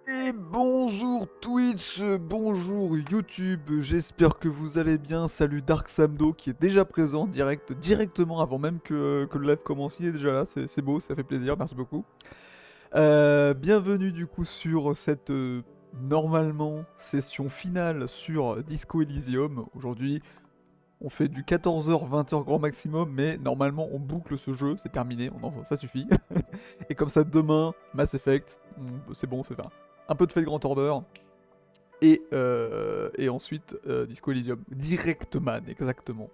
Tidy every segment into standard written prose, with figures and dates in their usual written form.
Et bonjour Twitch, bonjour YouTube, j'espère que vous allez bien. Salut Dark Samdo qui est déjà présent en direct, directement avant même que le live commence. Il est déjà là, c'est beau, ça fait plaisir, merci beaucoup. Bienvenue du coup sur cette normalement session finale sur Disco Elysium. Aujourd'hui on fait du 14h, 20h grand maximum, mais normalement on boucle ce jeu, c'est terminé, ça suffit. Et comme ça demain, Mass Effect, c'est bon, c'est un peu de fait grand order. Et ensuite Disco Elysium. Directman, exactement.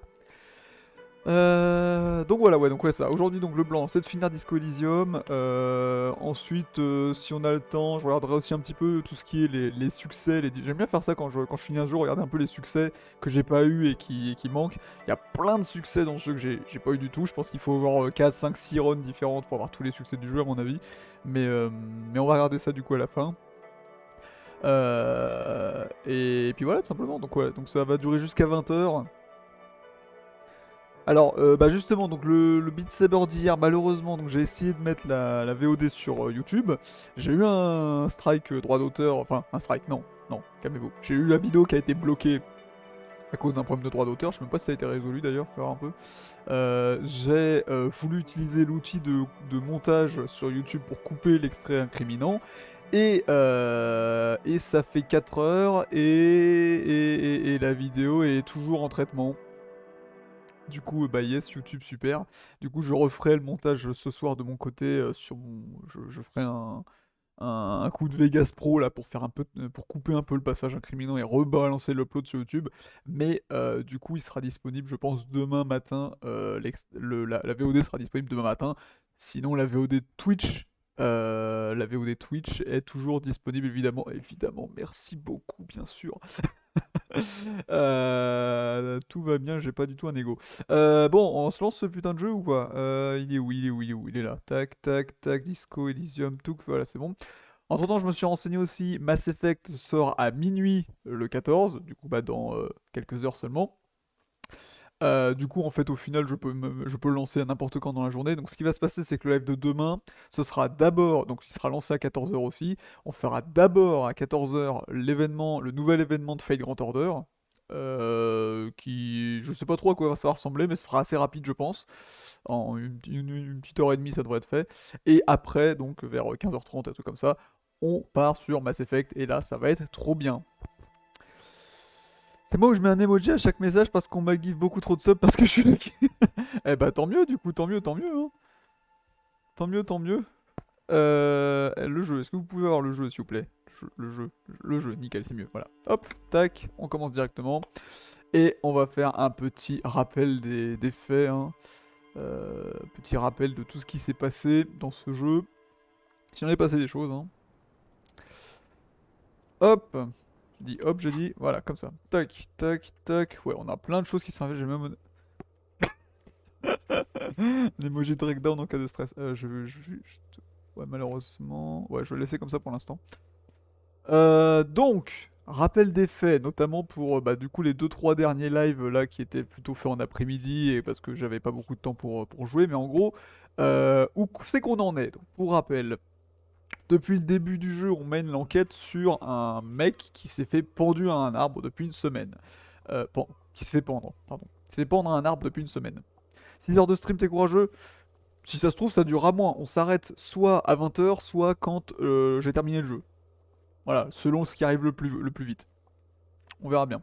Donc voilà, ouais, donc ouais, ça. Aujourd'hui, donc le blanc, c'est de finir Disco Elysium. Ensuite, si on a le temps, je regarderai aussi un petit peu tout ce qui est les succès. J'aime bien faire ça quand je finis un jeu, regarder un peu les succès que j'ai pas eu et qui manquent. Il y a plein de succès dans ce jeu que j'ai pas eu du tout. Je pense qu'il faut avoir 4, 5, 6 runs différentes pour avoir tous les succès du jeu, à mon avis. Mais on va regarder ça du coup à la fin. Et puis voilà, tout simplement. Donc, ouais, donc ça va durer jusqu'à 20h. Alors, bah justement, donc le Beat Saber d'hier, malheureusement, donc j'ai essayé de mettre la VOD sur YouTube. J'ai eu un strike droit d'auteur, enfin un strike, non, non, calmez-vous. J'ai eu la vidéo qui a été bloquée à cause d'un problème de droit d'auteur. Je sais même pas si ça a été résolu d'ailleurs, faut voir un peu. J'ai voulu utiliser l'outil de montage sur YouTube pour couper l'extrait incriminant. Et ça fait 4 heures et la vidéo est toujours en traitement. Du coup, bah yes, YouTube, super. Du coup, je referai le montage ce soir de mon côté sur mon. Je ferai un coup de Vegas Pro là pour faire un peu, pour couper un peu le passage incriminant et rebalancer l'upload sur YouTube. Mais du coup, il sera disponible, je pense, demain matin. La VOD sera disponible demain matin. Sinon, la VOD Twitch est toujours disponible, évidemment. Évidemment, merci beaucoup, bien sûr. Tout va bien, j'ai pas du tout un ego. Bon, on se lance ce putain de jeu ou pas? Il est où? Il est où? Il est où? Il est là. Tac, tac, tac, Disco, Elysium, tout. Voilà, c'est bon. Entre temps, je me suis renseigné aussi. Mass Effect sort à minuit le 14, du coup, bah, dans quelques heures seulement. Du coup, en fait, au final, je peux le lancer à n'importe quand dans la journée. Donc, ce qui va se passer, c'est que le live de demain, ce sera d'abord, donc il sera lancé à 14h aussi. On fera d'abord à 14h l'événement, le nouvel événement de Fate Grand Order. Qui, je sais pas trop à quoi ça va ressembler, mais ce sera assez rapide, je pense. En une petite heure et demie, ça devrait être fait. Et après, donc vers 15h30, un truc comme ça, on part sur Mass Effect. Et là, ça va être trop bien. C'est moi où je mets un emoji à chaque message parce qu'on m'a give beaucoup trop de subs parce que je suis lucky. Eh bah tant mieux du coup, tant mieux, hein. Tant mieux, tant mieux. Le jeu, est-ce que vous pouvez avoir le jeu s'il vous plaît? le jeu, nickel, c'est mieux, voilà. Hop, tac, on commence directement. Et on va faire un petit rappel des faits, hein. Petit rappel de tout ce qui s'est passé dans ce jeu. Si on est passé des choses, hein. Hop, j'ai dit hop, j'ai dit, voilà, comme ça. Tac, tac, tac. Ouais, on a plein de choses qui sont arrivées, j'ai même... L'emoji de breakdown en cas de stress. Ouais, malheureusement... Ouais, je vais le laisser comme ça pour l'instant. Donc, rappel des faits, notamment pour bah, du coup les 2-3 derniers lives là qui étaient plutôt faits en après-midi et parce que j'avais pas beaucoup de temps pour jouer, mais en gros, où c'est qu'on en est. Donc, pour rappel, depuis le début du jeu, on mène l'enquête sur un mec qui s'est fait pendu à un arbre depuis une semaine. Qui se fait pendre, pardon. Qui se fait pendre à un arbre depuis une semaine. 6 heures de stream, t'es courageux? Si ça se trouve, ça durera moins. On s'arrête soit à 20 h, soit quand j'ai terminé le jeu. Voilà, selon ce qui arrive le plus vite. On verra bien.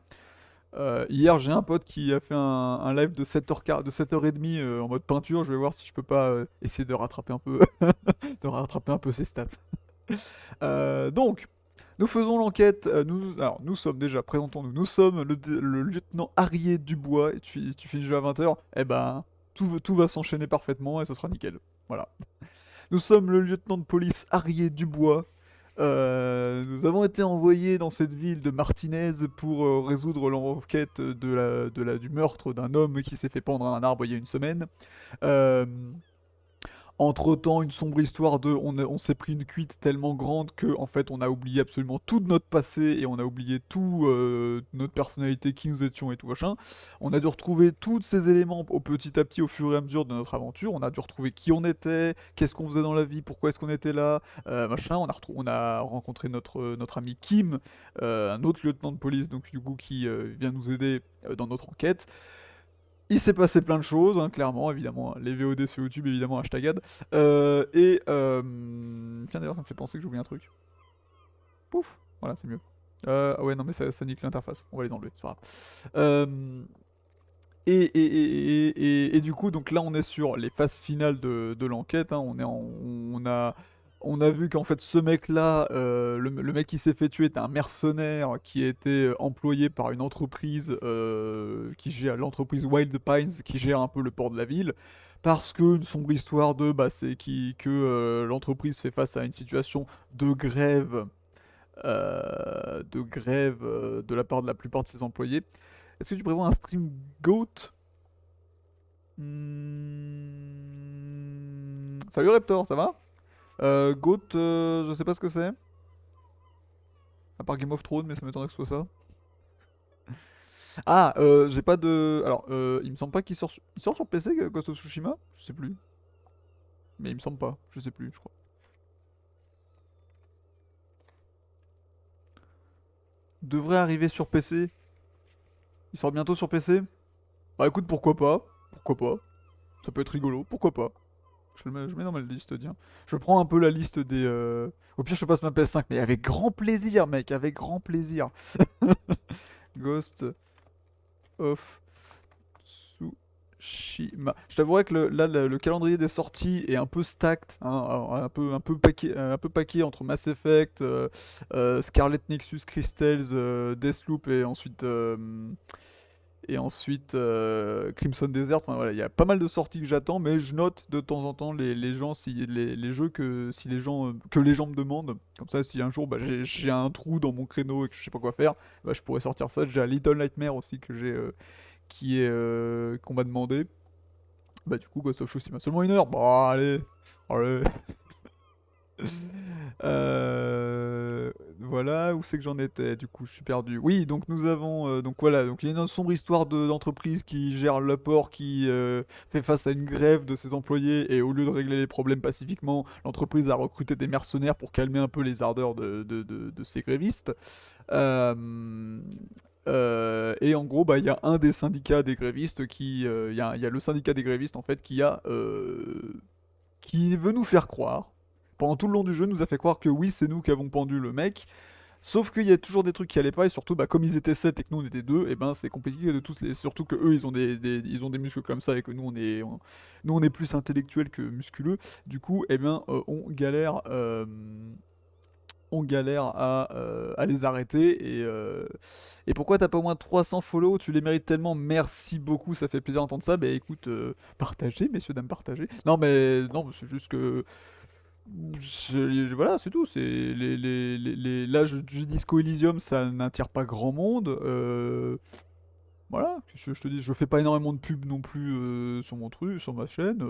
Hier, j'ai un pote qui a fait un live de 7h, de 7h30 en mode peinture. Je vais voir si je peux pas essayer de rattraper un peu, de rattraper un peu ses stats. Donc, nous faisons l'enquête. Alors, nous sommes déjà, présentons-nous. Nous sommes le lieutenant Harrier Dubois. Et tu finis le jeu à 20 h. Eh ben, tout va s'enchaîner parfaitement et ce sera nickel. Voilà. Nous sommes le lieutenant de police Harrier Dubois. Nous avons été envoyés dans cette ville de Martinez pour résoudre l'enquête du meurtre d'un homme qui s'est fait pendre à un arbre il y a une semaine. Euh, Entre-temps, une sombre histoire on s'est pris une cuite tellement grande que en fait on a oublié absolument tout de notre passé et on a oublié tout notre personnalité, qui nous étions et tout machin. On a dû retrouver tous ces éléments au petit à petit au fur et à mesure de notre aventure. On a dû retrouver qui on était, qu'est-ce qu'on faisait dans la vie, pourquoi est-ce qu'on était là, machin. On a rencontré notre ami Kim, un autre lieutenant de police donc du coup qui vient nous aider dans notre enquête. Il s'est passé plein de choses, hein, clairement, évidemment. Les VOD sur YouTube, évidemment, hashtag ad. Tiens, d'ailleurs, ça me fait penser que j'ai oublié un truc. Pouf, voilà, c'est mieux. Ah ouais, non, mais ça nique l'interface. On va les enlever, c'est pas grave. Et du coup, donc là, on est sur les phases finales de l'enquête, hein. On a vu qu'en fait, ce mec-là, le mec qui s'est fait tuer était un mercenaire qui a été employé par une entreprise qui gère l'entreprise Wild Pines, qui gère un peu le port de la ville. Parce qu'une sombre histoire c'est que l'entreprise fait face à une situation de grève, de la part de la plupart de ses employés. Est-ce que tu prévois un stream GOAT? Salut Raptor, ça va? GOAT, je sais pas ce que c'est. À part Game of Thrones, mais ça m'étonnerait que ce soit ça. Ah, j'ai pas de... Alors, il me semble pas qu'il sort, il sort sur PC, Ghost of Tsushima? Je sais plus. Mais il me semble pas, je sais plus, je crois. Devrait arriver sur PC. Il sort bientôt sur PC? Bah écoute, pourquoi pas? Pourquoi pas? Ça peut être rigolo, pourquoi pas? Je mets dans ma liste, tiens. Je prends un peu la liste des... Au pire, je te passe ma PS5, mais avec grand plaisir, mec, avec grand plaisir. Ghost of Tsushima. Je t'avouerais que là, le calendrier des sorties est un peu stacked, hein, alors, un peu paqué entre Mass Effect, Scarlet Nexus, Crystals, Deathloop et ensuite Crimson Desert. Enfin, voilà, il y a pas mal de sorties que j'attends, mais je note de temps en temps les gens, les jeux que les gens me demandent. Comme ça, si un jour bah, j'ai un trou dans mon créneau et que je sais pas quoi faire, bah, je pourrais sortir ça. J'ai un Little Nightmare aussi qu'on m'a demandé. Bah du coup, Ghost of Tsushima, seulement 1 heure. Bah allez, allez. Voilà, où c'est que j'en étais? Du coup, je suis perdu. Oui, donc nous avons, donc voilà, donc il y a une sombre histoire d'entreprise qui gère le port, qui fait face à une grève de ses employés et au lieu de régler les problèmes pacifiquement, l'entreprise a recruté des mercenaires pour calmer un peu les ardeurs de ces grévistes. Euh, et en gros, bah, il y a un des syndicats des grévistes il y a le syndicat des grévistes en fait qui veut nous faire croire, pendant tout le long du jeu, nous a fait croire que oui, c'est nous qui avons pendu le mec. Sauf qu'il y a toujours des trucs qui allaient pas, et surtout, bah, comme ils étaient 7 et que nous on était 2, et ben c'est compliqué de tous les. Surtout que eux ils ont ils ont des muscles comme ça, et que nous on est plus intellectuels que musculeux. Du coup, eh bien, on galère. on galère à les arrêter. Et pourquoi t'as pas au moins 300 follow? Tu les mérites tellement, merci beaucoup, ça fait plaisir d'entendre ça. Bah écoute, partagez, messieurs, dames, partagez. Non, mais c'est juste que. Voilà, c'est tout. Là, je Disco Elysium, ça n'attire pas grand monde. Voilà, je te dis, je fais pas énormément de pubs non plus sur mon truc, sur ma chaîne.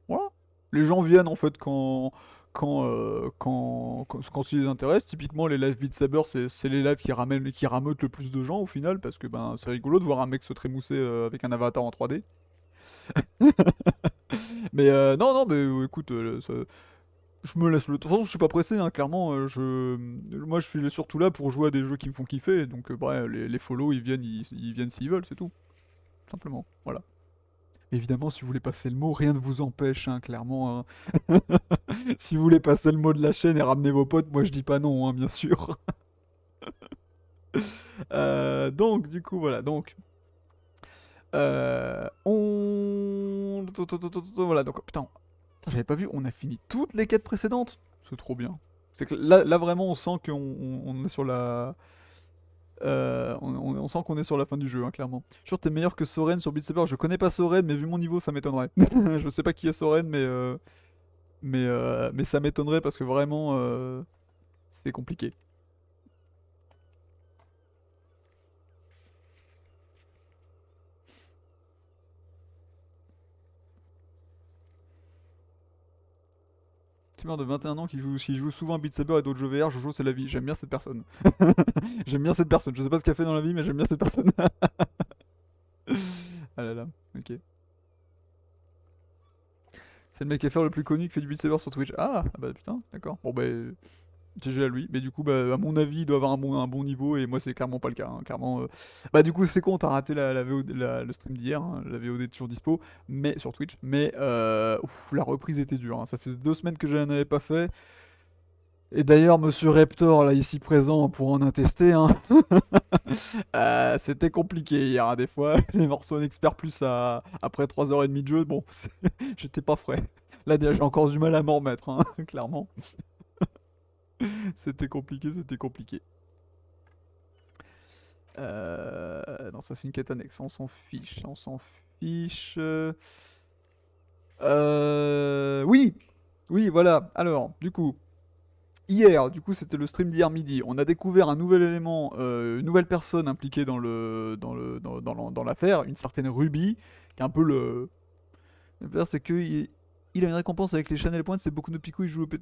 Voilà. Les gens viennent en fait quand ça les intéresse. Typiquement, les live Beat Saber, c'est les lives qui rameutent le plus de gens au final, parce que ben c'est rigolo de voir un mec se trémousser avec un avatar en 3D. Mais non, mais écoute, je me laisse le temps. De toute façon, je suis pas pressé, hein, clairement. Moi, je suis surtout là pour jouer à des jeux qui me font kiffer. Donc, bref, les follow, ils viennent s'ils veulent, c'est tout. Simplement. Voilà. Évidemment, si vous voulez passer le mot, rien ne vous empêche, hein, clairement. Hein. Si vous voulez passer le mot de la chaîne et ramener vos potes, moi je dis pas non, hein, bien sûr. Donc, du coup, voilà. Donc, voilà, donc, putain, j'avais pas vu, on a fini toutes les quêtes précédentes. C'est trop bien. C'est que là, vraiment, on sent qu'on est sur la. On sent qu'on est sur la fin du jeu, hein, clairement. Je suis sûr que t'es meilleur que Soren sur Beat Saber. Je connais pas Soren, mais vu mon niveau, ça m'étonnerait. Je sais pas qui est Soren, mais ça m'étonnerait parce que vraiment, c'est compliqué. Streamer de 21 ans qui joue souvent à Beat Saber et d'autres jeux VR, Jojo, c'est la vie. J'aime bien cette personne. J'aime bien cette personne. Je sais pas ce qu'elle fait dans la vie, mais j'aime bien cette personne. Ah là là, ok. C'est le mec FR le plus connu qui fait du Beat Saber sur Twitch. Ah bah putain, d'accord. Bon bah, GG à lui. Mais du coup, bah, à mon avis, il doit avoir un bon niveau et moi, c'est clairement pas le cas, hein. Clairement. Bah, du coup, c'est con, t'as raté la VOD le stream d'hier. Hein. La VOD est toujours dispo, mais sur Twitch. Mais la reprise était dure. Hein. Ça fait 2 semaines que je n'en avais pas fait. Et d'ailleurs, monsieur Reptor, là, ici présent, pour en attester, hein, c'était compliqué hier, hein, des fois. Les morceaux en expert plus après 3h30 de jeu, bon, j'étais pas frais. Là, déjà, j'ai encore du mal à m'en remettre, hein, clairement. C'était compliqué, c'était compliqué. Non, ça c'est une quête annexe, on s'en fiche, on s'en fiche. Oui, oui, voilà. Alors, du coup, hier, du coup, c'était le stream d'hier midi. On a découvert un nouvel élément, une nouvelle personne impliquée dans l'affaire, une certaine Ruby, qui est un peu le. Le pire, c'est que il a une récompense avec les Chanel Points, c'est beaucoup de picou, il joue au pet.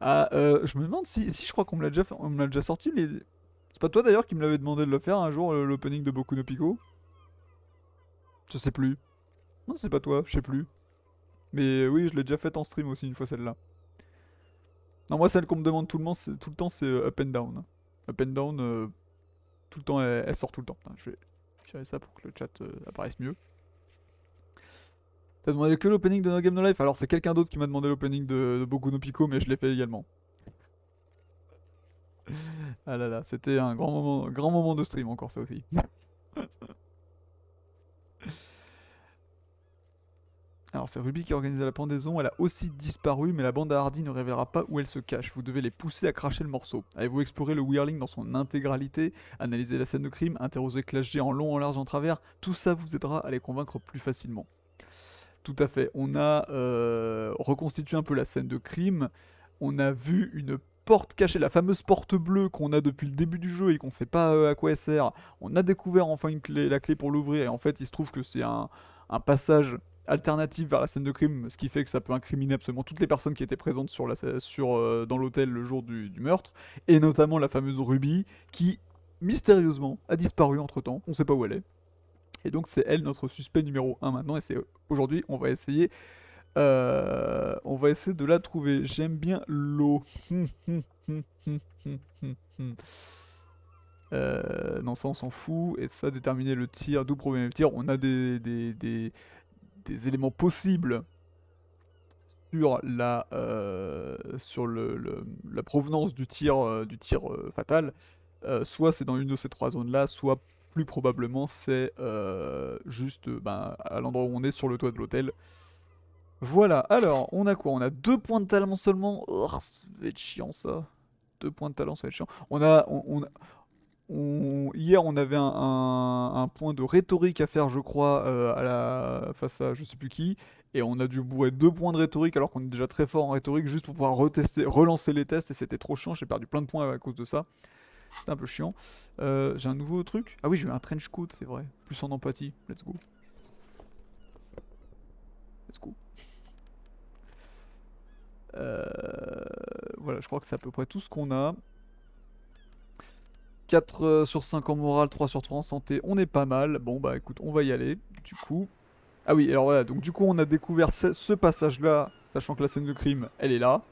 Je me demande si je crois qu'on me l'a on me l'a déjà sorti. C'est pas toi d'ailleurs qui me l'avait demandé de le faire un jour, l'opening de Boku no Pico? Je sais plus. Non, c'est pas toi, je sais plus. Mais oui, je l'ai déjà fait en stream aussi une fois celle-là. Non, moi celle qu'on me demande tout le temps, c'est Up and Down. Up and Down, tout le temps, elle sort tout le temps. Putain, je vais tirer ça pour que le chat apparaisse mieux. T'as demandé que l'opening de No Game No Life? Alors c'est quelqu'un d'autre qui m'a demandé l'opening de Boku no Pico, mais je l'ai fait également. Ah là là, c'était un grand moment de stream encore ça aussi. Alors c'est Ruby qui a organisé la pendaison, elle a aussi disparu, mais la bande à Hardy ne révélera pas où elle se cache. Vous devez les pousser à cracher le morceau. Avez-vous exploré le Wheeling dans son intégralité, analysé la scène de crime, interrogé Clash G en long, en large, en travers? Tout ça vous aidera à les convaincre plus facilement. Tout à fait. On a reconstitué un peu la scène de crime. On a vu une porte cachée, la fameuse porte bleue qu'on a depuis le début du jeu et qu'on sait pas à quoi elle sert. On a découvert enfin la clé pour l'ouvrir et en fait il se trouve que c'est un passage alternatif vers la scène de crime, ce qui fait que ça peut incriminer absolument toutes les personnes qui étaient présentes dans l'hôtel le jour du meurtre, et notamment la fameuse Ruby qui mystérieusement a disparu entre temps, on sait pas où elle est. Et donc c'est elle notre suspect numéro 1 maintenant, et c'est aujourd'hui on va essayer de la trouver. J'aime bien l'eau. Non, ça on s'en fout. Et ça, déterminer le tir, d'où provient le tir. On a des éléments possibles sur la provenance du tir fatal. Soit c'est dans une de ces trois zones-là, soit plus probablement c'est juste à l'endroit où on est sur le toit de l'hôtel. Voilà, alors, on a quoi? On a 2 points de talent seulement. Oh, ça va être chiant ça. 2 points de talent, ça va être chiant. Hier, on avait un point de rhétorique à faire, je crois, face à je sais plus qui. Et on a dû bourrer 2 points de rhétorique alors qu'on est déjà très fort en rhétorique juste pour pouvoir relancer les tests. Et c'était trop chiant, j'ai perdu plein de points à cause de ça. C'était un peu chiant. J'ai un nouveau truc. Ah oui, j'ai eu un trench coat, c'est vrai. Plus en empathie. Let's go. Let's go. Voilà, je crois que c'est à peu près tout ce qu'on a. 4 sur 5 en morale, 3 sur 3 en santé, on est pas mal. Bon bah écoute, on va y aller, du coup. Ah oui, alors voilà, donc du coup on a découvert ce passage-là, sachant que la scène de crime, elle est là.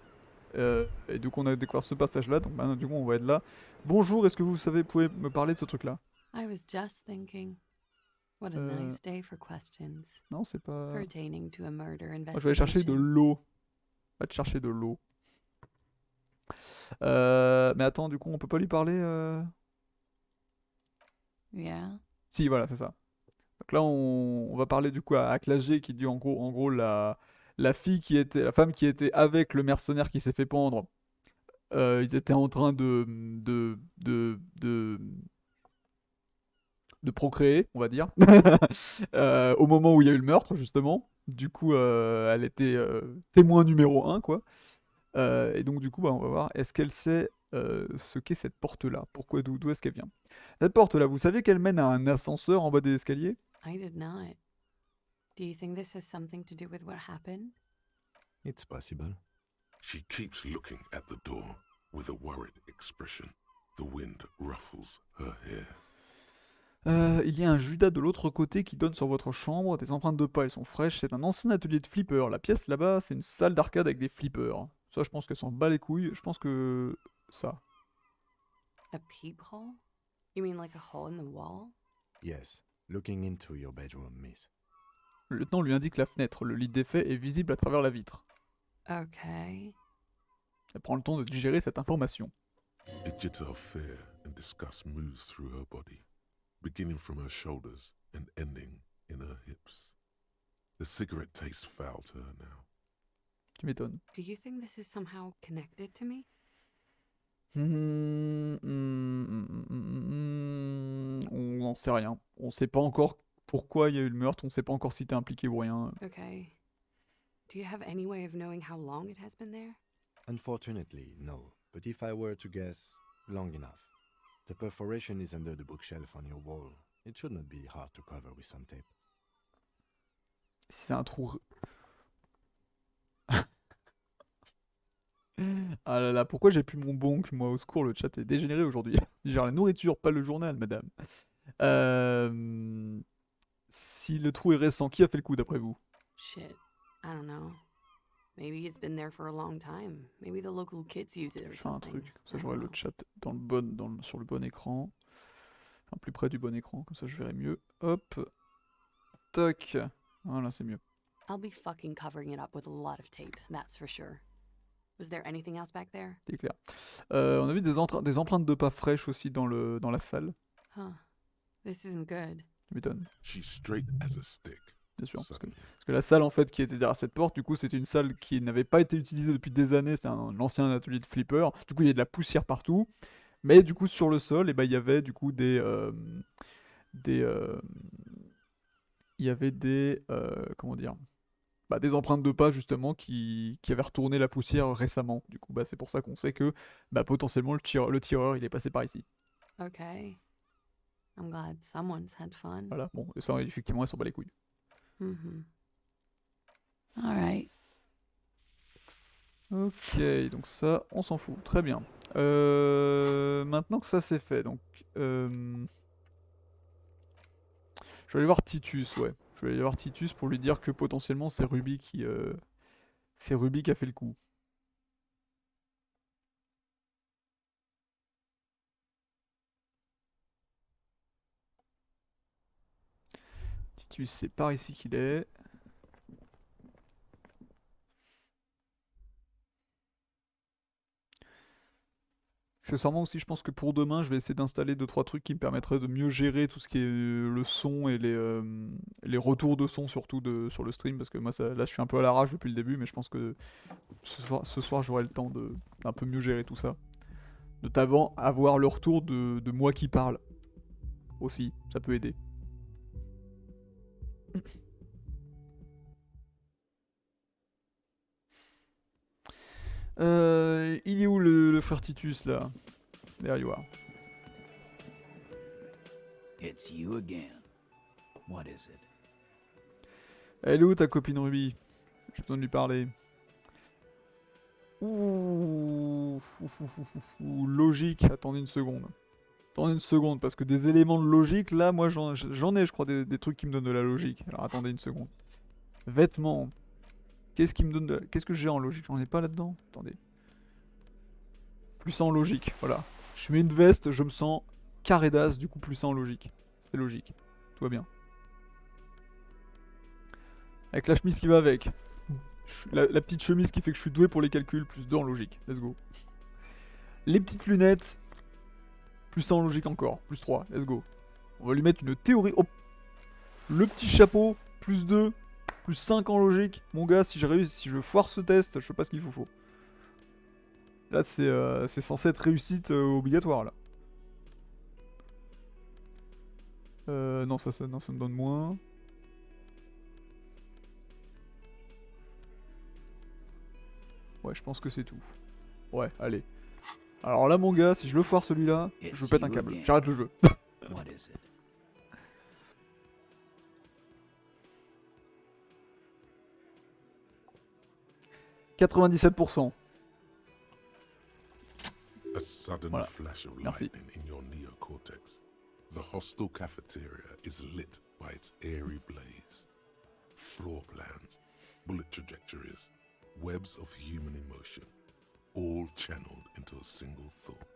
Et donc on a découvert ce passage-là, donc maintenant du coup on va être là. Bonjour, est-ce que vous savez, pouvez me parler de ce truc-là? I was just thinking, what a Euh, nice day for questions non, c'est pas... pertaining to a murder Moi je vais aller chercher de investigation. l'eau. Va te chercher de l'eau. Mais attends, du coup on peut pas lui parler Yeah? Si, voilà, c'est ça. Donc là, on va parler du coup à Classée qui dit en gros la fille qui était, la femme qui était avec le mercenaire qui s'est fait pendre. Ils étaient en train de procréer, on va dire, au moment où il y a eu le meurtre justement. Du coup, elle était témoin numéro un, quoi. Et donc du coup, bah, on va voir, est-ce qu'elle sait ce qu'est cette porte-là? Pourquoi, d'où est-ce qu'elle vient? Cette porte-là, vous savez qu'elle mène à un ascenseur en bas des escaliers? I did not. Do you think this has something to do with what happened? It's possible. She keeps looking at the door with a worried expression. The wind ruffles her hair. Il y a un Judas de l'autre côté qui donne sur votre chambre. Des empreintes de pas, elles sont fraîches. C'est un ancien atelier de flipper. La pièce là-bas, c'est une salle d'arcade avec des flippers. Ça, je pense qu'elle s'en bat les couilles. Je pense que ça. A peephole? You mean like a hole in the wall? Yes, looking into your bedroom, miss. Le lieutenant lui indique la fenêtre. Le lit défait est visible à travers la vitre. Okay. Elle prend le temps de digérer cette information. A jitter of fear and disgust moves through her body, beginning from her shoulders and ending in her hips. The cigarette tastes foul to her now. Tu m'étonnes. Do you think this is somehow connected to me? On n'en sait rien. On sait pas encore pourquoi il y a eu le meurtre. On sait pas encore si t'es impliqué ou rien. Okay. Do you have any way of knowing how long it has been there? Unfortunately, no. But if I were to guess, long enough. The perforation is under the bookshelf on your wall. It should not be hard to cover with some tape. C'est un trou. Ah là là, pourquoi j'ai plus mon bonk, moi, au secours, le chat est dégénéré aujourd'hui. Genre la nourriture, pas le journal, madame. Si le trou est récent, qui a fait le coup d'après vous? Shit. I don't know. Maybe it's been there for a long time. Maybe the local kids use it or Je fais un something. truc, comme ça I j'aurai don't le know. chat sur le bon écran. Enfin, plus près du bon écran, comme ça je verrai mieux. Hop, tac. Voilà, c'est mieux. I'll be fucking covering it up with a lot of tape, that's for sure. Was there anything else back there? C'est clair. On a vu des empreintes de pas fraîches aussi dans la salle. Huh. This isn't good. Tu m'étonnes, She's straight as a stick. bien sûr. Parce Suddenly. que la salle en fait qui était derrière cette porte, du coup c'était une salle qui n'avait pas été utilisée depuis des années, c'était un ancien atelier de flipper. Du coup il y a de la poussière partout. Mais du coup sur le sol, et ben, il y avait du coup des il y avait comment dire, bah, des empreintes de pas justement qui avaient retourné la poussière récemment. Du coup bah, c'est pour ça qu'on sait que bah, potentiellement le tireur il est passé par ici. Okay. I'm glad someone's had fun. Voilà, bon, et ça effectivement elle s'en bat les couilles. Mm-hmm. All right. Ok, donc ça, on s'en fout. Très bien. Maintenant que ça c'est fait, donc... je vais aller voir Titus, ouais. Je vais aller voir Titus pour lui dire que potentiellement c'est Ruby c'est Ruby qui a fait le coup. Titus, c'est par ici qu'il est. Accessoirement aussi, je pense que pour demain, je vais essayer d'installer 2-3 trucs qui me permettraient de mieux gérer tout ce qui est le son et les retours de son surtout sur le stream, parce que moi là je suis un peu à l'arrache depuis le début, mais je pense que ce soir j'aurai le temps d'un peu mieux gérer tout ça. Notamment avoir le retour de moi qui parle aussi, ça peut aider. Il est où le frère Titus là? There you are. It's you again. What is it? Elle est où ta copine Ruby? J'ai besoin de lui parler. Ouh, logique. Attendez une seconde. Attendez une seconde, parce que des éléments de logique, là, moi j'en ai, je crois, des trucs qui me donnent de la logique. Alors attendez une seconde. Vêtements. Qu'est-ce qui me donne de Qu'est-ce que j'ai en logique? J'en ai pas là-dedans? Attendez. Plus en logique, voilà. Je mets une veste, je me sens carré d'as, du coup plus en logique. C'est logique. Tout va bien. Avec la chemise qui va avec. La petite chemise qui fait que je suis doué pour les calculs, plus 2 en logique. Let's go. Les petites lunettes, plus 1 en logique encore, plus 3. Let's go. On va lui mettre une théorie. Oh. Le petit chapeau, plus 2, plus 5 en logique. Mon gars, si je foire ce test, je sais pas ce qu'il faut. Là, c'est censé être réussite obligatoire, là. Non, ça me donne moins. Ouais, je pense que c'est tout. Ouais, allez. Alors là, mon gars, si je le foire celui-là, je pète un câble. J'arrête le jeu. What is it? A sudden Voilà. flash of Merci. lightning in your neocortex. The hostel cafeteria is lit by its airy blaze. Floor plans, bullet trajectories, webs of human emotion, all channeled into a single thought.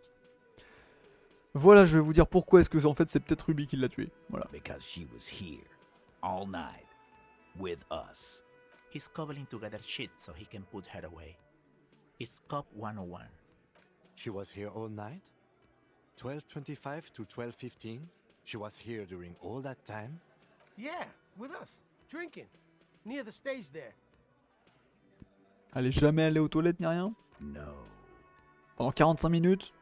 Voilà, je vais vous dire pourquoi est-ce que en fait c'est peut-être Ruby qui l'a tué. Voilà. Because she was here all night with us. He's cobbling together shit so he can put her away. It's Cop 101. She was here all night? 12:25 to 12:15? She was here during all that time? Yeah, with us, drinking, near the stage there. Elle est jamais allée aux toilettes ni rien. No. Pendant 45 minutes.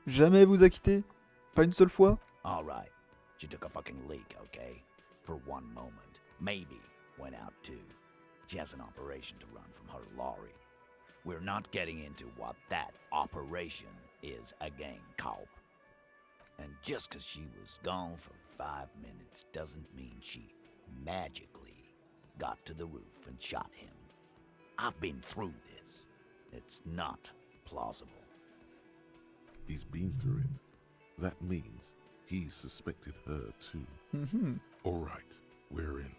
Jamais elle vous a quitté. Pas une seule fois. All right. She took a fucking leak, okay? For one moment. Maybe went out too. She has an operation to run from her lorry. We're not getting into what that operation is again, Cop. And just 'cause she was gone for 5 minutes doesn't mean she magically got to the roof and shot him. I've been through this. It's not plausible. He's been through it. That means he suspected her too. All right, we're in.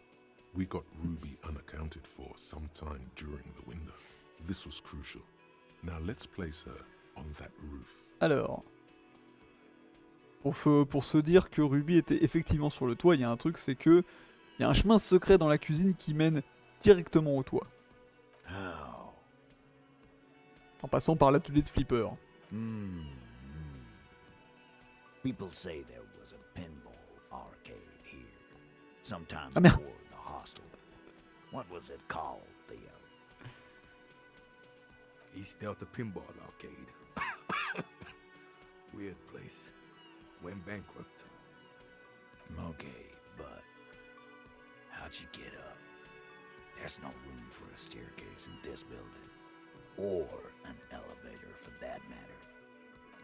We got Ruby unaccounted for sometime during the window. This was crucial. Now let's place her on that roof. Alors. Pour se dire que Ruby était effectivement sur le toit, il y a un truc, c'est que il y a un chemin secret dans la cuisine qui mène directement au toit. Oh. En passant par l'atelier de Flipper. People say there was a pinball arcade here. Sometime Ah, merde. before the hostel. What was it called, Theo? East Delta Pinball Arcade. Weird place. Went bankrupt. Okay, but how'd you get up? There's no room for a staircase in this building. Or an elevator for that matter.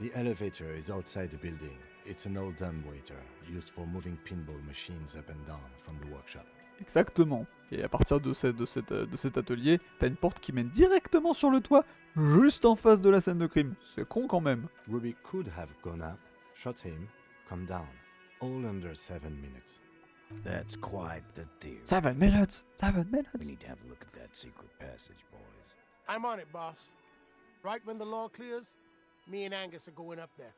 The elevator is outside the building. It's an old dumbwaiter used for moving pinball machines up and down from the workshop. Exactement. Et à partir de cet atelier, t'as une porte qui mène directement sur le toit, juste en face de la scène de crime. C'est con quand même. Ruby could have gone up, shot him, come down, all under 7 minutes. That's quite the theory. 7 minutes! 7 We minutes! need to have a look at that secret passage, boys. I'm on it, boss. Right when the law clears, me and Angus are going up there.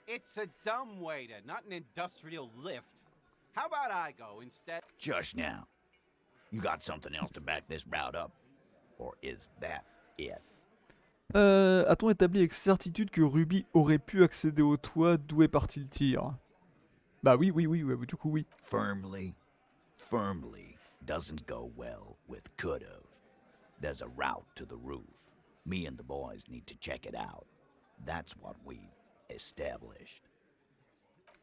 It's a dumbwaiter, not an industrial lift. How about I go instead? Just now. You got something else to back this route up? Or is that it? A-t-on établi avec certitude que Ruby aurait pu accéder au toit d'où est parti le tir? Bah oui, ouais, du coup oui. Firmly doesn't go well with could've. There's a route to the roof. Me and the boys need to check it out. That's what we've established.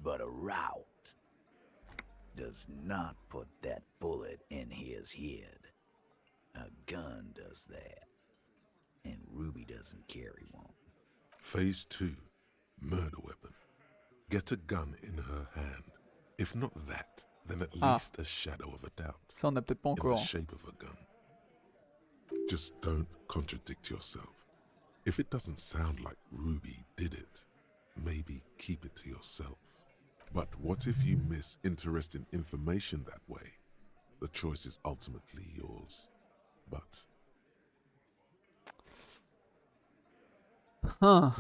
But a route does not put that bullet in his head. A gun does that. And Ruby doesn't carry one. Phase 2. Murder weapon. Get a gun in her hand. If not that, then at least a shadow of a doubt. Ça on a peut-être pas In the encore. shape of a gun. Just don't contradict yourself. If it doesn't sound like Ruby did it, maybe keep it to yourself. But what if you miss interesting information that way? The choice is ultimately yours. But Hein,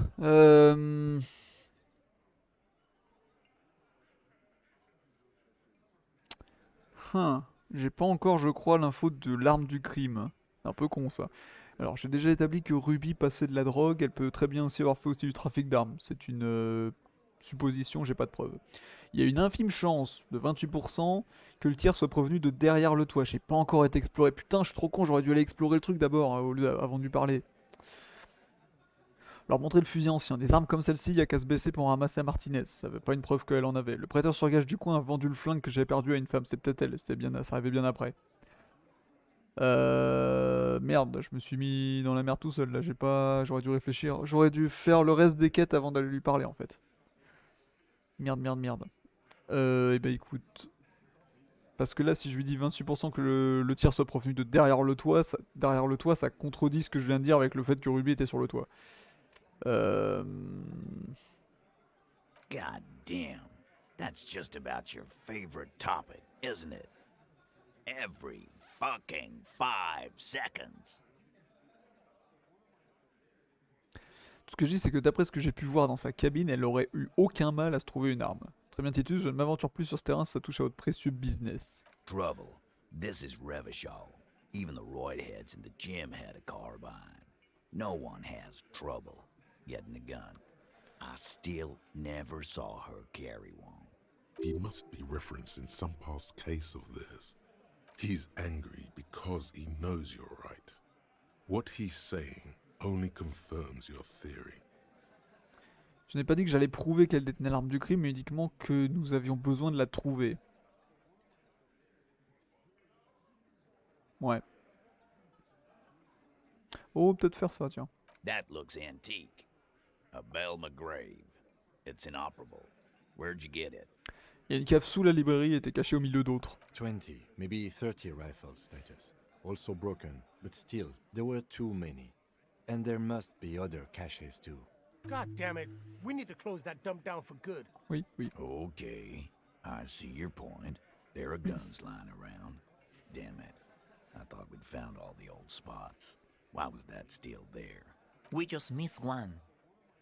J'ai pas encore, je crois, l'info de l'arme du crime. C'est un peu con ça. Alors, j'ai déjà établi que Ruby passait de la drogue, elle peut très bien aussi avoir fait aussi du trafic d'armes. C'est une supposition, j'ai pas de preuves. Il y a une infime chance de 28% que le tir soit provenu de derrière le toit. J'ai pas encore été exploré. Putain, je suis trop con, j'aurais dû aller explorer le truc d'abord avant de lui parler. Leur montrer le fusil ancien. Des armes comme celle-ci, y a qu'à se baisser pour en ramasser à Martinez. Ça veut pas une preuve qu'elle en avait. Le prêteur sur gage du coin a vendu le flingue que j'avais perdu à une femme. C'est peut-être elle. Ça arrivait bien après. Merde, je me suis mis dans la merde tout seul là. J'aurais dû réfléchir. J'aurais dû faire le reste des quêtes avant d'aller lui parler en fait. Merde. Et bah écoute. Parce que là, si je lui dis 28% que le tir soit provenu de derrière le toit, ça contredit ce que je viens de dire avec le fait que Ruby était sur le toit. God damn, that's just about your favorite topic, isn't it? Every fucking 5 seconds. Tout ce que je dis, c'est que d'après ce que j'ai pu voir dans sa cabine, elle aurait eu aucun mal à se trouver une arme. Très bien, Titus, je ne m'aventure plus sur ce terrain si ça touche à votre précieux business. Trouble. This is Rediffusion. Even the roidheads in the gym had a carbine. No one has trouble getting a gun. I still never saw her carry one. he must be referencing some past case of theirs. He's angry because he knows you're right. What he's saying only confirms your theory. Je n'ai pas dit que j'allais prouver qu'elle détenait l'arme du crime, mais uniquement que nous avions besoin de la trouver. Ouais. Oh, peut-être faire ça, tiens. That looks antique. A Belle McGrave. It's inoperable. Where'd you get it? Il y a une cave sous la librairie et était cachée au milieu d'autres. 20, maybe 30 rifles, status. Also broken, but still, there were too many. And there must be other caches too. God damn it. We need to close that dump down for good. Oui. Okay, I see your point. There are guns lying around. Damn it. I thought we'd found all the old spots. Why was that still there? We just missed one.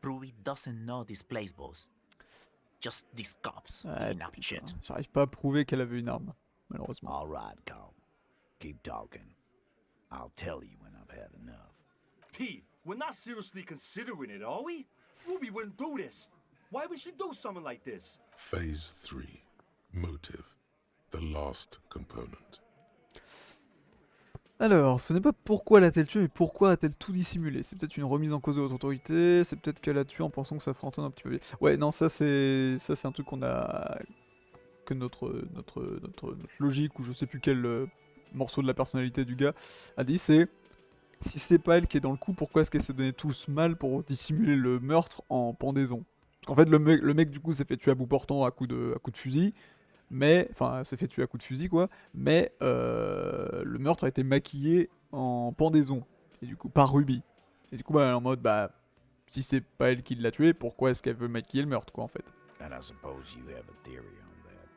Ruby doesn't know this place, boss. Just these cops Ouais, being up putain, shit. j'arrive pas à prouver qu'elle avait une arme, malheureusement. All right, Carl. Keep talking. I'll tell you when I've had enough. Pete, we're not seriously considering it, are we? Ruby wouldn't do this. Why would she do something like this? Phase 3. Motive. The last component. Alors, ce n'est pas pourquoi l'a-t-elle tué, mais pourquoi a-t-elle tout dissimulé? C'est peut-être une remise en cause de votre autorité, c'est peut-être qu'elle a tué en pensant que ça ferait entendre un petit peu. Ouais, non, ça c'est un truc qu'on a, que notre logique ou je sais plus quel morceau de la personnalité du gars a dit, c'est si c'est pas elle qui est dans le coup, pourquoi est-ce qu'elle s'est donné tout ce mal pour dissimuler le meurtre en pendaison? Parce qu'en fait, le mec du coup s'est fait tuer à bout portant à coup de fusil. Mais, enfin, s'est fait tuer à coups de fusil, quoi. Mais le meurtre a été maquillé en pendaison. Et du coup, par Ruby. Et du coup, bah, en mode, bah, si c'est pas elle qui l'a tué, pourquoi est-ce qu'elle veut maquiller le meurtre, quoi, en fait? And I suppose you have a theory on that.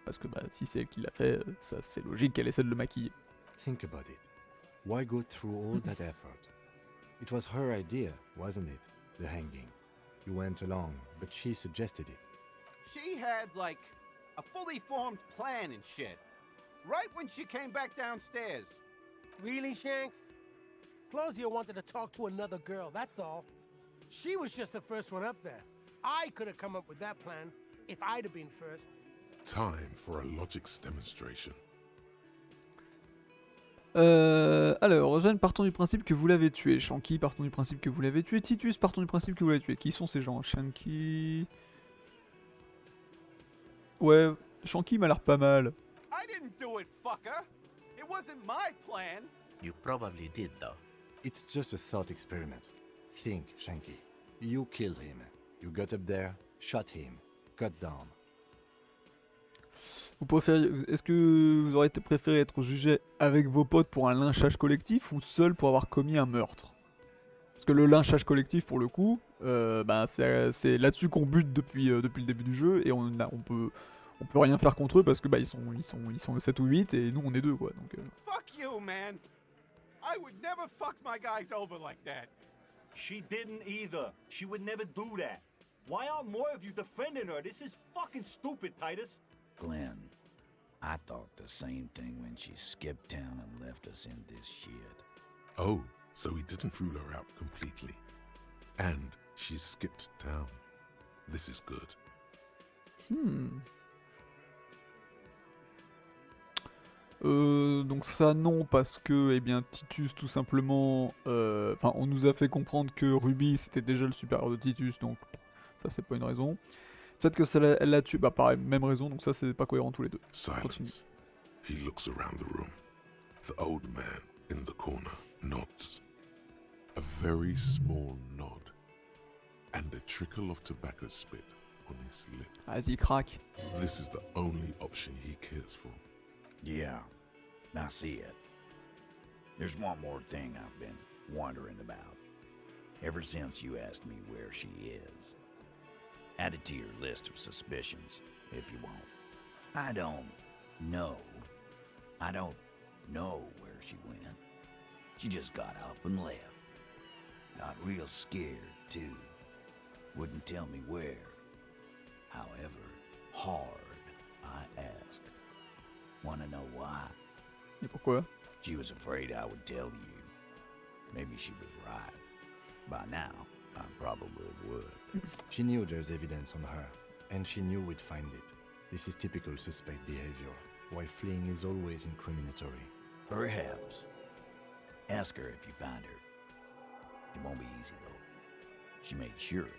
Parce que, bah, si c'est elle qui l'a fait, ça, c'est logique qu'elle essaie de le maquiller. Think about it. Why go through all that effort? It was her idea, wasn't it? The hanging. You went along, but she suggested it. She had, like, a fully formed plan and shit. Right when she came back downstairs. Really, Shanks? Claudia wanted to talk to another girl, that's all. She was just the first one up there. I could have come up with that plan if I'd have been first. Time for a logics demonstration. Alors, Jeanne, partons du principe que vous l'avez tué. Shanky, partons du principe que vous l'avez tué. Titus, partons du principe que vous l'avez tué. Qui sont ces gens? Shanky... Ouais, Shanky m'a l'air pas mal. I didn't do it, fucker. It wasn't my plan. You probably did, though. It's just a thought experiment. Think, Shanky. You killed him. You got up there, shot him, cut down. Vous préférez... Est-ce que vous auriez préféré être jugé avec vos potes pour un lynchage collectif ou seul pour avoir commis un meurtre? Parce que le lynchage collectif, pour le coup, c'est là-dessus qu'on bute depuis le début du jeu et on peut rien faire contre eux parce que ils sont 7 ou 8 et nous on est 2 quoi. Donc, Fuck you, man. I would never fuck my guys over like that. She didn't either. She would never do that. Why aren't more of you defending her? This is fucking stupid, Titus. Glenn, I thought the same thing when she skipped town and left us in this shit. Oh, so he didn't rule her out completely. And she skipped town. This is good. Donc ça non parce que Titus tout simplement, on nous a fait comprendre que Ruby c'était déjà le supérieur de Titus, donc ça c'est pas une raison. Peut-être que elle l'a tué, pareil, même raison, donc ça c'est pas cohérent tous les deux. Silence. He looks around the room. The old man in the corner nods. A very small nod. And a trickle of tobacco spit on his lip. Vas-y, craque. This is the only option he cares for. Yeah, I see it. There's one more thing I've been wondering about. Ever since you asked me where she is. Add it to your list of suspicions, if you want. I don't know where she went. She just got up and left. Got real scared, too. Wouldn't tell me where. However, hard I asked. Wanna know why? Et pourquoi? She was afraid I would tell you. Maybe she was right. By now, I probably would. She knew there's evidence on her, and she knew we'd find it. This is typical suspect behavior. Why fleeing is always incriminatory. Perhaps. Ask her if you find her. It won't be easy, though. She made sure of that.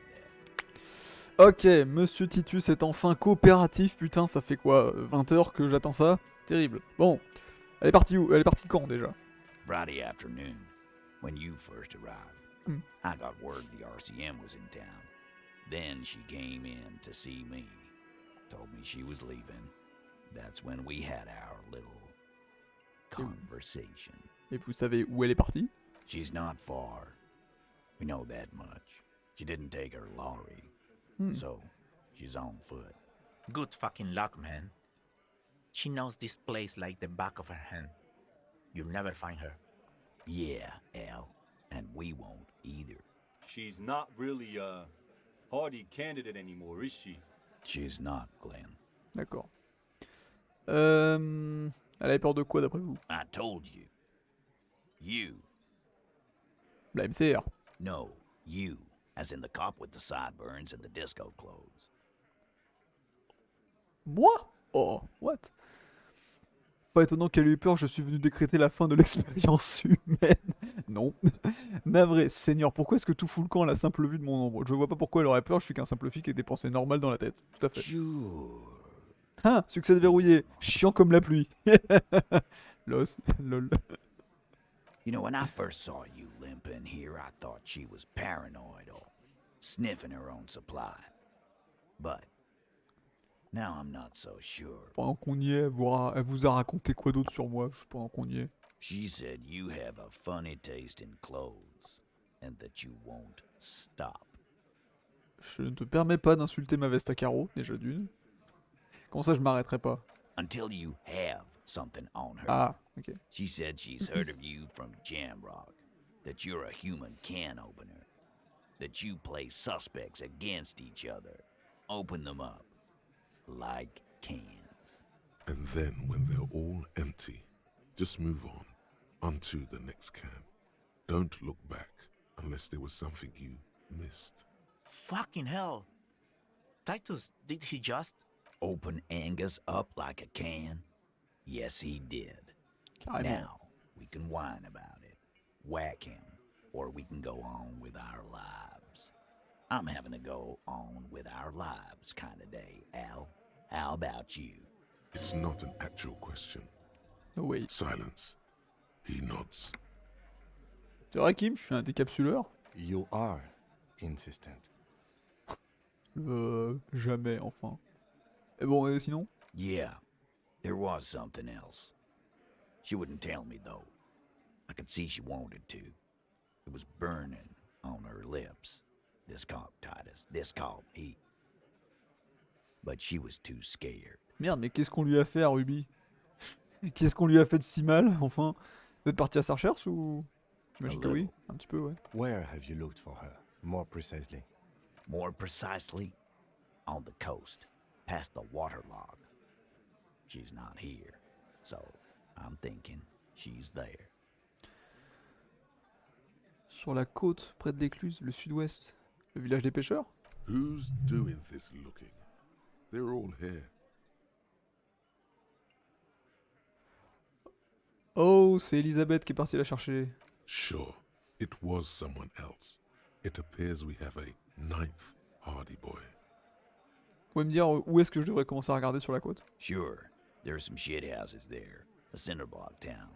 Ok, Monsieur Titus est enfin coopératif, putain, ça fait quoi 20 heures que j'attends ça? Terrible. Bon, elle est partie où? Elle est partie quand déjà? Friday afternoon, when you first arrived. I got word the RCM was in town. Then she came in to see me. Told me she was leaving. That's when we had our little conversation. Et vous savez où elle est partie? She's not far. We know that much. She didn't take her lorry. So, she's on foot. Good fucking luck, man. She knows this place like the back of her hand. You'll never find her. Yeah, Al. And we won't either. She's not really a hardy candidate anymore, is she? She's not, Glenn. D'accord. Elle avait peur de quoi d'après vous? I told you. You. La MCR. No, you. As in the cop with the sideburns and the disco clothes. Moi? Oh, what? Pas étonnant qu'elle ait eu peur, je suis venu décréter la fin de l'expérience humaine. Non. Navré, Seigneur, pourquoi est-ce que tout fout le camp à la simple vue de mon ombre? Je vois pas pourquoi elle aurait peur, je suis qu'un simple flic avec des pensées normales dans la tête. Tout à fait. Ah, succès de verrouillé. Chiant comme la pluie. Los, lol. You know, when I first saw you limp in here, I thought she was paranoid or sniffing her own supply. But now I'm not so sure. Pendant qu'on y est, elle vous a raconté quoi d'autre sur moi, pendant qu'on y est? She said you have a funny taste in clothes and that you won't stop. Je ne te permets pas d'insulter ma veste à carreaux, déjà d'une. Comment ça, je m'arrêterai pas? Until you have something on her. Ah, ok. She said she's heard of you from Jamrock, that you're a human can opener, that you play suspects against each other, open them up like cans. And then when they're all empty, just move on, onto the next can. Don't look back unless there was something you missed. Fucking hell. Titus, did he just... Open Angus up like a can? Yes, he did. Carrément. Now, we can whine about it, whack him, or we can go on with our lives. I'm having a go on with our lives kind of day, Al. How about you? It's not an actual question. No way. Silence. He nods. C'est vrai, Kim, je suis un décapsuleur. You are insistent. Jamais, enfin. Et bon, et sinon? Yeah, there was something else. She wouldn't tell me, though. I could see she wanted to. It was burning on her lips. This caught Titus. This caught me. But she was too scared. Merde, mais qu'est-ce qu'on lui a fait à Ruby? Qu'est-ce qu'on lui a fait de si mal, enfin? Vous êtes parti à sa recherche ou? J'imagine que oui, un petit peu, ouais. Where have you looked for her, more precisely? More precisely, on the coast, past the waterlog. She's not here, so I'm thinking she's there. Sur la côte, près de l'écluse, le sud-ouest. Le village des pêcheurs? Who's doing this looking? They're all here. Oh, c'est Elisabeth qui est partie la chercher. Sure, it was someone else. It appears we have a 9th Hardy boy. Vous pouvez me dire où est-ce que je devrais commencer à regarder sur la côte? Sure, there's some shithouses there. A cinderblock town.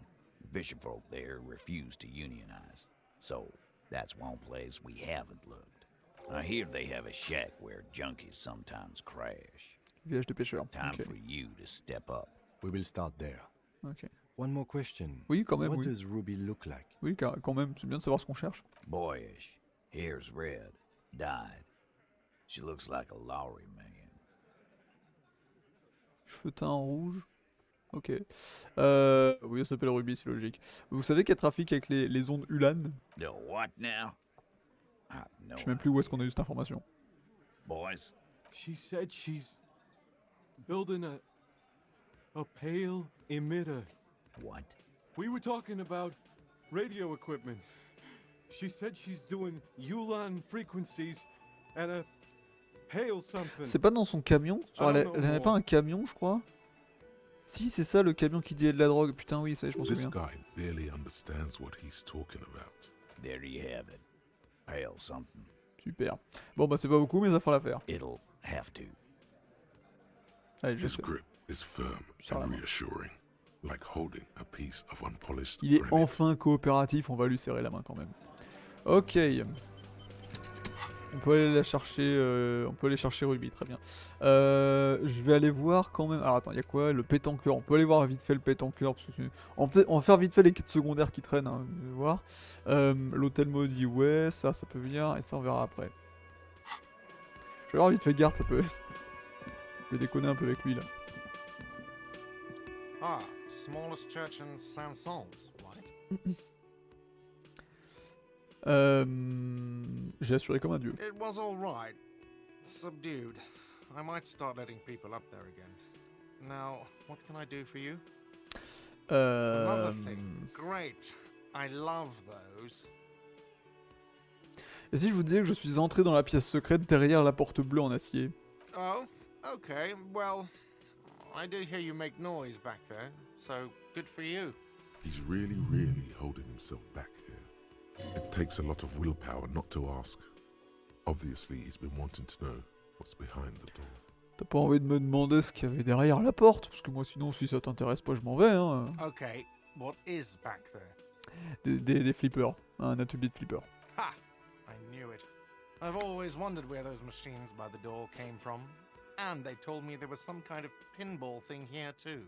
Fisherfolk there refuse to unionize. So, that's one place we haven't looked. I hear they have a shack where junkies sometimes crash. Village des pêcheurs. Time Ok. for you to step up. We will start there. Ok. One more question. Oui, quand même, What oui. does Ruby look like? Oui, quand même, c'est bien de savoir ce qu'on cherche. Boyish. Hair's red. Dyed. She looks like a Lowry man. Cheveux teints en rouge. Ok. Oui, elle s'appelle Ruby, c'est logique. Vous savez qu'elle trafique avec les ondes Ulan? The what now? I have no Je sais même plus où est-ce qu'on a eu cette information. Boys, She said she's building a pale emitter. what? We were talking about radio equipment. She said she's doing Ulan frequencies and a pale something. C'est pas dans son camion? Genre, elle avait pas un camion, je crois? Si, c'est ça, le camion qui dit de la drogue. Putain, oui, ça, je m'en This souviens. guy barely understands what he's talking about. There you have it. Pale something. Super. Bon, bah, c'est pas beaucoup, mais ça fera l'affaire. It'll have to. Allez, je His sais. grip is firm Ça and va. reassuring, like holding a piece of unpolished Il est granite. enfin coopératif, on va lui serrer la main quand même. Ok. On peut aller la chercher, on peut aller chercher Ruby, très bien. Je vais aller voir quand même. Alors attends, il y a quoi? Le pétanqueur. On peut aller voir vite fait le pétanqueur. Parce que on va faire vite fait les quêtes secondaires qui traînent, hein, je vais voir. L'hôtel maudit, ouais, ça peut venir, et ça on verra après. Je vais voir vite fait garde, ça peut. Je vais déconner un peu avec lui là. Ah, smallest church in Saint-Saëns, right? J'ai assuré comme un dieu. It was all right. Subdued. I might start letting people up there again. Now, what can I do for you? Another thing. Great. I love those. Et si je vous disais que je suis entré dans la pièce secrète derrière la porte bleue en acier? Oh, okay. Well, I did hear you make noise back there, so good for you. He's really, really holding himself back here. It takes a lot of willpower not to ask. Obviously, he's been wanting to know what's behind the door. T'as pas envie de me demander ce qu'il y avait derrière la porte? Parce que moi sinon, si ça t'intéresse pas, je m'en vais, hein. Okay, what is back there? Des flippers. Un atelier de flippers. Ha! I knew it. I've always wondered where those machines by the door came from. And they told me there was some kind of pinball thing here too.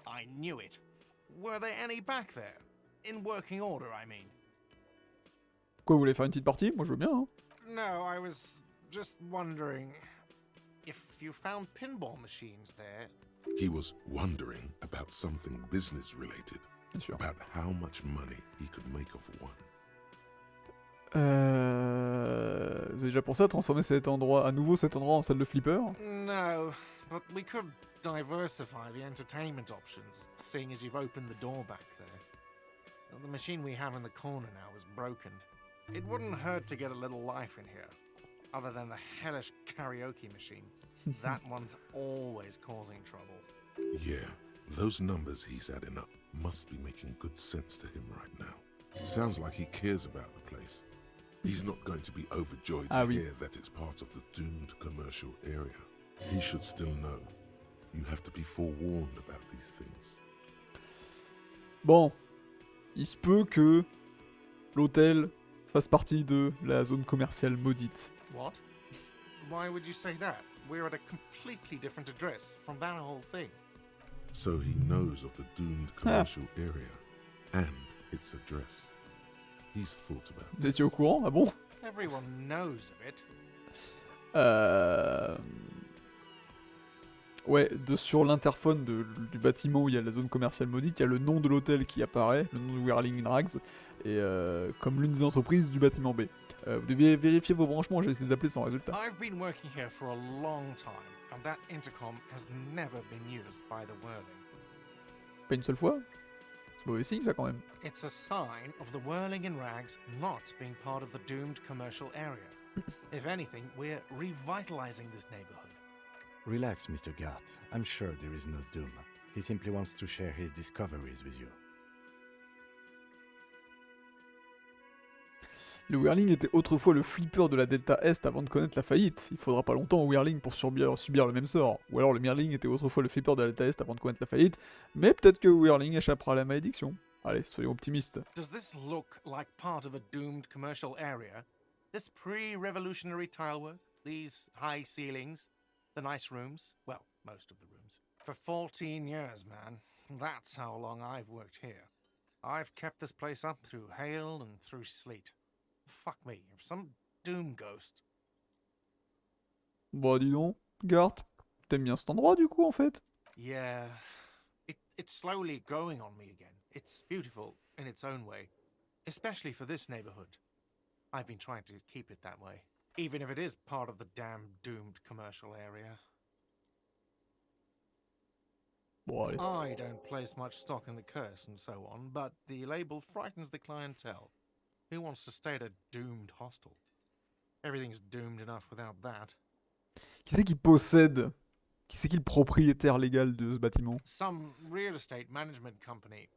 I knew it. Were there any back there? In working order, I mean. Quoi, vous voulez faire une petite partie? Moi je veux bien, hein. No, I was just wondering if you found pinball machines there. He was wondering about something business related, Bien sûr. about how much money he could make off one. Vous avez déjà pensé à transformer cet endroit, à nouveau cet endroit en salle de flipper? No, but we could diversify the entertainment options, seeing as you've opened the door back there. The machine we have in the corner now is broken. It wouldn't hurt to get a little life in here. Other than the hellish karaoke machine. That one's always causing trouble. Yeah, those numbers he's adding up must be making good sense to him right now. Sounds like he cares about the place. He's not going to be overjoyed to hear that it's part of the doomed commercial area. He should still know. You have to be forewarned about these things. Bon, il se peut que l'hôtel fasse partie de la zone commerciale maudite. What? Why would you say that? We're at a completely different address from that whole thing. So he knows of the doomed commercial area and its address. He's thought about Vous étiez au courant? Ah bon? Everyone knows of it. Ouais, sur l'interphone du bâtiment où il y a la zone commerciale maudite, il y a le nom de l'hôtel qui apparaît, le nom de Whirling Rags, et comme l'une des entreprises du bâtiment B. Vous devez vérifier vos branchements, j'ai essayé d'appeler sans résultat. I've been working here for a long time, and that intercom has never been used by the Whirling. Pas une seule fois? C'est mauvais signe ça quand même. It's a sign of the Whirling in Rags not being part of the doomed commercial area. If anything, we're revitalizing this neighborhood. Relax, Mr. Gart. I'm sure there is no doom. He simply wants to share his discoveries with you. Le Whirling était autrefois le flipper de la Delta Est avant de connaître la faillite. Il faudra pas longtemps au Whirling pour subir le même sort. Ou alors le Whirling était autrefois le flipper de la Delta Est avant de connaître la faillite, mais peut-être que Whirling échappera à la malédiction. Allez, soyons optimistes. Does this look like part of a doomed commercial area? This pre-revolutionary tilework? These high ceilings? The nice rooms? Well, most of the rooms. For 14 years, man. That's how long I've worked here. I've kept this place up through hail and through sleet. Fuck me, if some doom ghost. Bah dis donc, Gart, t'aimes bien cet endroit du coup en fait? Yeah, it's slowly growing on me again. It's beautiful in its own way, especially for this neighborhood. I've been trying to keep it that way, even if it is part of the damn doomed commercial area. Bon, I don't place much stock in the curse and so on, but the label frightens the clientele. Who wants to stay at a doomed hostel? Everything's doomed enough without that. Qui c'est qui possède? Qui c'est qui le propriétaire légal de ce bâtiment? Some real estate management company.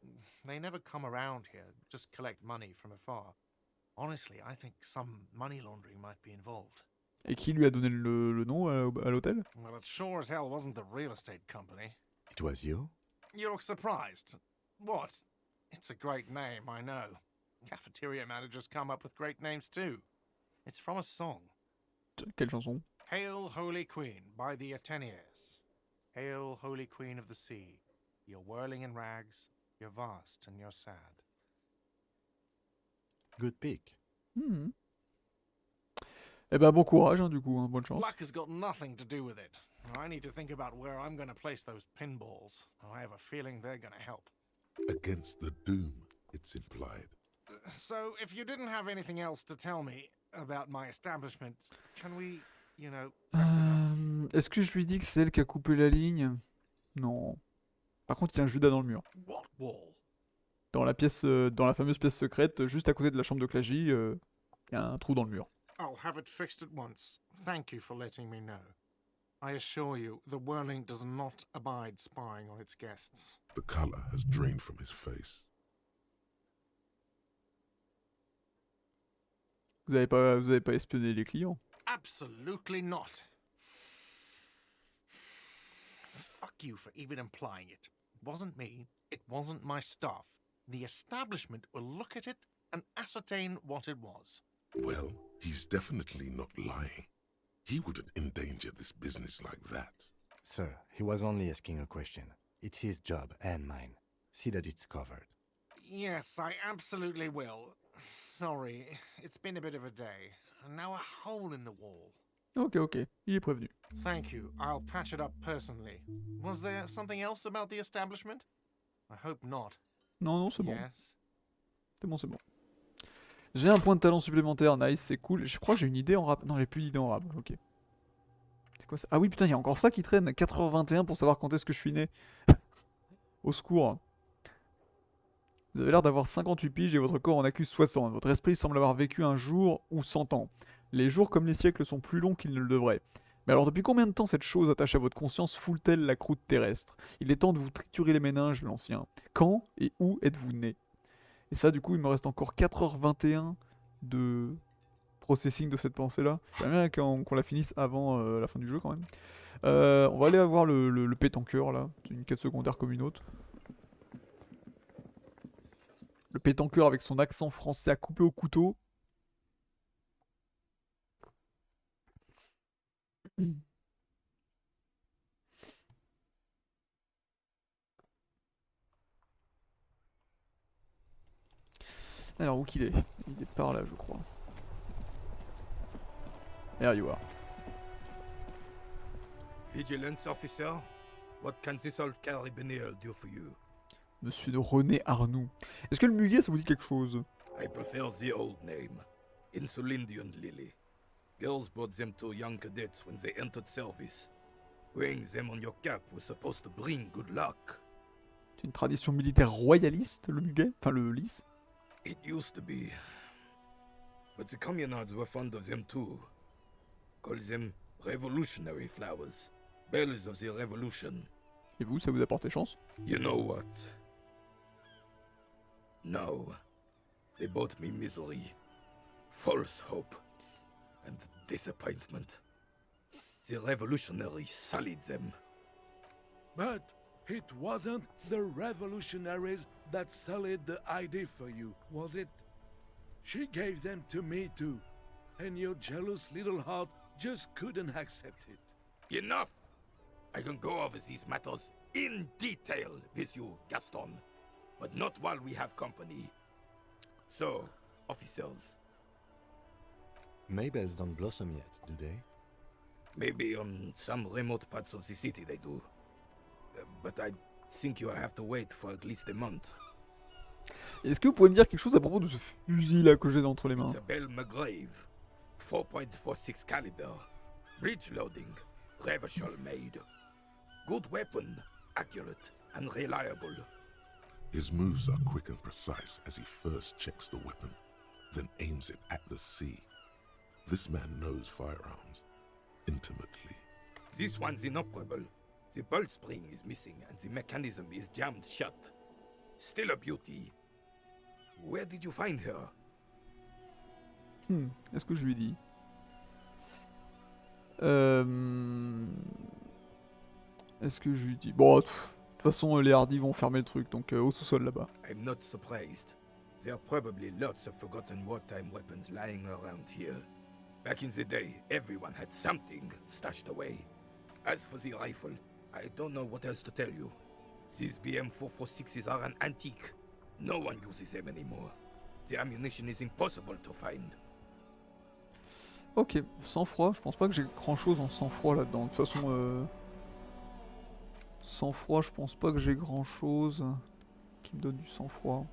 They never come around here, just collect money from afar. Honestly, I think some money laundering might be involved. Et qui lui a donné le nom à l'hôtel? Well, it sure as hell wasn't the real estate company. It was you? You look surprised. What? It's a great name, I know. Cafeteria managers come up with great names too. It's from a song. Quelle chanson? Hail, Holy Queen, by the Ateniers. Hail, Holy Queen of the Sea. You're whirling in rags, you're vast and you're sad. Good pick. Eh ben bon courage du coup, hein, bonne chance. Luck has got nothing to do with it. I need to think about where I'm going to place those pinballs. I have a feeling they're going to help. Against the doom, it's implied. So, if you didn't have anything else to tell me about my establishment, can we, you know... Est-ce que je lui dis que c'est elle qui a coupé la ligne? Non. Par contre, il y a un Judas dans le mur. What wall? Dans la fameuse pièce secrète, juste à côté de la chambre de Clasgy, il y a un trou dans le mur. I'll have it fixed at once. Thank you for letting me know. I assure you, the Whirling does not abide spying on its guests. The color has drained from his face. Vous avez pas espionné les clients? Absolutely not. Fuck you for even implying it. It wasn't me. It wasn't my staff. The establishment will look at it and ascertain what it was. Well, he's definitely not lying. He wouldn't endanger this business like that. Sir, he was only asking a question. It's his job and mine. See that it's covered. Yes, I absolutely will. Sorry, it's been a bit of a day. And now a hole in the wall. Ok, il est prévenu. Thank you. I'll patch it up personally. Was there something else about the establishment? I hope not. Non, c'est bon. Yes. C'est bon. J'ai un point de talent supplémentaire, nice, c'est cool. Je crois que j'ai une idée en rap. Non, j'ai plus d'idée en rap, ok. C'est quoi ça? Ah oui, putain, il y a encore ça qui traîne. 4h21 pour savoir quand est-ce que je suis né. Au secours. Vous avez l'air d'avoir 58 piges et votre corps en accuse 60. Votre esprit semble avoir vécu un jour ou 100 ans. Les jours comme les siècles sont plus longs qu'ils ne le devraient. Mais alors depuis combien de temps cette chose attachée à votre conscience foule-t-elle la croûte terrestre? Il est temps de vous triturer les méninges, l'ancien. Quand et où êtes-vous né? Et ça, du coup, il me reste encore 4h21 de processing de cette pensée-là. J'aimerais bien qu'on la finisse avant la fin du jeu, quand même. On va aller voir le pétanqueur, là. C'est une quête secondaire comme une autre. Le pétanqueur avec son accent français à couper au couteau. Alors, où qu'il est? Il est par là, je crois. There you are. Vigilance officer, what can this old carabinier do for you? Monsieur de René Arnoux. Est-ce que le muguet, ça vous dit quelque chose? I prefer the old name, Insulindian Lily. Girls brought them to young cadets when they entered service. Wearing them on your cap was supposed to bring good luck. C'est une tradition militaire royaliste, le muguet? Enfin, le lys? It used to be. But the communards were fond of them too. Call them revolutionary flowers. Bells of the revolution. Et vous, ça vous a porté chance? You know what? No. They brought me misery, false hope, and disappointment. The revolutionaries sullied them. But it wasn't the revolutionaries that sullied the idea for you, was it? She gave them to me too, and your jealous little heart just couldn't accept it. Enough! I can go over these matters in detail with you, Gaston, but not while we have company. So, officers. Maybells don't blossom yet, do they? Maybe on some remote parts of the city they do. But I think you'll have to wait for at least a month. Est-ce que vous pouvez me dire quelque chose à propos de ce fusil là que j'ai entre les mains? It's a Bell McGrave, 4.46 caliber, breech loading, Revachol made. Good weapon, accurate and reliable. His moves are quick and precise as he first checks the weapon, then aims it at the sea. This man knows firearms intimately. This one's inoperable. The bolt spring is missing and the mechanism is jammed shut. Still a beauty. Where did you find her? Est-ce que je lui dis? Est-ce que je lui dis? Bon, de toute façon, les hardis vont fermer le truc, donc au sous-sol là-bas. I'm not surprised. There are probably lots of forgotten wartime weapons lying around here. Back in the day, everyone had something stashed away. As for the rifle, I don't know what else to tell you. These BM-446s are an antique. No one uses them anymore. The ammunition is impossible to find. Ok, sang-froid, je pense pas que j'ai grand-chose en sang-froid là-dedans. De toute façon, sang-froid, je pense pas que j'ai grand-chose qui me donne du sang-froid.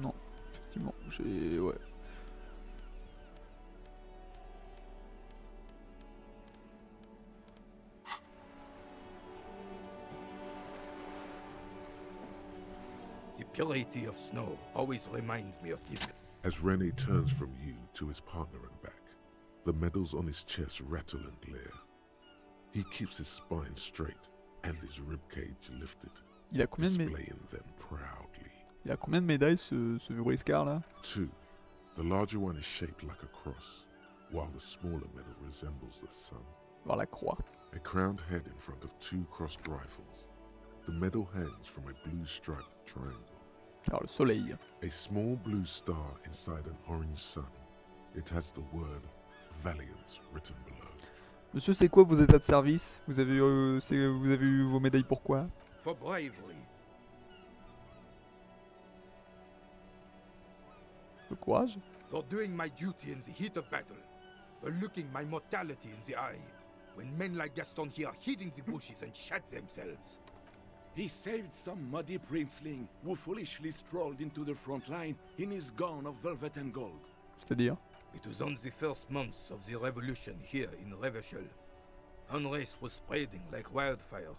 Non, effectivement, j'ai... ouais. The purity of snow always reminds me of this. As Rene turns from you to his partner and back, the medals on his chest rattle and glare. He keeps his spine straight and his ribcage lifted, Il a combien de displaying them proudly. Il a combien de médailles ce briscard là? 2. The larger one is shaped like a cross, while the smaller medal resembles the sun. Voir la croix. A crowned head in front of 2 crossed rifles. The medal hangs from a blue striped triangle. Alors le soleil. A small blue star inside an orange sun. It has the word Valiant written below. Monsieur, c'est quoi vos états de service? Vous avez eu vos médailles pourquoi? For bravery. Le courage? For doing my duty in the heat of battle. For looking my mortality in the eye. when men like Gaston here hid in the bushes and shot themselves. He saved some muddy princeling who foolishly strolled into the front line in his gown of velvet and gold. C'est-à-dire? It was on the first months of the revolution here in Rediffusion. Unrest was spreading like wildfire.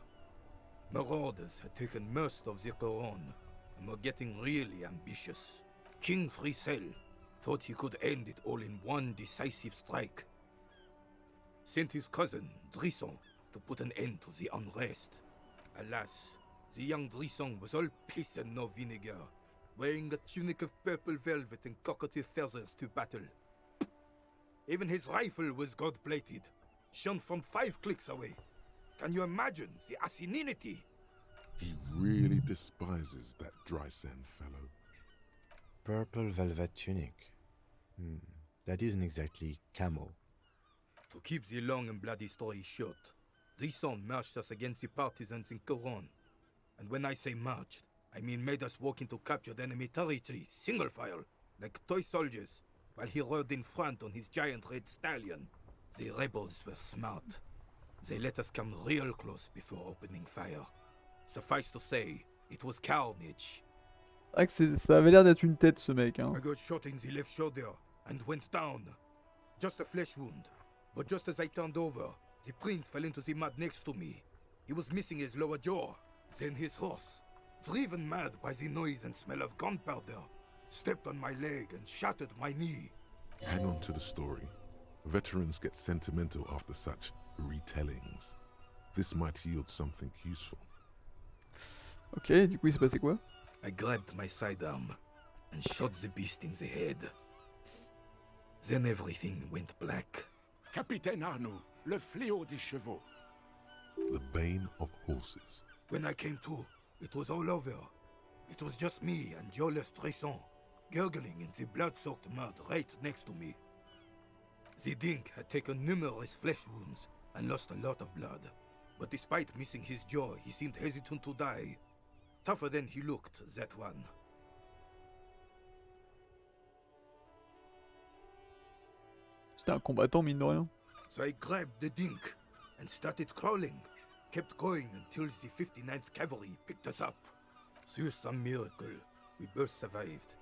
Marauders had taken most of the Couronne and were getting really ambitious. King Frisel thought he could end it all in one decisive strike. Sent his cousin, Drisson, to put an end to the unrest. Alas, the young Drisson was all piss and no vinegar, wearing a tunic of purple velvet and cockatiel feathers to battle. Even his rifle was gold-plated, shone from 5 clicks away. Can you imagine the asininity? He really despises that dry sand fellow. Purple velvet tunic. That isn't exactly camo. To keep the long and bloody story short, Drisson marched us against the partisans in Couronne. And when I say marched, I mean made us walk into captured enemy territory, single file, like toy soldiers, while he rode in front on his giant red stallion. The rebels were smart. They let us come real close before opening fire. Suffice to say, it was carnage. C'est vrai que ça avait l'air d'être une tête ce mec, hein. I got shot in the left shoulder and went down. Just a flesh wound. But just as I turned over, the prince fell into the mud next to me. He was missing his lower jaw. Then his horse, driven mad by the noise and smell of gunpowder, stepped on my leg and shattered my knee. Hang on to the story. Veterans get sentimental after such retellings. This might yield something useful. Ok, du coup il s'est passé quoi? I grabbed my sidearm and shot the beast in the head. Then everything went black. Capitaine Arnoux, le fléau des chevaux. The bane of horses. When I came to, it was all over. It was just me and Jolas Tresson, gurgling in the blood-soaked mud right next to me. The Dink had taken numerous flesh wounds and lost a lot of blood. But despite missing his jaw, he seemed hesitant to die. Tougher than he looked, that one. C'était un combattant mine de rien. So I grabbed the Dink and started crawling. Kept going until the 59th Cavalry picked us up. Through some miracle, we both survived.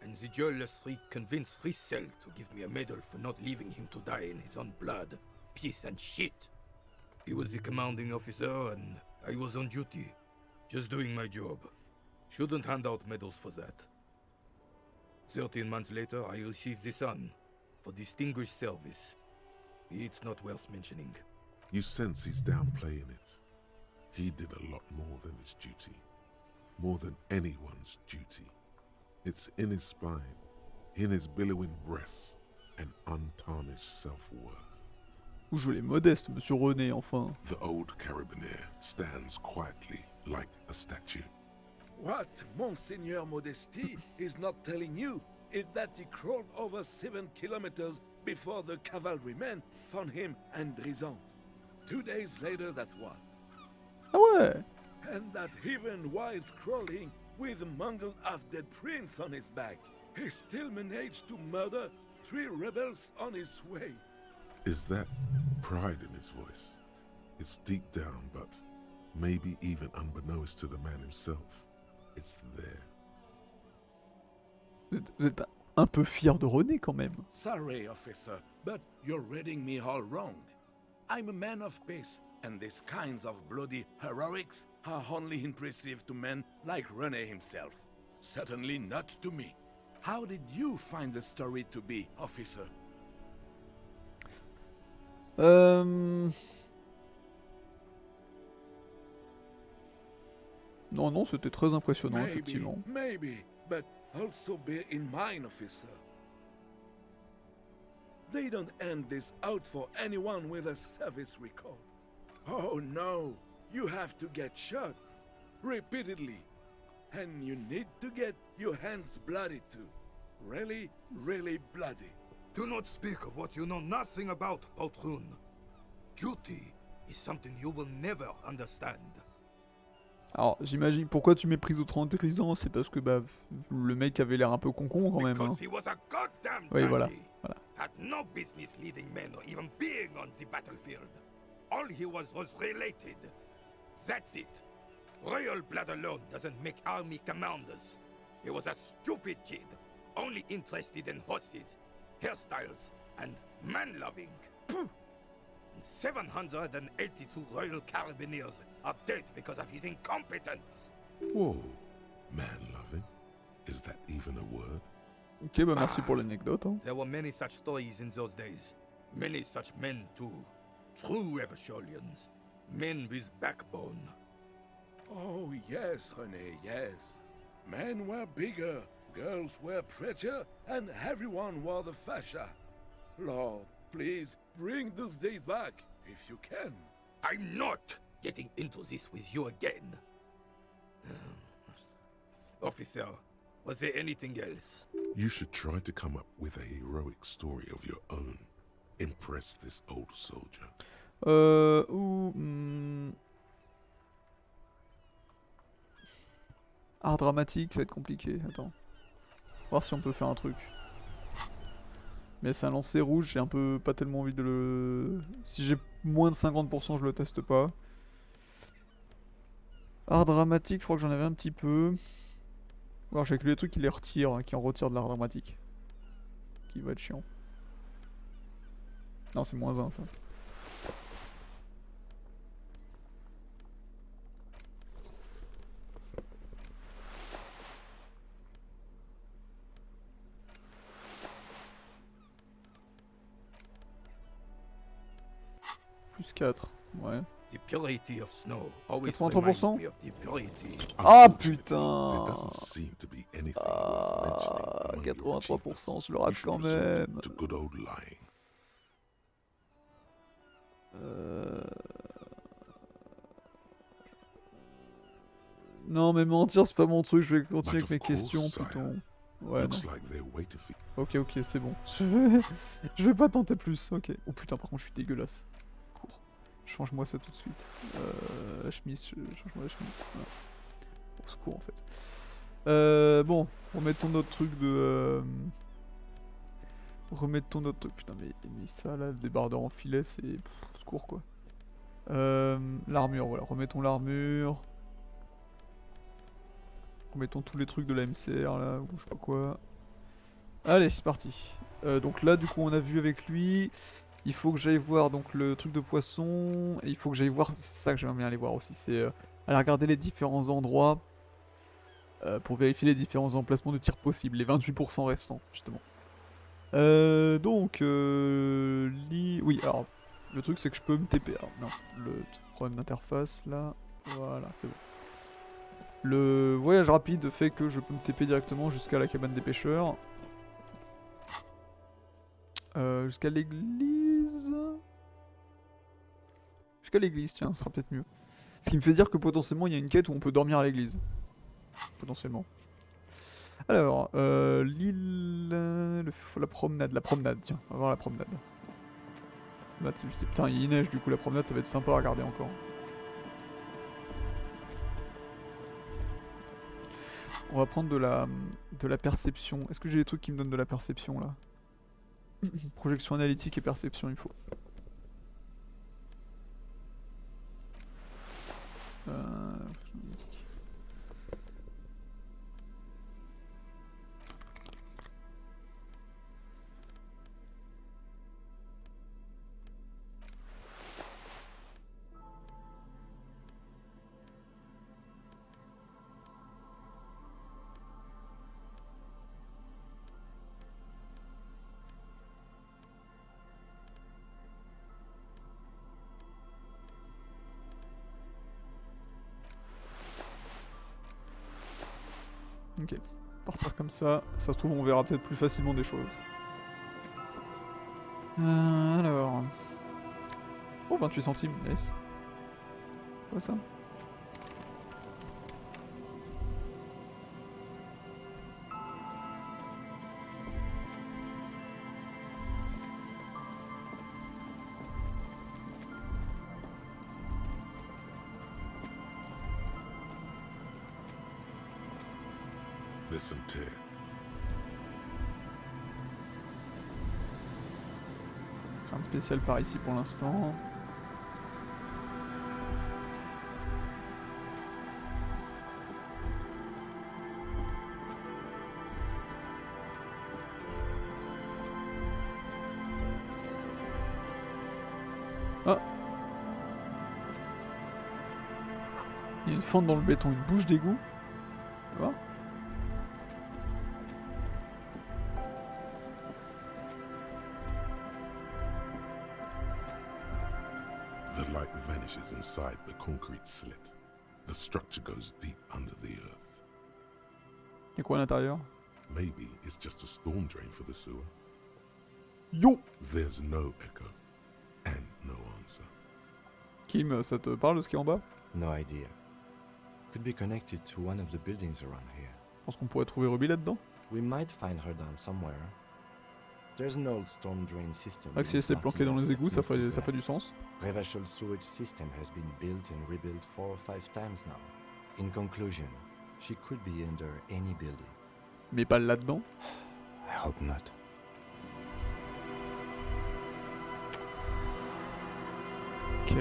And the jealous freak convinced Frisel to give me a medal for not leaving him to die in his own blood. Piece and shit. He was the commanding officer and I was on duty. Just doing my job. Shouldn't hand out medals for that. 13 months later, I received the Sun for distinguished service. It's not worth mentioning. You sense he's downplaying it. He did a lot more than his duty. More than anyone's duty. It's in his spine, in his billowing breasts, and untarnished self-worth. Vous jouez modeste, monsieur René, enfin. The old carabinier stands quietly, like a statue. What Monseigneur Modesty is not telling you is that he crawled over 7 kilometers before the cavalrymen found him and Drisson. 2 days later that was. Ah ouais. And that even while crawling with a mangled half-dead prince on his back, he still managed to murder 3 rebels on his way. Is that pride in his voice? It's deep down, but maybe even unbeknownst to the man himself, it's there. Vous êtes un peu fier de René quand même. Sorry, officer, but you're reading me all wrong. I'm a man of peace, and these kinds of bloody heroics are only impressive to men like René himself. Certainly not to me. How did you find the story to be, officer? Non, c'était très impressionnant, effectivement. Maybe, but also bear in mind, officer. They don't end this out for anyone with a service record. Oh no, you have to get shot repeatedly. And you need to get your hands bloody too. Really, really bloody. Do not speak of what you know nothing about, Poltroon. Duty is something you will never understand. Alors, j'imagine, pourquoi tu méprises autant Drisson, c'est parce que bah, le mec avait l'air un peu con-con quand même. Hein. He was a goddamn oui, voilà. Had no business leading men or even being on the battlefield. All he was related. That's it. Royal blood alone doesn't make army commanders. He was a stupid kid, only interested in horses, hairstyles, and man-loving. And 782 Royal Carabiniers are dead because of his incompetence. Whoa, man-loving? Is that even a word? Ok, bah merci pour l'anecdote. Hein. There were many such stories in those days. Many such men too. True Eversholians. Men with backbone. Oh, yes, René, yes. Men were bigger, girls were prettier, and everyone wore the fascia. Lord, please, bring those days back, if you can. I'm not getting into this with you again. Officer, was there anything else? You should try to come up with a heroic story of your own. Impress this old soldier. Art dramatique, ça va être compliqué. Attends. Voir si on peut faire un truc. Mais c'est un lancer rouge, j'ai un peu pas tellement envie de le... Si j'ai moins de 50%, je le teste pas. Art dramatique, je crois que j'en avais un petit peu. Alors j'ai que les trucs qui les retirent, hein, qui en retirent de l'art dramatique. Qui va être chiant. Non, c'est moins 1 ça. Plus 4, ouais. The purity of snow always 83%? reminds me of the purity. Ah putain! There doesn't seem to be anything worth mentioning among your 83%, je le You rate should quand resort même. to good old lying. Non mais mentir c'est pas mon truc, je vais continuer But avec mes of course, questions sire. plutôt. Ouais, Looks non. like they're way to feed. Ok, c'est bon. Je vais pas tenter plus, ok. Oh putain, par contre je suis dégueulasse. Cours. Change-moi ça tout de suite. La chemise, change-moi la chemise. Voilà. Au secours en fait. Bon, remettons notre truc de... Remettons notre truc. Putain, mais ça là, le débardeur en filet, c'est... Au secours quoi. L'armure, voilà. Remettons l'armure. Remettons tous les trucs de la MCR là, ou je sais pas quoi. Allez, c'est parti. Donc là, du coup, on a vu avec lui. Il faut que j'aille voir donc le truc de poisson. Et il faut que j'aille voir. C'est ça que j'aimerais bien aller voir aussi. C'est aller regarder les différents endroits. Pour vérifier les différents emplacements de tir possibles. Les 28% restants, justement. Donc, oui, alors, le truc c'est que je peux me TP. Alors, mince, le petit problème d'interface là. Voilà, c'est bon. Le voyage rapide fait que je peux me TP directement jusqu'à la cabane des pêcheurs. Jusqu'à l'église. Jusqu'à l'église, tiens, ce sera peut-être mieux. Ce qui me fait dire que potentiellement il y a une quête où on peut dormir à l'église. Potentiellement. Alors, l'île... la promenade, tiens, on va voir la promenade. Là, putain, il neige, du coup la promenade ça va être sympa à regarder encore. On va prendre de la perception. Est-ce que j'ai des trucs qui me donnent de la perception là? Projection analytique et perception, il faut. Ok, partir comme ça se trouve on verra peut-être plus facilement des choses. Alors... Oh, 28 centimes, nice. Quoi ça? There's some tear. Rien de spécial par ici pour l'instant. Ah. Il y a une fente dans le béton, une bouche d'égout. Tu vois? The light vanishes inside the concrete slit. The structure goes deep under the earth. Il y a quoi à l'intérieur? Maybe it's just a storm drain for the sewer. Yo! There's no echo and no answer. Kim, ça te parle de ce qui est en bas? No idea. Could be connected to one of the buildings around here. Je pense qu'on pourrait trouver Ruby là-dedans. We might find her down somewhere. There's an old storm drain system. Ah, si elle s'est planquée dans les égouts, ça fait du sens. Revachol sewage system has been built and rebuilt 4 or 5 times now. In conclusion, she could be under any building. Mais pas là-dedans. I hope not. Ok.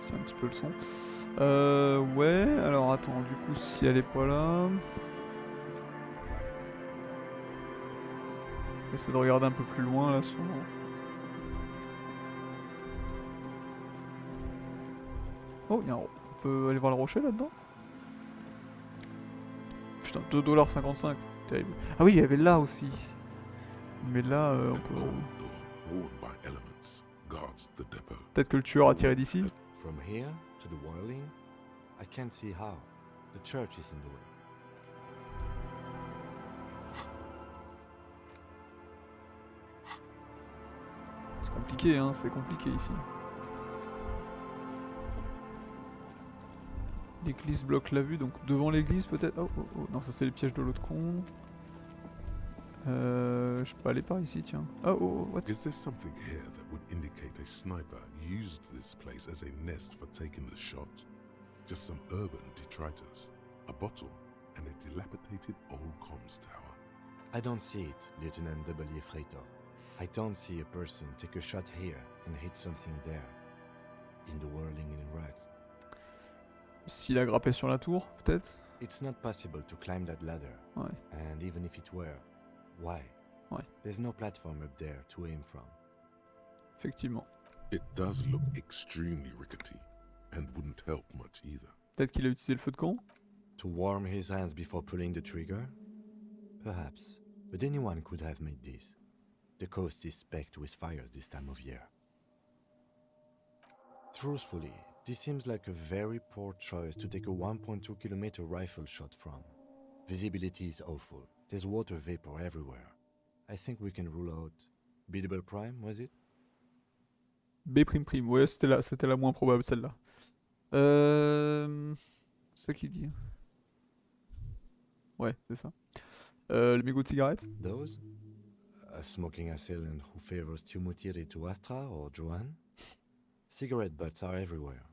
C'est un petit peu le son. Ouais, alors attends, du coup, si elle est pas là... J'essaie de regarder un peu plus loin là sur... Oh, il y a un... On peut aller voir le rocher là-dedans? Putain, 2,55$, terrible. Ah oui, il y avait là aussi. Mais là, on peut... Peut-être que le tueur a tiré d'ici. From here to the whirling, I can't see how. The church is in the way. C'est compliqué, hein, c'est compliqué ici. L'église bloque la vue, donc devant l'église peut-être. Oh, oh, oh, non, ça c'est les pièges de l'autre con. Je peux aller par ici, tiens. Oh, oh, what? Is there something here that would indicate a sniper used this place as a nest for taking the shot? Just some urban detritus, a bottle, and a dilapidated old comms tower. I don't see it, Lieutenant W. Freitor. I don't see a person take a shot here and hit something there. In the whirling in rags. S'il a grimpé sur la tour, peut-être? It's not possible to climb that ladder. Ouais. And even if it were, why? Ouais. There's no platform up there to aim from. Effectivement. It does look extremely rickety, and wouldn't help much either. Peut-être qu'il a utilisé le feu de camp? To warm his hands before pulling the trigger? Perhaps. But anyone could have made this. The coast is specked with fires this time of year. Truthfully, this seems like a very poor choice to take a 1.2 kilometer rifle shot from. Visibility is awful. There's water vapor everywhere. I think we can rule out... Biddable Prime, was it? B', ouais, c'était la moins probable celle-là. C'est ça qu'il dit. Ouais, c'est ça. Le mégot de cigarette? Those? A smoking assailant who favors Tumutiri to Astra or Joanne? Cigarette butts are everywhere.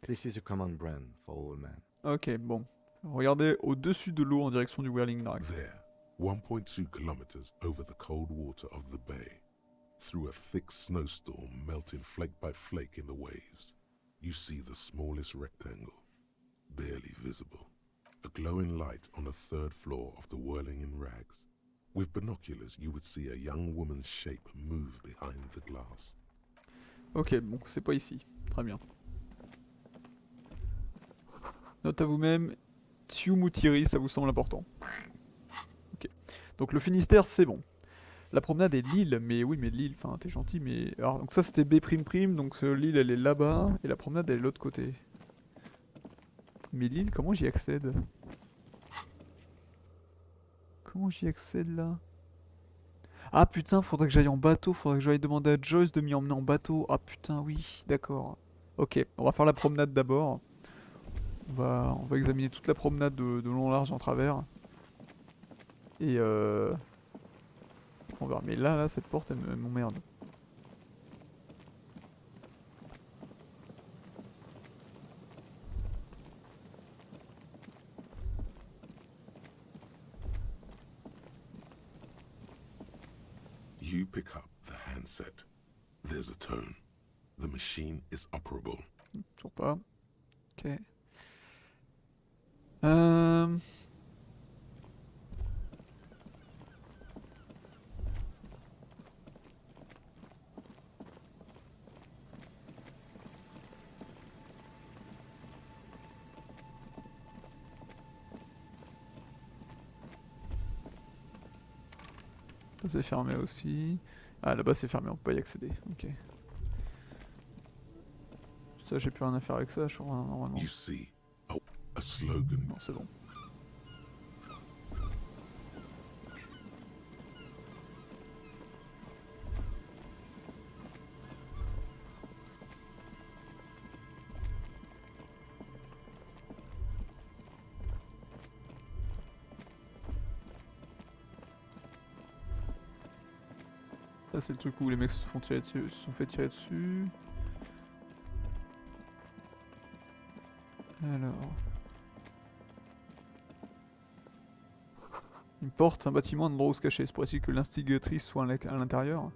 This is a common brand for all men. Ok, bon. Regardez au-dessus de l'eau en direction du Whirling Drag. There, 1.2 kilometers over the cold water of the bay, through a thick snowstorm melting flake by flake in the waves, you see the smallest rectangle, barely visible. A glowing light on the 3rd floor of the Whirling in Rags. With binoculars, you would see a young woman's shape move behind the glass. Ok, bon, c'est pas ici. Très bien. Note à vous-même, Tumutiri, ça vous semble important. Ok. Donc le Finistère, c'est bon. La promenade est Lille, mais oui, mais Lille, enfin, t'es gentil, mais... Alors, donc ça, c'était B', donc Lille, elle est là-bas, et la promenade, elle est de l'autre côté. Mais Lille, comment j'y accède? Comment j'y accède, là? Ah, putain, faudrait que j'aille en bateau, faudrait que j'aille demander à Joyce de m'y emmener en bateau. Ah, putain, oui, d'accord. Ok, on va faire la promenade d'abord. On va examiner toute la promenade de long en large en travers. Et on verra. Mais là, cette porte, elle m'emmerde. You pick up the handset. There's a tone. The machine is operable. Toujours pas. Ok. Ça c'est fermé aussi. Ah là-bas c'est fermé, on peut pas y accéder. Ok. Ça j'ai plus rien à faire avec ça, je crois, normalement. You see, a slogan. Non, c'est bon. Ça c'est le truc où les mecs se sont fait tirer dessus. Alors... Une porte, un bâtiment, un endroit où se cacher. C'est possible que l'instigatrice soit à l'intérieur.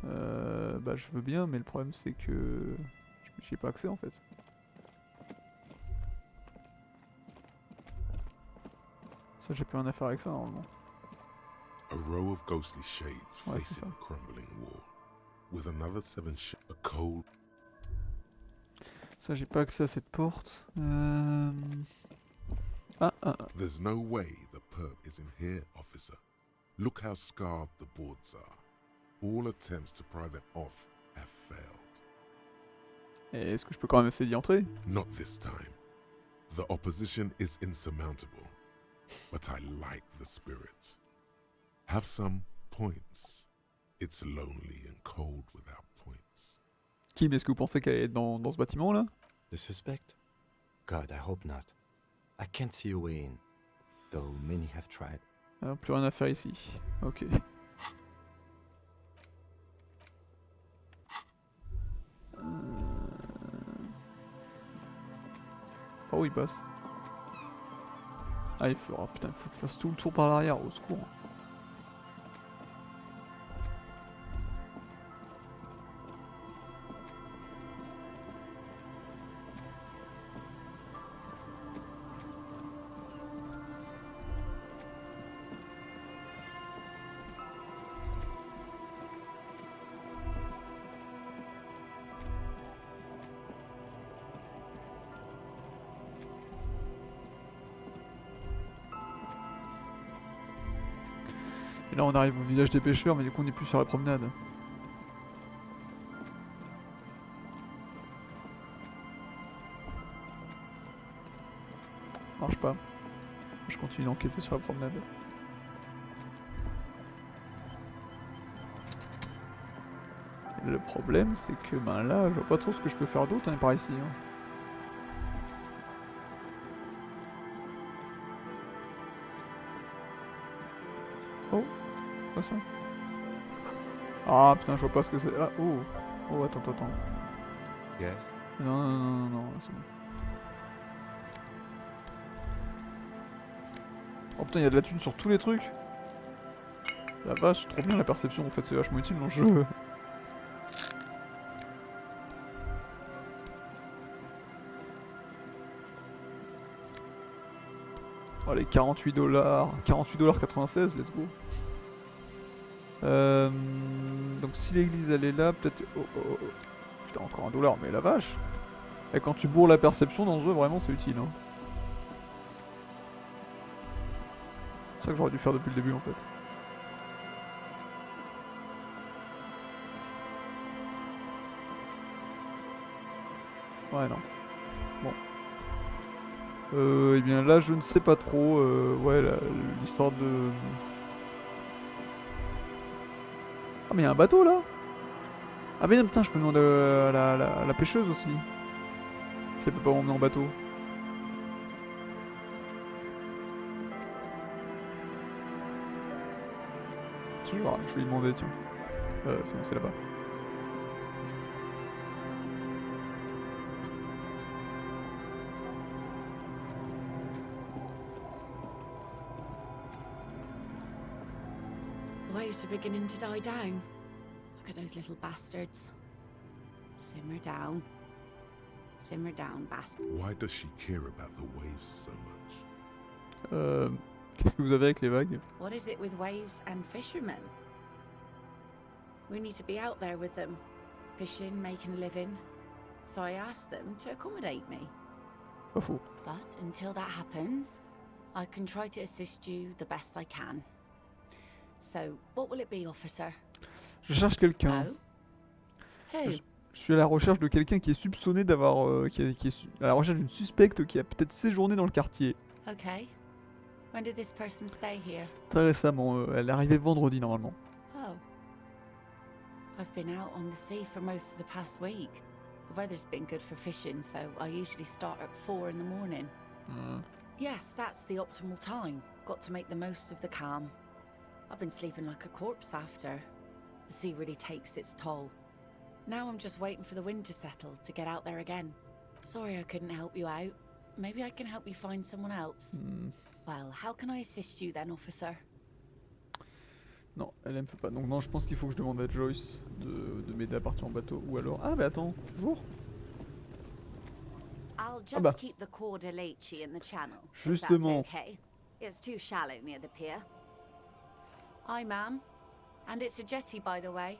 Bah je veux bien, mais le problème c'est que... J'y ai pas accès en fait. Ça j'ai plus rien à faire avec ça normalement. A row of ghostly shades Ouais, facing a crumbling wall, with another 7 a cold. Ça j'ai pas accès à cette porte. There's no way the perp is in here, officer. Look how scarred the boards are. All attempts to pry them off have failed. Et est-ce que je peux quand même essayer d'y entrer? Not this time. The opposition is insurmountable, but I like the spirit. Have some points. It's lonely and cold without points. Kim, est-ce que vous pensez qu'elle est dans ce bâtiment là? The suspect? God, I hope not. I can't see a way in, though many have tried. Alors, plus rien à faire ici. Ok. Par où il passe? Ah il faut... Oh, putain, il faut qu'il fasse tout le tour par l'arrière, au secours. Et là on arrive au village des pêcheurs, mais du coup on n'est plus sur la promenade. Marche pas. Je continue d'enquêter sur la promenade. Et le problème c'est que ben là je vois pas trop ce que je peux faire d'autre par ici. Hein. Oh, quoi ça? Ah putain, je vois pas ce que c'est. Ah, oh, oh, attends. Yes? Non, c'est bon. Oh putain, il y a de la thune sur tous les trucs. La vache, trop bien la perception en fait, c'est vachement utile dans le jeu. Oh les $48, $48,96, let's go. Donc si l'église elle est là, peut-être... Oh. Putain, encore $1, mais la vache. Et quand tu bourres la perception dans le jeu, vraiment c'est utile. Hein. C'est ça que j'aurais dû faire depuis le début en fait. Ouais, non. Bon. Eh bien là, je ne sais pas trop. Ouais, l'histoire de... Ah, mais il y a un bateau là. Ah, mais putain, je peux demander à la pêcheuse aussi. Si elle peut pas m'emmener en bateau. Je vais lui demander, tiens. C'est bon, c'est là-bas. Waves are beginning to die down. Look at those little bastards. Simmer down. Simmer down, bastard. Why does she care about the waves so much? Qu'est-ce que vous avez avec les vagues? What is it with waves and fishermen? We need to be out there with them, fishing, making a living. So I asked them to accommodate me. Pas faux. But until that happens, I can try to assist you the best I can. So, what will it be, officer? Je cherche quelqu'un. Oh? Who? Je suis à la recherche de quelqu'un qui est soupçonné d'avoir... à la recherche d'une suspecte qui a peut-être séjourné dans le quartier. Okay. When did this person stay here? Très récemment, elle est arrivée vendredi normalement. Oh. I've been out on the sea for most of the past week. The weather's been good for fishing, so I usually start at 4 in the morning. Yes, that's the optimal time. Got to make the most of the calm. I've been sleeping like a corpse after. The sea really takes its toll. Now I'm just waiting for the wind to settle to get out there again. Sorry I couldn't help you out. Maybe I can help you find someone else. Well, how can I assist you then, officer? Non, elle peut pas. Donc non, je pense qu'il faut que je demande à Joyce de m'aider à partir en bateau. Ou alors... Ah bah attends, bonjour. I'll just bah. keep the corda lacey in the channel. Justement. If that's okay. It's too shallow near the pier. Hi, ma'am. And it's a jetty, by the way.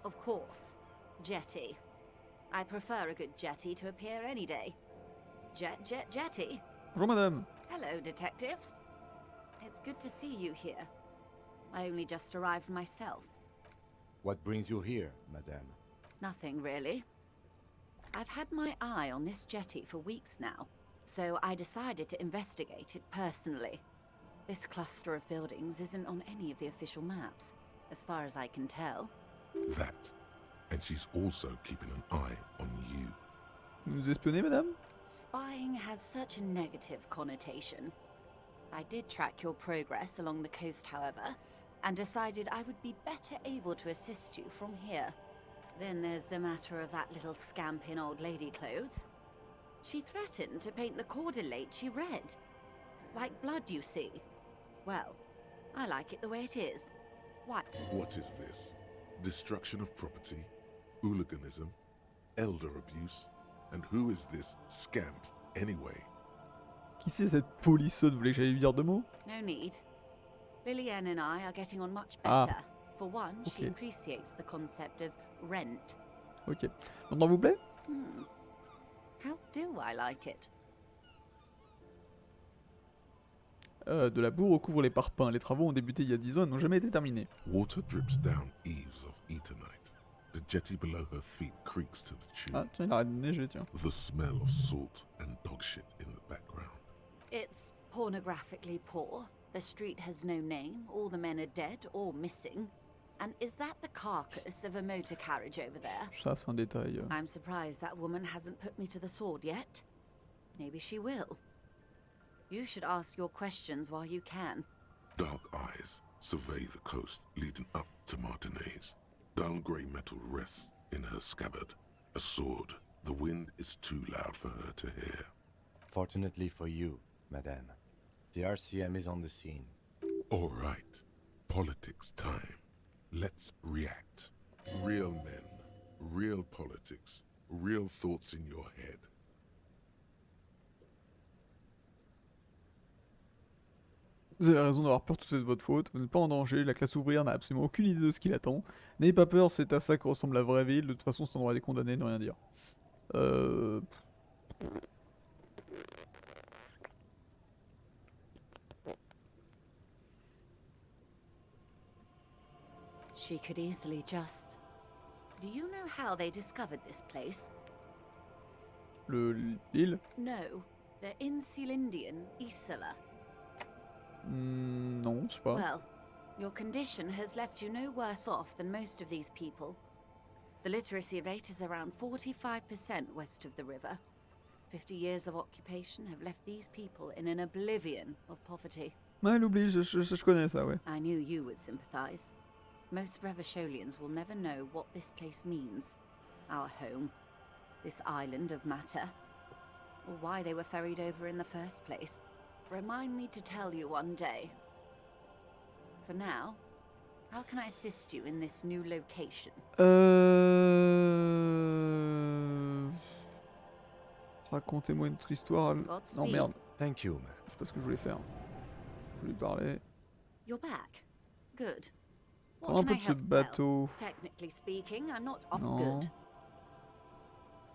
Of course. Jetty. I prefer a good jetty to a pier any day. Jetty? Bonjour madame. Hello, detectives. It's good to see you here. I only just arrived myself. What brings you here, madame? Nothing, really. I've had my eye on this jetty for weeks now, so I decided to investigate it personally. This cluster of buildings isn't on any of the official maps, as far as I can tell. That. And she's also keeping an eye on you. Vous nous espionnez, madame? Spying has such a negative connotation. I did track your progress along the coast, however, and decided I would be better able to assist you from here. Then there's the matter of that little scamp in old lady clothes. She threatened to paint the cordelate red. Like blood, you see. Well, I like it the way it is. What? What is this? Destruction of property? Hooliganism? Elder abuse? And who is this scamp, anyway? Qui c'est cette polissonne? Vous voulez que j'aille lui dire deux mots? No need. Lillian and I are getting on much Ah. better. For one, she Ok. appreciates the concept of rent. Ok. Maintenant vous plaît? How do I like it? De la boue recouvre les parpaings. Les travaux ont débuté il y a 10 ans et n'ont jamais été terminés. Water drips down eaves of Eternite. The jetty below her feet creaks to the tune. Ah tiens, il arrête de neiger, tiens. The smell of salt and dog shit in the background. It's pornographically poor. The street has no name. All the men are dead or missing. And is that the carcass of a motor carriage over there? Ça c'est un détail. I'm surprised that woman hasn't put me to the sword yet. Maybe she will. You should ask your questions while you can. Dark eyes survey the coast leading up to Martinez. Dull grey metal rests in her scabbard. A sword. The wind is too loud for her to hear. Fortunately for you, madame, the RCM is on the scene. All right. Politics time. Let's react. Real men, real politics, real thoughts in your head. Vous avez raison d'avoir peur, tout est de votre faute. Vous n'êtes pas en danger, la classe ouvrière n'a absolument aucune idée de ce qui l'attend. N'ayez pas peur, c'est à ça que ressemble la vraie ville. De toute façon, cet endroit est condamné, ne rien dire. She could easily just... Do you know how they discovered this place? L'île? No. The Insulindian Isola. Non, je sais pas. Well, your condition has left you no worse off than most of these people. The literacy rate is around 45% west of the river. 50 years of occupation have left these people in an oblivion of poverty. Ouais, elle oublie, je connais ça, ouais. I knew you would sympathize. Most Revacholians will never know what this place means. Our home. This island of matter. Or why they were ferried over in the first place. Remind me to tell you one day. For now, how can I assist you in this new location? Racontez-moi une autre histoire. Non, merde. Thank you, man. C'est pas ce que je voulais faire. Je voulais parler. You're back. Good. Parle un peu de ce bateau. Technically speaking, I'm not Non. good.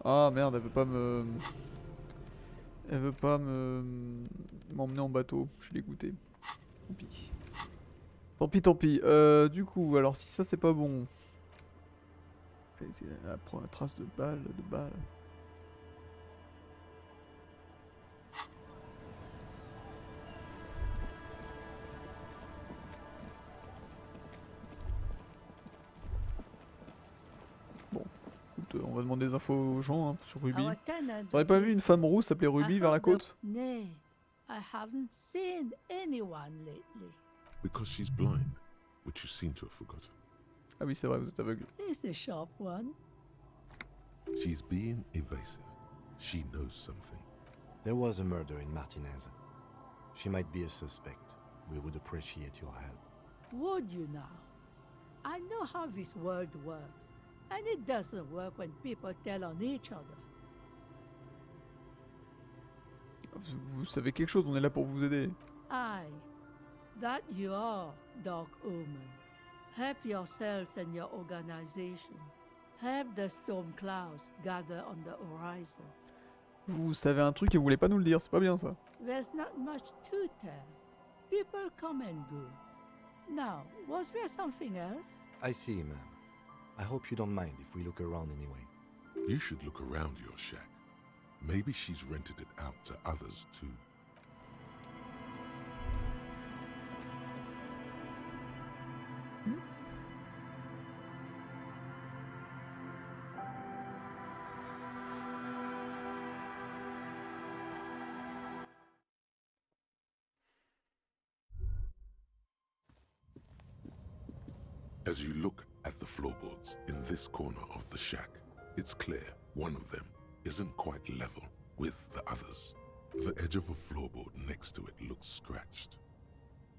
Ah merde, elle veut pas me... Elle veut pas m'emmener en bateau. Je suis dégoûté. Tant pis. Tant pis, tant pis. Du coup, alors si ça c'est pas bon. Prends la trace de balle, de balle. Bon, écoute, on va demander des infos aux gens hein, sur Ruby. T'aurais pas vu une femme rousse s'appeler Ruby vers la côte? Nay, I haven't seen anyone lately. Because she's blind, which you seem to have forgotten. Ah oui, c'est vrai, vous êtes aveugle. This is a sharp one. She's being evasive. She knows something. There was a murder in Martinez. She might be a suspect. We would appreciate your help. Would you now? I know how this world works, and it doesn't work when people tell on each other. Vous savez quelque chose, on est là pour vous aider. Aye, that you are, Dark Omen. Help yourselves and your organization. Help the storm clouds gather on the horizon. Vous savez un truc et vous voulez pas nous le dire, c'est pas bien ça. There's not much to tell. People come and go. Now, was there something else? I see, ma'am. I hope you don't mind if we look around anyway. You should look around your shack. Maybe she's rented it out to others too. As you look at the floorboards in this corner of the shack, it's clear one of them isn't quite level with the others. The edge of a floorboard next to it looks scratched.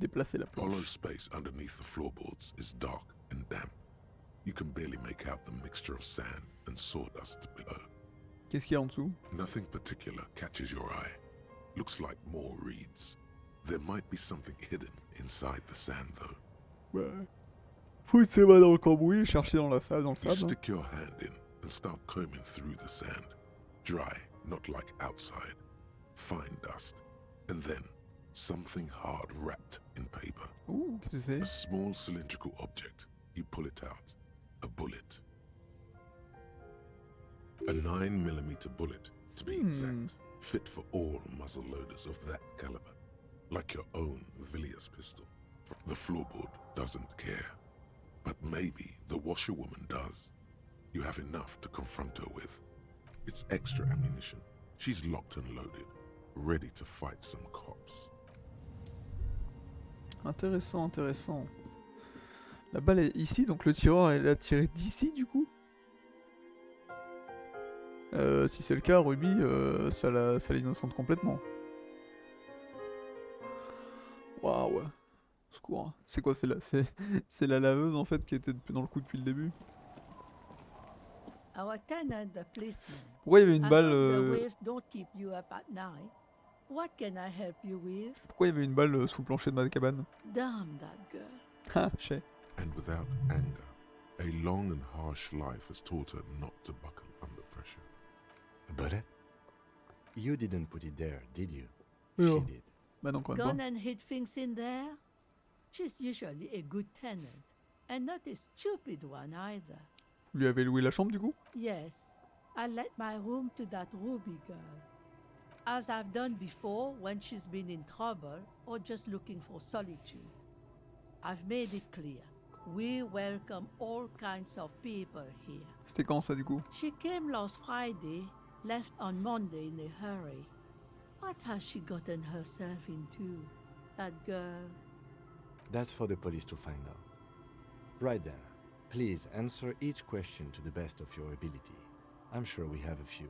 Déplacer la planche. Hollow space underneath the floorboards is dark and damp. You can barely make out the mixture of sand and sawdust below. Qu'est-ce qu'il y a en dessous? Nothing particular catches your eye. Looks like more reeds. There might be something hidden inside the sand though. Ouais. Fouille ses mains dans le cambouis, chercher dans la salle, dans le You sable. stick your hand in and start combing through the sand. Dry, not like outside. Fine dust. And then, something hard wrapped in paper. Ouh, qu'est-ce que c'est? A small cylindrical object. You pull it out. A bullet. A 9mm bullet, to be exact. Fit for all muzzle loaders of that caliber. Like your own Villiers pistol. The floorboard doesn't care. But maybe the washerwoman does. You have enough to confront her with. It's extra ammunition. She's locked and loaded, ready to fight some cops. Intéressant, intéressant. La balle est ici, donc le tireur elle a tiré d'ici du coup. Si c'est le cas, Ruby, ça l'innocente complètement. Waouh. Secours. C'est quoi, c'est la laveuse en fait qui était dans le coup depuis le début. Our tenant, the policeman. Pourquoi il y avait une I balle hope the waves don't keep you up at night. What can I help you with? Pourquoi il y avait une balle sous le plancher de ma cabane? Damn that girl. Ah, je sais. And without anger, a long and harsh life has taught her not to buckle under pressure. But you didn't put it there, did you? No. She did. Bah non, quand même Gone pas. and hid things in there? She's usually a good tenant, and not a stupid one either. Vous lui avez loué la chambre du coup? Yes, I let my room to that Ruby girl. As I've done before when she's been in trouble or just looking for solitude. I've made it clear. We welcome all kinds of people here. C'était quand ça du coup? She came last Friday, left on Monday in a hurry. What has she gotten herself into, that girl? That's for the police to find out. Right then, please answer each question to the best of your ability. I'm sure we have a few.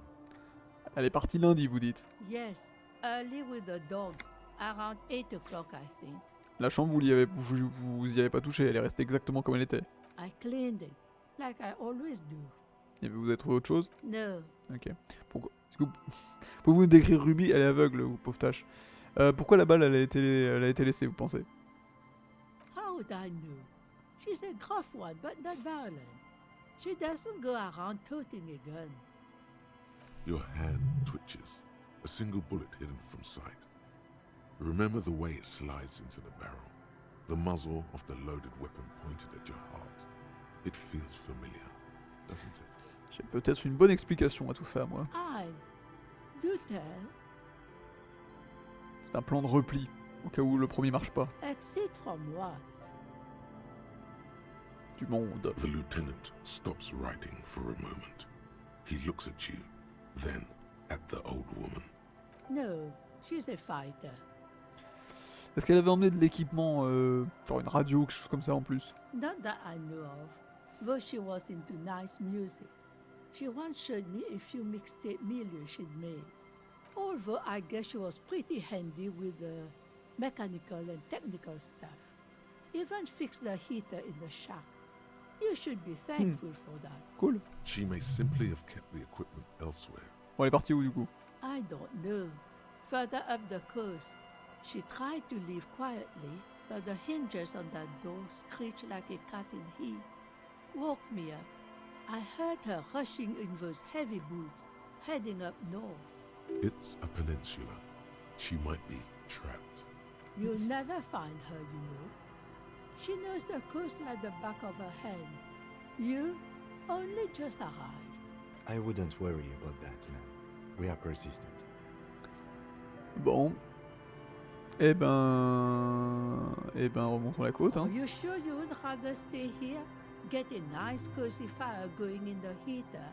Elle est partie lundi, vous dites. Yes, early with the dogs, around 8 o'clock I think. La chambre, vous y avez pas touché, elle est restée exactement comme elle était. I cleaned it, like I always do. Et vous avez trouvé autre chose? No. Ok. Pourquoi pouvez-vous nous décrire Ruby? Elle est aveugle, vous pauvre tâche. Pourquoi la balle elle a été laissée, vous pensez? How would I know? She's a gruff one, but not violent. She doesn't go around toting a gun. Your hand twitches, a single bullet hidden from sight. Remember the way it slides into the barrel, The muzzle of the loaded weapon pointed at your heart. It feels familiar, doesn't it? J'ai peut-être une bonne explication à tout ça, moi. I do tell. C'est un plan de repli, au cas où le premier marche pas. Exit from what? Du monde. The lieutenant stops writing for a moment. He looks at you, then at the old woman. No, she's a fighter. Est-ce qu'elle avait emmené de l'équipement, genre une radio, quelque chose comme ça en plus? Not that I know of, though she was into nice music. She once showed me a few mixtape millions she'd made. Although I guess she was pretty handy with the mechanical and technical stuff. Even fixed the heater in the shack. You should be thankful for that. Cool. She may simply have kept the equipment elsewhere. Bon, elle est partie où du coup? I don't know. Further up the coast. She tried to leave quietly, but the hinges on that door screeched like a cat in heat. Woke me up. I heard her rushing in those heavy boots, heading up north. It's a peninsula. She might be trapped. You'll never find her, you know. She knows the coast like the back of her hand. You only just arrived. I wouldn't worry about that, man. We are persistent. Bon. Eh ben, remontons la côte, Are hein. you sure you would rather stay here? Get a nice cozy fire going in the heater?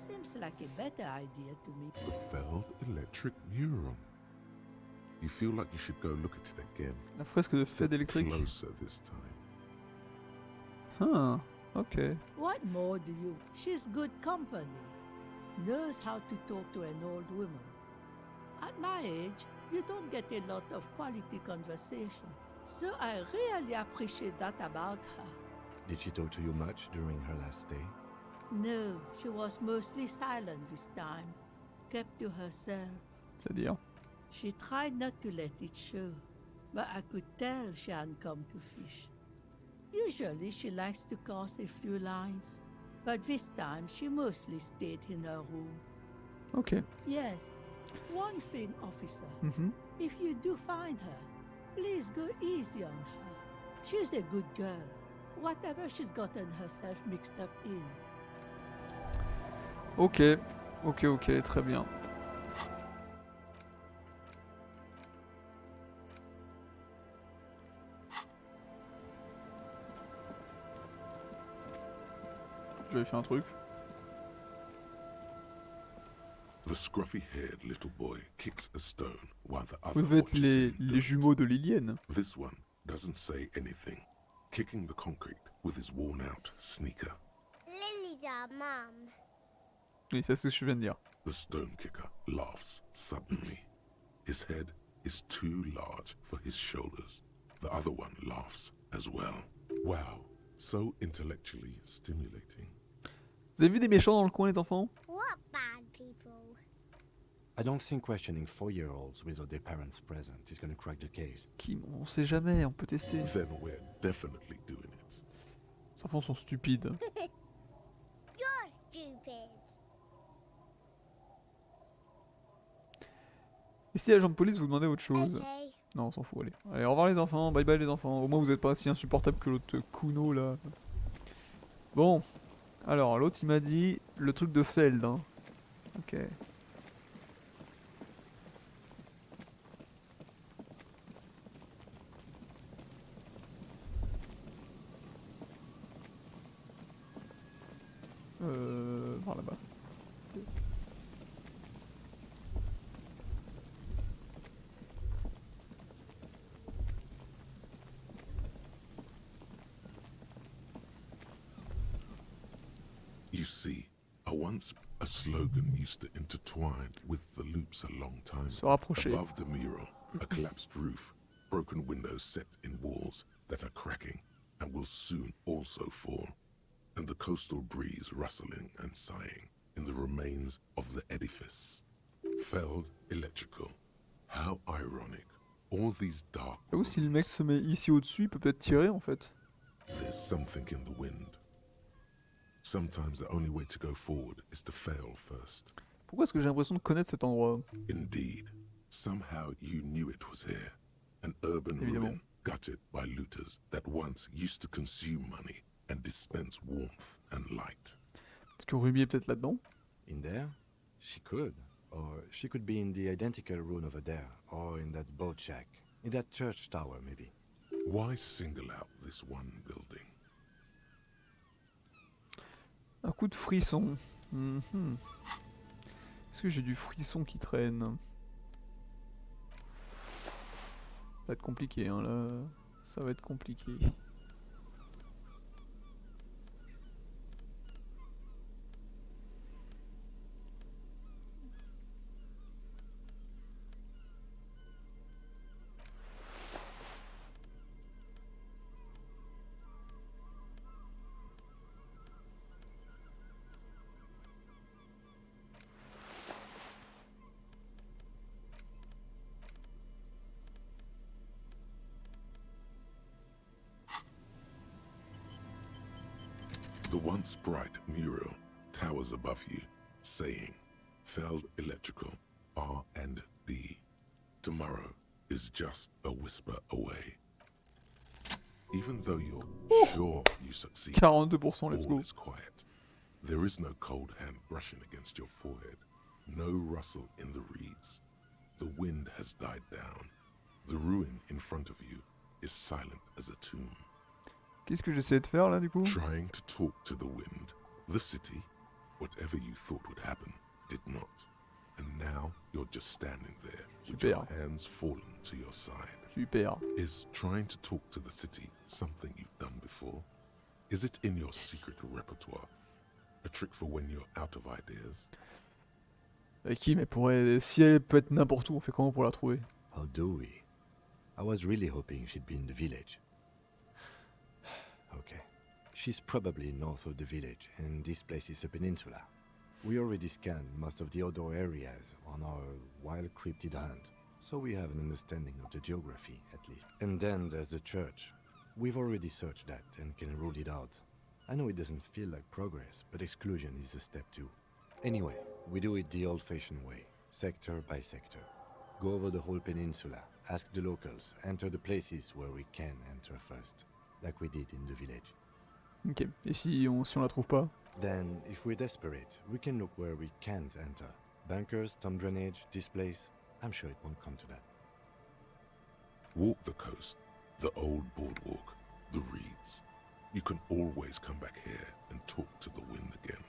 Seems like a better idea to me. The Feld electric mural. You feel like you should go look at it again. La fresque de Fed électrique. Closer this time. Ah, ok. What more do you? She's good company. Knows how to talk to an old woman. At my age, you don't get a lot of quality conversation. So I really appreciate that about her. Did she talk to you much during her last stay? No, she was mostly silent this time. Kept to herself. C'est-à-dire? She tried not to let it show, but I could tell she hadn't come to fish. Usually she likes to cast a few lines, but this time she mostly stayed in her room. Ok. Yes, one thing, officer. Mhm. If you do find her, please go easy on her. She's a good girl, whatever she's gotten herself mixed up in. Ok. Ok, très bien. J'avais fait un truc. The scruffy-haired little boy kicks a stone while the Vous other devez être watches les him do it. jumeaux de Lilienne. This one doesn't say anything, kicking the concrete with his worn-out sneaker. Lily's our mum. Oui, c'est ce que je viens de dire. The stone kicker laughs suddenly. His head is too large for his shoulders. The other one laughs as well. Wow, so intellectually stimulating. Vous avez vu des méchants dans le coin, les enfants? What bad people? I don't think questioning 4-year-olds without their parents present is gonna crack the case. Qui? On sait jamais, on peut tester. Then we're definitely doing it. Les enfants sont stupides. You're stupid. Et si l'agent de police vous demandait autre chose? Okay. Non, on s'en fout, allez. Allez, au revoir les enfants, bye bye les enfants. Au moins vous êtes pas si insupportable que l'autre Kuno là. Bon. Alors, l'autre il m'a dit le truc de Feld, hein. Ok. Par là-bas. You see, a slogan used to intertwine with the loops a long time. Se rapprocher. Above the mural, a collapsed roof, broken windows set in walls that are cracking and will soon also fall, and the coastal breeze rustling and sighing in the remains of the edifice. Feld electrical. How ironic. All these dark Ou si le mec se met ici au-dessus, il peut peut-être tirer en fait. There's something in the wind. Sometimes the only way to go forward is to fail first. Pourquoi est-ce que j'ai l'impression de connaître cet endroit? Indeed, somehow you knew it was here. An urban Évidemment. ruin gutted by looters that once used to consume money and dispense warmth and light. Est-ce que Ruby est peut-être là-dedans? In there? She could. Or she could be in the identical room over there, or in that boat shack. In that church tower, maybe. Why single out this one building? Un coup de frisson. Mhm. Est-ce que j'ai du frisson qui traîne? Ça va être compliqué, hein, là. Ça va être compliqué. The once bright mural towers above you, saying, Feld Electrical, R&D. Tomorrow is just a whisper away. Even though you're sure you succeed, 42%, let's all go. is quiet. There is no cold hand brushing against your forehead, no rustle in the reeds. The wind has died down. The ruin in front of you is silent as a tomb. Qu'est-ce que j'essaie de faire là du coup? Trying to talk to the wind. The city, whatever you thought would happen, did not. And now you're just standing there, with your hands fallen to your side. Super. Is trying to talk to the city something you've done before? Is it in your secret repertoire? A trick for when you're out of ideas? Qui mais si elle peut être n'importe où, on fait comment pour la trouver? How do we? I was really hoping she'd be in the village. Okay. She's probably north of the village, and this place is a peninsula. We already scanned most of the outdoor areas on our wild cryptid hunt, so we have an understanding of the geography, at least. And then there's the church. We've already searched that and can rule it out. I know it doesn't feel like progress, but exclusion is a step too. Anyway, we do it the old-fashioned way, sector by sector. Go over the whole peninsula, ask the locals, enter the places where we can enter first, like we did in the village. Ok, et si on la trouve pas? Then, if we're desperate, we can look where we can't enter. Bunkers, storm drainage, this place. I'm sure it won't come to that. Walk the coast, the old boardwalk, the reeds. You can always come back here and talk to the wind again.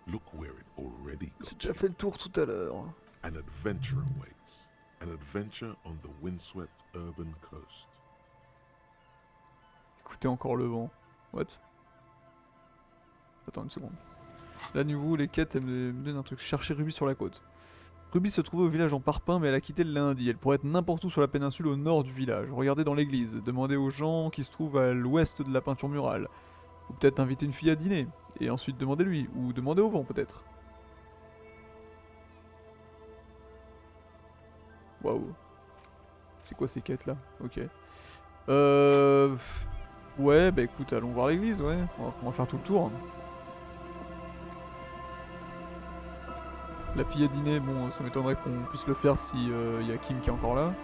Look where it already got J'ai déjà fait le tour tout à l'heure. An adventure awaits. An adventure on the windswept urban coast. Écoutez encore le vent. What? Attends une seconde. Là, nouveau, les quêtes, elles me donnent un truc. Chercher Ruby sur la côte. Ruby se trouvait au village en parpaing, mais elle a quitté le lundi. Elle pourrait être n'importe où sur la péninsule au nord du village. Regardez dans l'église. Demandez aux gens qui se trouvent à l'ouest de la peinture murale. Ou peut-être inviter une fille à dîner. Et ensuite demandez-lui. Ou demandez au vent, peut-être. Waouh. C'est quoi ces quêtes là? Ok. Ouais, bah écoute, allons voir l'église, ouais. On va faire tout le tour. La fille à dîner, bon, ça m'étonnerait qu'on puisse le faire si y a Kim qui est encore là.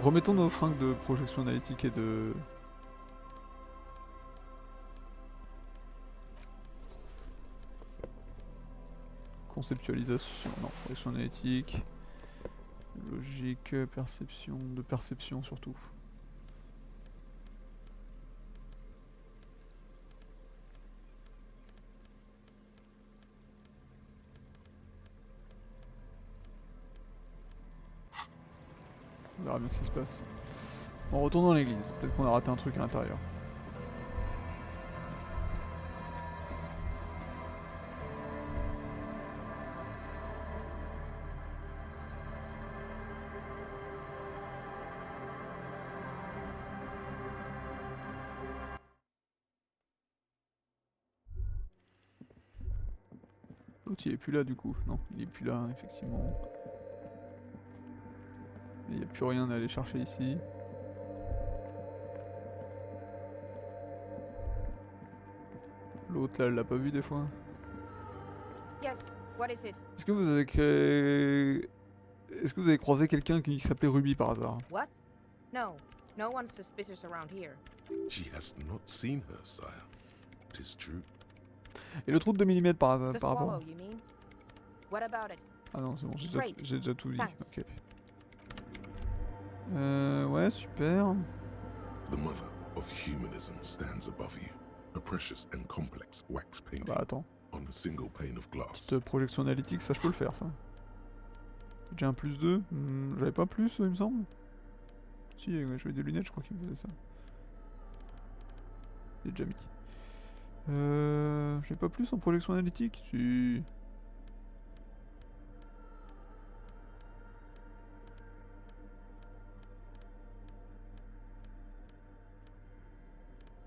Remettons nos fringues de projection analytique et de... Conceptualisation, non, projection analytique. Logique, perception, de perception surtout. On verra bien ce qui se passe. On retourne dans l'église, peut-être qu'on a raté un truc à l'intérieur. L'autre il est plus là du coup, non il est plus là effectivement. Il n'y a plus rien à aller chercher ici. L'autre là, elle l'a pas vu des fois. Yes, what is it? Est-ce que vous avez créé... Est-ce que vous avez croisé quelqu'un qui s'appelait Ruby par hasard? What? No, no one's suspicious around here. She has not seen her, sire. 'Tis true. Et le trou de 2 mm par The rapport. swallow, you mean? What about it? Ah non, c'est bon, Great. j'ai déjà tout dit. Thanks. Ok. Ouais, super. The mother of humanism stands above you, a precious and complex wax painting Bah attends. on a single pane of glass. Petite projection analytique, ça je peux le faire ça. J'ai un +2. J'avais pas plus, il me semble. Si, j'avais des lunettes, je crois qu'il me faisait ça. J'ai déjà mis. J'ai pas plus en projection analytique? Si.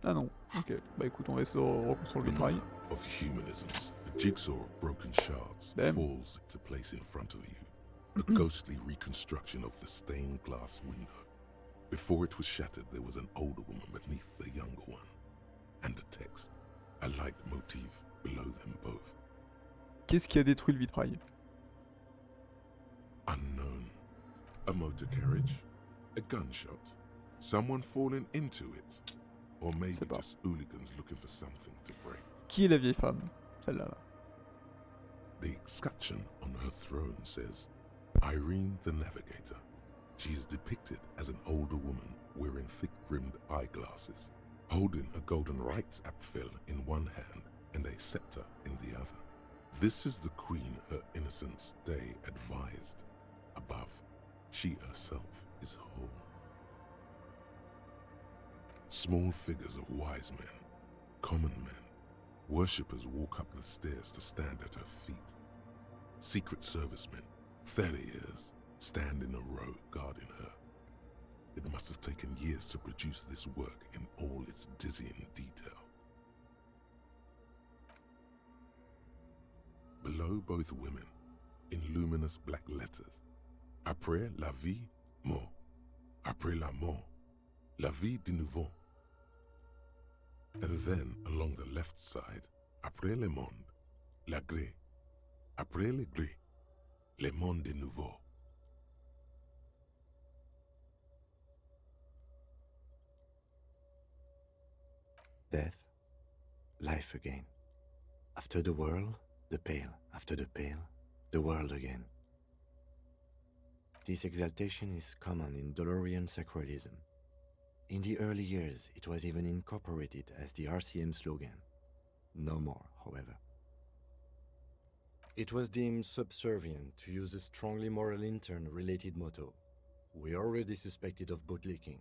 Ah non, ok. Bah écoute, on va essayer de reconstruire le vitrail. Of humanisms, the jigsaw of broken shards falls into place in front of you. A ghostly reconstruction of the stained glass window. Before it was shattered, there was an older woman beneath the younger one. And a text, a light motif below them both. Qu'est-ce qui a détruit le vitrail? Unknown. A motor carriage? A gunshot? Someone falling into it? Or maybe just hooligans looking for something to break. Qui est la vieille femme? Celle-là. Là. The escutcheon on her throne says, Irene the Navigator. She is depicted as an older woman wearing thick-rimmed eyeglasses, holding a golden Reichsapfel in one hand and a scepter in the other. This is the queen her innocence day advised. Above, she herself is whole. Small figures of wise men, common men, worshippers walk up the stairs to stand at her feet. Secret servicemen, 30 years, stand in a row guarding her. It must have taken years to produce this work in all its dizzying detail. Below both women, in luminous black letters, Après la vie, mort. Après la mort, la vie de nouveau. And then, along the left side, Après le monde, la gré. Après le gré, le monde de nouveau. Death, life again. After the world, the pale. After the pale, the world again. This exaltation is common in Dolorian sacralism. In the early years, it was even incorporated as the RCM slogan. No more, however. It was deemed subservient to use a strongly moral intern-related motto. We already suspected of bootlicking.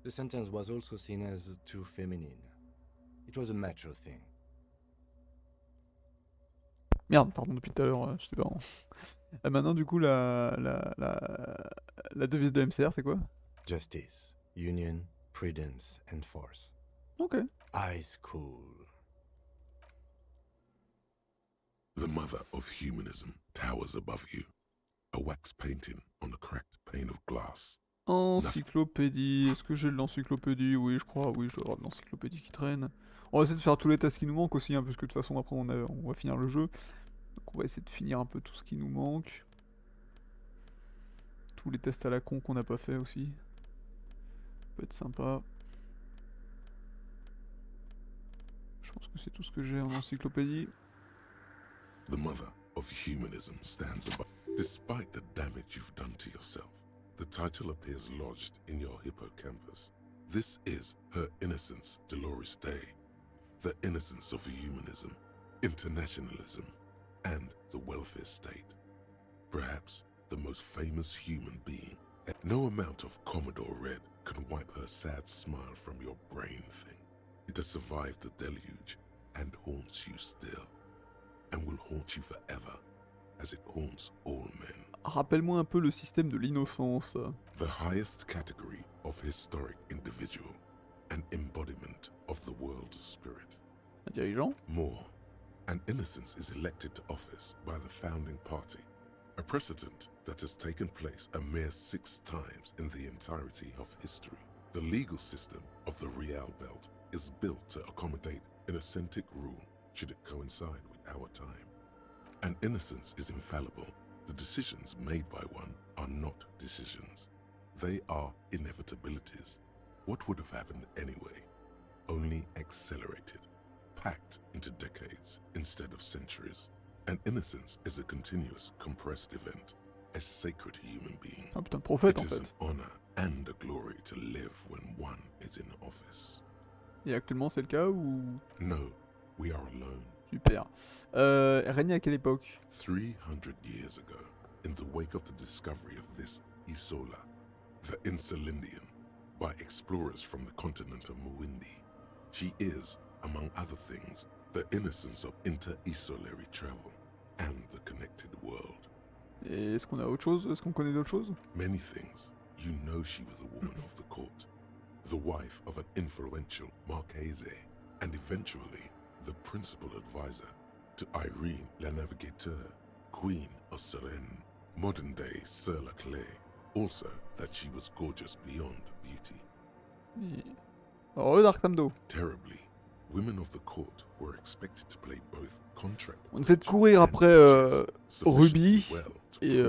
The sentence was also seen as too feminine. It was a macho thing. Merde, pardon, depuis tout à l'heure, je sais pas. Maintenant, du coup, la devise de MCR, c'est quoi? Justice, union, prudence, and force. Ok. Eyes cool. The mother of humanism towers above you, a wax painting on a cracked pane of glass. Encyclopédie, est-ce que j'ai de l'encyclopédie? Oui, je crois, oui, je dois avoir de l'encyclopédie qui traîne. On va essayer de faire tous les tests qui nous manquent aussi, hein, parce que de toute façon, après, on va finir le jeu. Donc on va essayer de finir un peu tout ce qui nous manque. Tous les tests à la con qu'on n'a pas fait aussi. Ça peut être sympa. Je pense que c'est tout ce que j'ai en encyclopédie. The mother of humanism stands above. Despite the damage you've done to yourself, the title appears lodged in your hippocampus. This is her innocence, Dolores Day. The innocence of humanism, internationalism, and the welfare state. Perhaps the most famous human being. No amount of Commodore Red can wipe her sad smile from your brain thing. It has survived the deluge and haunts you still. And will haunt you forever, as it haunts all men. Rappelle-moi un peu le système de l'innocence. The highest category of historic individual, an embodiment of the world spirit. Un dirigeant? More, an innocence is elected to office by the founding party, a precedent that has taken place a mere 6 times in the entirety of history. The legal system of the Real Belt is built to accommodate inauthentic rule should it coincide with our time. And innocence is infallible. The decisions made by one are not decisions. They are inevitabilities. What would have happened anyway? Only accelerated, packed into decades instead of centuries. And innocence is a continuous, compressed event, a sacred human being. Ah putain, prophète en It is fait. an honor and a glory to live when one is in office. Et actuellement c'est le cas ou... No, we are alone. Super. Régné à quelle époque? 300 years ago, in the wake of the discovery of this Isola, the Insulindian, by explorers from the continent of Muindi. She is, among other things, the innocence of inter-isolary travel and the connected world. Et est-ce qu'on a autre chose? Est-ce qu'on connaît d'autres choses? Many things. You know she was a woman of the court, the wife of an influential Marchese, and eventually the principal advisor to Irene la Navigateur, Queen of Serene, modern-day Sir la Clé. Also, that she was gorgeous beyond beauty. Oh, Dark Samdo. Terribly, women of the court were expected to play both contract. On essaie de courir après Ruby et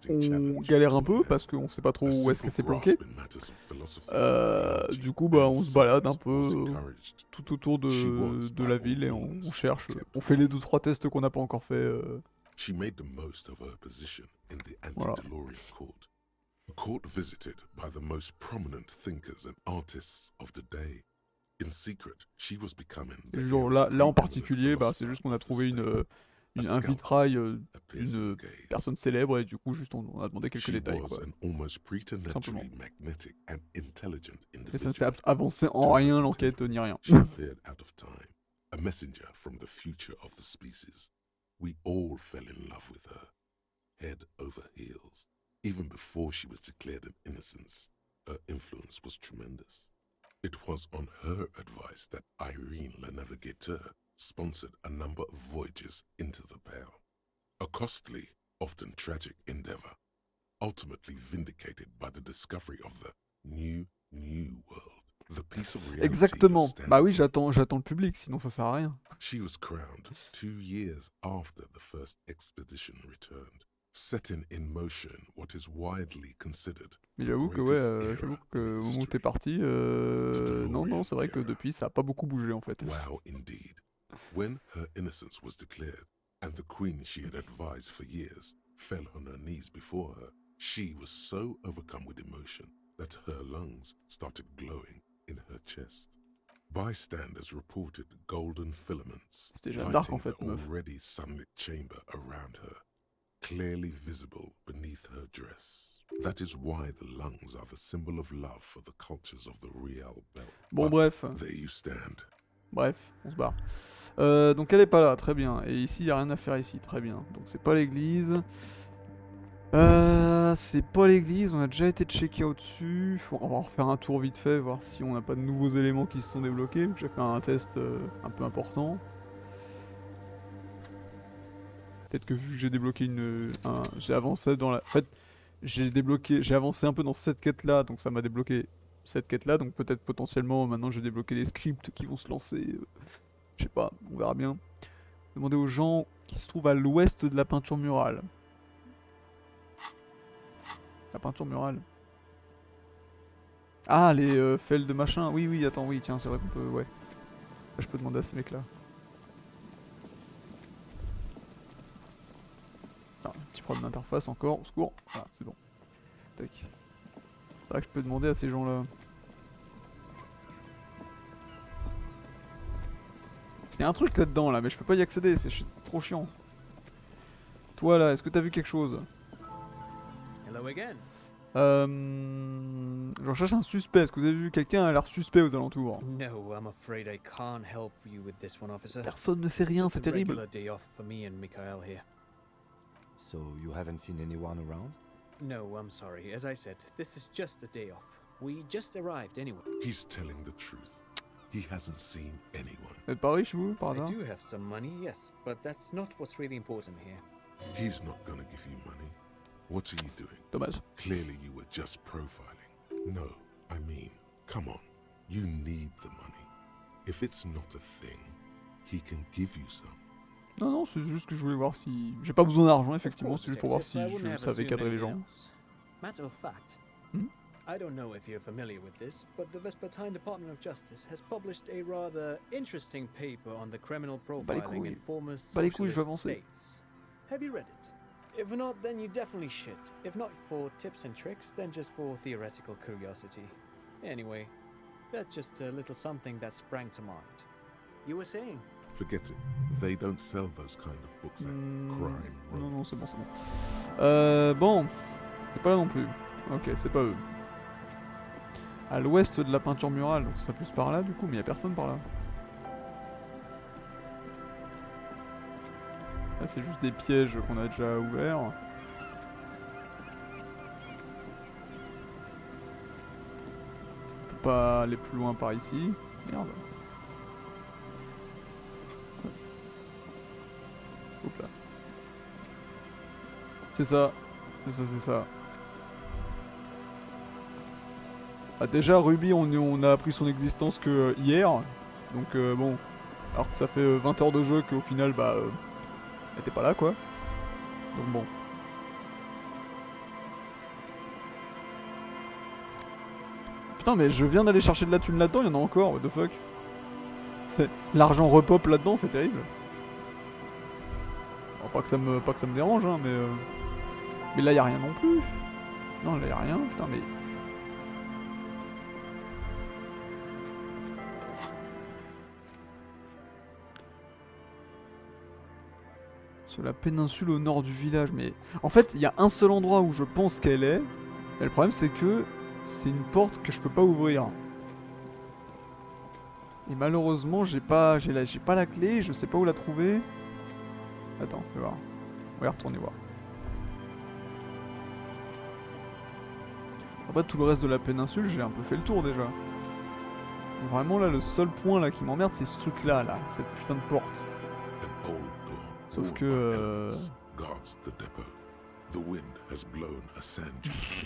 on galère un peu parce qu'on sait pas trop où est-ce qu'elle s'est planquée. Du coup, bah, on se balade un peu tout autour de la ville et on cherche. On fait les 2-3 tests qu'on n'a pas encore fait. She made the most of her position in the Voilà. antediluvian court. A court visited by the most prominent thinkers and artists of the day. In secret, she was becoming Et genre là en particulier, bah, c'est juste qu'on a trouvé un vitrail d'une personne célèbre et du coup juste on a demandé quelques détails. Quoi. Simplement. Et ça ne fait avancer en rien l'enquête ni rien. She appeared out of time, a messenger from the future of the species. We all fell in love with her, head over heels. Even before she was declared an innocence, her influence was tremendous. It was on her advice that Irene la Navigateur sponsored a number of voyages into the Pale. A costly, often tragic endeavor, ultimately vindicated by the discovery of the new world. The piece of reality. Exactement. Bah oui, j'attends le public, sinon ça sert à rien. She was crowned 2 years after the first expedition returned, setting in motion what is widely considered. Mais j'avoue que ouais, j'avoue que au moment où t'es parti, non, c'est vrai que depuis ça a pas beaucoup bougé en fait. Wow, indeed. When her innocence was declared, and the queen she had advised for years fell on her knees before her, she was so overcome with emotion that her lungs started glowing in her chest. Bystanders reported golden filaments lighting the already sunlit chamber around her, clearly visible beneath her dress. That is why the lungs are the symbol of love for the cultures of the Real Belt. Bon, But bref. there you stand. Bref, on se barre. Donc elle est pas là, très bien. Et ici, il n'y a rien à faire ici, très bien. Donc c'est pas l'église. C'est pas l'église, on a déjà été checké au-dessus. On va refaire un tour vite fait, voir si on n'a pas de nouveaux éléments qui se sont débloqués. J'ai fait un test un peu important. Peut-être que vu que j'ai débloqué j'ai avancé dans la... En fait, j'ai avancé un peu dans cette quête-là, donc ça m'a débloqué cette quête-là. Donc peut-être potentiellement, maintenant j'ai débloqué les scripts qui vont se lancer. Je sais pas, on verra bien. Demandez aux gens qui se trouvent à l'ouest de la peinture murale. La peinture murale. Ah, les fels de machin. Oui, attends, oui, tiens, c'est vrai qu'on peut... Ouais. Là, je peux demander à ces mecs-là. Ah, un petit problème d'interface encore, au secours. Voilà, c'est bon. Tac. C'est vrai que je peux demander à ces gens-là. Il y a un truc là-dedans, là, mais je peux pas y accéder, c'est trop chiant. Toi, là, est-ce que t'as vu quelque chose? Hello again. Je recherche un suspect. Est-ce que vous avez vu quelqu'un a l'air suspect aux alentours? No, I'm afraid I can't help you with this one, officer. Personne ne sait rien, c'est terrible. Day off for me and Mikhail here. So you haven't seen anyone around? No, I'm sorry. As I said, this is just a day off. We just arrived anyway. He's telling the truth. He hasn't seen anyone. Vous êtes pas riche, vous, par hasard? I do have some money, yes, but that's not what's really important here. He's not gonna give you money. What are you doing? Dommage. Clearly you were just profiling. No, I mean, come on. You need the money. If it's not a thing, he can give you some. Non, c'est juste que je voulais voir si... J'ai pas besoin d'argent, effectivement, c'est juste pour voir si je savais cadrer les gens. Matter of fact, I don't know if you're familiar with this, but the Vespertine Department of Justice has published a rather interesting paper on the criminal profiling in former socialist states. Have you read it? If not, then you definitely should. If not for tips and tricks, then just for theoretical curiosity. Anyway, that's just a little something that sprang to mind. You were saying? Forget it. They don't sell those kind of books at Crime Row. Non, non, c'est bon, c'est bon. Bon, c'est pas là non plus. Ok, c'est pas eux. À l'ouest de la peinture murale, donc ça plus par là du coup, mais y a personne par là. Là c'est juste des pièges qu'on a déjà ouverts. On peut pas aller plus loin par ici. Merde. Hop là. C'est ça. C'est ça, c'est ça. Ah, déjà Ruby on a appris son existence que hier. Donc bon. Alors que ça fait 20 heures de jeu qu'au final bah elle était pas là quoi. Donc bon. Putain mais je viens d'aller chercher de la thune là-dedans, il y en a encore, what the fuck. L'argent repop là-dedans, c'est terrible. Bon, pas que ça me dérange hein, mais là y a rien non plus. Non là y a rien, putain mais. Sur la péninsule au nord du village, mais... En fait, il y a un seul endroit où je pense qu'elle est. Mais le problème, c'est que c'est une porte que je peux pas ouvrir. Et malheureusement, j'ai pas la clé, je sais pas où la trouver. Attends, je vais voir. On va y retourner voir. Après, tout le reste de la péninsule, j'ai un peu fait le tour déjà. Vraiment, là, le seul point là qui m'emmerde, c'est ce truc-là, là, cette putain de porte. Sauf que...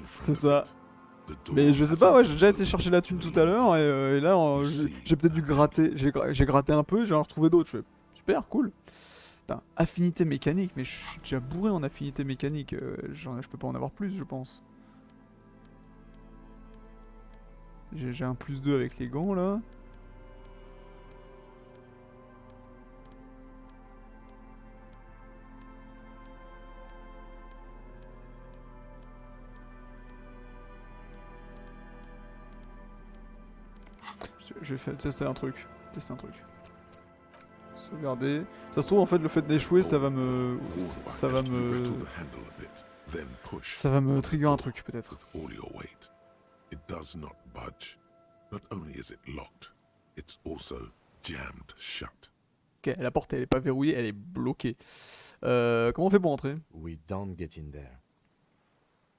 C'est ça. Mais je sais pas, ouais, j'ai déjà été chercher la thune tout à l'heure et là j'ai peut-être dû gratter, j'ai gratté un peu et j'en ai retrouvé d'autres. Je fais super, cool. Putain, affinité mécanique, mais je suis déjà bourré en affinité mécanique, je peux pas en avoir plus je pense. J'ai un +2 avec les gants là. Je vais tester un truc. Sauvegarder. Ça se trouve en fait le fait d'échouer ça va me trigger un truc peut-être. Ok, la porte elle est pas verrouillée, elle est bloquée. Comment on fait pour entrer? We don't get in there.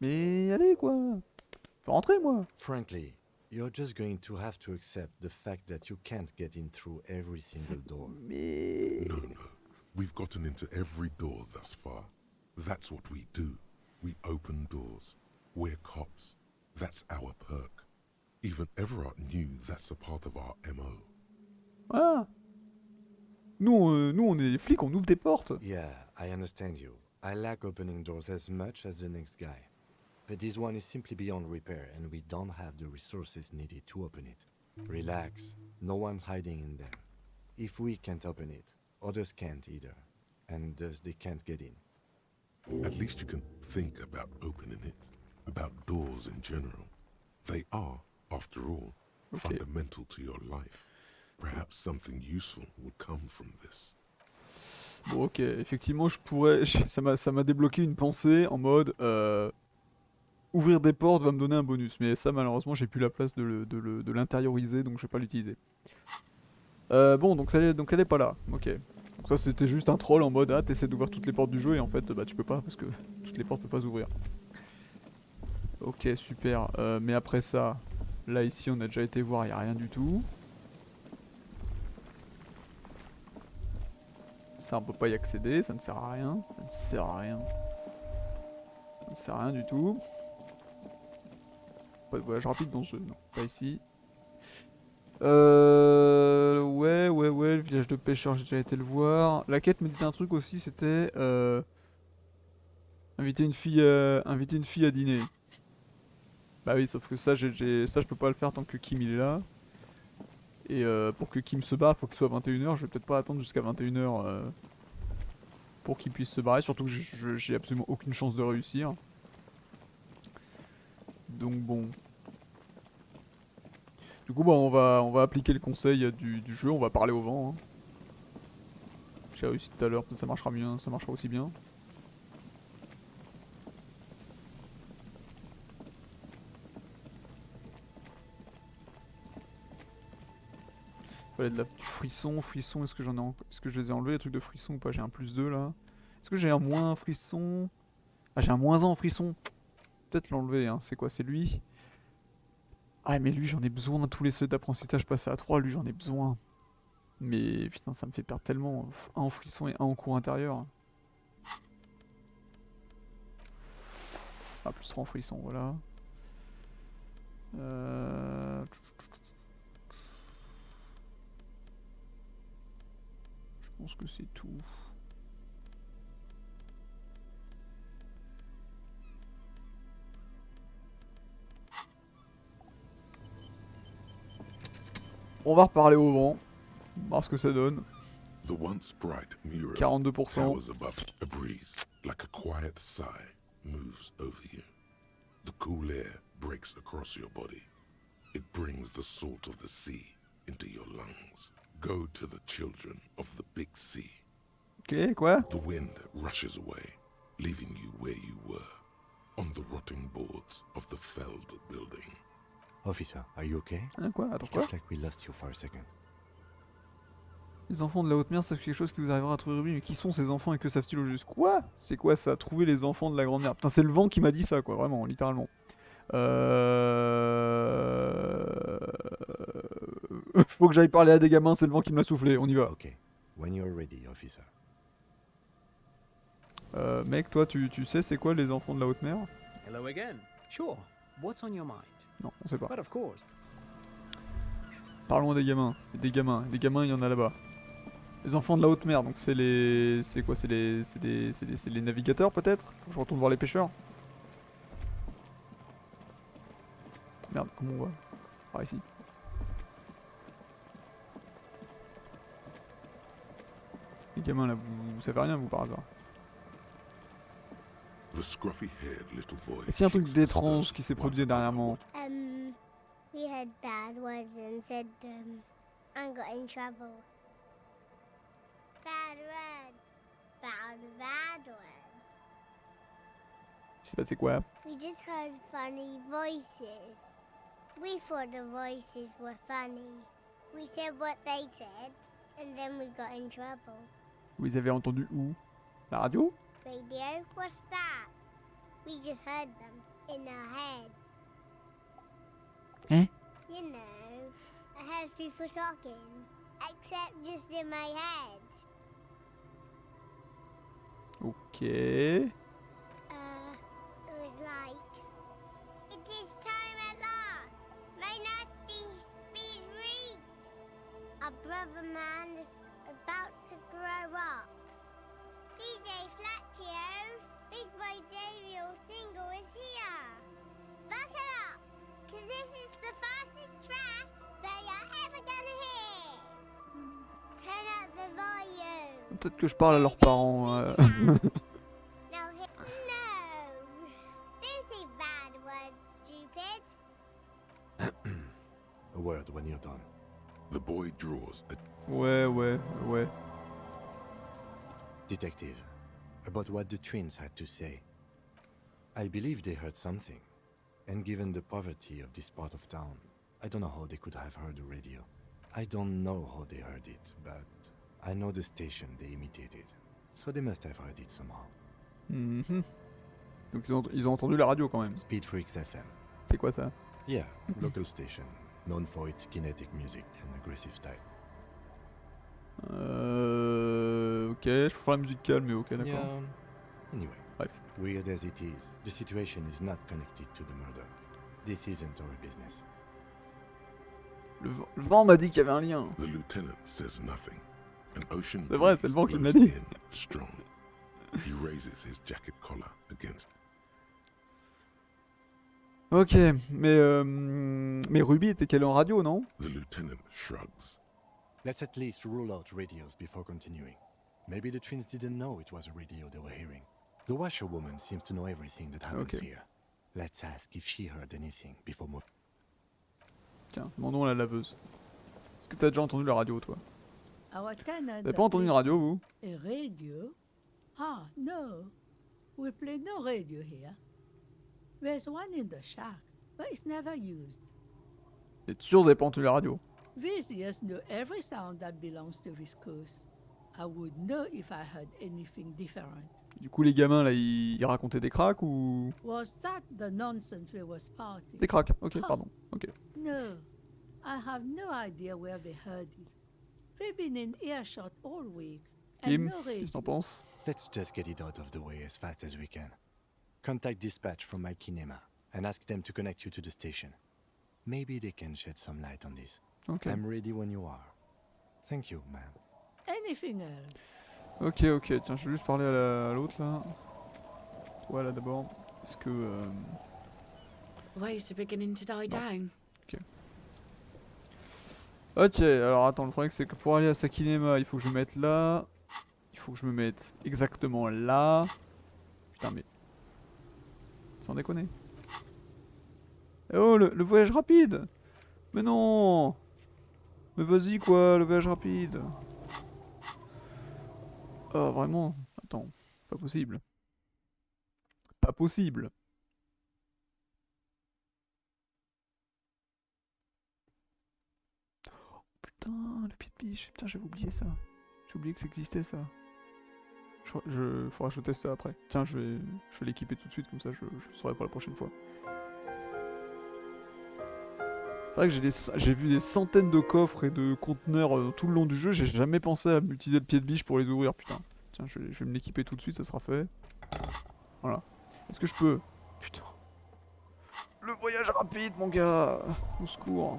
Mais allez quoi. Je peux rentrer moi. Frankly, you're just going to have to accept the fact that you can't get in through every single door. Mais... No. We've gotten into every door thus far. That's what we do. We open doors. We're cops. That's our perk. Even Everard knew that's a part of our MO. Ah. Nous on est des flics, on ouvre des portes. Yeah, I understand you. I like opening doors as much as the next guy. But this one is simply beyond repair and we don't have the resources needed to open it. Relax, no one's hiding in there. If we can't open it, others can't either. And thus they can't get in. At least you can think about opening it. About doors in general. They are, after all, fundamental to your life. Perhaps something useful would come from this. Bon ok, effectivement je pourrais... Ça m'a débloqué une pensée en mode... Ouvrir des portes va me donner un bonus, mais ça malheureusement j'ai plus la place de l'intérioriser donc je vais pas l'utiliser. Bon donc elle est pas là, ok. Donc ça c'était juste un troll en mode ah t'essaies d'ouvrir toutes les portes du jeu et en fait bah tu peux pas parce que toutes les portes peuvent pas s'ouvrir. Ok super, mais après ça, là ici on a déjà été voir, y a rien du tout. Ça on peut pas y accéder, ça ne sert à rien, ça ne sert à rien. Ça ne sert à rien du tout. Pas de voyage rapide dans ce jeu, non, pas ici. Ouais, le village de pêcheurs, j'ai déjà été le voir. La quête me disait un truc aussi, c'était inviter une fille à dîner. Bah oui, sauf que ça, ça je peux pas le faire tant que Kim il est là. Et pour que Kim se barre, faut qu'il soit 21h. Je vais peut-être pas attendre jusqu'à 21h pour qu'il puisse se barrer. Surtout que j'ai absolument aucune chance de réussir. Donc bon. Du coup, bah, on va appliquer le conseil du jeu. On va parler au vent. Hein. J'ai réussi tout à l'heure, peut-être ça marchera bien, ça marchera aussi bien. Fallait du frisson, est-ce que est-ce que je les ai enlevés les trucs de frisson ou pas? J'ai un +2 là. Est-ce que j'ai un moins frisson? Ah j'ai un -1 en frisson. Peut-être l'enlever hein, c'est quoi? C'est lui? Ah mais lui j'en ai besoin, tous les seuils d'apprentissage passés à 3, lui j'en ai besoin. Mais putain ça me fait perdre tellement. Un en frisson et un en cours intérieur. Ah +3 en frisson, voilà. Je pense que c'est tout. On va reparler au vent, voir ce que ça donne. 42%. A breeze, like a quiet sigh, moves over you. The cool air breaks across your body. It brings the salt of the sea into your lungs. Go to the children of the big sea. Ok, quoi? The wind rushes away, leaving you where you were, on the rotting boards of the felled building. Officer, are you okay? Hein, quoi? Attends, quoi? Looks like we lost you for a second. Les enfants de la haute mer savent quelque chose qui vous arrivera à trouver Ruby, mais qui sont ces enfants et que savent-ils au juste? Quoi? C'est quoi ça? Trouver les enfants de la grande mer. Putain, c'est le vent qui m'a dit ça, quoi, vraiment, littéralement. Faut que j'aille parler à des gamins, c'est le vent qui me l'a soufflé, on y va. Ok, when you're ready, officer. Mec, toi, tu sais c'est quoi les enfants de la haute mer? Hello again. Sure. What's on your mind? Non, on sait pas. But of course. Parlons des gamins. Des gamins, il y en a là-bas. Les enfants de la haute mer, donc c'est les... C'est quoi? C'est les navigateurs peut-être? Je retourne voir les pêcheurs. Merde, comment on va? Par ici. Les gamins là, vous savez rien vous par hasard? Est-ce qu'il y a un truc d'étrange qui s'est produit dernièrement? We had bad words and said, I got in trouble. Bad words. Bad words. Je sais pas c'est quoi. We just heard funny voices. We thought the voices were funny. We said what they said, and then we got in trouble. Vous les avez entendus où? La radio? Radio? What's that? We just heard them in our head. Hein? You know, I heard people talking, except just in my head. Ok. It was like, it is time at last. My nasty speed reeks. Our brother man is about to grow up. DJ Flatchios, Big Boy Davey single is here. Buckle up, cause this is the fastest track that you're ever gonna hear. Turn up the volume. Peut-être que je parle à leurs parents. No, don't say bad words, stupid. A word when you're done. The boy draws a... Ouais. Detective, about what the twins had to say. I believe they heard something. And given the poverty of this part of town, I don't know how they could have heard the radio. I don't know how they heard it, but I know the station they imitated. So they must have heard it somehow. Donc ils ont entendu la radio quand même. Speed Freaks FM. C'est quoi ça? Yeah, local station, known for its kinetic music and aggressive style. Ok, je préfère la musique calme, mais ok, d'accord. Yeah. Anyway, bref. Weird as it is, the situation is not connected to the murder. This isn't our business. Le vent m'a dit qu'il y avait un lien. The lieutenant says nothing. An ocean c'est vrai, c'est le vent qui me l'a blows dit. in strong. He raises his jacket collar against. Ok, mais Ruby était calée en radio, non? The lieutenant shrugs. Let's at least rule out radios before continuing. Maybe the twins didn't know it was a radio they were hearing. The washerwoman seems to know everything that happens here. Let's ask if she heard anything before moving. Tiens, demandons à la laveuse. Est-ce que t'as déjà entendu la radio, toi? Our tenant. T'avez pas entendu une radio, vous? A radio? Ah, no. We play no radio here. There's one in the shack, but it's never used. T'es sûr que vous avez pas entendu la radio? Visitors know every sound that belongs to this coast. I would know if I heard anything different. Du coup, les gamins, là, ils racontaient des cracks ou... Was that the nonsense they was party? Des cracks, ok, pardon, ok. No, I have no idea where they heard it. They've been in earshot all week. Kim, qu'est-ce que t'en penses? Let's just get it out of the way as fast as we can. Contact dispatch from my kinema and ask them to connect you to the station. Maybe they can shed some light on this. Okay. I'm ready when you are. Thank you, ma'am. Anything else? Ok, ok, tiens, je vais juste parler à l'autre là. Toi là d'abord. Est-ce que... Waves are beginning to die down. Ok. Ok, alors attends, le problème c'est que pour aller à Sakinema, il faut que je me mette là. Il faut que je me mette exactement là. Putain mais... Sans déconner. Eh oh, le voyage rapide! Mais non! Mais vas-y quoi, le voyage rapide! Oh vraiment? Attends, pas possible. Pas possible. Oh, putain, le pied de biche. Putain, j'avais oublié ça. J'ai oublié que ça existait ça. Faudra que je teste ça après. Tiens, je vais l'équiper tout de suite, comme ça je saurai pour la prochaine fois. C'est vrai que j'ai vu des centaines de coffres et de conteneurs tout le long du jeu. J'ai jamais pensé à utiliser le pied de biche pour les ouvrir, putain. Tiens, je vais me l'équiper tout de suite, ça sera fait. Voilà. Est-ce que je peux... Putain. Le voyage rapide, mon gars. Au secours.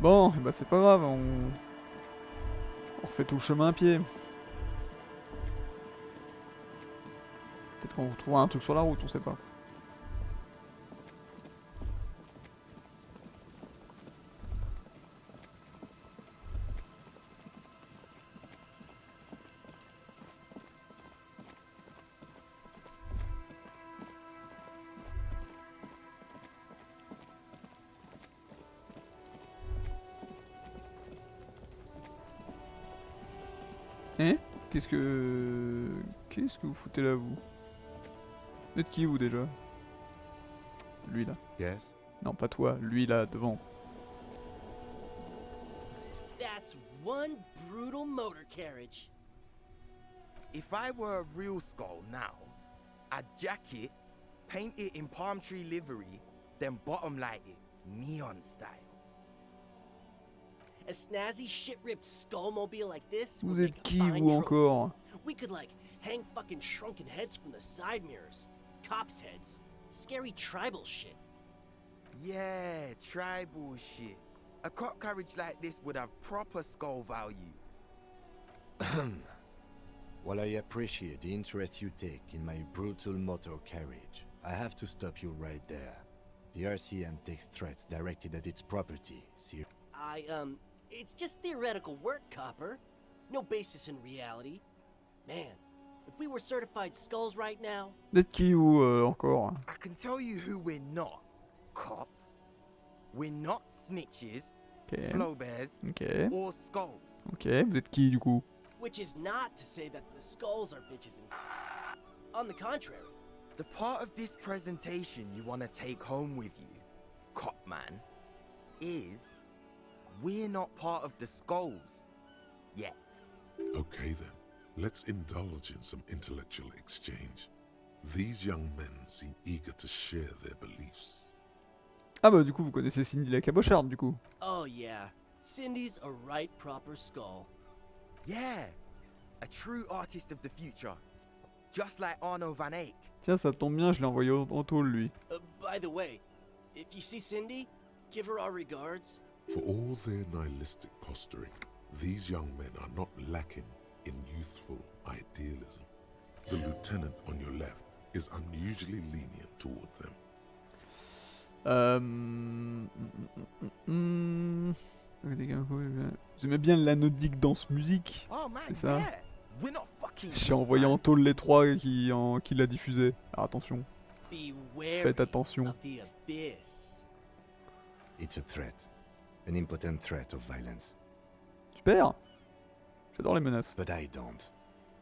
Bon, bah c'est pas grave, on refait tout le chemin à pied. Peut-être qu'on retrouvera un truc sur la route, on sait pas. Hein? Qu'est-ce que vous foutez là, vous? Vous êtes qui, vous, déjà? Lui, là. Yes? Non, pas toi. Lui, là, devant. That's one brutal motor carriage. If I were a real skull now, I'd jack it, paint it in palm tree livery, then bottom light it, neon style. A snazzy shit-ripped skullmobile like this Vous would êtes make a qui, fine vous, trophy. encore? We could, like, hang fucking shrunken heads from the side mirrors. Cops' heads. Scary tribal shit. Yeah, tribal shit. A cop carriage like this would have proper skull value. While I appreciate the interest you take in my brutal motor carriage, I have to stop you right there. The RCM takes threats directed at its property, see? It's just theoretical work, Copper. No basis in reality. Man, if we were certified skulls right now... Vous êtes qui, vous, encore? I can tell you who we're not, cop. We're not snitches, Okay. flow bears, Okay. or skulls. Ok, vous êtes qui, du coup? Which is not to say that the skulls are bitches and... On the contrary. The part of this presentation you want to take home with you, cop man, is we're not part of the skulls yet. Okay then, let's indulge in some intellectual exchange. These young men seem eager to share their beliefs. Ah bah du coup vous connaissez Cindy la cabocharde du coup. Oh yeah, Cindy's a right proper skull. Yeah, a true artist of the future, just like Arno van Eyck. Tiens ça tombe bien, je l'ai envoyé en tôle lui. By the way, if you see Cindy, give her our regards. For all their nihilistic posturing, these young men are not lacking in youthful idealism. The lieutenant on your left is unusually lenient toward them. J'aimais bien l'anodique danse-musique. Oh man, C'est ça. yeah. We're not fucking J'ai envoyé en tôle les trois qui l'a diffusé. Alors attention. Faites attention. Of the abyss. It's a threat. An impotent threat of violence. Super. J'adore les menaces. But I don't.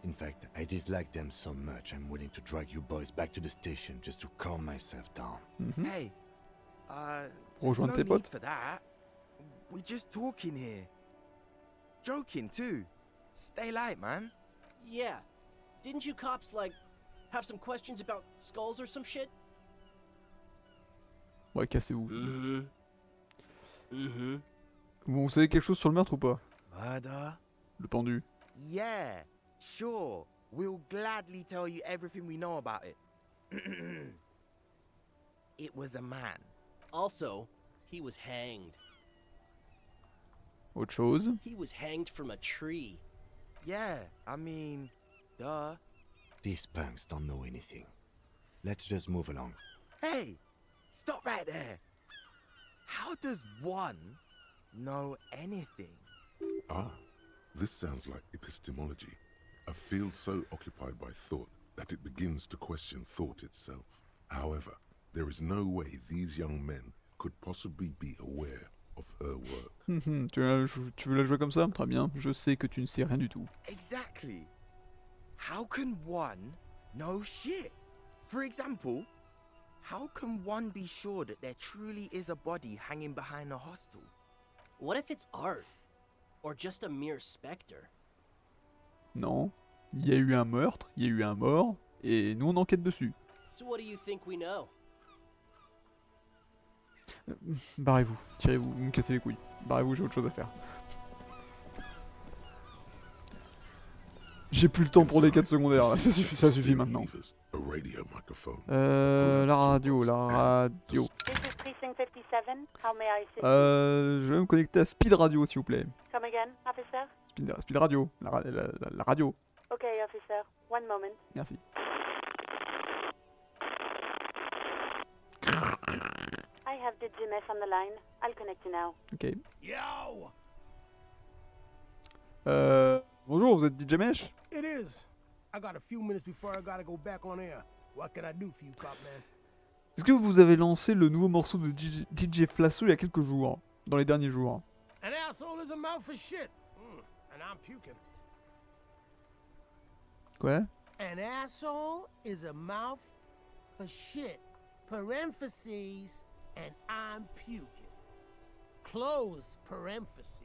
In fact, I dislike them so much I'm willing to drag you boys back to the station just to calm myself down. Hey, Rejoindre no tes potes. need for that. We're just talking here. Joking too. Stay light, man. Yeah. Didn't you cops, like, have some questions about skulls or some shit? Ouais, cassez-vous. Bon, vous savez quelque chose sur le meurtre ou pas? Murder? Le pendu. Yeah, sure. We'll gladly tell you everything we know about it. It was a man. Also, he was hanged. Autre chose? He was hanged from a tree. Yeah, I mean, duh. These punks don't know anything. Let's just move along. Hey, stop right there. How does one know anything? Ah, this sounds like epistemology. A field so occupied by thought that it begins to question thought itself. However, there is no way these young men could possibly be aware of her work. Tu veux la jouer comme ça? Très bien. Je sais que tu ne sais rien du tout. Exactly. How can one know shit? For example, how can one be sure that there truly is a body hanging behind a hostel? What if it's art? Or just a mere specter? Non. Il y a eu un meurtre, il y a eu un mort, et nous on enquête dessus. So what do you think we know? Barrez-vous, tirez-vous, vous me cassez les couilles. Barrez-vous, j'ai autre chose à faire. J'ai plus le temps pour des quêtes secondaires, là. Ça suffit maintenant. La radio. Je vais me connecter à Speed Radio, s'il vous plaît. Come again, officer? Speed Radio, la radio. Okay, officer. One moment. Merci. I have the GMS on the line. I'll connect you now. Ok. Yo! Bonjour, vous êtes DJ Mesh? It is. I got a few minutes before I gotta go back on air. What can I do for you, cop man? Est-ce que vous avez lancé le nouveau morceau de DJ Flasso il y a quelques jours? Dans les derniers jours? An asshole is a mouth for shit. And I'm puking. Quoi? An asshole is a mouth for shit. Parentheses, and I'm puking. Close parentheses.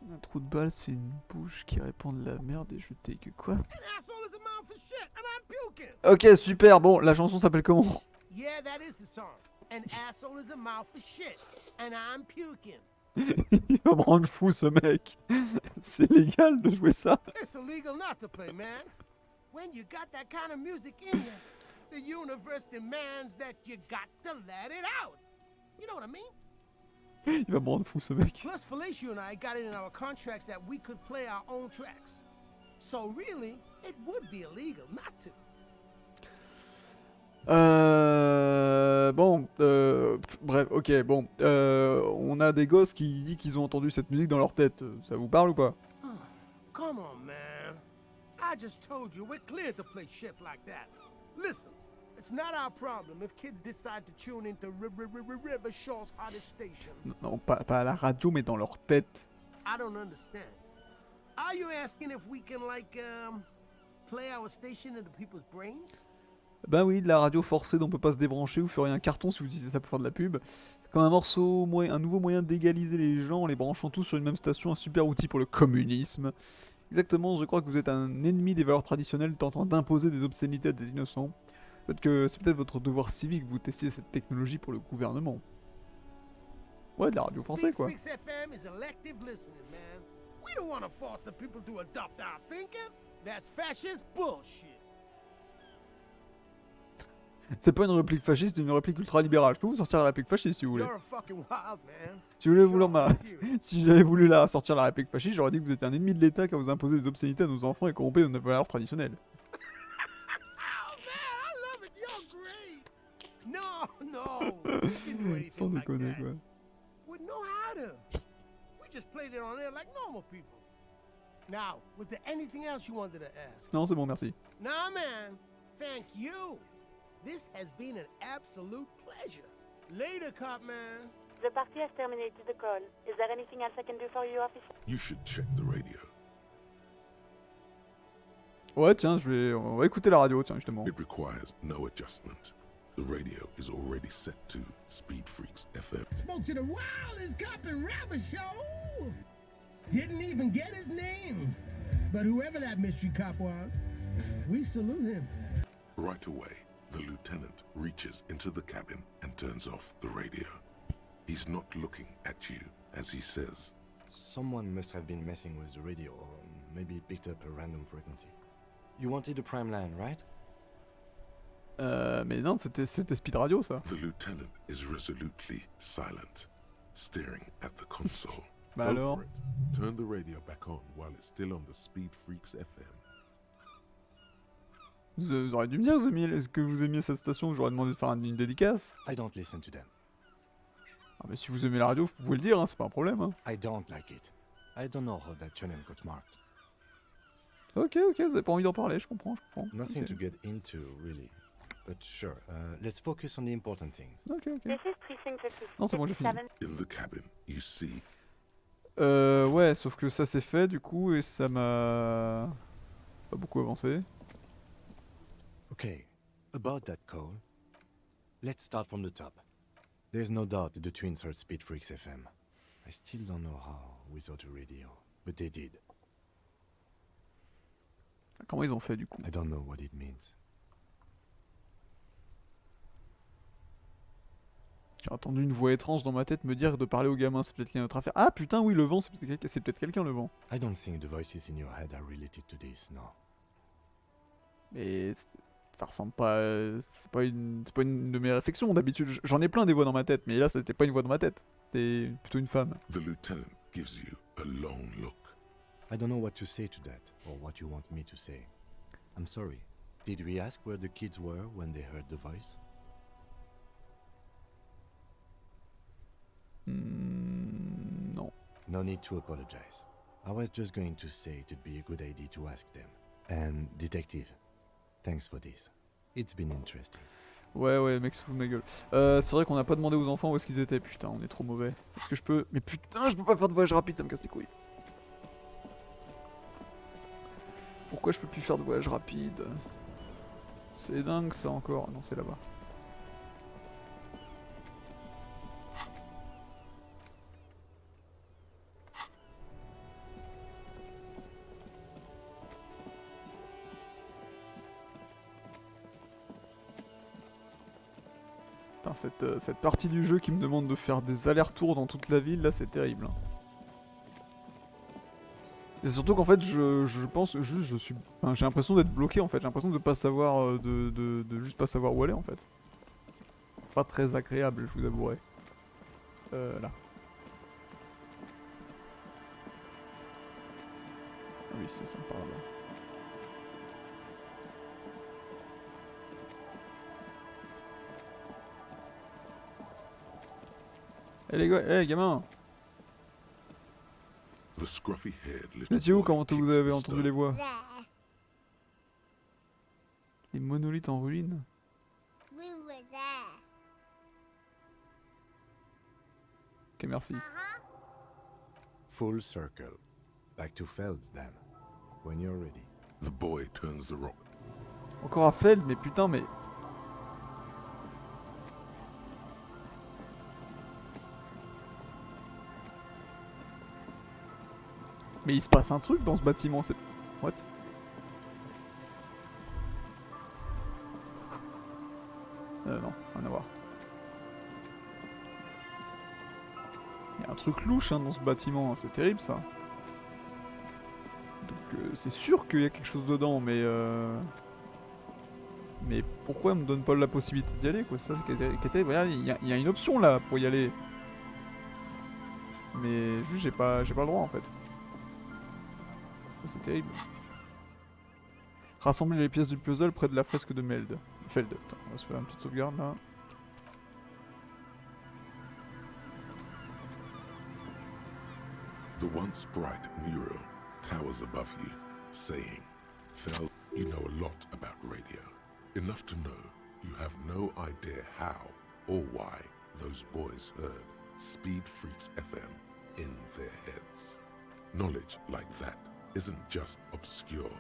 Un trou de balle, c'est une bouche qui répand de la merde et je take quoi? An asshole is a mouth for shit, and I'm puking. Ok, super, bon, la chanson s'appelle comment? Yeah, that is the song. An asshole is a mouth for shit, and I'm puking. Il va me rendre fou ce mec. C'est légal de jouer ça? It's illegal not to play, man. When you got that kind of music in you, the universe demands that you got to let it out. You know what I mean? Il va me rendre fou ce mec. Plus, Felicia and I got it in our contracts that we could play our own tracks. So really, it would be illegal not to. Bref, ok, bon. On a des gosses qui disent qu'ils ont entendu cette musique dans leur tête. Ça vous parle ou pas? Come on, man. I just told you we're clear to play shit like that. Listen, it's not our problem if kids decide to tune into River Shaw's hottest station. Non, pas à la radio, mais dans leur tête. I don't understand. Are you asking if we can, like, play our station into people's brains? Ben oui, de la radio forcée dont on peut pas se débrancher, vous feriez un carton si vous utilisez ça pour faire de la pub. Comme un nouveau moyen d'égaliser les gens en les branchant tous sur une même station, un super outil pour le communisme. Exactement, je crois que vous êtes un ennemi des valeurs traditionnelles tentant d'imposer des obscénités à des innocents. C'est peut-être votre devoir civique que vous testiez cette technologie pour le gouvernement. Ouais, de la radio forcée quoi. FM is elective listening, man. We don't want to force the people to adopt our thinking. That's fascist bullshit. C'est pas une réplique fasciste, c'est une réplique ultra-libérale. Je peux vous sortir la réplique fasciste si vous voulez. Si j'avais voulu la sortir la réplique fasciste, j'aurais dit que vous étiez un ennemi de l'État qui a vous imposé des obscénités à nos enfants et corrompé de nos valeurs traditionnelles. no. We didn't do anything Sans like déconner, that. quoi. Wouldn't know how to. We just played it on air like normal people. Now, was there anything else you wanted to ask? Non, c'est bon, merci. Nah, man. Thank you. This has been an absolute pleasure. Later, cop man. The party has terminated the call. Is there anything else I can do for you, officer? You should check the radio. Ouais, tiens, on va écouter la radio, tiens, justement. It requires no adjustment. The radio is already set to Speed Freaks FM. Spoke to the wildest cop in Rabbit Show. Didn't even get his name. But whoever that mystery cop was, we salute him. Right away, the lieutenant reaches into the cabin and turns off the radio. He's not looking at you, as he says. Someone must have been messing with the radio, or maybe picked up a random frequency. You wanted a prime line, right? Mais non, c'était Speed Radio, ça. The lieutenant is resolutely silent, staring at the console. Bah Go alors. for it. Turn the radio back on while it's still on the Speed Freaks FM. Vous auriez dû me dire que vous aimiez cette station, j'aurais demandé de faire une dédicace. I don't listen to them. Ah, mais si vous aimez la radio, vous pouvez le dire, hein, c'est pas un problème. Hein. I don't like it. I don't know how that channel got marked. Ok, vous avez pas envie d'en parler, je comprends. Nothing Ok. to get into, really. But sure, let's focus on the important things. Ok. This is Precinct 56. Non, c'est bon, j'ai fini. In the cabin, you see Ouais, sauf que ça c'est fait du coup et ça m'a pas beaucoup avancé. Okay, about that call, let's start from the top. There's no doubt the twins heard Speed Freaks FM. I still don't know how without a radio, but they did. Comment ils ont fait du coup? I don't know what it means. J'ai entendu une voix étrange dans ma tête me dire de parler aux gamins, c'est peut-être qu'il y a notre affaire. Ah putain oui, le vent, c'est peut-être quelqu'un le vent. I don't think the voices in your head are related to this, no. Mais ça ressemble pas, c'est pas une de mes réflexions d'habitude. J'en ai plein des voix dans ma tête, mais là c'était pas une voix dans ma tête. C'était plutôt une femme. the lieutenant gives you a long look. I don't know what to say to that, or what you want me to say. I'm sorry. Did we ask where the kids were when they heard the voice? Non. No need to apologize. I was just going to say it'd be a good idea to ask them. And, detective, thanks for this. It's been interesting. Ouais, le mec se fout de ma gueule. C'est vrai qu'on n'a pas demandé aux enfants où est-ce qu'ils étaient. Putain, on est trop mauvais. Est-ce que je peux... Mais putain, je peux pas faire de voyage rapide, ça me casse les couilles. Pourquoi je peux plus faire de voyage rapide? C'est dingue ça encore. Non, c'est là-bas. Putain, cette partie du jeu qui me demande de faire des allers-retours dans toute la ville, là, c'est terrible. Hein. C'est surtout qu'en fait, je pense juste, enfin, j'ai l'impression d'être bloqué en fait. J'ai l'impression de pas savoir, de juste pas savoir où aller en fait. Pas très agréable, je vous avouerai. Là. Ah oui, c'est sympa là. Eh les gars, eh gamin! The scruffy-haired Vous little étiez où boy quand kicks vous avez the entendu stone. les voix? There. Les monolithes en ruine? We were there. Ok, merci. Full circle. Back to Feld, then. When you're ready. The boy turns the rock. Encore à Feld, mais putain, mais... Mais il se passe un truc dans ce bâtiment, c'est... What? Non, rien à voir. Il y a un truc louche hein, dans ce bâtiment, c'est terrible ça. Donc c'est sûr qu'il y a quelque chose dedans, mais... Mais pourquoi on me donne pas la possibilité d'y aller quoi? C'est ça qui est terrible. Regarde, il y a une option là pour y aller. Mais juste j'ai pas le droit en fait. C'est terrible. Rassembler les pièces du puzzle près de la fresque de Feld. Attends, on va se faire une petite sauvegarde là. The once bright mural towers above you, saying, "Fell, you know a lot about radio. Enough to know you have no idea how or why those boys heard Speed Freaks FM in their heads. Knowledge like that isn't just obscure,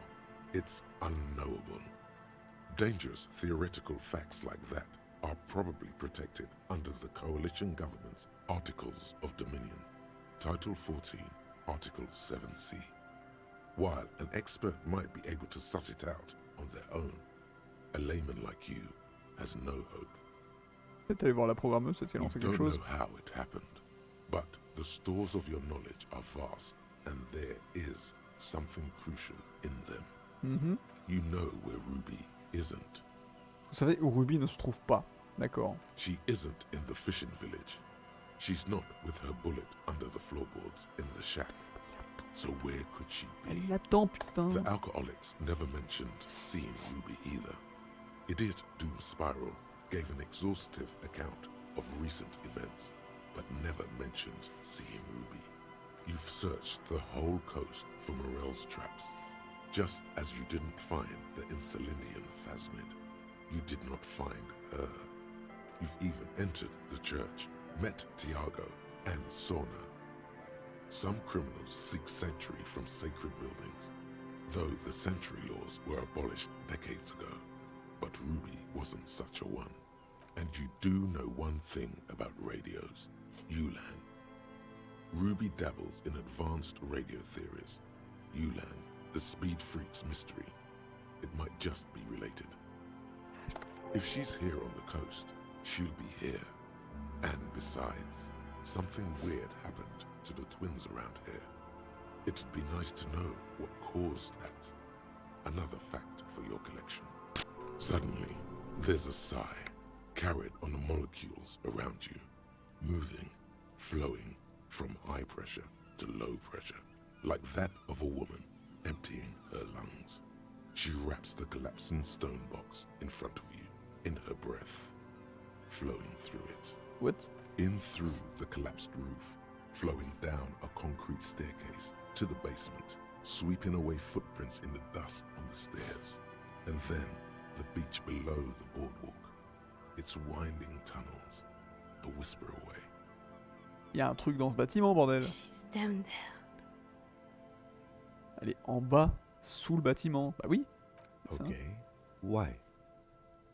it's unknowable. Dangerous theoretical facts like that are probably protected under the coalition government's Articles of Dominion, Title 14, Article 7C. While an expert might be able to suss it out on their own, a layman like you has no hope. Peut-être aller voir la programmeuse, ça tient lancé quelque chose. You don't know how it happened, but the stores of your knowledge are vast, and there is something crucial in them. You know where Ruby isn't. Vous savez où Ruby ne se trouve pas, d'accord. She isn't in the fishing village. She's not with her bullet under the floorboards in the shack. So where could she be? Elle l'attend, putain. The alcoholics never mentioned seeing Ruby either. Idiot Doom Spiral gave an exhaustive account of recent events, but never mentioned seeing Ruby. You've searched the whole coast for Morel's traps, just as you didn't find the Insulindian Phasmid. You did not find her. You've even entered the church, met Tiago and Sorna. Some criminals seek sanctuary from sacred buildings, though the sanctuary laws were abolished decades ago. But Ruby wasn't such a one. And you do know one thing about radios, Ulan. Ruby dabbles in advanced radio theories. Ulan, the Speed Freaks mystery. It might just be related. If she's here on the coast, she'll be here. And besides, something weird happened to the twins around here. It'd be nice to know what caused that. Another fact for your collection. Suddenly, there's a sigh, carried on the molecules around you, moving, flowing from high pressure to low pressure, like that of a woman emptying her lungs. She wraps the collapsing stone box in front of you, in her breath, flowing through it. What? In through the collapsed roof, flowing down a concrete staircase to the basement, sweeping away footprints in the dust on the stairs, and then the beach below the boardwalk. Its winding tunnels, a whisper away. Il y a un truc dans ce bâtiment, bordel. She's down there. Elle est en bas, sous le bâtiment. Bah oui. Ok. Why?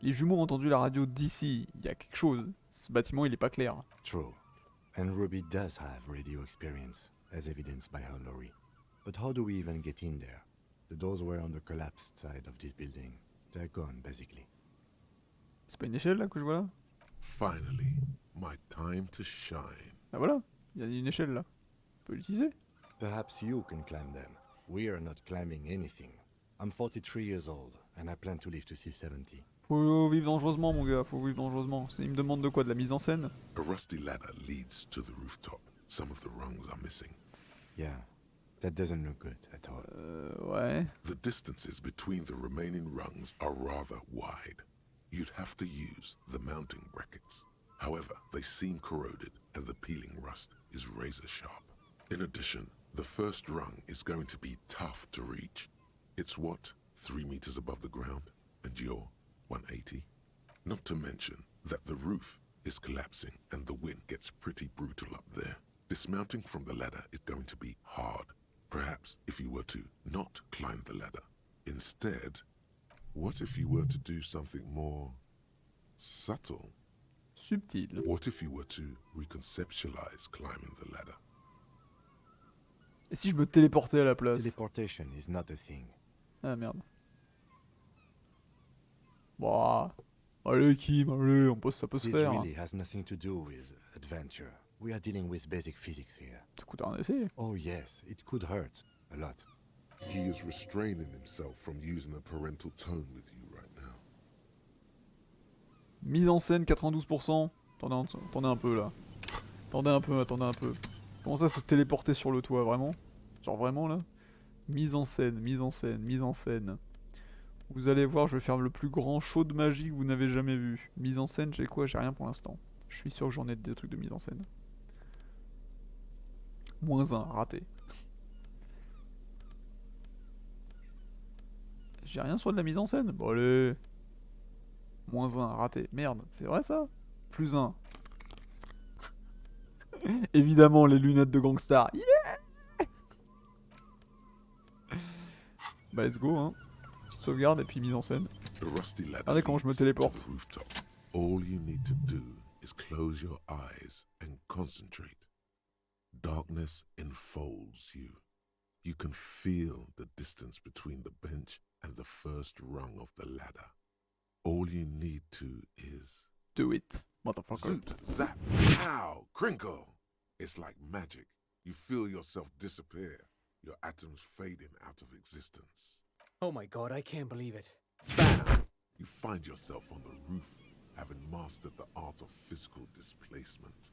Les jumeaux ont entendu la radio d'ici. Il y a quelque chose. Ce bâtiment, il est pas clair. True. And Ruby does have radio experience, as evidenced by her lorry. But how do we even get in there? The doors were on the collapsed side of this building. They're gone, basically. C'est pas une échelle là que je vois là? Finally, my time to shine. Ah voilà, il y a une échelle là. On peut l'utiliser. Perhaps you can climb them. We are not climbing anything. I'm 43 years old, and I plan to live to see 70. Faut vivre dangereusement, mon gars, faut vivre dangereusement. Il me demande de quoi? De la mise en scène? A rusty ladder leads to the rooftop. Some of the rungs are missing. Yeah, that doesn't look good at all. Ouais. The distances between the remaining rungs are rather wide. You'd have to use the mounting brackets. However, they seem corroded and the peeling rust is razor sharp. In addition, the first rung is going to be tough to reach. It's what, 3 meters above the ground? And you're 180? Not to mention that the roof is collapsing and the wind gets pretty brutal up there. Dismounting from the ladder is going to be hard. Perhaps if you were to not climb the ladder. Instead, what if you were to do something more subtle? Subtil. What if you were to reconceptualize climbing the ladder? Et si je me téléportais à la place? Teleportation is not a thing. Ah merde. Bah, allez Kim, allez, ça peut se faire. This really has nothing to do with adventure. We are dealing with basic physics here. Ça coûte rien d'essayer. Oh yes, it could hurt. A lot. He is restraining himself from using a parental tone with you right now. Mise en scène 92%. Attendez un peu là. Attendez un peu. Comment ça se téléporter sur le toit, vraiment? Genre vraiment là? Mise en scène. Vous allez voir, je vais faire le plus grand show de magie que vous n'avez jamais vu. Mise en scène, j'ai quoi? J'ai rien pour l'instant. Je suis sûr que j'en ai des trucs de mise en scène. -1, raté. J'ai rien sur de la mise en scène. Bon allez. -1, raté. Merde, c'est vrai ça? +1. Évidemment, les lunettes de gangstar. Yeah. Bah let's go hein. Sauvegarde et puis mise en scène. Regardez comment je me téléporte. All you need to do is close your eyes and concentrate. Darkness enfolds you. You can feel the distance between the bench and the first rung of the ladder. All you need to is... do it, motherfucker. Zoot, zap, pow, crinkle. It's like magic. You feel yourself disappear. Your atoms fading out of existence. Oh my god, I can't believe it. Bam! You find yourself on the roof, having mastered the art of physical displacement.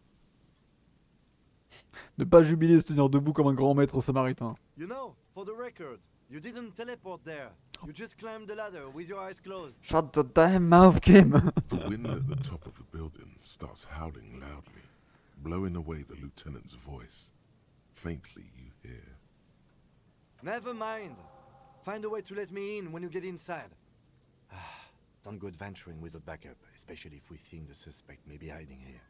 Ne pas jubiler et se tenir debout comme un grand maître samaritain. You know, for the record, you didn't teleport there. You just climbed the ladder with your eyes closed. Shut the damn mouth, Kim! The wind at the top of the building starts howling loudly, blowing away the lieutenant's voice. Faintly you hear. Never mind. Find a way to let me in when you get inside. Don't go adventuring without backup, especially if we think the suspect may be hiding here.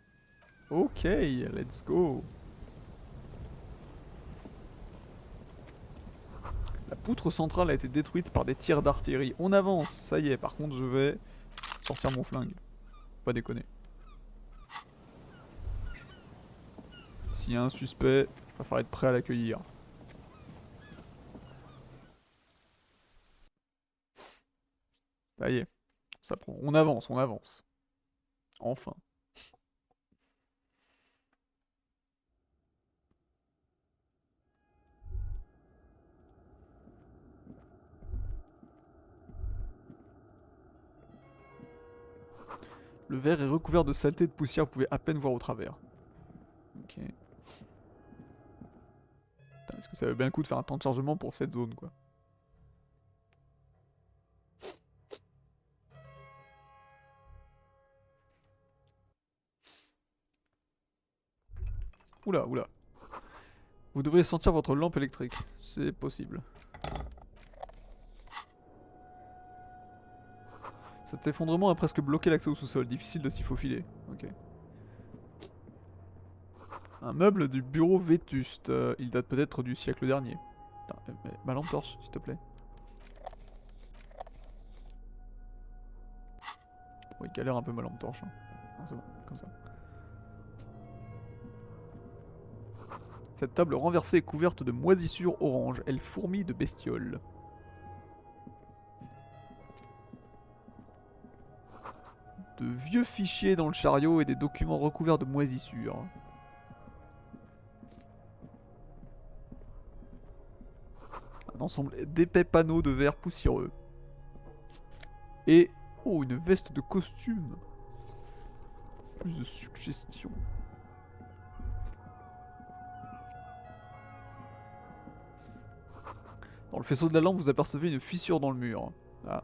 Ok, let's go. La poutre centrale a été détruite par des tirs d'artillerie. On avance, ça y est. Par contre, je vais sortir mon flingue. Pas déconner. S'il y a un suspect, il va falloir être prêt à l'accueillir. Ça y est, ça prend. On avance, on avance. Enfin. Le verre est recouvert de saleté et de poussière, vous pouvez à peine voir au travers. Ok. Est-ce que ça vaut bien le coup de faire un temps de chargement pour cette zone, quoi? Oula, oula. Vous devriez sentir votre lampe électrique. C'est possible. Cet effondrement a presque bloqué l'accès au sous-sol. Difficile de s'y faufiler. Ok. Un meuble du bureau vétuste. Il date peut-être du siècle dernier. Putain, ma lampe torche, s'il te plaît. Bon, il galère un peu ma lampe torche. Hein. Ah, c'est bon, comme ça. Cette table renversée est couverte de moisissures orange. Elle fourmille de bestioles. De vieux fichiers dans le chariot et des documents recouverts de moisissures. Un ensemble d'épais panneaux de verre poussiéreux. Et... oh, une veste de costume. Plus de suggestions. Dans le faisceau de la lampe, vous apercevez une fissure dans le mur. Ah.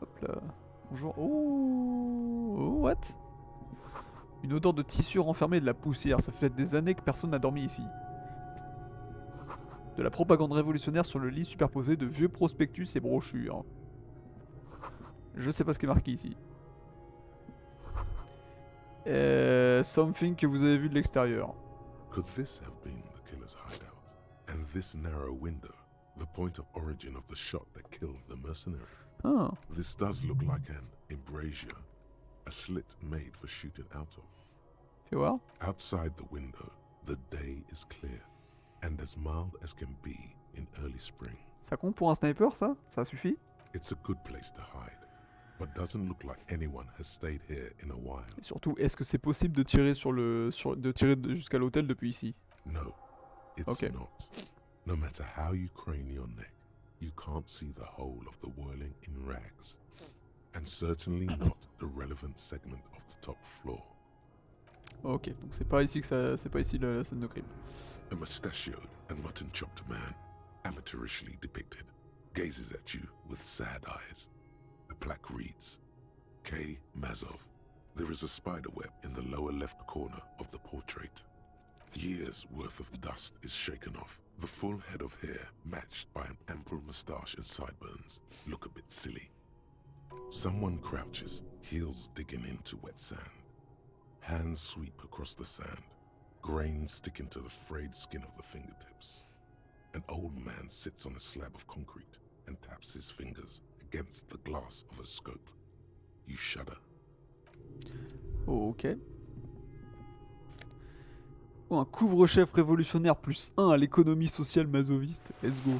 Hop là. Bonjour. Oh, what? Une odeur de tissu renfermé et de la poussière. Ça fait peut-être des années que personne n'a dormi ici. De la propagande révolutionnaire sur le lit superposé de vieux prospectus et brochures. Je sais pas ce qui est marqué ici. Something que vous avez vu de l'extérieur. Could this have been the killer's hideout? And this narrow window, the point of origin of the shot that killed the mercenary? Ah. This does look like an embrasure, a slit made for shooting out of. Fais voir. Outside the window, the day is clear, and as mild as can be in early spring. Ça compte pour un sniper, ça? Ça suffit? It's a good place to hide, but doesn't look like anyone has stayed here in a while. Et surtout, est-ce que c'est possible de tirer jusqu'à l'hôtel depuis ici? No, it's not. No matter how you crane your neck, you can't see the whole of the whirling in rags, and certainly not the relevant segment of the top floor. Ok, donc c'est pas ici que c'est pas ici la scène de crime. A mustachioed and mutton-chopped man, amateurishly depicted, gazes at you with sad eyes. A plaque reads, K. Mazov. There is a spider web in the lower left corner of the portrait. Years' worth of dust is shaken off, The full head of hair, matched by an ample moustache and sideburns, look a bit silly. Someone crouches, heels digging into wet sand. Hands sweep across the sand, grains sticking to the frayed skin of the fingertips. An old man sits on a slab of concrete and taps his fingers against the glass of a scope. You shudder. Ok. Oh, un couvre-chef révolutionnaire plus 1 à l'économie sociale masoviste. Let's go.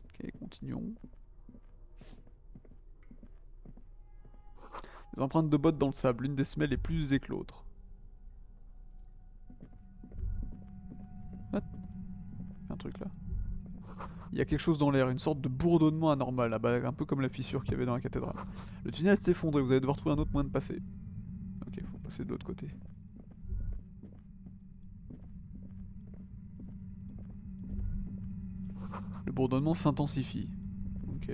Ok, continuons. Des empreintes de bottes dans le sable. L'une des semelles est plus usée que l'autre. Un truc là. Il y a quelque chose dans l'air, une sorte de bourdonnement anormal, un peu comme la fissure qu'il y avait dans la cathédrale. Le tunnel s'est effondré, vous allez devoir trouver un autre moyen de passer. Ok, faut passer de l'autre côté. Le bourdonnement s'intensifie. Ok.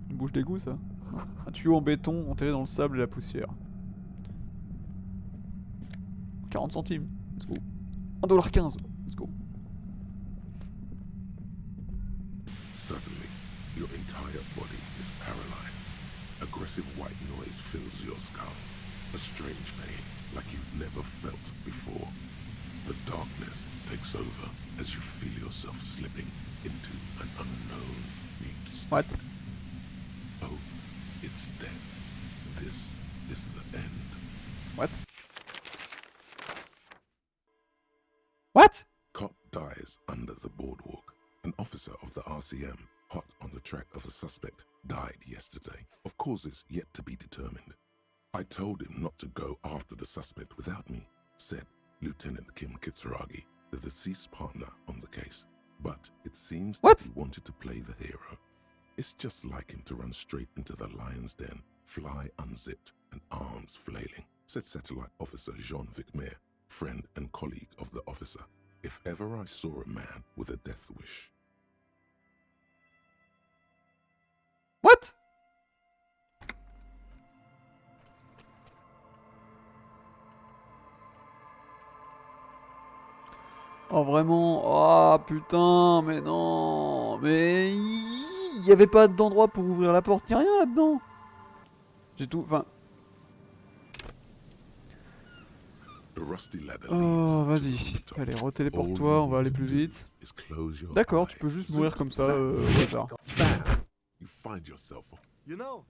Une bouche d'égout ça? Non. Un tuyau en béton enterré dans le sable et la poussière. 40 centimes. Let's go. 1,15 $. Let's go. Suddenly, your entire body is paralyzed. Aggressive white noise fills your skull. A strange pain like you've never felt before. The darkness takes over as you feel yourself slipping into an unknown deep state. What? Oh, it's death. This is the end. What? What? Cop dies under the boardwalk. An officer of the RCM, hot on the track of a suspect, died yesterday, of causes yet to be determined. I told him not to go after the suspect without me, said Lieutenant Kim Kitsuragi, the deceased partner on the case. But it seems that he wanted to play the hero. It's just like him to run straight into the lion's den, fly unzipped and arms flailing, said Satellite Officer Jean Vicmer, friend and colleague of the officer. If ever I saw a man with a death wish. What? Oh vraiment, oh putain, mais non, mais il y avait pas d'endroit pour ouvrir la porte, y'a rien là-dedans. J'ai tout, enfin. Oh vas-y, allez retéléporte-toi, on va aller plus vite. D'accord, tu peux juste mourir comme ça, au hasard. You know,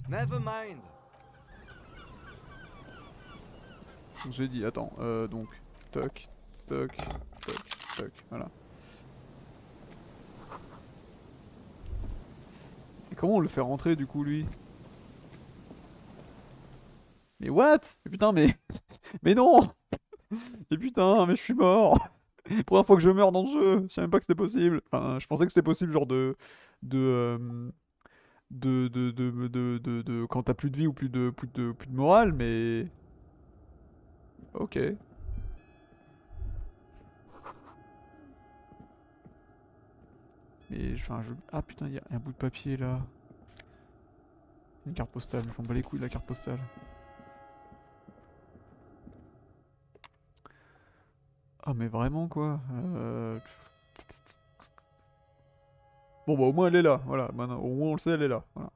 never mind. J'ai dit, attends, donc, toc, toc, toc, toc, voilà. Et comment on le fait rentrer du coup lui? Mais what? Mais putain mais... Mais non! Mais putain, mais je suis mort! Première fois que je meurs dans le jeu, je savais même pas que c'était possible. Enfin, je pensais que c'était possible genre quand t'as plus de vie ou plus de morale, mais... Ok. Mais enfin je... Ah putain, il y a un bout de papier là. Une carte postale, je m'en bats les couilles de la carte postale. Ah mais vraiment quoi. Bon bah au moins elle est là, voilà. Maintenant, au moins on le sait, elle est là. Voilà.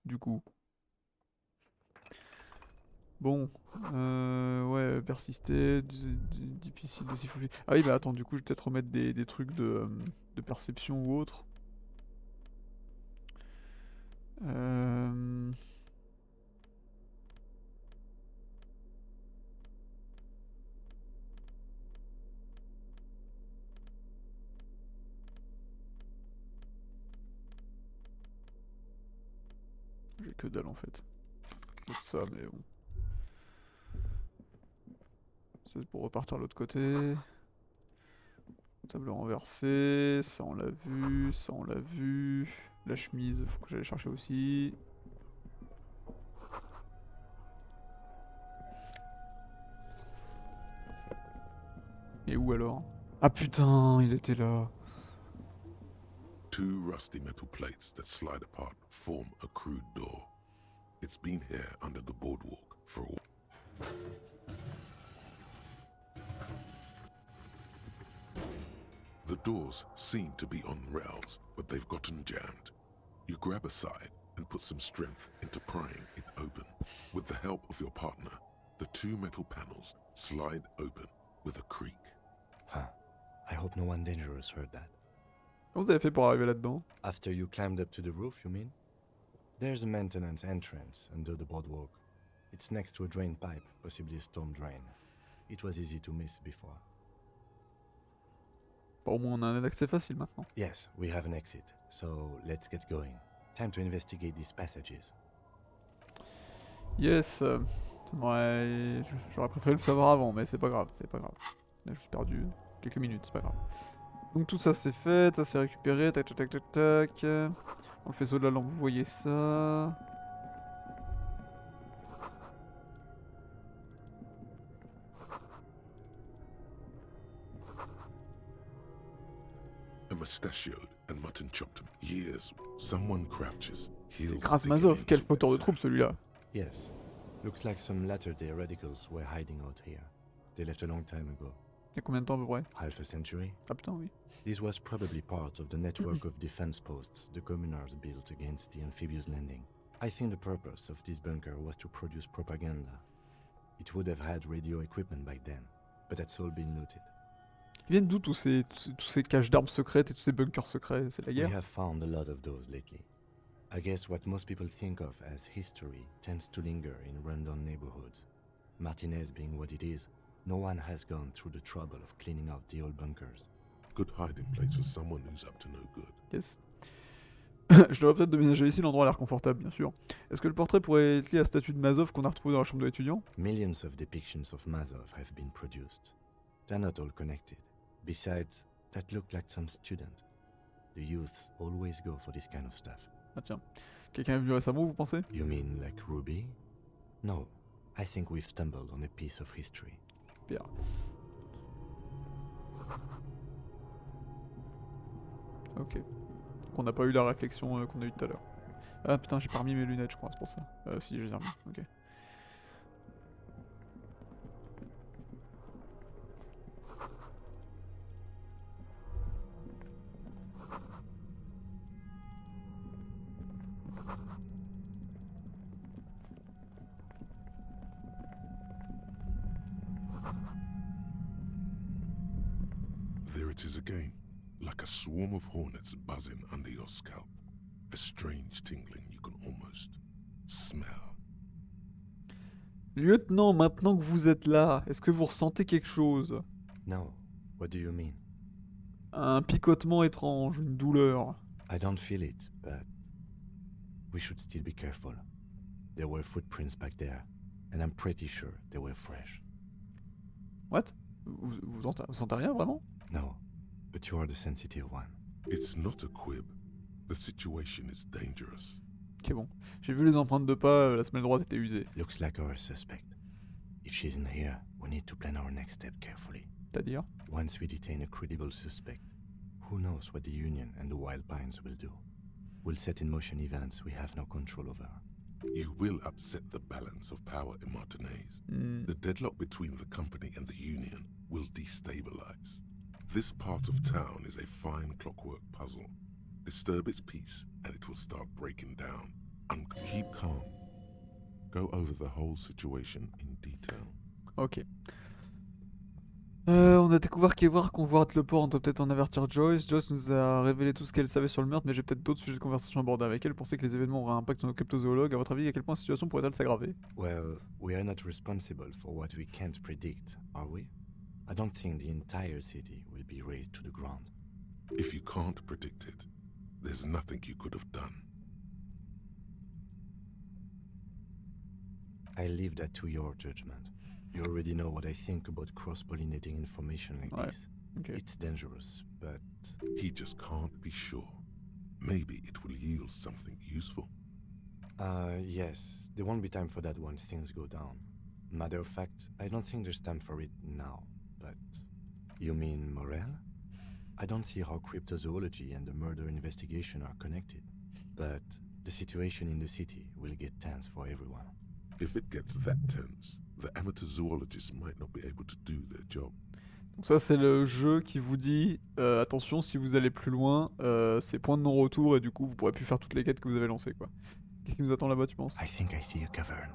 Du coup. Bon. Ouais, persister, difficile de s'y faufiler. Ah oui bah attends, du coup je vais peut-être remettre des trucs de perception ou autre. J'ai que dalle en fait. C'est ça, mais bon. C'est pour repartir de l'autre côté. Table renversée, ça on l'a vu, ça on l'a vu. La chemise, faut que j'aille chercher aussi. Mais est où alors? Ah putain, il était là. Two rusty metal plates that slide apart form a crude door. It's been here under the boardwalk for a while. The doors seem to be on rails, but they've gotten jammed. You grab a side and put some strength into prying it open. With the help of your partner, the two metal panels slide open with a creak. Huh. I hope no one dangerous heard that. Comment vous avez fait pour arriver là-dedans? After you climbed up to the roof, you mean? There's a maintenance entrance under the boardwalk. It's next to a drain pipe, possibly a storm drain. It was easy to miss before. Bon, au moins on a un accès facile maintenant. Yes, we have an exit, so let's get going. Time to investigate these passages. Yes, ouais, j'aurais préféré le savoir avant, mais c'est pas grave, c'est pas grave. On a juste perdu quelques minutes, c'est pas grave. Donc tout ça c'est fait, ça c'est récupéré, tac tac tac tac tac. Dans le faisceau de la lampe, vous voyez ça. A mustachioed and mutton chopped years. Someone crouches. C'est Krasmazov, quel flotteur de troupe celui-là. Yes. Looks like some latter-day radicals were hiding out here. They left a long time ago. Il y a combien de temps à peu près? Half a century. Ah putain, oui. This was probably part of the network of defense posts the communards built against the amphibious landing. I think the purpose of this bunker was to produce propaganda. It would have had radio equipment back then, but that's all been looted. Ils viennent d'où tous ces caches d'armes secrètes et tous ces bunkers secrets? C'est la guerre? We have found a lot of those lately. I guess what most people think of as history tends to linger in rundown neighborhoods. Martinez being what it is, no one has gone through the trouble of cleaning out the old bunkers. Good hiding place for someone who's up to no good. Yes. Je devrais peut-être déménager ici, l'endroit a l'air confortable, bien sûr. Est-ce que le portrait pourrait être lié à la statue de Mazov qu'on a retrouvée dans la chambre de l'étudiant? Millions of depictions of Mazov have been produced. They're not all connected. Besides, that looked like some student. The youths always go for this kind of stuff. Ah tiens, quelqu'un est venu récemment, vous pensez? You mean like Ruby? No, I think we've stumbled on a piece of history. Bien. Ok. Donc on n'a pas eu la réflexion qu'on a eue tout à l'heure. Ah putain, j'ai pas remis mes lunettes, je crois, c'est pour ça. Si, je les ai remis, ok. There it is again, like a swarm of hornets buzzing under your scalp. A strange tingling you can almost smell. Lieutenant, maintenant que vous êtes là, est-ce que vous ressentez quelque chose? No. What do you mean? Un picotement étrange, une douleur. I don't feel it, but we should still be careful. There were footprints back there, and I'm pretty sure they were fresh. What? Vous sentez rien vraiment? No, but you are the sensitive one. It's not a quib. The situation is dangerous. Ok bon. J'ai vu les empreintes de pas, la semelle droite était usée. Looks like our suspect. If she's in here, we need to plan our next step carefully. C'est-à-dire? Once we detain a credible suspect, who knows what the Union and the Wild Pines will do? We'll set in motion events we have no control over. You will upset the balance of power in Martinez. The deadlock between the company and the Union will destabilize. This part of town is a fine clockwork puzzle. Disturb its peace and it will start breaking down. Keep calm. Go over the whole situation in detail. Ok. On a découvert qu'Evrard convoite le port, on doit peut-être en avertir Joyce. Joyce nous a révélé tout ce qu'elle savait sur le meurtre, mais j'ai peut-être d'autres sujets de conversation à aborder avec elle. Pensez que les événements auraient un impact sur nos cryptozoologues. À votre avis, à quel point la situation pourrait-elle s'aggraver? Well, we are not responsible for what we can't predict, are we? I don't think the entire city will be razed to the ground. If you can't predict it, there's nothing you could have done. I leave that to your judgment. You already know what I think about cross-pollinating information like this. Okay. It's dangerous, but... He just can't be sure. Maybe it will yield something useful. Yes. There won't be time for that once things go down. Matter of fact, I don't think there's time for it now, but... You mean Morel? I don't see how cryptozoology and the murder investigation are connected, but the situation in the city will get tense for everyone. If it gets that tense, the amateur zoologists might not be able to do their job. Donc ça c'est le jeu qui vous dit attention, si vous allez plus loin, c'est point de non-retour et du coup vous pourrez plus faire toutes les quêtes que vous avez lancées quoi. Qu'est-ce qui nous attend là-bas tu penses? I think I see a cavern.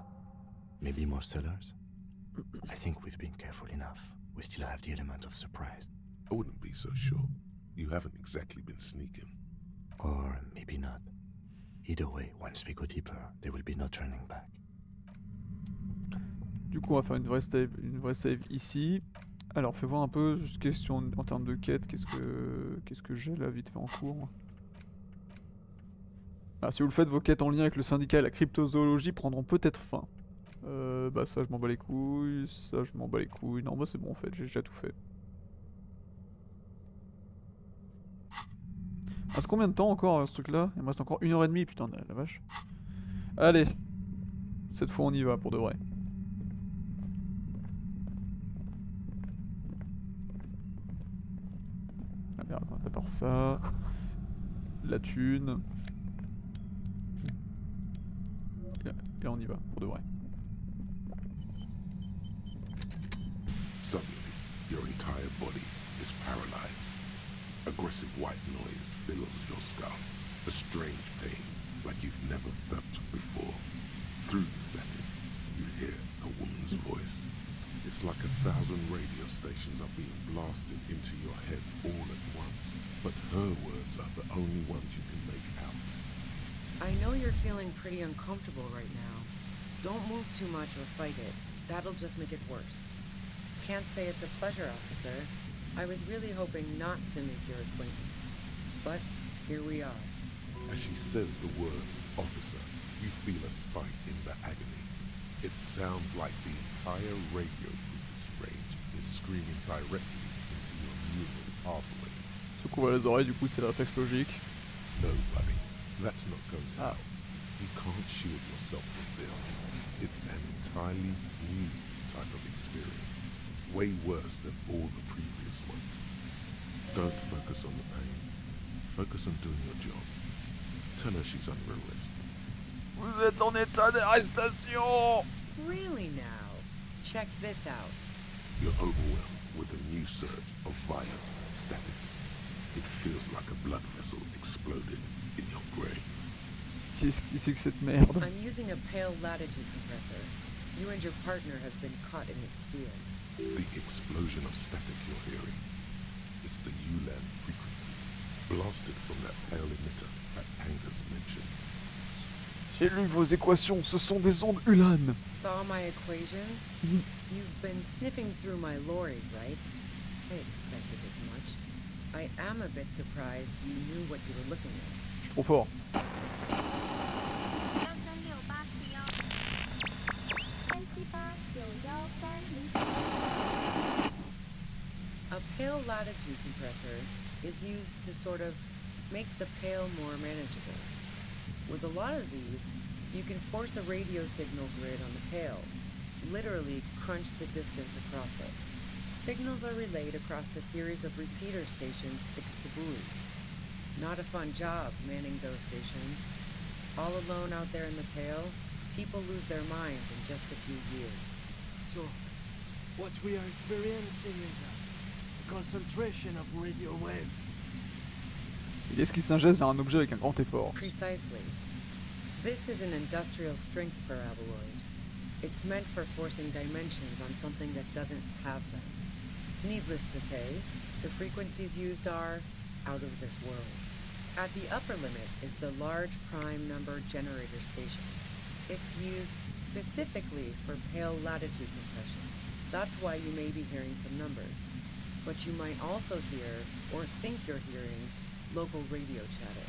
Maybe more cellars? I think we've been careful enough. We still have the element of surprise. I wouldn't be so sure. You haven't exactly been sneaking. Or maybe not. Either way, once we go deeper, there will be no turning back. Du coup on va faire une vraie save ici. Alors fais voir un peu, juste question en termes de quête, qu'est-ce que j'ai là vite fait en cours. Ah, si vous le faites, vos quêtes en lien avec le syndicat et la cryptozoologie prendront peut-être fin. Bah ça je m'en bats les couilles, ça je m'en bats les couilles, non bah c'est bon en fait, j'ai déjà tout fait. Ah, c'est combien de temps encore ce truc là? Il me reste encore 1h30, putain la vache. Allez, cette fois on y va pour de vrai. Ah merde, à part ça, la thune. Et on y va pour de vrai. Suddenly, your entire body is paralyzed. Aggressive white noise fills your skull. A strange pain, like you've never felt before. Through the static, you hear a woman's voice. It's like 1,000 radio stations are being blasted into your head all at once. But her words are the only ones you can make out. I know you're feeling pretty uncomfortable right now. Don't move too much or fight it. That'll just make it worse. Can't say it's a pleasure, officer. I was really hoping not to make your acquaintance. But here we are. As she says the word officer, you feel a spike in the agony. It sounds like the entire radio frequency range is screaming directly into your neural pathways. Se couvrir les oreilles, du coup c'est le réflexe logique. No, buddy, that's not going to help. You can't shield yourself from this. It's an entirely new type of experience. Way worse than all the previous ones. Don't focus on the pain. Focus on doing your job. Tell her she's under arrest. Vous êtes en état d'arrestation! Really now? Check this out. You're overwhelmed with a new surge of violent static. It feels like a blood vessel exploded in your brain. Qu'est-ce que c'est que cette merde? I'm using a pale latitude compressor. You and your partner have been caught in its field. The explosion of static you're hearing. It's the Ulan frequency, blasted from that pale emitter that Angus mentioned. J'ai lu vos équations, ce sont des ondes Ulan. Saw my equations? You've been sniffing through my lorry, right? I expected as much. I am a bit surprised you knew what you were looking at. Je suis trop fort. A pale latitude compressor is used to sort of make the pale more manageable. With a lot of these, you can force a radio signal grid on the pale, literally crunch the distance across it. Signals are relayed across a series of repeater stations fixed to buoys. Not a fun job manning those stations. All alone out there in the pale, people lose their minds in just a few years. So, what we are experiencing is a concentration of radio waves. Il est ce qui s'ingeste vers un objet avec un grand effort. Precisely. This is an industrial strength paraboloid. It's meant for forcing dimensions on something that doesn't have them. Needless to say, the frequencies used are out of this world. At the upper limit is the large prime number generator station. It's used specifically for pale latitude compression. That's why you may be hearing some numbers. But you might also hear, or think you're hearing, local radio chatter.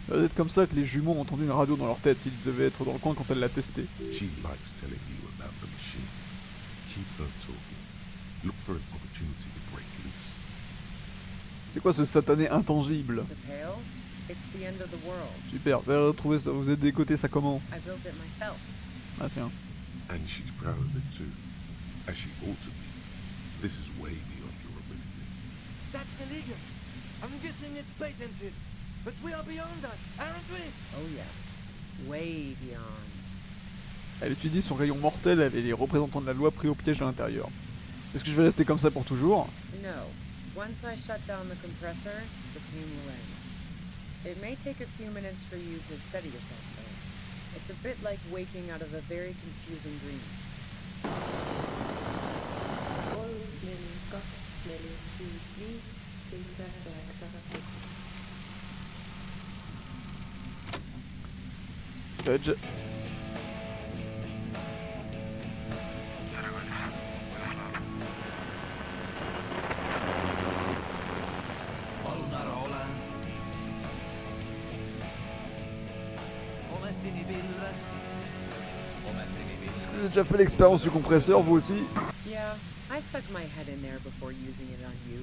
Ça doit être comme ça que les jumeaux ont entendu une radio dans leur tête. Ils devaient être dans le coin quand elle l'a testé. She likes telling you about the machine. Keep her talking. Look for an opportunity to break loose. C'est quoi ce satané intangible? The pale? It's the end of the world. Super, vous avez retrouvé ça, vous avez décoté ça comment? I built it myself. Ah tiens. And she's proud of it too, as she ought to be. This is way beyond your abilities. That's illegal. I'm guessing it's patented. But we are beyond that, aren't we? Oh yeah. Way beyond. Elle étudie son rayon mortel avec les représentants de la loi pris au piège à l'intérieur. Est-ce que je vais rester comme ça pour toujours? No. Once I shut down the compressor, the pain will end. It may take a few minutes for you to steady yourself, though. It's a bit like waking out of a very confusing dream. 3, 4, 5, 6, 7, 8, 9, 10. Fudge. J'ai déjà fait l'expérience du compresseur, vous aussi? Yeah, I stuck my head in there before using it on you.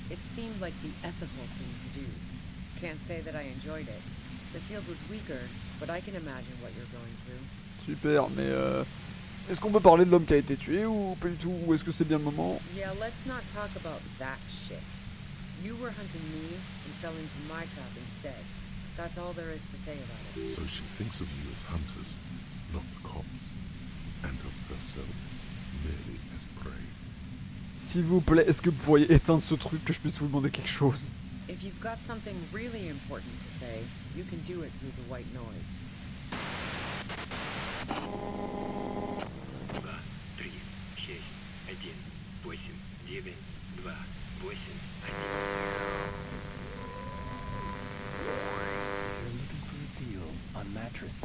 It seemed like the ethical thing to do. Can't say that I enjoyed it. The field was weaker, but I can imagine what you're going through. Super, mais est-ce qu'on peut parler de l'homme qui a été tué ou pas du tout? Ou est-ce que c'est bien le moment? Yeah, let's not talk about that shit. You were hunting me and fell into my trap instead. That's all there is to say about it. So she thinks of you as hunters, not the cops, and of herself merely as prey. S'il vous plaît, est-ce que vous pourriez éteindre ce truc que je puisse vous demander quelque chose? If you've got something really important to say, you can do it through the white noise. 2, 3, 6, 1, 8, 9, 2, 8, 1. You're looking for a deal on mattress.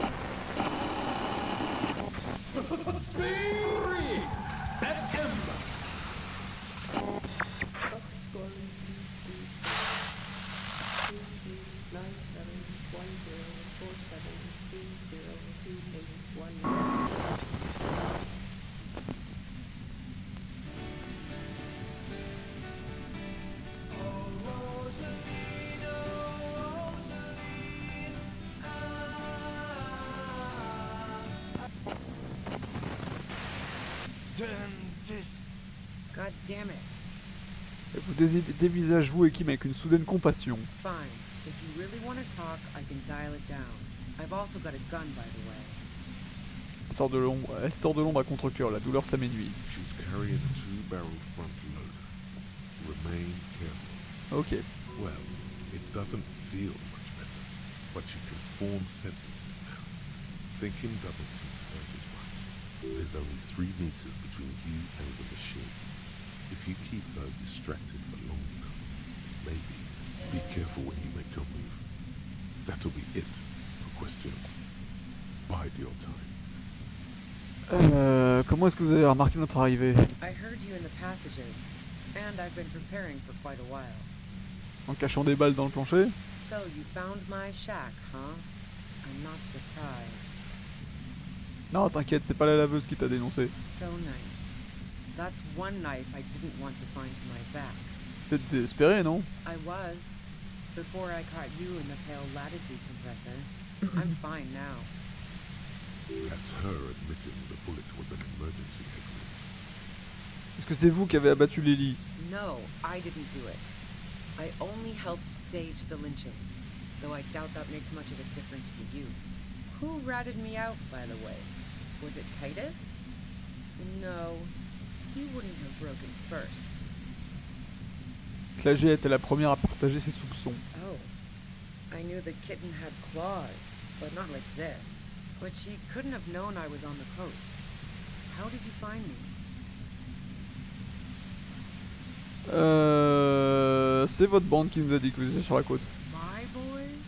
Free! God damn it. Et vous dévisage-vous et Kim avec une soudaine compassion. Fine. If you really want to talk, I can dial it down. I've also got a gun, by the way. Elle sort de l'ombre à contre-cœur, la douleur s'amenuise. She's carrying a 2-barrel front loader. Remain careful. Ok. Well, it doesn't feel much better, but you can form sentences now. Thinking doesn't seem to hurt as much. There's only 3 meters between you and the machine. If you keep her distracted for long enough, maybe. Be careful when you make your move. That'll be it for questions. Bide your time. Comment est-ce que vous avez remarqué notre arrivée? I heard you in the passages, and I've been preparing for quite a while. En cachant des balles dans le plancher? So you found my shack, huh? I'm not surprised. Non, t'inquiète, c'est pas la laveuse qui t'a dénoncé. So nice. That's one knife I didn't want to find to my back. Peut-être désespéré, non? I was. Before I caught you in the pale latitude compressor. I'm fine now. That's her admitting the bullet was an emergency exit. Est-ce que c'est vous qui avez abattu Lily? No, I didn't do it. I only helped stage the lynching, though I doubt that makes much of a difference to you. Who ratted me out, by the way? Was it Titus? No, he wouldn't have broken first. Clagé était la première à partager ses soupçons. Oh, I knew the kitten had claws, but not like this. But she couldn't have known I was on the coast. How did you find me? C'est votre bande qui nous a dit que vous étiez sur la côte. My boys?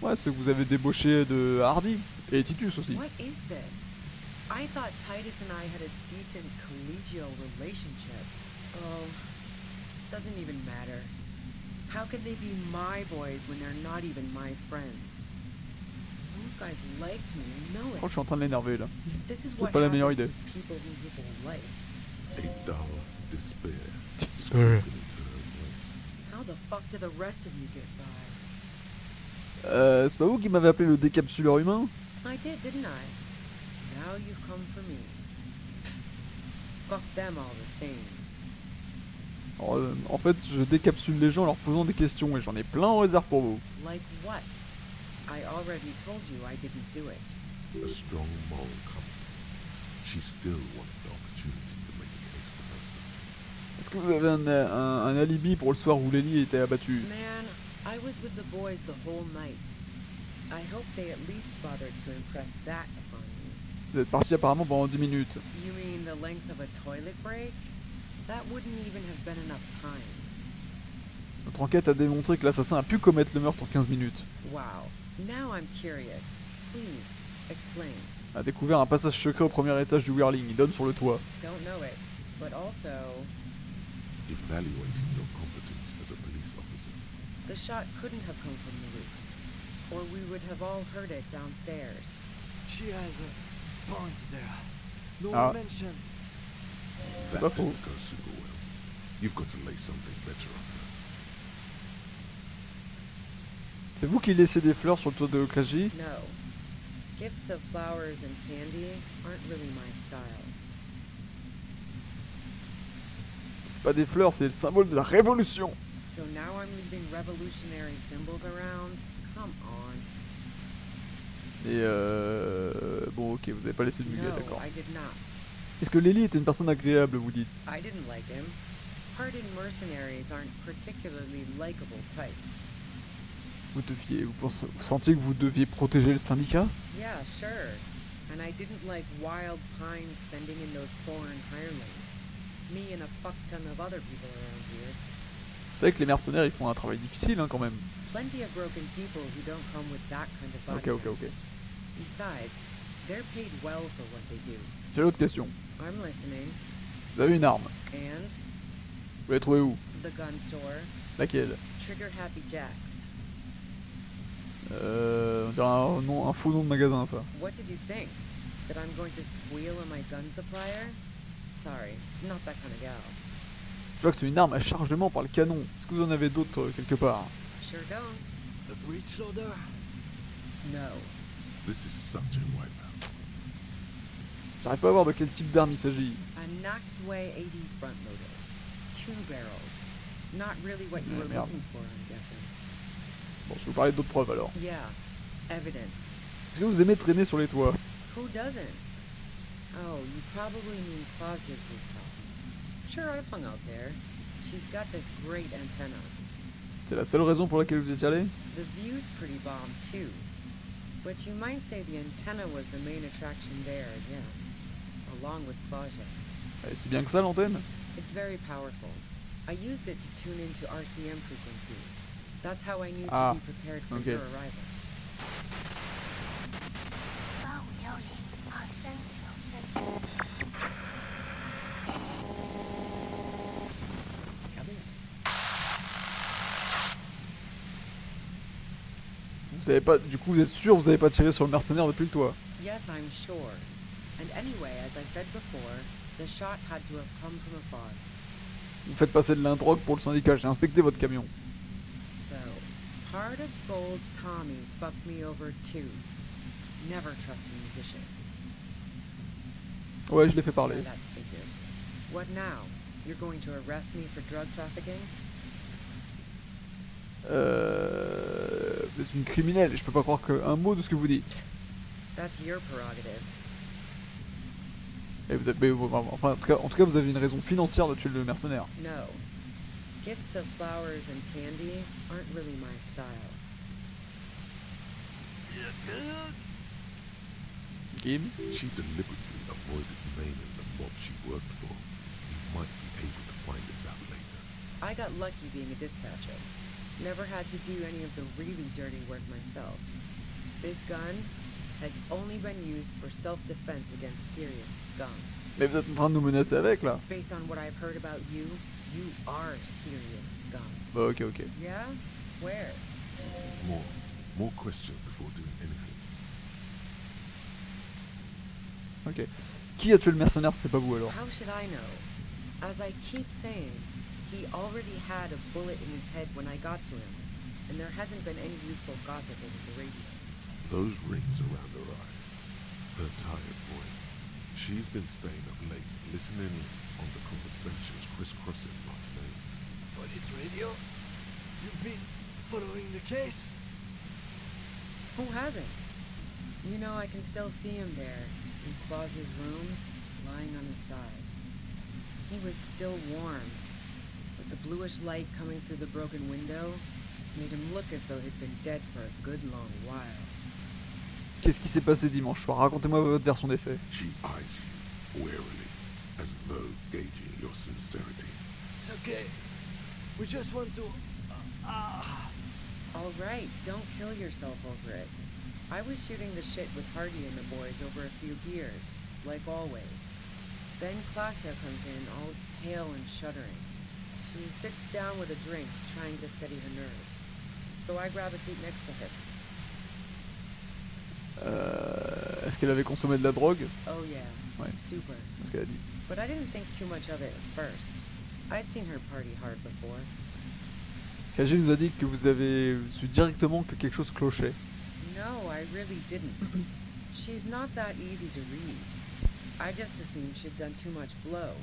Ouais, ceux que vous avez débauchés de Hardy et Titus aussi. What is this? I thought Titus and I had a decent collegial relationship. Oh, doesn't even matter. How could they be my boys when they're not even my friends? Those guys liked me, you know it. Oh, je suis en train de l'énerver là. This is C'est what pas la meilleure happens idée. to people who people like. A dull despair. Despair. spoken into her voice. How the fuck do the rest of you get by? C'est pas vous qui m'avez appelé le décapsuleur humain? I did, didn't I? now you've come for me. Fuck them all the same. Alors, en fait, je décapsule les gens en leur posant des questions et j'en ai plein en réserve pour vous. Like what? I already told you I didn't do it. A strong moral compass. She still wants the opportunity to make a case for herself. Est-ce que vous avez un alibi pour le soir où Lily était abattue? Man, I was with the boys the whole night. I hope they at least bothered to impress that upon me. Vous êtes parti apparemment pendant 10 minutes. You mean the length of a toilet break? That wouldn't even have been enough time. Notre enquête a démontré que l'assassin a pu commettre le meurtre en 15 minutes. Wow. Now I'm curious. Please, explain. A découvert un passage secret au premier étage du Whirling. Il donne sur le toit. Don't know it, but also... Evaluating your competence as a police officer. The shot couldn't have come from the roof, or we would have all heard it downstairs. She has a point there. No Ah. one mentioned. That pas faux. didn't go super well. You've got to lay something better on her. C'est vous qui laissez des fleurs sur le toit de Classée? No. Gifts of flowers and candy aren't really my style. C'est pas des fleurs, c'est le symbole de la révolution. So now I'm leaving revolutionary symbols around? Come on. Et bon, ok, vous avez pas laissé de muguet, No, d'accord. I did not. Est-ce que Lily était une personne agréable, vous dites? I didn't like him. Hardened mercenaries aren't particularly likable types. Vous sentiez que vous deviez protéger le syndicat? Yeah, sure. And I didn't like wild pines sending in those foreign hirelings. Me and a fuck ton of other people around here. Vous savez que les mercenaires, ils font un travail difficile, hein, quand même. Plenty of broken people who don't come with that kind of body. Ok. Besides, they're paid well for what they do. J'ai l'autre question. I'm listening. Vous avez une arme. And Vous l'avez trouvée où? the gun store. Laquelle? Trigger Happy Jacks. On dirait un faux nom de magasin, ça. What did you think? That I'm going to squeal on my gun supplier? Sorry, not that kind of gal. Je vois que c'est une arme à chargement par le canon. Est-ce que vous en avez d'autres quelque part? Sure don't. The breech loader? No. This is such a wipeout. J'arrive pas à voir de quel type d'arme il s'agit. A Noctway 80 front loader. 2 barrels. Not really what you were merde. looking for, I'm guessing. Bon, je vais vous parler d'autres preuves alors. Yeah, evidence. Est-ce que vous aimez traîner sur les toits? Who doesn't? Oh, you probably mean Claudia's rooftop. Sure, I've hung out there. She's got this great antenna. C'est la seule raison pour laquelle vous étiez allé? The view's pretty bomb too. But you might say the antenna was the main attraction there, yeah. Along with Claudia. C'est bien que ça l'antenne? It's very powerful. I used it to tune into RCM frequencies. That's how I knew Ah, to be prepared for ok. your arrival. Vous avez pas, du coup, vous êtes sûr que vous avez pas tiré sur le mercenaire depuis le toit? Yes, I'm sure. And anyway, as I said before, the shot had to have come from afar. Vous faites passer de l'indrogue pour le syndicat, j'ai inspecté votre camion. So, Heart of Gold Tommy fucked me over too. Never trust a musician. Ouais, je l'ai fait parler. Well, that figures. What now? You're going to arrest me for drug trafficking? Vous êtes une criminelle, je peux pas croire qu'un mot de ce que vous dites. That's your prerogative. Et vous avez, enfin, en tout cas, vous avez une raison financière de tuer le mercenaire. No. Gifts of flowers and candy aren't really my style. Kim? She deliberately avoided naming the mob she worked for. You might be able to find this out later. I got lucky being a dispatcher. Never had to do any of the really dirty work myself. This gun has only been used for self-defense against serious scum. Mais vous êtes en train de nous menacer avec, là? Based on what I've heard about you, you are serious scum. Bah, ok. Yeah? Where? More questions before doing anything. Ok. Qui a tué le mercenaire si c'est pas vous alors? How should I know? As I keep saying, he already had a bullet in his head when I got to him, and there hasn't been any useful gossip over the radio. Those rings around her eyes. Her tired voice. She's been staying up late, listening in on the conversations crisscrossing Martinez. Police radio? You've been following the case? Who hasn't? You know, I can still see him there, in Claus's room, lying on his side. He was still warm, but the bluish light coming through the broken window made him look as though he'd been dead for a good long while. Qu'est-ce qui s'est passé dimanche soir? Racontez-moi votre version des faits. She eyes you warily, as though gauging your sincerity. It's okay. We just want to... All right, don't kill yourself over it. I was shooting the shit with Hardy and the boys over a few beers, like always. Then Klasha comes in, all pale and shuddering. She sits down with a drink, trying to steady her nerves. So I grab a seat next to her. Est-ce qu'elle avait consommé de la drogue? Oh yeah, ouais. Super. C'est ce qu'elle a dit. But I didn't think too much of it at first. I'd seen her party hard before. KG nous a dit que vous avez su directement que quelque chose clochait. No, I really didn't. She's not that easy to read. I just assumed she'd done too much blow.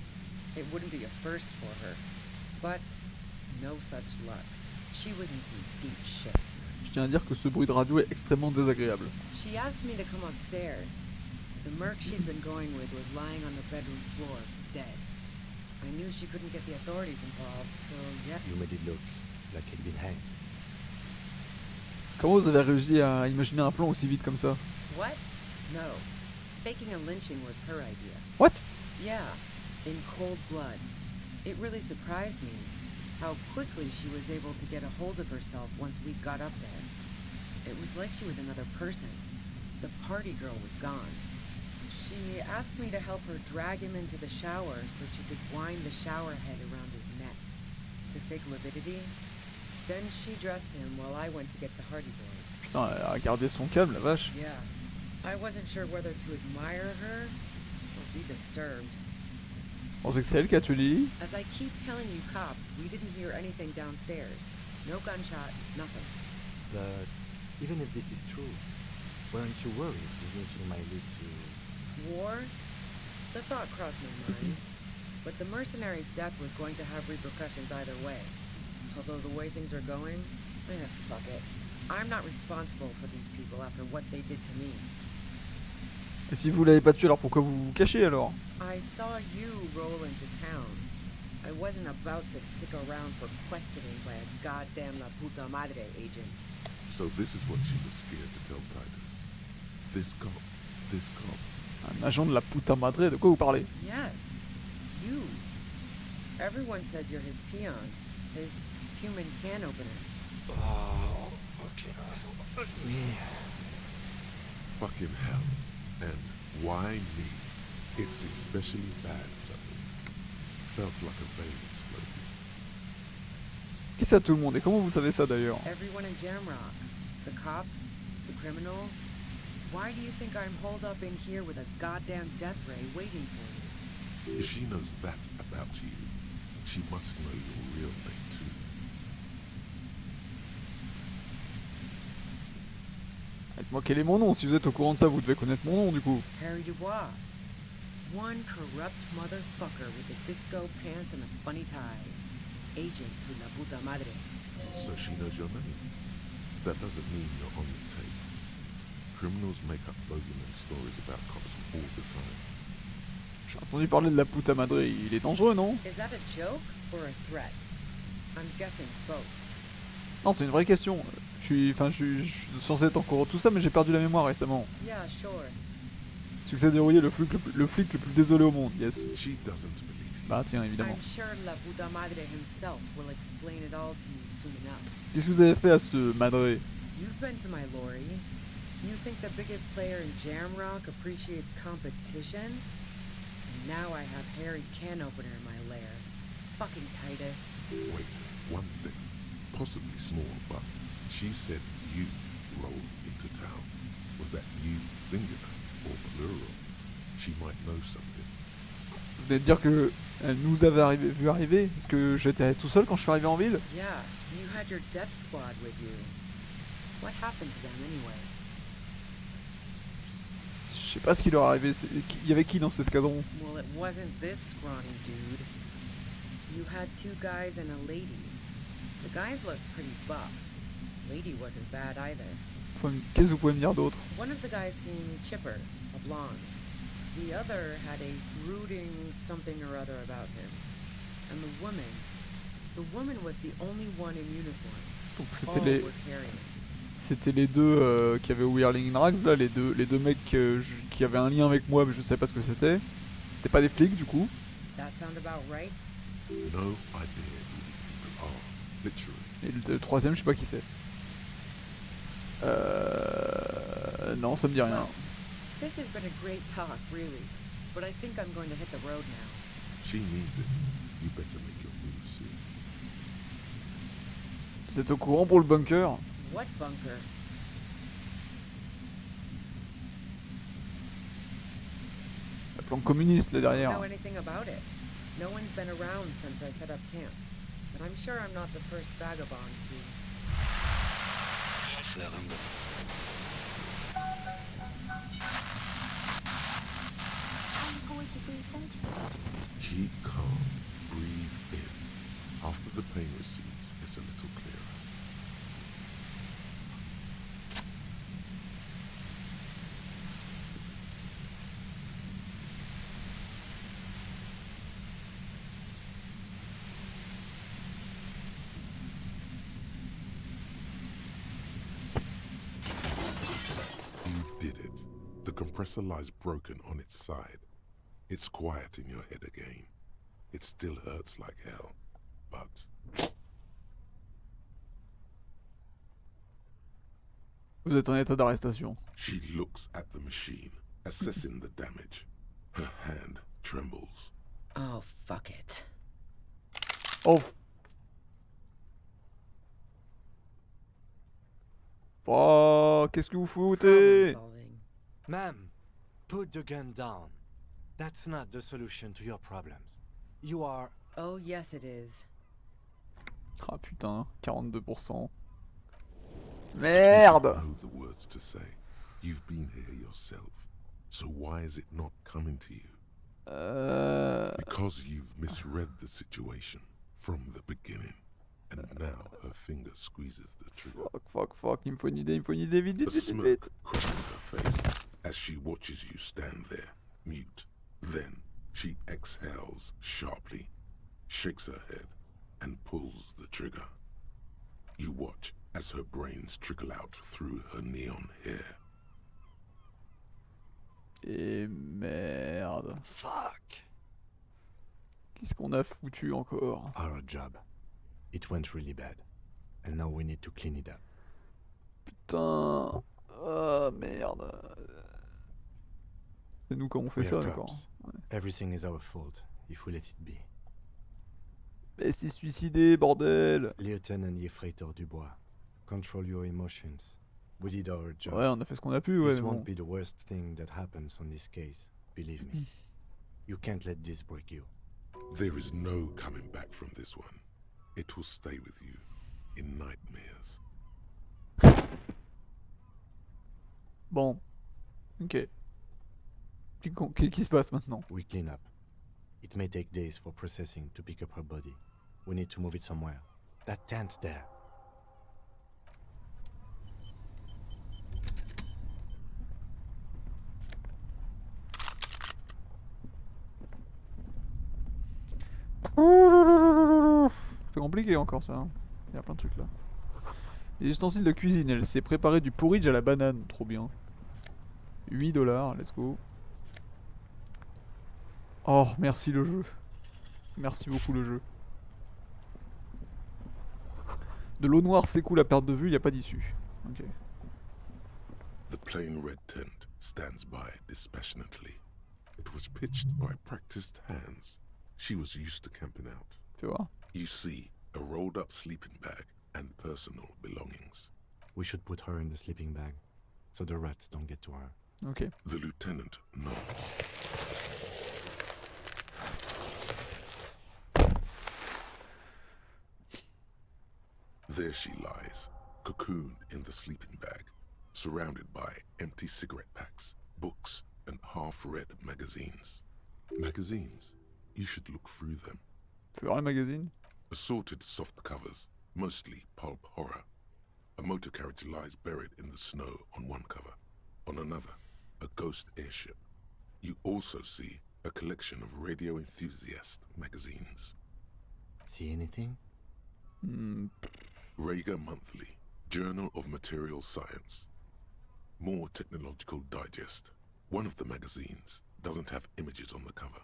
It wouldn't be a first for her. But no such luck. She was in some deep shit. Je tiens à dire que ce bruit de radio est extrêmement désagréable. She asked me to come upstairs. The merc she'd been going with was lying on the bedroom floor, dead. I knew she couldn't get the authorities involved, so yeah. You made it look like he'd been hanged. Comment vous avez réussi à imaginer un plan aussi vite comme ça? What? No. Faking a lynching was her idea. What? Yeah, in cold blood. It really surprised me how quickly she was able to get a hold of herself once we got up there. It was like she was another person. The party girl was gone. She asked me to help her drag him into the shower so she could wind the shower head around his neck. To fake lividity. Then she dressed him while I went to get the Hardy Boys. Putain, elle a gardé son calme, la vache. Yeah. I wasn't sure whether to admire her or be disturbed. On sait que c'est elle qui a tué Lily. As I keep telling you cops, we didn't hear anything downstairs. No gunshot, nothing. But even if this is true, weren't you worried the lynching might lead to... War? The thought crossed my mind. But the mercenary's death was going to have repercussions either way. Although the way things are going, fuck it. I'm not responsible for these people after what they did to me. Et si vous l'avez pas tué, alors pourquoi vous vous cachez alors? I saw you roll into town. I wasn't about to stick around for questioning by a goddamn la puta madre agent. So this is what she was scared to tell Titus. This cop. Un agent de la puta madre, de quoi vous parlez? Yes, you. Everyone says you're his peon, his human can opener. Oh, fucking me. Fucking hell. And why me? It's especially bad suddenly. Felt like a vein exploded. Qui ça tout le monde? Et comment vous savez ça d'ailleurs? Everyone in Jamrock. The cops, the criminals. Why do you think I'm holed up in here with a goddamn death ray waiting for you? If she knows that about you, she must know your real name too. Dites-moi quel est mon nom. Si vous êtes au courant de ça, vous devez connaître mon nom du coup. Harry Dubois. One corrupt motherfucker with the disco pants and a funny tie. Agent to la puta madre. So she knows your name. That doesn't mean you're on the tape. Criminals make up bogeyman stories about cops all the time. J'ai entendu parler de la puta madre. Il est dangereux, non? Is that a joke or a threat? I'm guessing both. Non, c'est une vraie question. Je suis censé être encore tout ça, mais j'ai perdu la mémoire récemment. Yeah, sure. Succès dérouillé, le flic le plus désolé au monde, yes. She doesn't believe you. Bah tiens, évidemment. I'm sure la puta madre himself will explain it all to you soon enough. Qu'est-ce que vous avez fait à ce madre? You've been to my lorry. You think the biggest player in Jamrock appreciates competition? And now I have Harry Can Opener in my lair. Fucking Titus. Wait, one thing. Possibly small, but she said you rolled into town. Was that you singular or plural? She might know something. Vous venez de dire que elle nous avait vu arriver? Est-ce que j'étais tout seul quand je suis arrivé en ville? Yeah, you had your death squad with you. What happened to them anyway? Je sais pas ce qui leur est arrivé. Il y avait qui dans cet escadron? Well, it wasn't this scrawny dude. You had 2 guys and a lady. The guys looked pretty buff. Lady wasn't bad either. Qu'est-ce que vous pouvez me dire d'autre? One of the guys seemed chipper, a blonde. The other had a brooding something or other about him. And the woman was the only one in uniform. Donc All were carrying. C'était les deux qui avaient Whirling Drags là, les deux mecs qui avaient un lien avec moi, mais je savais pas ce que c'était. C'était pas des flics du coup. That sound about right? No idea who these people are, literally. Et le troisième, je sais pas qui c'est. Non, ça me dit rien. Well, this has been a great talk, really. But I think I'm going to hit the road now. She needs it. You better make your move soon. Vous êtes au courant pour le bunker? What bunker? Le plan communiste là derrière. I don't know anything about it. No one's been around since I set up camp. But I'm sure I'm not the first vagabond to... Keep calm. Breathe in. After the pain recedes, it's a little clearer. You did it. The compressor lies broken on its side. It's quiet in your head again. It still hurts like hell, but... Vous êtes en état d'arrestation. She looks at the machine, assessing the damage. Her hand trembles. Oh, fuck it. Oh. Oh, qu'est-ce que vous foutez? Ma'am, put the gun down. That's not the solution to your problems. You are... Oh, yes it is. Ah putain, 42%. You Merde! know the words to say. You've been here yourself. So why is it not coming to you? Because you've misread the situation from the beginning. And now her finger squeezes the trigger. Fuck, il me faut une idée, vite, A smirk crosses her face as she watches you stand there, mute. Then she exhales sharply, shakes her head, and pulls the trigger. You watch as her brains trickle out through her neon hair. Et merde. Fuck. Qu'est-ce qu'on a foutu encore? Our job. It went really bad. And now we need to clean it up. Putain. Ah merde. C'est nous comment on fait We ça are d'accord? cops. Everything is our fault if we let it be. Mais c'est suicidé, bordel! Lieutenant Yefreitor Dubois, control your emotions. We did our job. Ouais, on a fait ce qu'on a pu, ouais. This Mais won't bon. be the worst thing that happens on this case, believe me. You can't let this break you. There is no coming back from this one. It will stay with you in nightmares. Bon. Ok. Qu'est-ce qui se passe maintenant? We clean up. It may take days for processing to pick up her body. We need to move it somewhere. That tent there. C'est compliqué encore ça. Hein. Il y a plein de trucs là. Les ustensiles de cuisine, elle s'est préparée du porridge à la banane, trop bien. $8, let's go. Oh, merci le jeu. Merci beaucoup le jeu. De l'eau noire s'écoule à perte de vue, il n'y a pas d'issue. Ok. The plain red tent stands by dispassionately. It was pitched by practiced hands. She was used to camping out. Tu vois? You see a rolled up sleeping bag and personal belongings. We should put her in the sleeping bag, so the rats don't get to her. Okay. The lieutenant nods. There she lies, cocooned in the sleeping bag, surrounded by empty cigarette packs, books, and half-read magazines. Magazines? You should look through them. Tu veux voir les magazines? Assorted soft covers, mostly pulp horror. A motor carriage lies buried in the snow on one cover. On another, a ghost airship. You also see a collection of radio enthusiast magazines. See anything? Rager Monthly, Journal of Material Science. More Technological Digest. One of the magazines doesn't have images on the cover.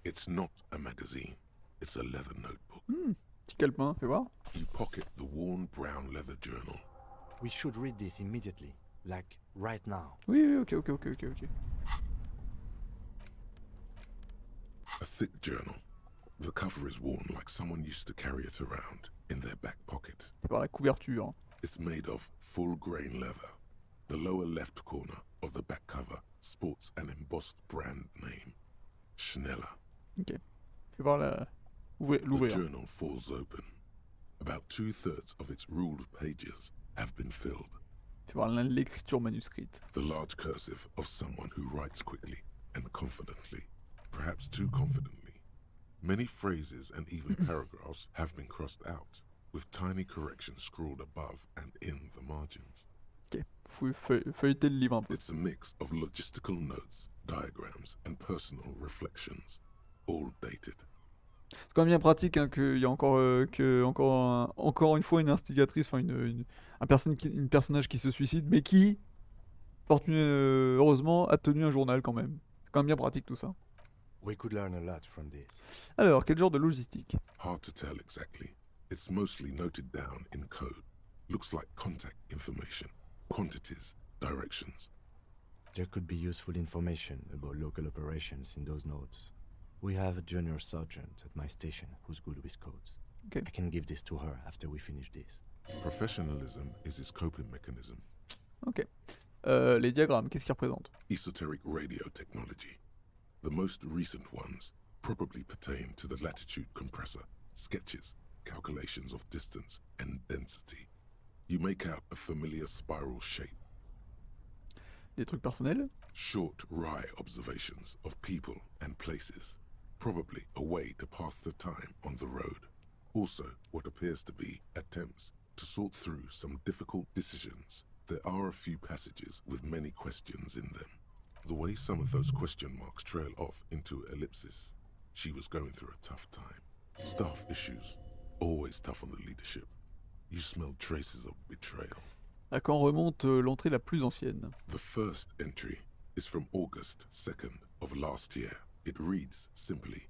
It's not a magazine, it's a leather notebook. Petit calepin, fais voir. You pocket the worn brown leather journal. We should read this immediately, like right now. Oui, ok. A thick journal. The cover is worn like someone used to carry it around in their back pocket. C'est par la couverture. It's made of full-grain leather. The lower left corner of the back cover sports an embossed brand name, Schneller. Ok. Fais voir The l'ouvrir. journal falls open. About 2/3 of its ruled pages have been filled. Fais voir l'écriture manuscrite. The large cursive of someone who writes quickly and confidently, perhaps too confidently. Many phrases and even paragraphs have been crossed out, with tiny corrections scrawled above and in the margins. Ok. Feuilleter le livre un peu. It's a mix of logistical notes, diagrams, and personal reflections, all dated. C'est quand même bien pratique hein, qu'il y a encore une fois une instigatrice, enfin un personnage qui se suicide, mais qui, heureusement, a tenu un journal quand même. C'est quand même bien pratique tout ça. We could learn a lot from this. Alors, quel genre de logistique? Hard to tell exactly. It's mostly noted down in code. Looks like contact information, quantities, directions. There could be useful information about local operations in those notes. We have a junior sergeant at my station who's good with codes. Okay. I can give this to her after we finish this. Professionalism is his coping mechanism. Ok. Les diagrammes, qu'est-ce qu'ils représentent? Esoteric radio technology. The most recent ones probably pertain to the latitude compressor, sketches, calculations of distance and density. You make out a familiar spiral shape. Des trucs personnels? Short, wry observations of people and places. Probably a way to pass the time on the road. Also, what appears to be attempts to sort through some difficult decisions. There are a few passages with many questions in them. The way some of those question marks trail off into ellipsis, she was going through a tough time. Staff issues, always tough on the leadership. You smell traces of betrayal. À quand remonte l'entrée la plus ancienne? The first entry is from August 2nd of last year. It reads simply,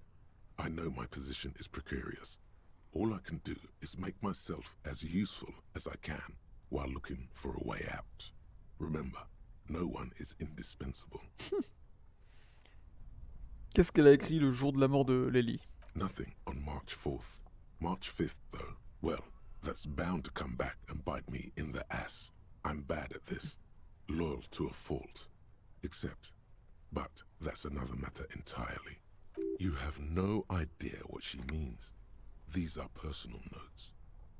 I know my position is precarious. All I can do is make myself as useful as I can while looking for a way out. Remember, no one is indispensable. Qu'est-ce qu'elle a écrit le jour de la mort de Lily? Nothing on March 4th. March 5th, though, well, that's bound to come back and bite me in the ass. I'm bad at this. Loyal to a fault. But that's another matter entirely. You have no idea what she means. These are personal notes.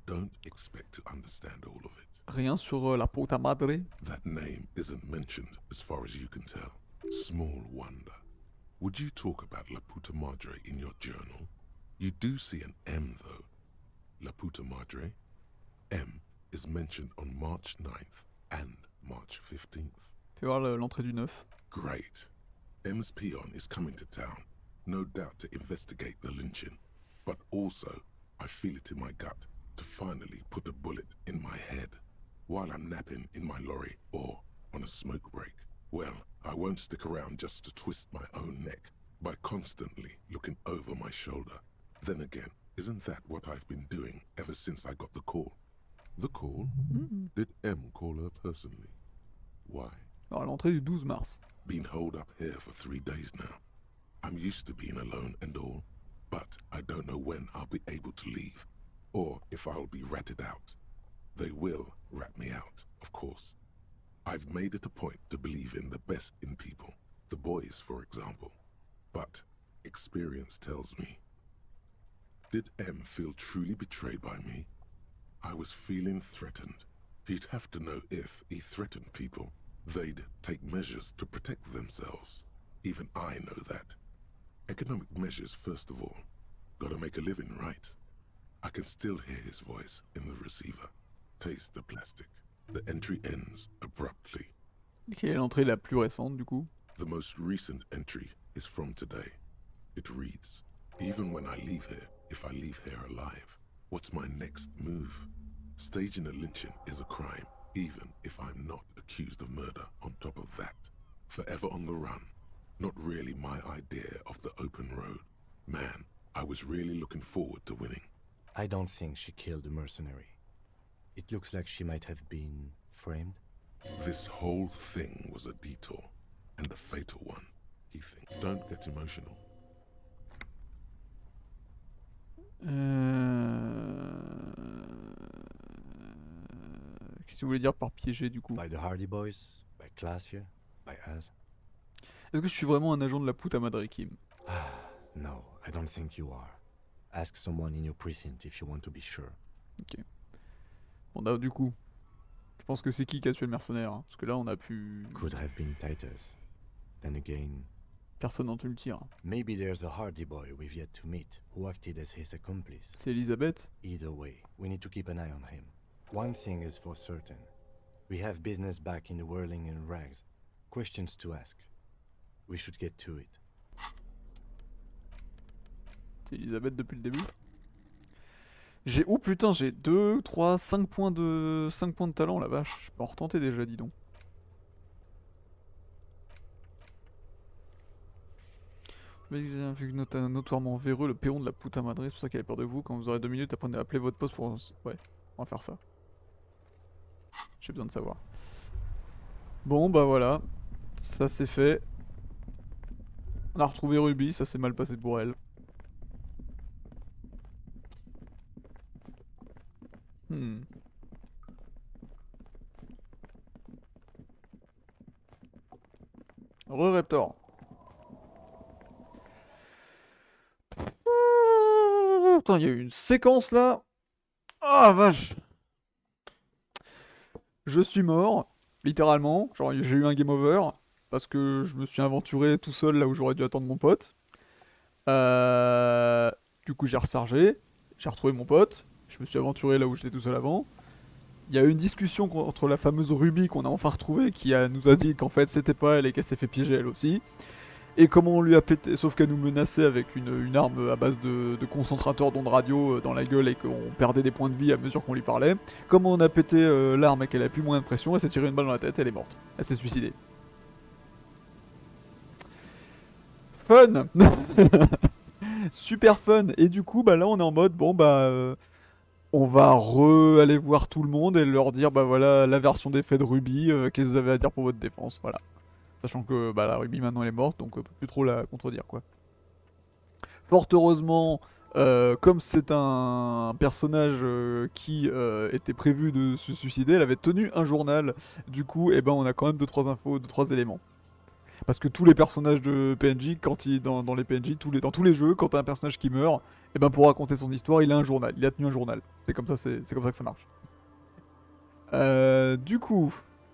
Don't expect to understand all of it. Rien sur la puta madre? That name isn't mentioned as far as you can tell. Small wonder. Would you talk about La Puta Madre in your journal? You do see an M, though. La Puta Madre. M is mentioned on March 9th and March 15th. Fais voir l'entrée du 9. Great. M's peon is coming to town, no doubt to investigate the lynching. But also, I feel it in my gut to finally put a bullet in my head while I'm napping in my lorry or on a smoke break. Well, I won't stick around just to twist my own neck by constantly looking over my shoulder. Then again, isn't that what I've been doing ever since I got the call? The call? Did M call her personally? Why? Alors, l'entrée du 12 mars. Been holed up here for 3 days now. I'm used to being alone and all, but I don't know when I'll be able to leave, or if I'll be ratted out. They will rat me out, of course. I've made it a point to believe in the best in people, the boys, for example. But experience tells me. Did M feel truly betrayed by me? I was feeling threatened. He'd have to know if he threatened people, they'd take measures to protect themselves. Even I know that. Economic measures, first of all. Gotta make a living, right? I can still hear his voice in the receiver. Taste the plastic. The entry ends abruptly. Quelle est l'entrée la plus récente, du coup? The most recent entry is from today. It reads, even when I leave here, if I leave here alive, what's my next move? Staging a lynching is a crime, even if I'm not accused of murder on top of that. Forever on the run. Not really my idea of the open road. Man, I was really looking forward to winning. I don't think she killed a mercenary. It looks like she might have been framed. This whole thing was a detour, and a fatal one, he thinks. Don't get emotional. Qu'est-ce que vous voulez dire par piéger, du coup? By the Hardy Boys, by Classier, by us. Est-ce que je suis vraiment un agent de la puta madre, Kim? No, I don't think you are. Ask someone in your precinct if you want to be sure. Ok. Bon, bah, du coup, je pense que c'est qui a tué le mercenaire, hein, parce que là on a pu... Could have been Titus. Then again... Personne n'entend le tir. Maybe there's a Hardy boy we've yet to meet, who acted as his accomplice. C'est Elisabeth? Either way, we need to keep an eye on him. One thing is for certain. We have business back in the whirling in rags. Questions to ask. We should get to it. C'est Elisabeth depuis le début. J'ai... Oh putain, j'ai 2, 3, 5 points de talent, la vache. Je peux en retenter déjà, dis donc. Vu que notoirement véreux, le péon de la puta madre, c'est pour ça qu'elle a peur de vous. Quand vous aurez 2 minutes, apprenez à appeler votre poste pour... Ouais, on va faire ça. J'ai besoin de savoir. Bon, bah voilà. Ça c'est fait. On a retrouvé Ruby, ça s'est mal passé pour elle. Re-Raptor. Putain, il y a eu une séquence là. Ah vache. Je suis mort, littéralement. Genre j'ai eu un game over. Parce que je me suis aventuré tout seul là où j'aurais dû attendre mon pote. Du coup j'ai rechargé. J'ai retrouvé mon pote. Je me suis aventuré là où j'étais tout seul avant. Il y a eu une discussion entre la fameuse Ruby qu'on a enfin retrouvée qui nous a dit qu'en fait c'était pas elle et qu'elle s'est fait piéger elle aussi. Et comment on lui a pété, sauf qu'elle nous menaçait avec une arme à base de concentrateur d'ondes radio dans la gueule et qu'on perdait des points de vie à mesure qu'on lui parlait. Comment on a pété l'arme et qu'elle a plus moins de pression, elle s'est tirée une balle dans la tête, elle est morte. Elle s'est suicidée. Fun. Super fun. Et du coup bah là on est en mode bon bah on va aller voir tout le monde et leur dire bah voilà la version des faits de Ruby, qu'est-ce que vous avez à dire pour votre défense, voilà. Sachant que bah, la Ruby maintenant elle est morte, donc on peut plus trop la contredire quoi. Fort heureusement, comme c'est un personnage qui était prévu de se suicider, elle avait tenu un journal. Du coup, eh ben, on a quand même 2-3 infos, 2-3 éléments. Parce que tous les personnages de PNJ, dans les PNJ, dans tous les jeux, quand t'as un personnage qui meurt, eh ben, pour raconter son histoire, il a un journal, il a tenu un journal. C'est comme ça que ça marche. Du coup...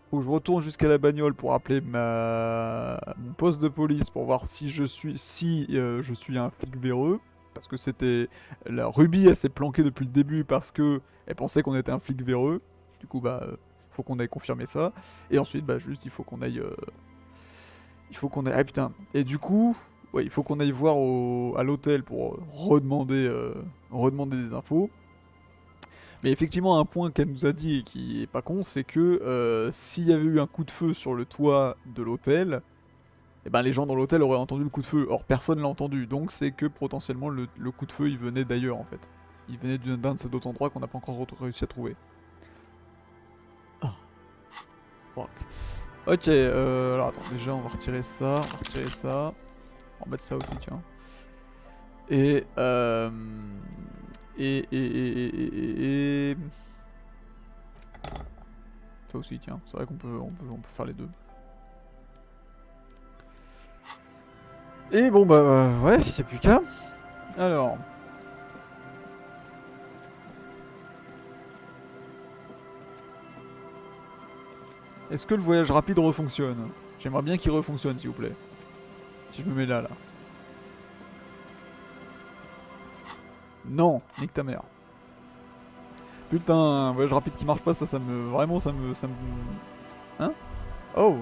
Faut que je retourne jusqu'à la bagnole pour appeler mon poste de police pour voir si je suis un flic véreux. Parce que c'était... La Ruby, elle s'est planquée depuis le début parce que elle pensait qu'on était un flic véreux. Du coup, bah, faut qu'on aille confirmer ça. Et ensuite, bah, juste, il faut qu'on aille... Ah putain. Et du coup, ouais, il faut qu'on aille voir à l'hôtel pour redemander des infos. Mais effectivement, un point qu'elle nous a dit et qui est pas con, c'est que s'il y avait eu un coup de feu sur le toit de l'hôtel, eh ben les gens dans l'hôtel auraient entendu le coup de feu. Or, personne l'a entendu, donc c'est que potentiellement le coup de feu il venait d'ailleurs en fait. Il venait d'un de ces autres endroits qu'on n'a pas encore réussi à trouver. Ah. Fuck. Ok, alors attends, déjà on va retirer ça, on va remettre ça aussi, tiens. Et ça aussi tiens, c'est vrai qu'on peut faire les deux. Et bon bah ouais, il n'y a plus qu'à. Alors. Est-ce que le voyage rapide refonctionne? J'aimerais bien qu'il refonctionne s'il vous plaît. Si je me mets là. Non, nique ta mère. Putain, un voyage rapide qui marche pas, ça me... Vraiment, ça me... Hein? Oh!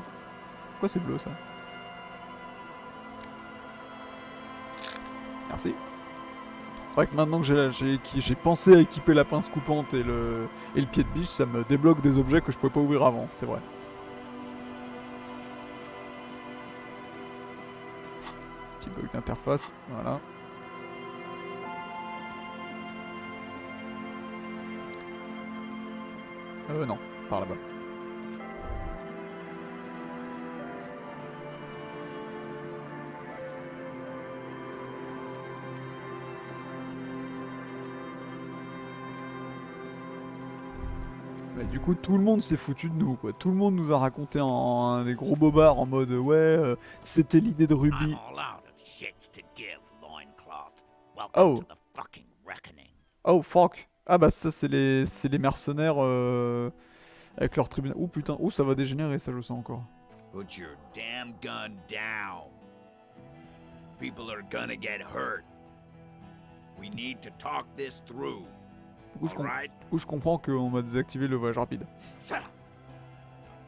Pourquoi c'est bleu, ça? Merci. C'est vrai que maintenant que j'ai pensé à équiper la pince coupante et le pied de biche, ça me débloque des objets que je pouvais pas ouvrir avant, c'est vrai. Petit bug d'interface, voilà. Non, par là-bas. Du coup, tout le monde s'est foutu de nous, quoi. Tout le monde nous a raconté des gros bobards en mode ouais, c'était l'idée de Ruby. Oh. Oh fuck. Ah bah ça c'est les mercenaires avec leur tribunal. Oh putain, oh ça va dégénérer ça je sens encore. Put your damn gun down. People are gonna get hurt. We need to talk this through. Du coup, je comprends qu'on m'a désactivé le voyage rapide. Shut up.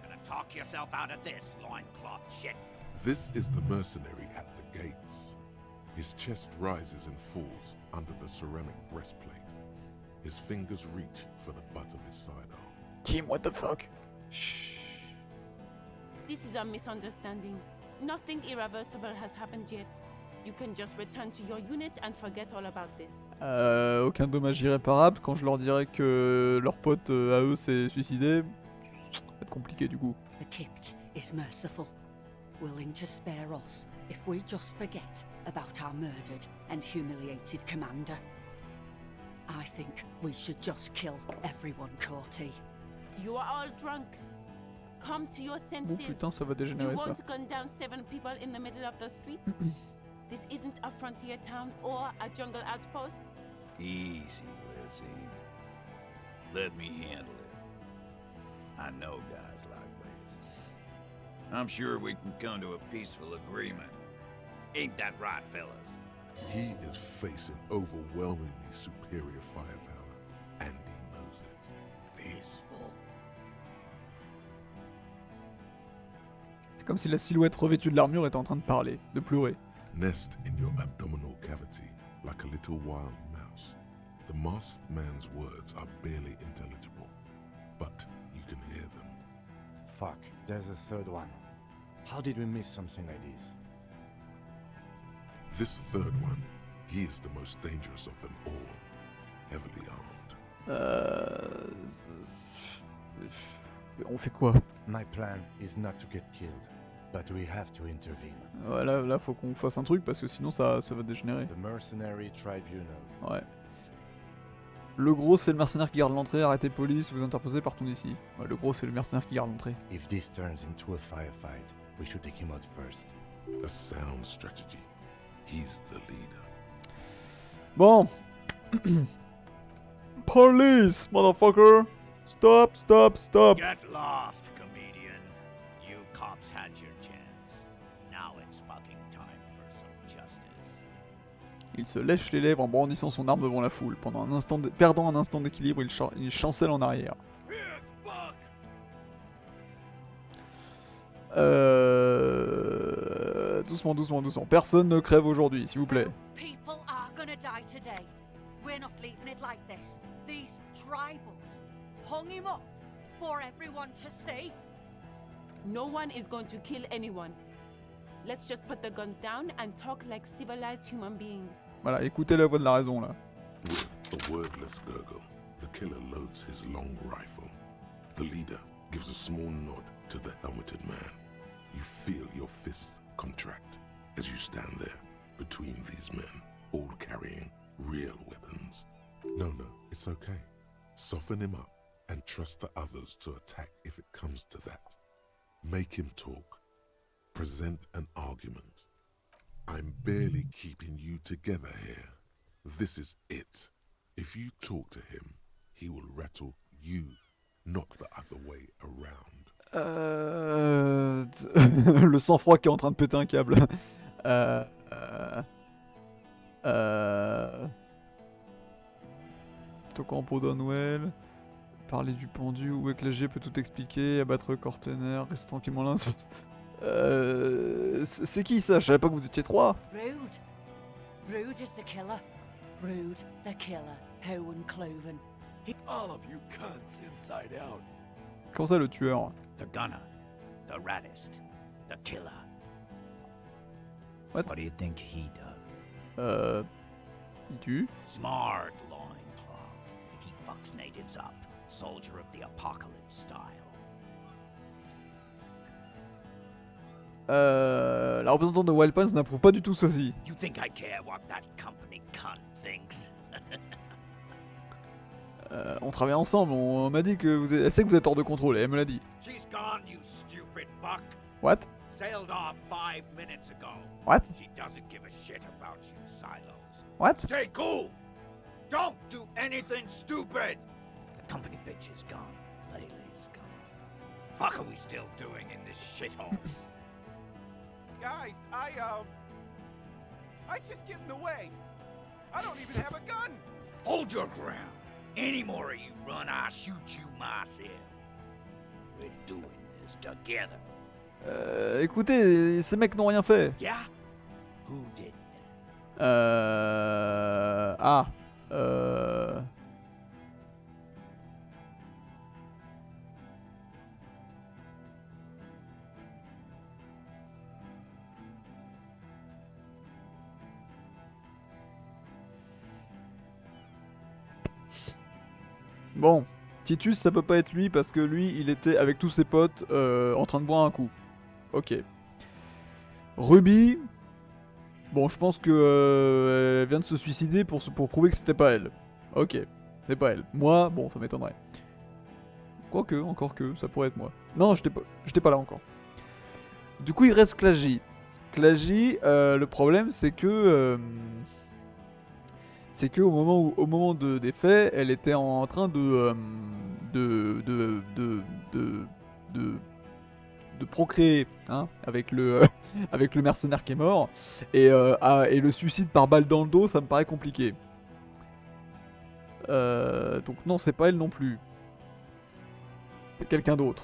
Gonna talk yourself out of this loincloth shit. This is the mercenary at the gates. His chest rises and falls under the ceramic breastplate. His fingers reach for the butt of his sidearm. Kim, what the fuck? Shh. This is a misunderstanding. Nothing irreversible has happened yet. You can just return to your unit and forget all about this. Aucun dommage irréparable. Quand je leur dirai que leur pote à eux s'est suicidé, ça va être compliqué du coup. The Kipt is merciful, willing to spare us if we just forget about our murdered and humiliated commander. I think we should just kill everyone, Corty. You are all drunk. Come to your senses. Oh putain, ça va dégénérer you ça. won't gun down 7 people in the middle of the street. This isn't a frontier town or a jungle outpost. Easy, Lizzie. Let me handle it. I know guys like this. I'm sure we can come to a peaceful agreement. Ain't that right, fellas? He is facing overwhelmingly superior firepower, and he knows it. Peaceful. C'est comme si la silhouette revêtue de l'armure était en train de parler, de pleurer. Nest in your abdominal cavity like a little wild mouse. The masked man's words are barely intelligible, but you can hear them. Fuck, there's a third one. How did we miss something like this? This third one, he is the most dangerous of them all, heavily armed. On fait quoi? My plan is not to get killed, but we have to intervene. Ouais, là faut qu'on fasse un truc parce que sinon ça va dégénérer. The Mercenary Tribunal. Ouais. Le gros c'est le mercenaire qui garde l'entrée, arrêtez police, vous interposez, partons d'ici. Ouais, le gros c'est le mercenaire qui garde l'entrée. If this turns into a firefight, we should take him out first. A sound strategy. He's the leader. Bon. Police, motherfucker. Stop, stop, stop. Get lost, comedian. You cops had your chance. Now it's fucking time for some justice. Il se lèche les lèvres en brandissant son arme devant la foule. Pendant un instant, perdant un instant d'équilibre, il chancelle en arrière. Doucement, doucement, doucement. Personne ne crève aujourd'hui, s'il vous plaît. People are gonna die today. We're not leaving it like this. These tribals hung him up for everyone to see. No one is going to kill anyone. Let's just put the guns down and talk like civilized human beings. Voilà, écoutez la voix de la raison là. With a wordless gurgle, the killer loads his long rifle. The leader gives a small nod to the helmeted man. You feel your fists contract as you stand there between these men, all carrying real weapons. No, it's okay. Soften him up and trust the others to attack if it comes to that. Make him talk. Present an argument. I'm barely keeping you together here. This is it. If you talk to him, he will rattle you, not the other way around. Le sang-froid qui est en train de péter un câble. Tocampo d'un Noël. Parler du pendu, où est que peut tout expliquer, abattre le cortenaire, reste tranquillement là. C'est qui ça? Je savais pas que vous étiez 3. Rude. Rude is the killer. Rude, the killer. Hohen Cloven. All of you cunts inside out. Comment ça, le tueur? The gunner. The raddest. The killer. What do you think he does? Il tue. Smart loincloth. He fucks natives up. Soldier of the apocalypse style. La représentante de Wild Pines n'approuve pas du tout ceci. You think I care what that company cunt thinks? On travaille ensemble, on m'a dit que vous êtes... Elle sait que vous êtes hors de contrôle, elle me l'a dit. She's gone, you stupid fuck. What? Sailed off 5 minutes ago. What? She doesn't give a shit about you silos. What? Stay cool. Don't do anything stupid. The company bitch is gone. Layla's gone. Fuck are we still doing in this shithole? Guys, I just get in the way. I don't even have a gun. Hold your ground. Any more of you run, I'll shoot you myself. We're doing this together. Écoutez, ces mecs n'ont rien fait. Yeah? Who did? Bon, Titus, ça peut pas être lui parce que lui, il était avec tous ses potes en train de boire un coup. Ok. Ruby, bon, je pense que elle vient de se suicider pour prouver que c'était pas elle. Ok, c'est pas elle. Moi, bon, ça m'étonnerait. Quoique, encore que, ça pourrait être moi. Non, j'étais pas là encore. Du coup, il reste Klaji. Klaji, le problème, c'est que au moment des faits, elle était en train de procréer, hein, avec le avec le mercenaire qui est mort, et le suicide par balle dans le dos, ça me paraît compliqué. Donc non, c'est pas elle non plus. C'est quelqu'un d'autre.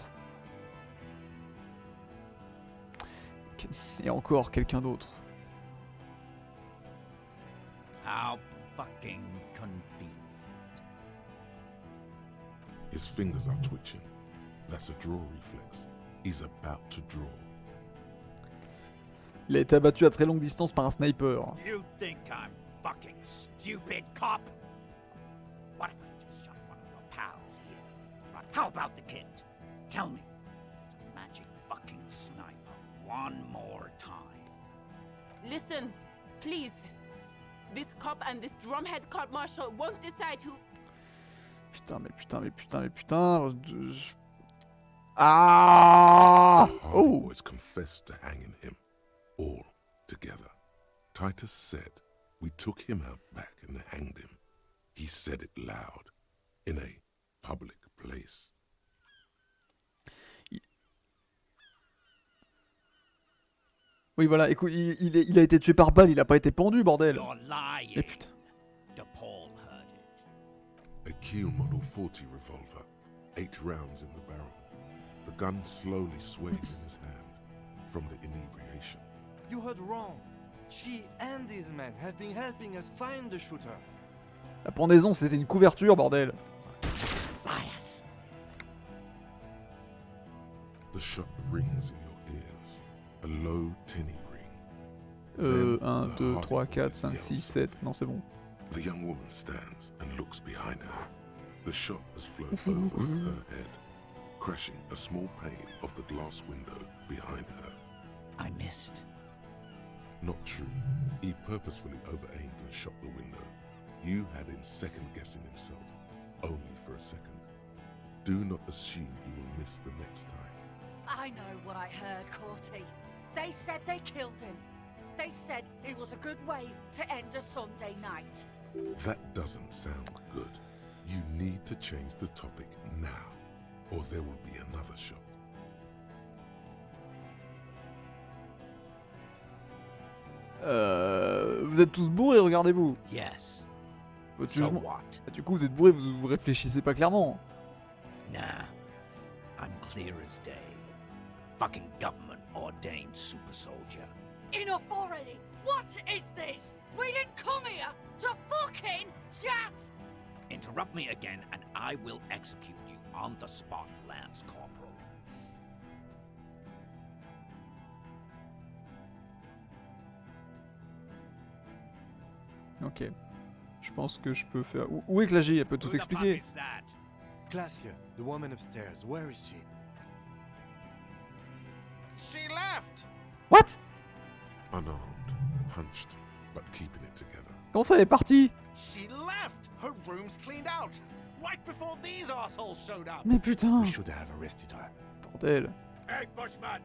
Et encore quelqu'un d'autre. How fucking convenient. His fingers are twitching. That's a draw reflex. He's about to draw. Il a été abattu à très longue distance par un sniper. You think I'm fucking stupid, cop? What if I just shot one of your pals here? How about the kid? Tell me. It's a magic fucking sniper. One more time. Listen, please. This cop and this drumhead cop marshal won't decide who... Putain. Ah! The Oh! boys confessed to hanging him. All together. Titus said, we took him out back and hanged him. He said it loud. In a public place. Oui, voilà, écoute, il a été tué par balle, il a pas été pendu, bordel. Mais putain. A Kiel Model 40 revolver, 8 rounds in the barrel. The gun slowly sways in his hand from the inebriation. You heard wrong. She and these men have been helping us find the shooter. La pendaison, c'était une couverture, bordel. The shot rings in your ears. A low, tinny ring. 1, 2, 3, 4, 5, 6, 7. Non, c'est bon. The young woman stands and looks behind her. The shot has flown over her head, crashing a small pane of the glass window behind her. I missed. Not true. He purposefully over-aimed and shot the window. You had him second-guessing himself, only for a second. Do not assume he will miss the next time. I know what I heard, Corty. They said they killed him. They said it was a good way to end a Sunday night. That doesn't sound good. You need to change the topic now, or there will be another shot. Vous êtes tous bourrés, regardez-vous. Yes. Votre So jugement- what? Ah, du coup, vous êtes bourrés, vous réfléchissez pas clairement. Nah. I'm clear as day. Fucking government ordained super soldier. Enough already! What is this? We didn't come here to fucking chat! Interrupt me again and I will execute you on the spot, Lance Corporal. Ok. Je pense que je peux faire... Où est Clagé? Elle peut tout expliquer. Classée, the woman upstairs, where is she? She left! What? Unarmed, hunched, but keeping it together. Comment ça, elle est partie? She left! Her room's cleaned out! Right before these assholes showed up! Mais putain! We should have arrested her. Bordel. Hey, Bushman!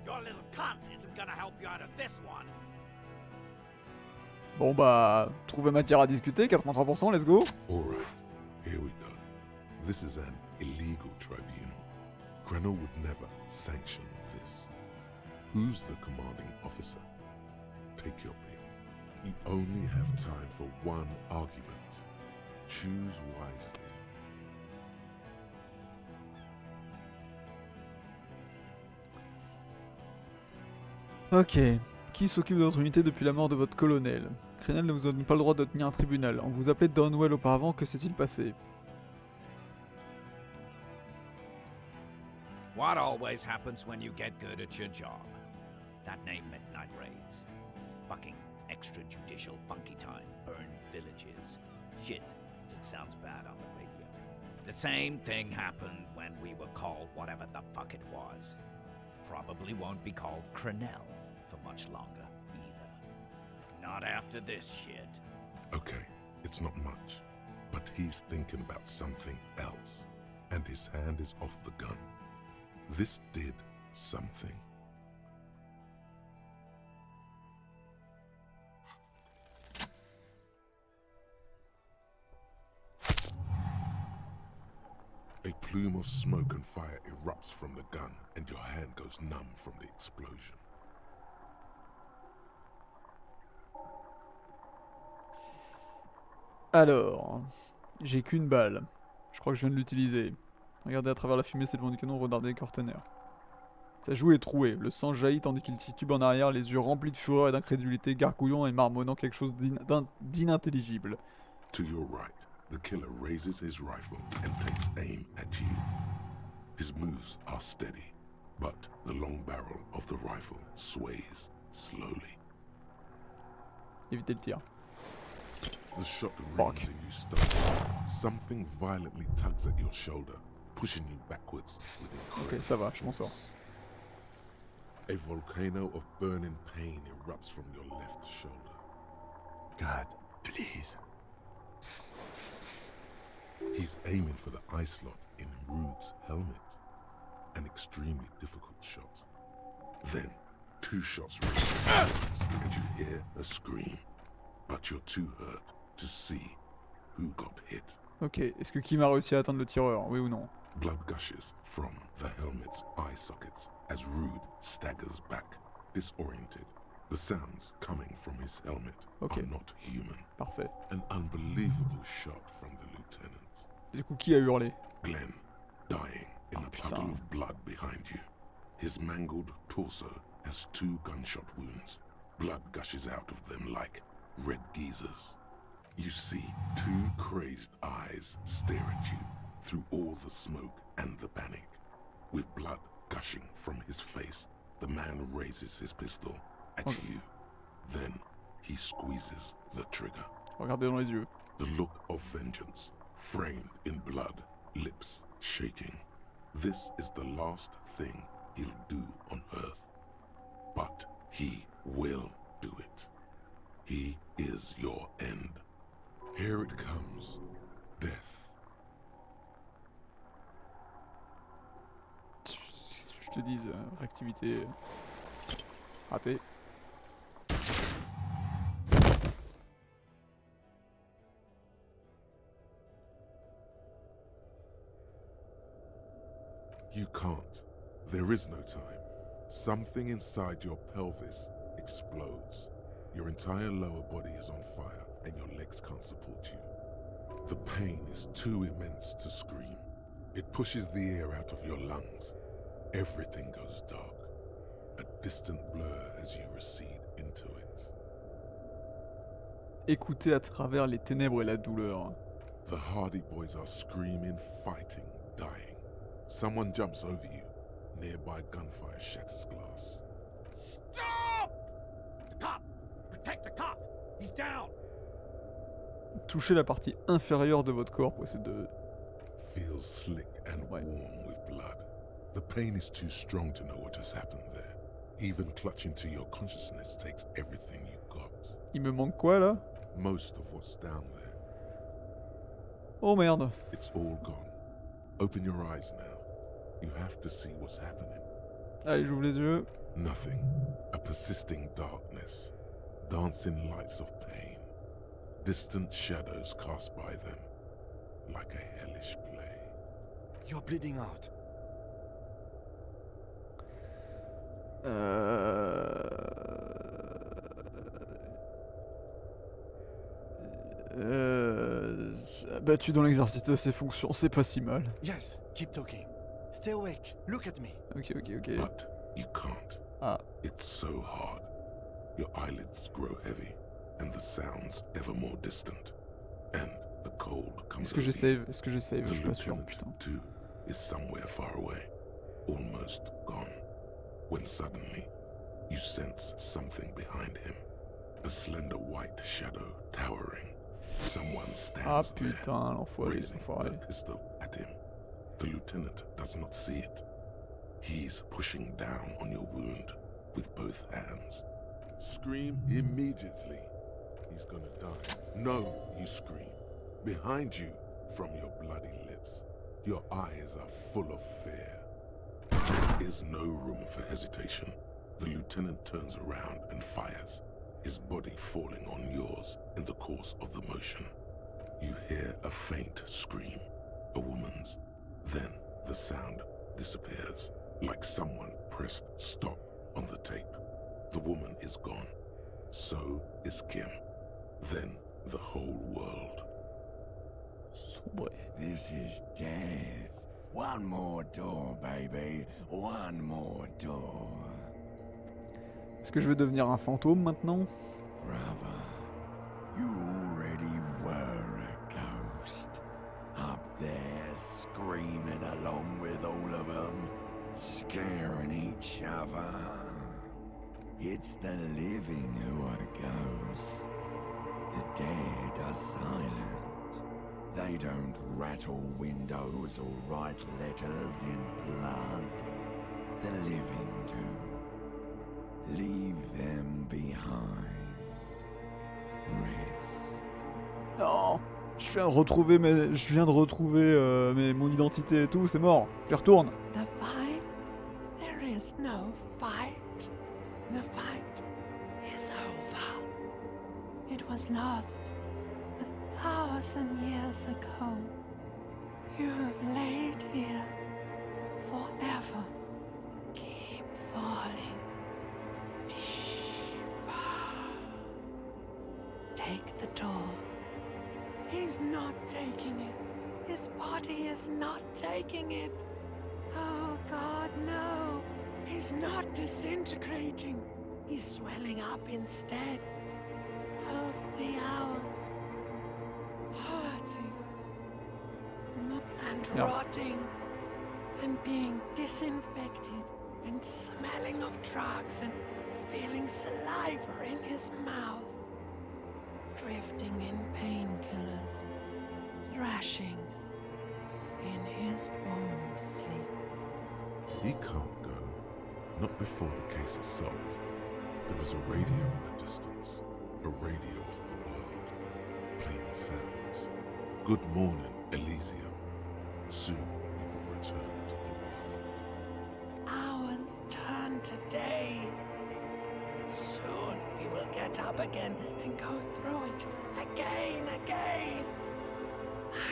Your little cunt isn't gonna help you out of this one. Bon bah, trouver matière à discuter, 83%, let's go. Alright, here we go. This is an illegal tribunal. Grenell would never sanction this. Who's the commanding officer? Take your pick. You only have time for one argument. Choose wisely. Ok. Qui s'occupe de votre unité depuis la mort de votre colonel? Crenel ne vous donne pas le droit de tenir un tribunal. On vous appelait Downwell auparavant, que s'est-il passé? What always happens when you get good at your job? That name Midnight Raids. Fucking extrajudicial funky time. Burn villages. Shit. It sounds bad on the radio. The same thing happened when we were called whatever the fuck it was. Probably won't be called Crenel for much longer, either. Not after this shit. Okay, it's not much, but he's thinking about something else, and his hand is off the gun. This did something. A plume of smoke and fire erupts from the gun, and your hand goes numb from the explosion. Alors, j'ai qu'une balle. Je crois que je viens de l'utiliser. Regardez à travers la fumée, c'est le vent du canon, regardez les conteneurs. Sa joue est trouée, le sang jaillit tandis qu'il titube en arrière, les yeux remplis de fureur et d'incrédulité, gargouillant et marmonnant quelque chose d'inintelligible. To your right, the killer raises his rifle and takes aim at you. His moves are steady, but the long barrel of the rifle sways slowly. Évitez le tir. The shot rings and you stun. Something violently tugs at your shoulder, pushing you backwards with incredible Ok, ça va, je m'en sors. A volcano of burning pain erupts from your left shoulder. God, please. He's aiming for the eye slot in Rude's helmet. An extremely difficult shot. Then, two shots ring and you hear a scream. But you're too hurt to see who got hit. Ok, est-ce que Kim a réussi à atteindre le tireur, oui ou non? Blood gushes from the helmet's eye sockets as Rude staggers back, disoriented. The sounds coming from his helmet are not human. Parfait. An unbelievable shot from the lieutenant. Du coup, qui a hurlé? Glenn, dying in a puddle of blood behind you. His mangled torso has 2 gunshot wounds. Blood gushes out of them like red geysers. You see 2 crazed eyes stare at you through all the smoke and the panic. With blood gushing from his face, the man raises his pistol at you. Then he squeezes the trigger. Regardez dans les yeux. The look of vengeance, framed in blood, lips shaking. This is the last thing he'll do on Earth. But he will do it. He is your end. Here it comes. Death. Je te dis, réactivité ratée. You can't. There is no time. Something inside your pelvis explodes. Your entire lower body is on fire and your legs can't support you. The pain is too immense to scream. It pushes the air out of your lungs. Everything goes dark. A distant blur as you recede into it. Écoutez à travers les ténèbres et la douleur. The Hardy Boys are screaming, fighting, dying. Someone jumps over you. Nearby gunfire shatters glass. Stop! The cop! Protect the cop! He's down! Touchez la partie inférieure de votre corps pour essayer de... Feels slick and warm with blood. The pain is too strong to know what has happened there. Even clutching to your consciousness takes everything you got. Il me manque quoi là? Most of what's down there. Oh merde. It's all gone. Open your eyes now. You have to see what's happening. Allez, j'ouvre les yeux. Nothing. A persisting darkness. Dancing lights of pain. Distant shadows cast by them. Like a hellish play. You're bleeding out. Battu dans l'exercice de ses fonctions, c'est pas si mal. Yes, keep talking. Stay awake. Look at me. Ok. But you can't. Ah. It's so hard. Your eyelids grow heavy, and the sounds ever more distant. And the cold comes over you. Est-ce que j'ai save? Je suis pas sûr, putain. Too is somewhere far away, almost gone. When suddenly, you sense something behind him. A slender white shadow towering. Someone stands there, raising a pistol at him. The lieutenant does not see it. He's pushing down on your wound with both hands. Scream immediately. He's gonna die. No, you scream. Behind you, from your bloody lips, your eyes are full of fear. There is no room for hesitation. The lieutenant turns around and fires, his body falling on yours in the course of the motion. You hear a faint scream, a woman's. Then the sound disappears, like someone pressed stop on the tape. The woman is gone. So is Kim. Then the whole world. This is death. One more door, baby. One more door. Est-ce que je vais devenir un fantôme maintenant? Brother, you already were a ghost. Up there, screaming along with all of them, scaring each other. It's the living who are ghosts. The dead are silent. They don't rattle windows or write letters in blood. The living do. Leave them behind. Rest. Non, je viens de retrouver mon identité et tout, c'est mort. J'y retourne. The fight? There is no fight. The fight is over. It was lost 1,000 years ago. You have laid here forever. Keep falling deeper. Take the door. He's not taking it. His body is not taking it. Oh God, no. He's not disintegrating. He's swelling up instead. Over the hours. Hurting. And rotting. And being disinfected. And smelling of drugs. And feeling saliva in his mouth. Drifting in painkillers. Thrashing in his bone sleep. He can't go. Not before the case is solved. There is a radio in the distance. A radio of the world. Playing sounds. Good morning, Elysium. Soon you will return to the world. Hours turn to days. Soon we will get up again and go through it again.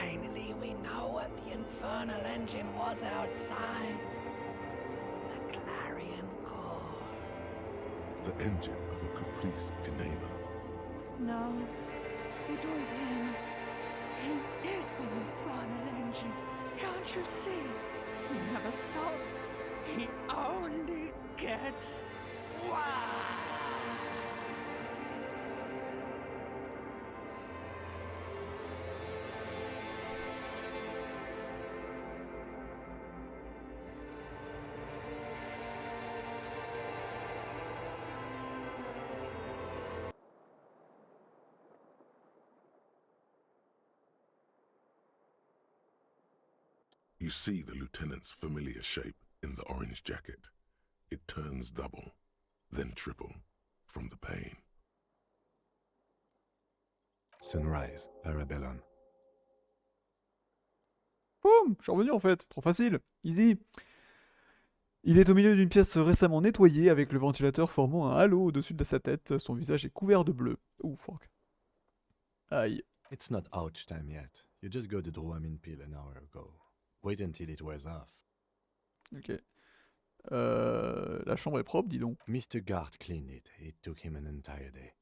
Finally we know what the infernal engine was outside. The clarion call. the engine of a caprice canema. No, it was him. He is the infernal engine. Can't you see? He never stops. He only gets worse. You see the lieutenant's familiar shape in the orange jacket. It turns double, then triple, from the pain. Sunrise, Parabellum. Boum, je suis revenu en fait. Trop facile. Easy. Il est au milieu d'une pièce récemment nettoyée avec le ventilateur formant un halo au-dessus de sa tête. Son visage est couvert de bleu. Oh fuck. Aïe. It's not ouch time yet. You just got the Dramamine pill an hour ago. Wait until it wears off. Ok. La chambre est propre, dis donc. Mr. Guard cleaned it. It took him an entire day.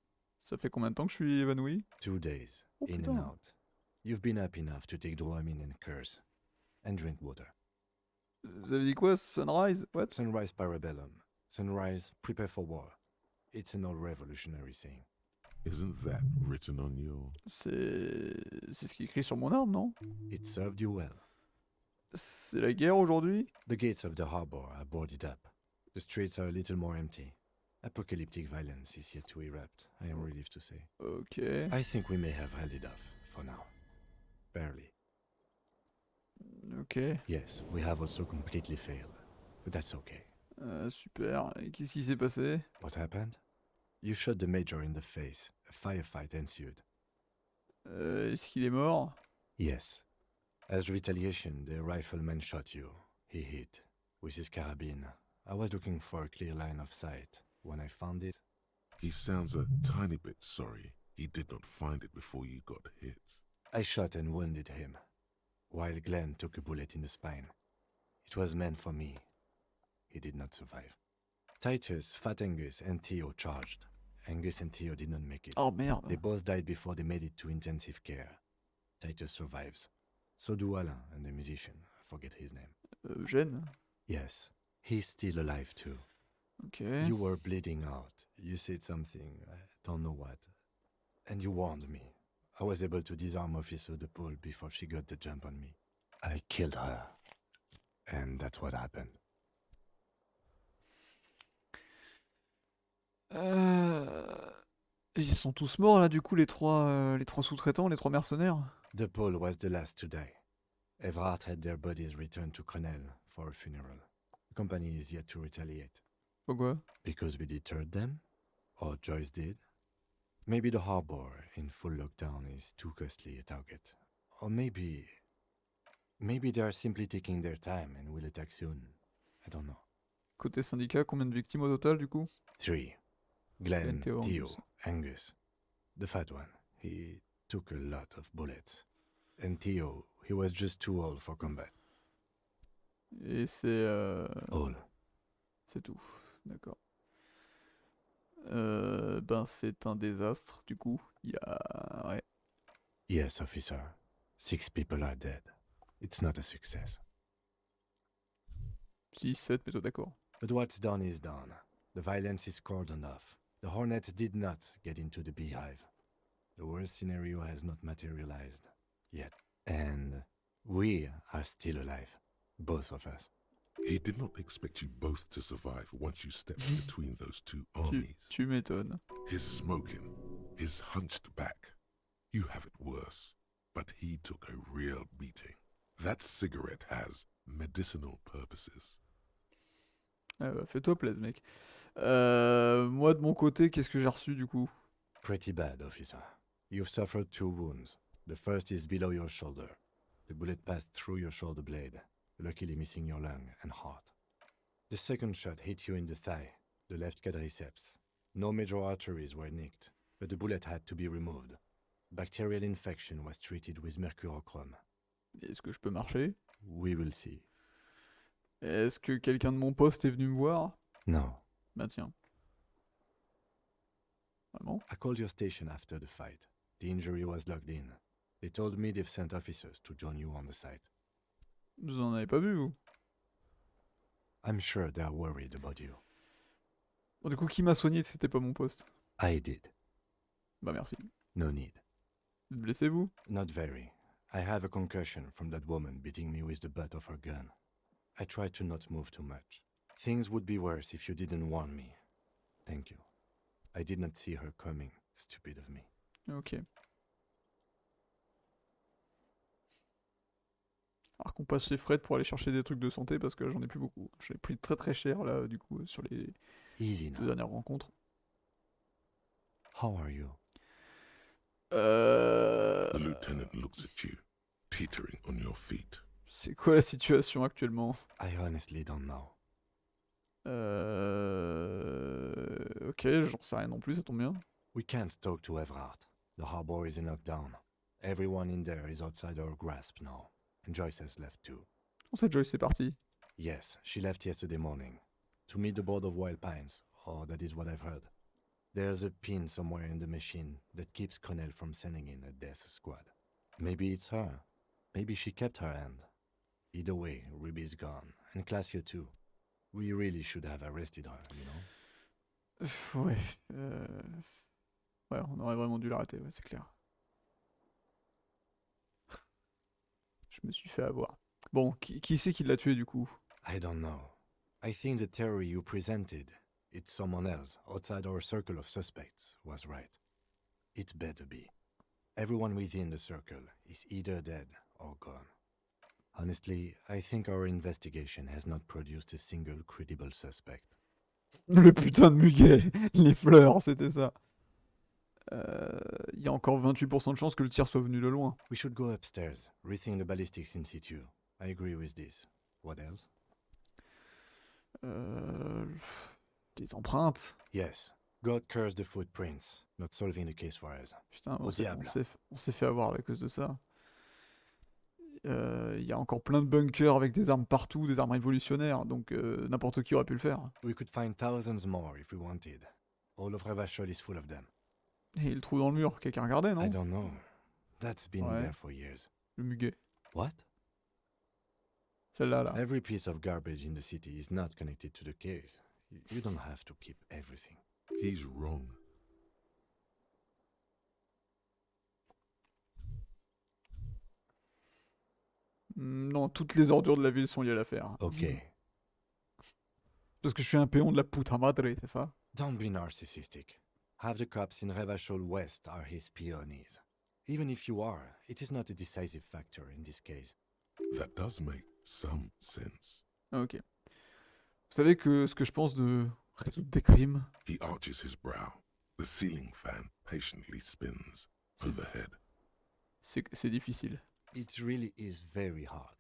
Ça fait combien de temps que je suis évanoui? 2 days, Oh, in putain. and out. You've been up enough to take Dramamine and curse. And drink water. Vous avez dit quoi? Sunrise? What? Sunrise Parabellum. Sunrise, prepare for war. It's an old revolutionary saying. Isn't that written on your... C'est ce qui est écrit sur mon arme, non? It served you well. C'est la guerre aujourd'hui? The gates of the harbor are boarded up. The streets are a little more empty. Apocalyptic violence is yet to erupt, I am relieved to say. Ok. I think we may have held it off, for now. Barely. Ok. Yes, we have also completely failed. But that's okay. Super. Et qu'est-ce qui s'est passé? What happened? You shot the major in the face. A firefight ensued. Est-ce qu'il est mort? Yes. As retaliation, the rifleman shot you. He hit. With his carabine. I was looking for a clear line of sight. When I found it... He sounds a tiny bit sorry he did not find it before you got hit. I shot and wounded him, while Glenn took a bullet in the spine. It was meant for me. He did not survive. Titus, Fat Angus, and Theo charged. Angus and Theo did not make it. Oh merde. They both died before they made it to intensive care. Titus survives. So do Alain and the musician. I forget his name. Eugène? Yes, he's still alive too. Ok. You were bleeding out. You said something, I don't know what. And you warned me. I was able to disarm Officer DePaul before she got the jump on me. I killed her. And that's what happened. Ils sont tous morts là, du coup, les trois sous-traitants, les trois mercenaires? DePaul was the last to die. Everard had their bodies returned to Crenel for a funeral. The company is yet to retaliate. Pourquoi? Because we deterred them? Or Joyce did? Maybe the harbor in full lockdown is too costly a target. Or maybe they are simply taking their time and will attack soon. I don't know. Côté syndicat, combien de victimes au total, du coup? 3. Glenn, Theo, Theo, Angus. Angus. The fat one. He took a lot of bullets. And Theo, he was just too old for combat. Et c'est... All. C'est tout. D'accord. Ben c'est un désastre, du coup. Il y a... Ouais. Yes, officer. 6 people are dead. It's not a success. 6, 7, mais toi d'accord. But what's done is done. The violence is cordoned off. The Hornets did not get into the beehive. The worst scenario has not materialized yet. And we are still alive. Both of us. He did not expect you both to survive once you stepped between those two armies. Tu m'étonnes. His smoking, his hunched back. You have it worse, but he took a real beating. That cigarette has medicinal purposes. Ah bah, fais-toi plaisir, mec. Moi, de mon côté, qu'est-ce que j'ai reçu, du coup? Pretty bad, officer. You've suffered 2 wounds. The first is below your shoulder. The bullet passed through your shoulder blade, luckily missing your lung and heart. The second shot hit you in the thigh, the left quadriceps. No major arteries were nicked, but the bullet had to be removed. Bacterial infection was treated with mercurochrome. Est-ce que je peux marcher? We will see. Est-ce que quelqu'un de mon poste est venu me voir? No. Bah tiens. Vraiment? I called your station after the fight. The injury was logged in. They told me they've sent officers to join you on the site. Vous en avez pas vu, vous? I'm sure they're worried about you. Bon, du coup, qui m'a soigné si c'était pas mon poste? I did. Bah merci. No need. Blessez-vous? Not very. I have a concussion from that woman beating me with the butt of her gun. I tried to not move too much. Things would be worse if you didn't warn me. Thank you. I did not see her coming. Stupid of me. Ok. Alors qu'on passe chez Fred pour aller chercher des trucs de santé parce que j'en ai plus beaucoup. J'ai pris très très cher là du coup sur les deux dernières rencontres. How are you? The lieutenant looks at you, teetering on your feet. C'est quoi la situation actuellement? I honestly don't know. Ok, j'en sais rien non plus, ça tombe bien. We can't talk to Everard. The harbor is in lockdown. Everyone in there is outside our grasp now. And Joyce has left too. On sait Joyce est partie. Yes, she left yesterday morning. To meet the board of Wild Pines, or that is what I've heard. There's a pin somewhere in the machine that keeps Connell from sending in a death squad. Maybe it's her. Maybe she kept her hand. Either way, Ruby's gone. And Classée too. We really should have arrested her, you know? Ouais. Ouais, on aurait vraiment dû l'arrêter, ouais, c'est clair. Je me suis fait avoir. Bon, qui c'est qui l'a tué du coup? I don't know. I think the theory you presented, it's someone else outside our circle of suspects, was right. It better be. Everyone within the circle is either dead or gone. Honestly, I think our investigation has not produced a single credible suspect. Le putain de muguet, les fleurs, c'était ça. Y a encore 28% de chances que le tir soit venu de loin. We should go upstairs, rethink the ballistics in situ. I agree with this. What else? Des empreintes. Yes. God curse the footprints. Not solving the case for us. Putain, Au diable. on s'est fait avoir à cause de ça. Y a encore plein de bunkers avec des armes partout, des armes révolutionnaires, donc n'importe qui aurait pu le faire. We could find thousands more if we wanted. All of Rediffusion is full of them. Et le trou dans le mur, quelqu'un regardait, non? I don't know. That's been there for years. Le muguet. What? Celle-là, là. Every piece of garbage in the city is not connected to the case. You don't have to keep everything. He's wrong. Non, toutes les ordures de la ville sont liées à l'affaire. Ok. Parce que je suis un péon de la puta madre, c'est ça? Don't be narcissistic. Half the cops in Rediffusion West are his peonies. Even if you are, it is not a decisive factor in this case. That does make some sense. Ok. Vous savez que ce que je pense de résoudre des crimes? He arches his brow. The ceiling fan patiently spins overhead. C'est difficile. It really is very hard.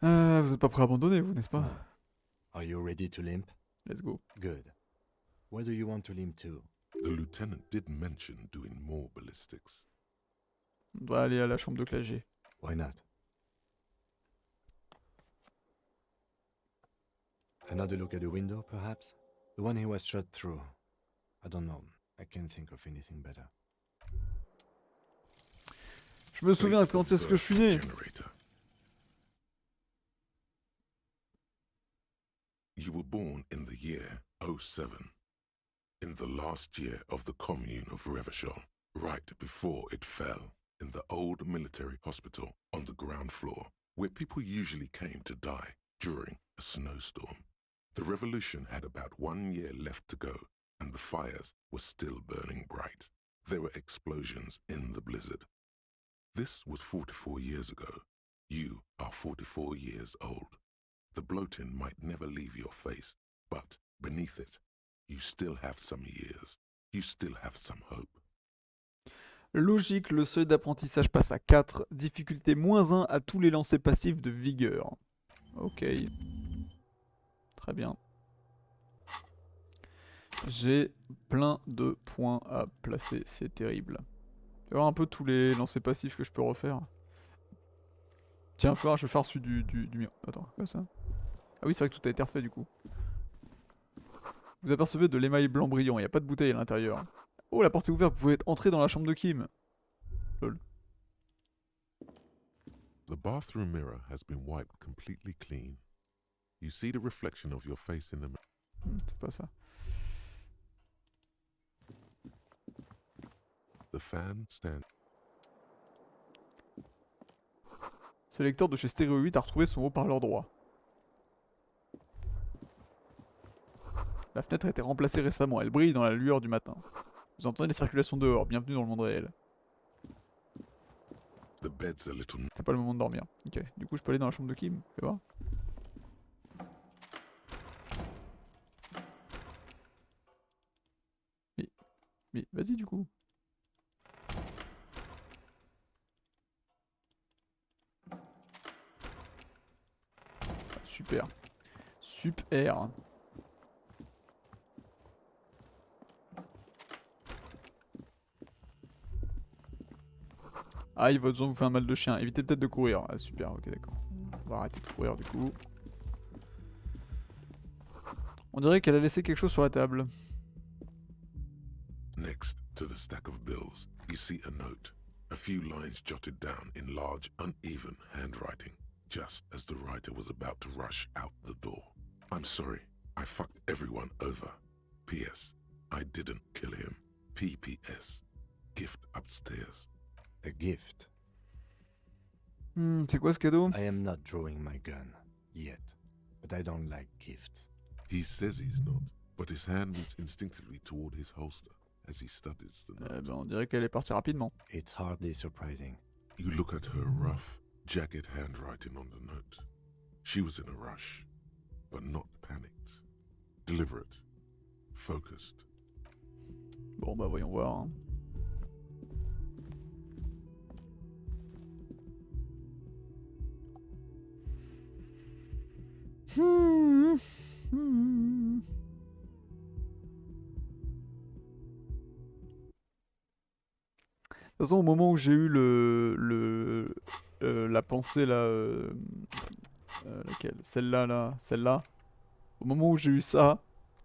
Vous êtes pas prêt à abandonner, vous, n'est-ce pas? Are you ready to limp? Let's go. Good. Where do you want to limp to? The lieutenant did mention doing more ballistics. On doit aller à la chambre de Classée. Why not? Another look at the window, perhaps? The one he was shot through. I don't know. I can't think of anything better. Je me souviens quand est-ce que je suis né. You were born in the year 07. In the last year of the commune of Rediffusion, right before it fell, in the old military hospital on the ground floor, where people usually came to die during a snowstorm. The revolution had about 1 year left to go, and the fires were still burning bright. There were explosions in the blizzard. This was 44 years ago. You are 44 years old. The bloating might never leave your face, but beneath it, you still have some years. You still have some hope. Logique, le seuil d'apprentissage passe à 4. Difficulté -1 à tous les lancers passifs de vigueur. Ok. Très bien. J'ai plein de points à placer, c'est terrible. Je vais voir un peu tous les lancers passifs que je peux refaire. Tiens, je vais faire celui du mien. Attends, quoi ça? Ah oui, c'est vrai que tout a été refait du coup. Vous apercevez de l'émail blanc brillant, il n'y a pas de bouteille à l'intérieur. Oh, la porte est ouverte, vous pouvez entrer dans la chambre de Kim. Lol. The bathroom mirror has been wiped completely clean. You see the reflection of your face in the mirror. C'est pas ça. The fan stands. Ce lecteur de chez Stereo 8 a retrouvé son haut-parleur droit. La fenêtre a été remplacée récemment, elle brille dans la lueur du matin. Vous entendez les circulations dehors, bienvenue dans le monde réel. The bed's a little... C'est pas le moment de dormir. Ok, du coup je peux aller dans la chambre de Kim, fais voir. Mais vas-y du coup. Super. Super. Ah, il va besoin vous faire un mal de chien. Évitez peut-être de courir. Ah, super, ok, d'accord. On va arrêter de courir du coup. On dirait qu'elle a laissé quelque chose sur la table. Next to the stack of bills, you see a note. A few lines jotted down in large, uneven handwriting, just as the writer was about to rush out the door. I'm sorry, I fucked everyone over. P.S. I didn't kill him. P.P.S. Gift upstairs. A gift? C'est quoi ce cadeau? I am not drawing my gun, yet. But I don't like gifts. He says he's not, but his hand moves instinctively toward his holster as he studies the note. Ben, on dirait qu'elle est partie rapidement. It's hardly surprising. You look at her rough, jagged handwriting on the note. She was in a rush, but not panicked. Deliberate, focused. Bon bah voyons voir. Hein. De toute façon, au moment où j'ai eu la pensée là, laquelle? Celle-là. Au moment où j'ai eu ça,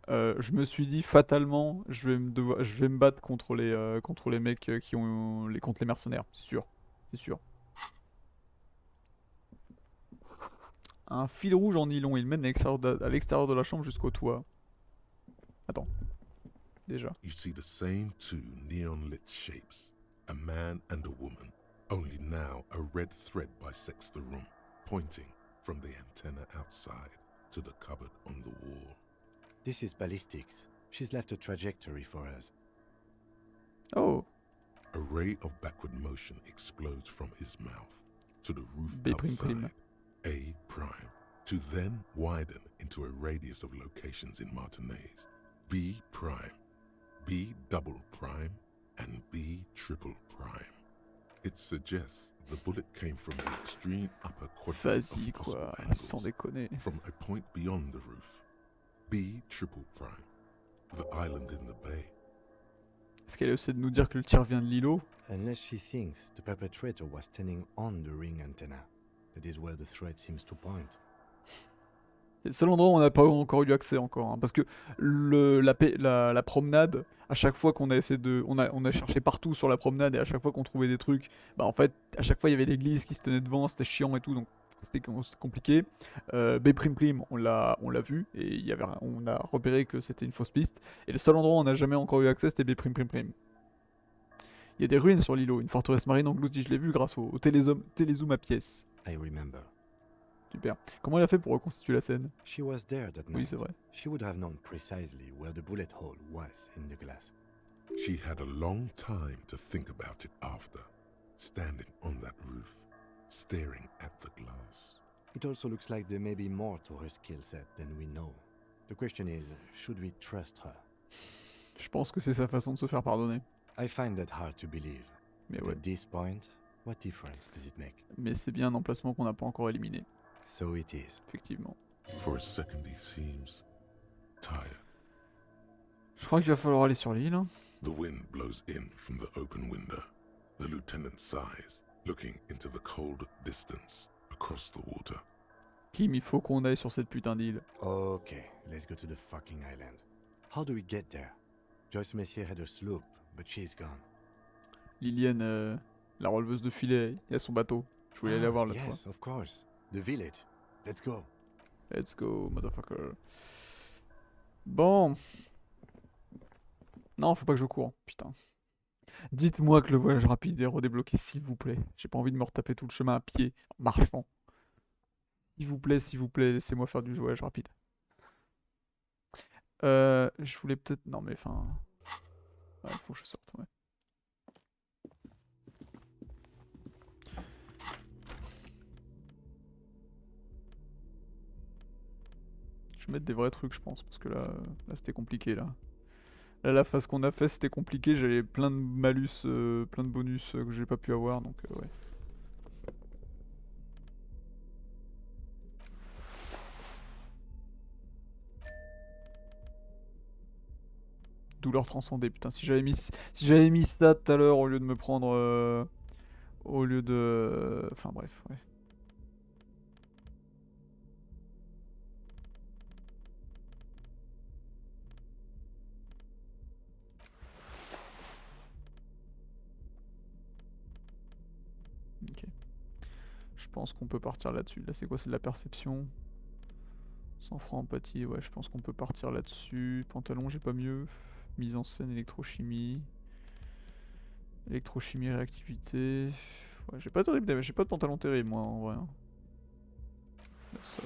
je me suis dit fatalement, je vais me battre contre les mecs contre les mercenaires, c'est sûr, c'est sûr. Un fil rouge en nylon, il mène à l'extérieur de la chambre jusqu'au toit. Attends, déjà. You see the same two neon-lit shapes. A man and a woman, only now a red thread bisects the room, pointing from the antenna outside to the cupboard on the wall. This is ballistics. She's left a trajectory for us. Oh. A ray of backward motion explodes from his mouth to the roof B outside, A prime, to then widen into a radius of locations in Martinez. B prime, B double prime, and B triple prime. It suggests the bullet came from the extreme upper quadrant of possible angles, sans déconner. from a point beyond the roof. B triple prime, the island in the bay. Est-ce qu'elle essaie de nous dire que le tir vient de l'îlot? Unless she thinks the perpetrator was standing on the ring antenna. That is where the thread seems to point. C'est le seul endroit où on n'a pas encore eu accès encore, hein, parce que la promenade, à chaque fois qu'on a essayé on a cherché partout sur la promenade et à chaque fois qu'on trouvait des trucs, bah en fait à chaque fois il y avait l'église qui se tenait devant, c'était chiant et tout, donc c'était compliqué. B prime on l'a vu et on a repéré que c'était une fausse piste et le seul endroit où on n'a jamais encore eu accès c'était B prime. Il y a des ruines sur l'îlot, une forteresse marine engloutie, je l'ai vu grâce au télézoom à pièces. I remember. Super. Comment elle a fait pour reconstituer la scène? She was there that night. Oui, c'est vrai. She would have known precisely where the bullet hole was in the glass. She had a long time to think about it after, standing on that roof, staring at the glass. It also looks like there may be more to her skill set than we know. The question is, should we trust her? Je pense que c'est sa façon de se faire pardonner. I find that hard to believe. Mais ouais. At this point, what difference does it make? Mais c'est bien un emplacement qu'on n'a pas encore éliminé. So it is. Effectivement. For a second he seems tired. Je crois qu'il va falloir aller sur l'île. The wind blows in from the open window. The lieutenant sighs, looking into the cold distance across the water. Kim, il faut qu'on aille sur cette putain d'île. Okay, let's go to the fucking island. How do we get there? Joyce Messier had her sloop, but she's gone. Liliane, la releveuse de filet, il y a son bateau. Je voulais aller la voir l'autre fois. Yes, of course. The village. Let's go. Let's go, motherfucker. Bon. Non, faut pas que je cours, putain. Dites-moi que le voyage rapide est redébloqué, s'il vous plaît. J'ai pas envie de me retaper tout le chemin à pied, en marchant. S'il vous plaît, laissez-moi faire du voyage rapide. Je voulais peut-être... Non mais enfin... Ouais, faut que je sorte, ouais. Je vais mettre des vrais trucs, je pense, parce que là c'était compliqué, là. Là, la phase qu'on a fait, c'était compliqué, j'avais plein de malus, plein de bonus que j'ai pas pu avoir, donc ouais. Douleur transcendée, putain, si j'avais mis ça tout à l'heure au lieu de me prendre... au lieu de... Enfin bref, ouais. Ok. Je pense qu'on peut partir là-dessus. Là c'est quoi? C'est de la perception. Sang franc, empathie, ouais, je pense qu'on peut partir là-dessus. Pantalon, j'ai pas mieux. Mise en scène, électrochimie. Électrochimie, réactivité. Ouais, j'ai pas de pantalon terrible moi en vrai. Ça,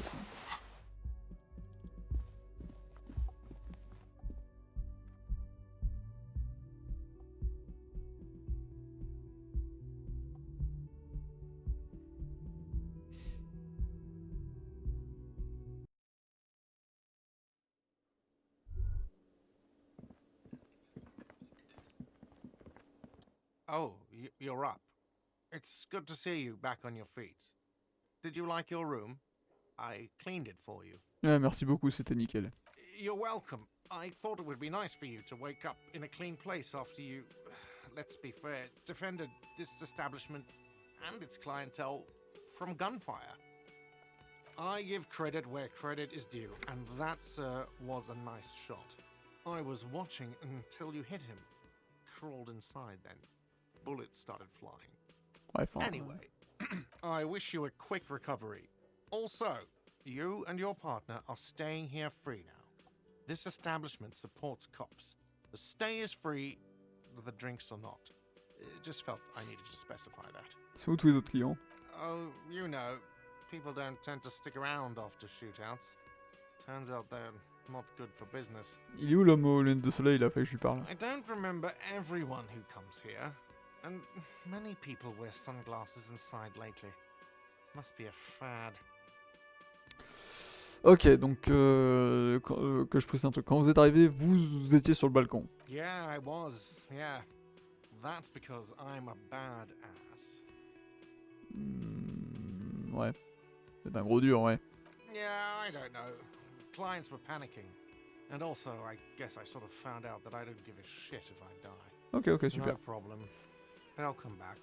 Oh, you're up. It's good to see you back on your feet. Did you like your room? I cleaned it for you. ouais, merci beaucoup, c'était nickel. You're welcome. I thought it would be nice for you to wake up in a clean place after you, let's be fair, defended this establishment and its clientele from gunfire. I give credit where credit is due, and that, sir, was a nice shot. I was watching until you hit him. Crawled inside then. Bullets started flying. Anyway, I wish you a quick recovery. Also, you and your partner are staying here free now. This establishment supports cops. The stay is free, the drinks are not. It just felt I needed to specify that. C'est où tous les autres clients? Oh, you know, people don't tend to stick around after shootouts. Turns out they're not good for business. Il est où l'homme aux lunettes de soleil là? Fait que je lui parle. I don't remember everyone who comes here, and many people wear sunglasses inside lately. Must be a fad. Ok, donc que je précise un truc. Quand vous êtes arrivé, vous étiez sur le balcon. Yeah, I was. Yeah. That's because I'm a bad ass. Ouais. C'est un gros dur, ouais. Yeah, I don't know. Clients were panicking. And also, I guess I sort of found out that I don't give a shit if I die. Ok, super. No problem. They'll come back.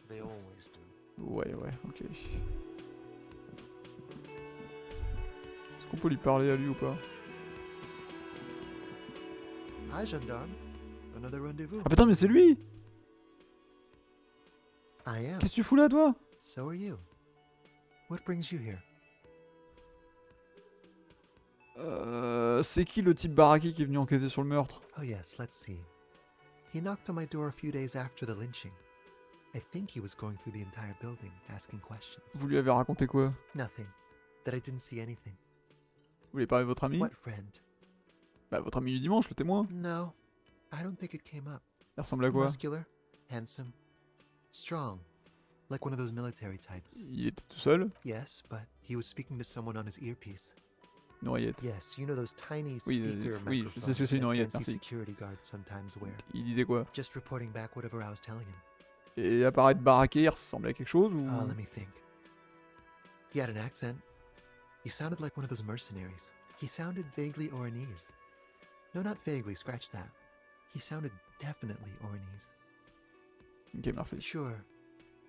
They always do. Ouais, ok. Est-ce qu'on peut lui parler à lui ou pas? Hi, gendarme. Another rendezvous. Ah putain, mais c'est lui! I am. Qu'est-ce que tu fous là, toi? So are you. What brings you here? C'est qui le type baraqué qui est venu enquêter sur le meurtre? Oh yes, let's see. He knocked on my door a few days after the lynching. I think he was going through the entire building, asking questions. Vous lui avez raconté quoi? Nothing. That I didn't see anything. Vous voulez parler de votre ami? What friend? Bah, votre ami du dimanche, le témoin. No, I don't think it came up. Il ressemble à quoi? Muscular, handsome, strong, like one of those military types. Il était tout seul? Yes, but he was speaking to someone on his earpiece. Une oreillette. Yes, you know those tiny Oui, speaker oui, je sais ce que c'est une oreillette, fancy merci. security guards sometimes wear. Il disait quoi? Just reporting back whatever I was telling him. Et à part être baraqué, il ressemblait à quelque chose ou... Let me think. He had an accent. He sounded like one of those mercenaries. He sounded vaguely Oranese. No, not vaguely, scratch that. He sounded definitely Oranese. Ok, merci. Sure.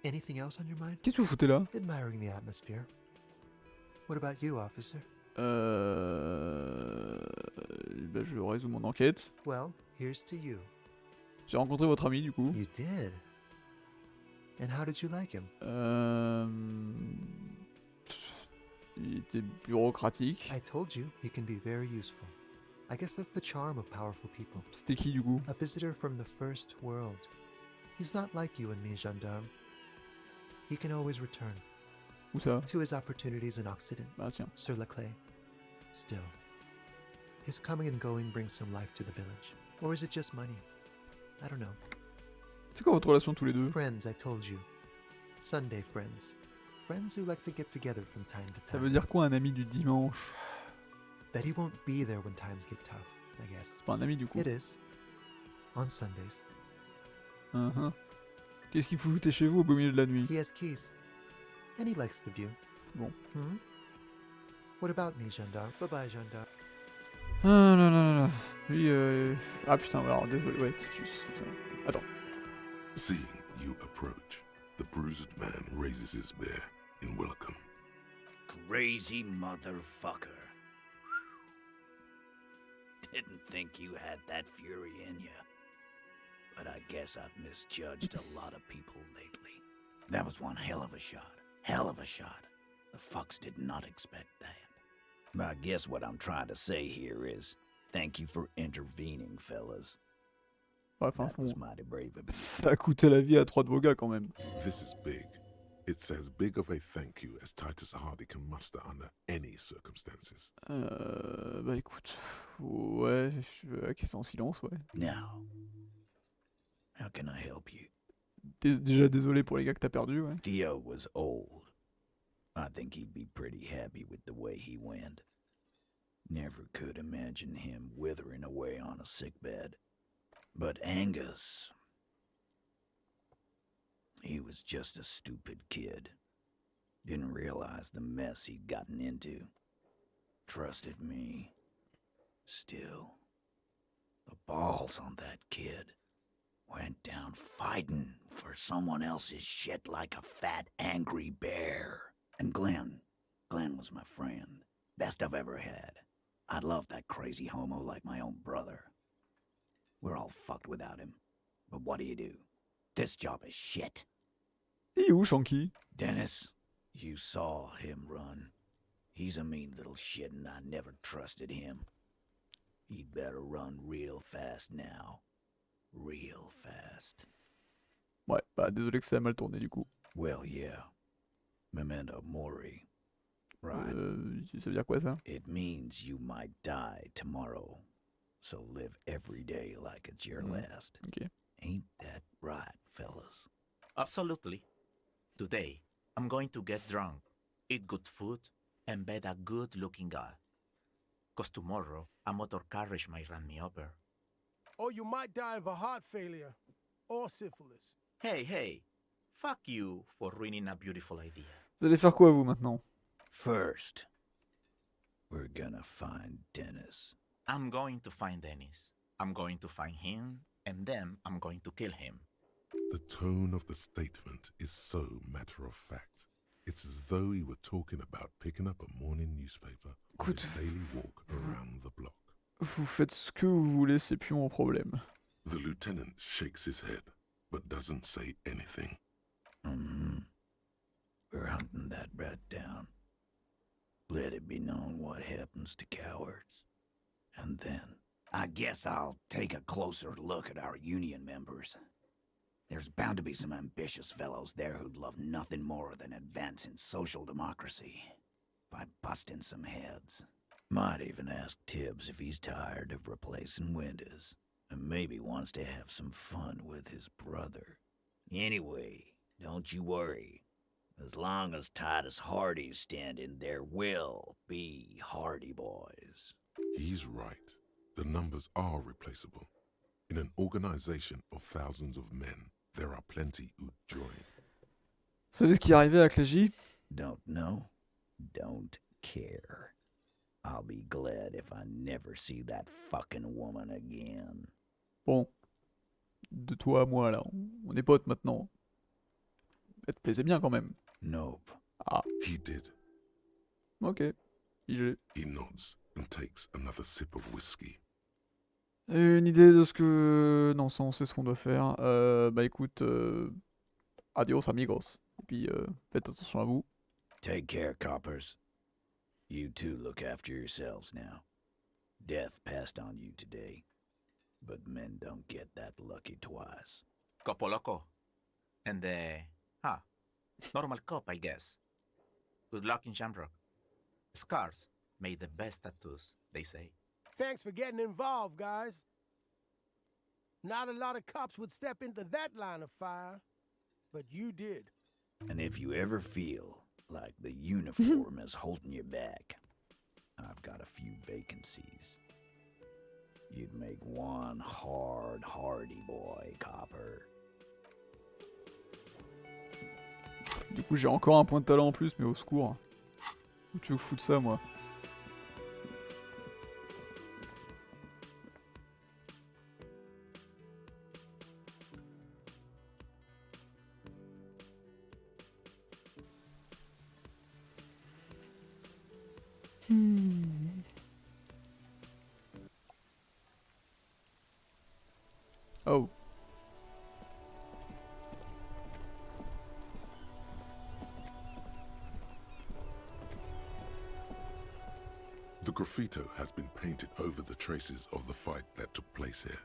Anything else on your mind? Qu'est-ce que vous foutez là? Admiring the atmosphere. What about you, officer? Bah, je résous mon enquête. Well, here's to you. J'ai rencontré votre ami du coup. You did? And how did you like him? Il était bureaucratique. I told you, he can be very useful. I guess that's the charm of powerful people. C'était qui du coup? A visitor from the first world. He's not like you and me, gendarme. He can always return. Où ça? To his opportunities in Occident. Bah tiens. Sur la clé. Still, his coming and going brings some life to the village. Or is it just money? I don't know. C'est quoi votre relation tous les deux? Friends, I told you. Sunday friends. Friends who like to get together from time to time. Ça veut dire quoi un ami du dimanche? That he won't be there when times get tough, I guess. C'est pas un ami du coup. It is. On Sundays. Qu'est-ce qu'il faut chez vous au beau milieu de la nuit? He has keys. And he likes the view. Bon. What about me, gendarme? Bye-bye, gendarme. Ah là là là. Lui, ah putain, alors désolé, ouais, Titus. Putain. Attends. Seeing you approach, the bruised man raises his bear in welcome. Crazy motherfucker. Didn't think you had that fury in you. But I guess I've misjudged a lot of people lately. That was one hell of a shot. Hell of a shot. The fucks did not expect that. But I guess what I'm trying to say here is, thank you for intervening, fellas. Ouais, enfin, That was mighty brave of you. Ça a coûté la vie à 3 de vos gars quand même. This is big. It's as big of a thank you as Titus Hardy can muster under any circumstances. Bah écoute, ouais, je vais acquiescer en silence, ouais. Now, how can I help you? Déjà désolé pour les gars que t'as perdus, ouais. Theo was old. I think he'd be pretty happy with the way he went. Never could imagine him withering away on a sickbed. But Angus, he was just a stupid kid. Didn't realize the mess he'd gotten into. Trusted me. Still, the balls on that kid. Went down fighting for someone else's shit like a fat, angry bear. And Glenn was my friend. Best I've ever had. I love that crazy homo like my own brother. We're all fucked without him. But what do? This job is shit. Il est où, Shanky? Dennis, you saw him run. He's a mean little shit and I never trusted him. He'd better run real fast now. Real fast. Ouais, bah désolé que ça a mal tourné du coup. Well, yeah. Memento mori. Right. Ça veut dire quoi ça? It means you might die tomorrow. So live every day like it's your last. Okay. Ain't that right, fellas? Absolutely. Today, I'm going to get drunk, eat good food, and bed a good-looking girl. 'Cause tomorrow, a motor carriage might run me over. Or you might die of a heart failure. Or syphilis. Hey, fuck you for ruining a beautiful idea. Vous allez faire quoi vous maintenant? First, we're gonna find Dennis. I'm going to find Dennis. I'm going to find him, and then I'm going to kill him. The tone of the statement is so matter-of-fact. It's as though he were talking about picking up a morning newspaper on his daily walk around the block. Vous faites ce que vous voulez, c'est plus mon problème. The lieutenant shakes his head, but doesn't say anything. We're hunting that rat down. Let it be known what happens to cowards. And then, I guess I'll take a closer look at our union members. There's bound to be some ambitious fellows there who'd love nothing more than advancing social democracy by busting some heads. Might even ask Tibbs if he's tired of replacing windows, and maybe wants to have some fun with his brother. Anyway, don't you worry. As long as Titus Hardy's standing, there will be Hardy boys. He's right. The numbers are replaceable. In an organization of thousands of men, there are plenty who'd join. Vous savez ce qui est arrivé à Clégy? Don't know. Don't care. I'll be glad if I never see that fucking woman again. Bon. De toi à moi, là. On est potes maintenant. Elle te plaisait bien quand même. Nope. Ah. He did. Ok. He nods and takes another sip of whiskey. Une idée de ce que... Non, ça on sait ce qu'on doit faire. Bah écoute, adios amigos. Et puis faites attention à vous. Take care, coppers. You two look after yourselves now. Death passed on you today, but men don't get that lucky twice. Copo loco. And normal cop, I guess. Good luck in Shamrock. Scars made the best tattoos, they say. Thanks for getting involved, guys. Not a lot of cops would step into that line of fire, but you did. And if you ever feel like the uniform is holding you back, I've got a few vacancies. You'd make one hardy boy, copper. Du coup, j'ai encore un point de talent en plus, mais au secours. Où tu veux que je foute ça, moi? Oh. The graffito has been painted over the traces of the fight that took place here.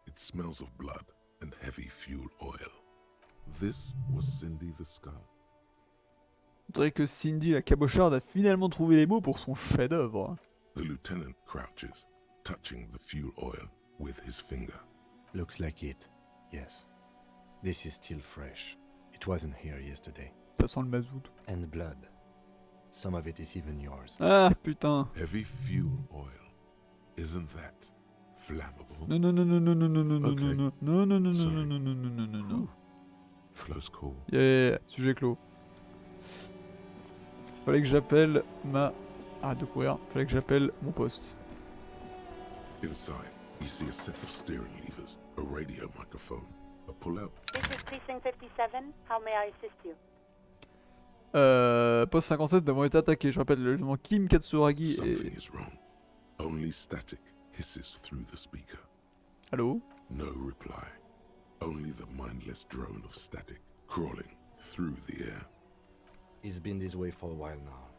It smells of blood and heavy fuel oil. This was Cindy the Skull. On dirait que Cindy la cabocharde a finalement trouvé les mots pour son chef-d'œuvre. The lieutenant crouches, touching the fuel oil with his finger. Looks like it, yes. This is still fresh. It wasn't here yesterday. Ça sent le mazout. And blood. Some of it is even yours. Ah, putain. Heavy fuel oil. Isn't that flammable? Non, non, non, non, non, non, non, non, Okay. non, non, non, non, Sorry. non, non, non, non, non, non, non. Close call. Yeah, sujet clos. Fallait que j'appelle ma... Arrête de courir. Fallait que j'appelle mon poste. Inside, you see a set of steering levers, a radio microphone, a pull-out. This is Precinct 57. How may I assist you? Poste 57 devant été attaqué. Je rappelle, le nom Kim Katsuragi Something et... is wrong. Only static hisses through the speaker. Allô? No reply. Only the mindless drone of static crawling through the air. It's been this way for a while now.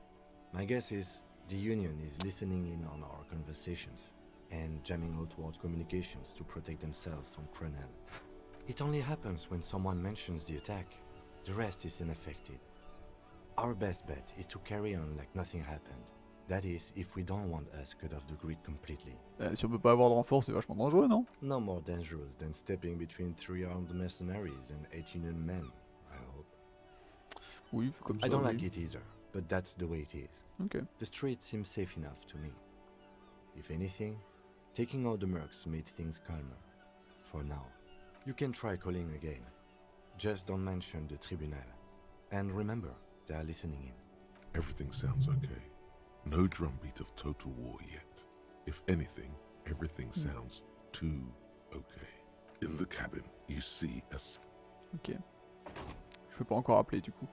My guess is the Union is listening in on our conversations and jamming outward communications to protect themselves from Crenel. It only happens when someone mentions the attack. The rest is unaffected. Our best bet is to carry on like nothing happened. That is, if we don't want us cut off the grid completely. Si on peut pas avoir de renfort, c'est vachement dangereux, non? No more dangerous than stepping between 3 armed mercenaries and 8 Union men, I hope. Oui, comme ça. I don't oui. like it either, but that's the way it is. Okay. The street seems safe enough to me. If anything, taking out the mercs made things calmer. For now. You can try calling again. Just don't mention the tribunal. And remember, they are listening in. Everything sounds okay. No drumbeat of total war yet. If anything, everything sounds too okay. In the cabin, you see a... Ok. Je peux pas encore appeler du coup.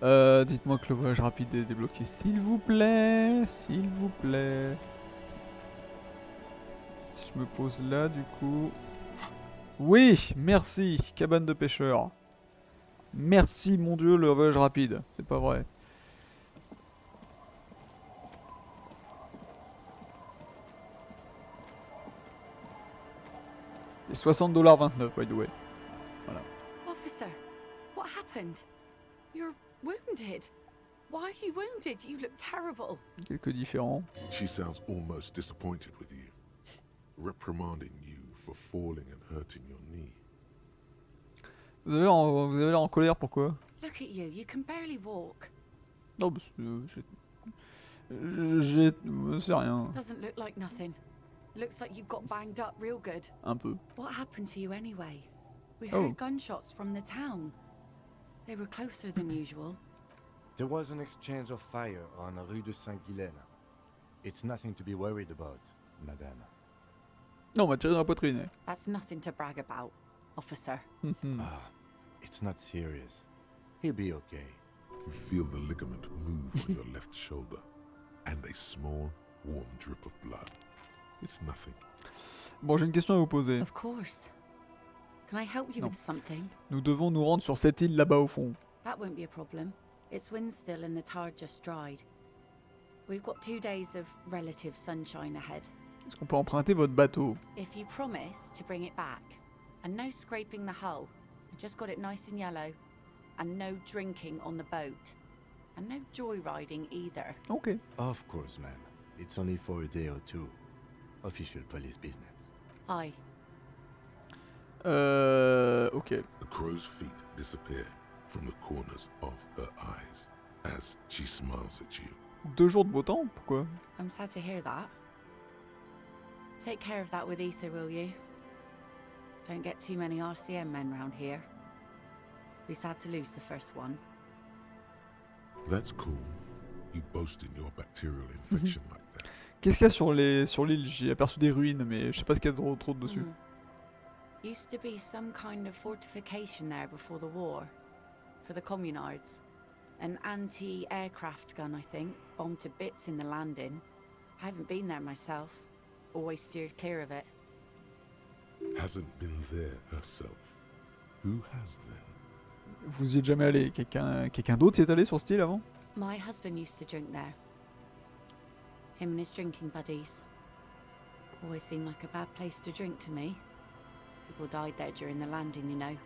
Dites-moi que le voyage rapide est débloqué, s'il vous plaît. S'il vous plaît. Si je me pose là, du coup... Oui, merci, cabane de pêcheur. Merci, mon dieu, le voyage rapide. C'est pas vrai. Et 60,29$, by the way. Voilà. Officer, what happened? You're wounded. Why are you wounded? You look terrible. Quelques différents. She sounds almost disappointed with you. Reprimanding you for falling and hurting your knee. Vous avez l'air en colère, pourquoi? Look at you can barely walk. Non, parce que c'est rien. Doesn't look like nothing. Looks like you've got banged up real good. Un peu. What happened to you anyway? We Oh. heard gunshots from the town. They were closer than usual. There was an exchange of fire on Rue de Saint-Guylaine. It's nothing to be worried about, madame. Non, on m'a tiré dans la poitrine. That's nothing to brag about, officer. It's not serious. He'll be okay. You feel the ligament move on your left shoulder, and a small, warm drip of blood. It's nothing. Bon, j'ai une question à vous poser. Of course. Can I help you Non. with something? Nous devons nous rendre sur cette île là-bas au fond. That won't be a problem. It's wind still and the tar just dried. We've got 2 days of relative sunshine ahead. Est-ce qu'on peut emprunter votre bateau? If you promise to bring it back, and no scraping the hull, I just got it nice and yellow, and no drinking on the boat, and no joyriding either. Okay. Of course, ma'am. It's only for a day or two. Official police business. Aye. Ok. The crow's feet disappear from the corners of her eyes as she smiles at you. 2 jours de beau temps? Pourquoi? I'm sad to hear that. Take care of that with Ether, will you? Don't get too many RCM men round here. We sad to lose the first one. That's cool. You boast in your bacterial infection like that. Qu'est-ce qu'il y a sur l'île? J'ai aperçu des ruines, mais je sais pas ce qu'il y a trop dessus. Used to be some kind of fortification there before the war. For the communards. An anti-aircraft gun, I think. Bombed to bits in the landing. I haven't been there myself. Always steered clear of it. Hasn't been there herself. Who has then? Vous y êtes jamais allé? Quelqu'un d'autre y est allé sur cette île avant? My husband used to drink there. Him and his drinking buddies. Always seemed like a bad place to drink to me. People died there during the landing, you know.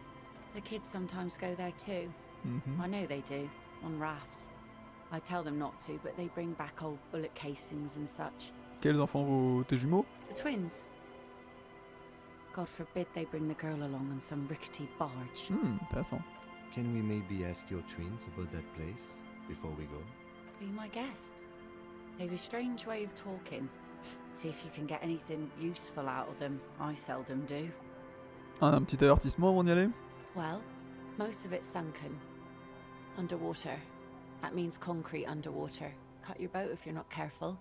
The kids sometimes go there too. I know they do, on rafts. I tell them not to, but they bring back old bullet casings and such. Quels enfants, tes jumeaux? The twins. God forbid they bring the girl along on some rickety barge. Intéressant. Can we maybe ask your twins about that place before we go? Be my guest. They have a strange way of talking. See if you can get anything useful out of them. I seldom do. Un petit avertissement avant d'y aller? Well, most of it's sunken. Underwater. That means concrete underwater. Cut your boat if you're not careful.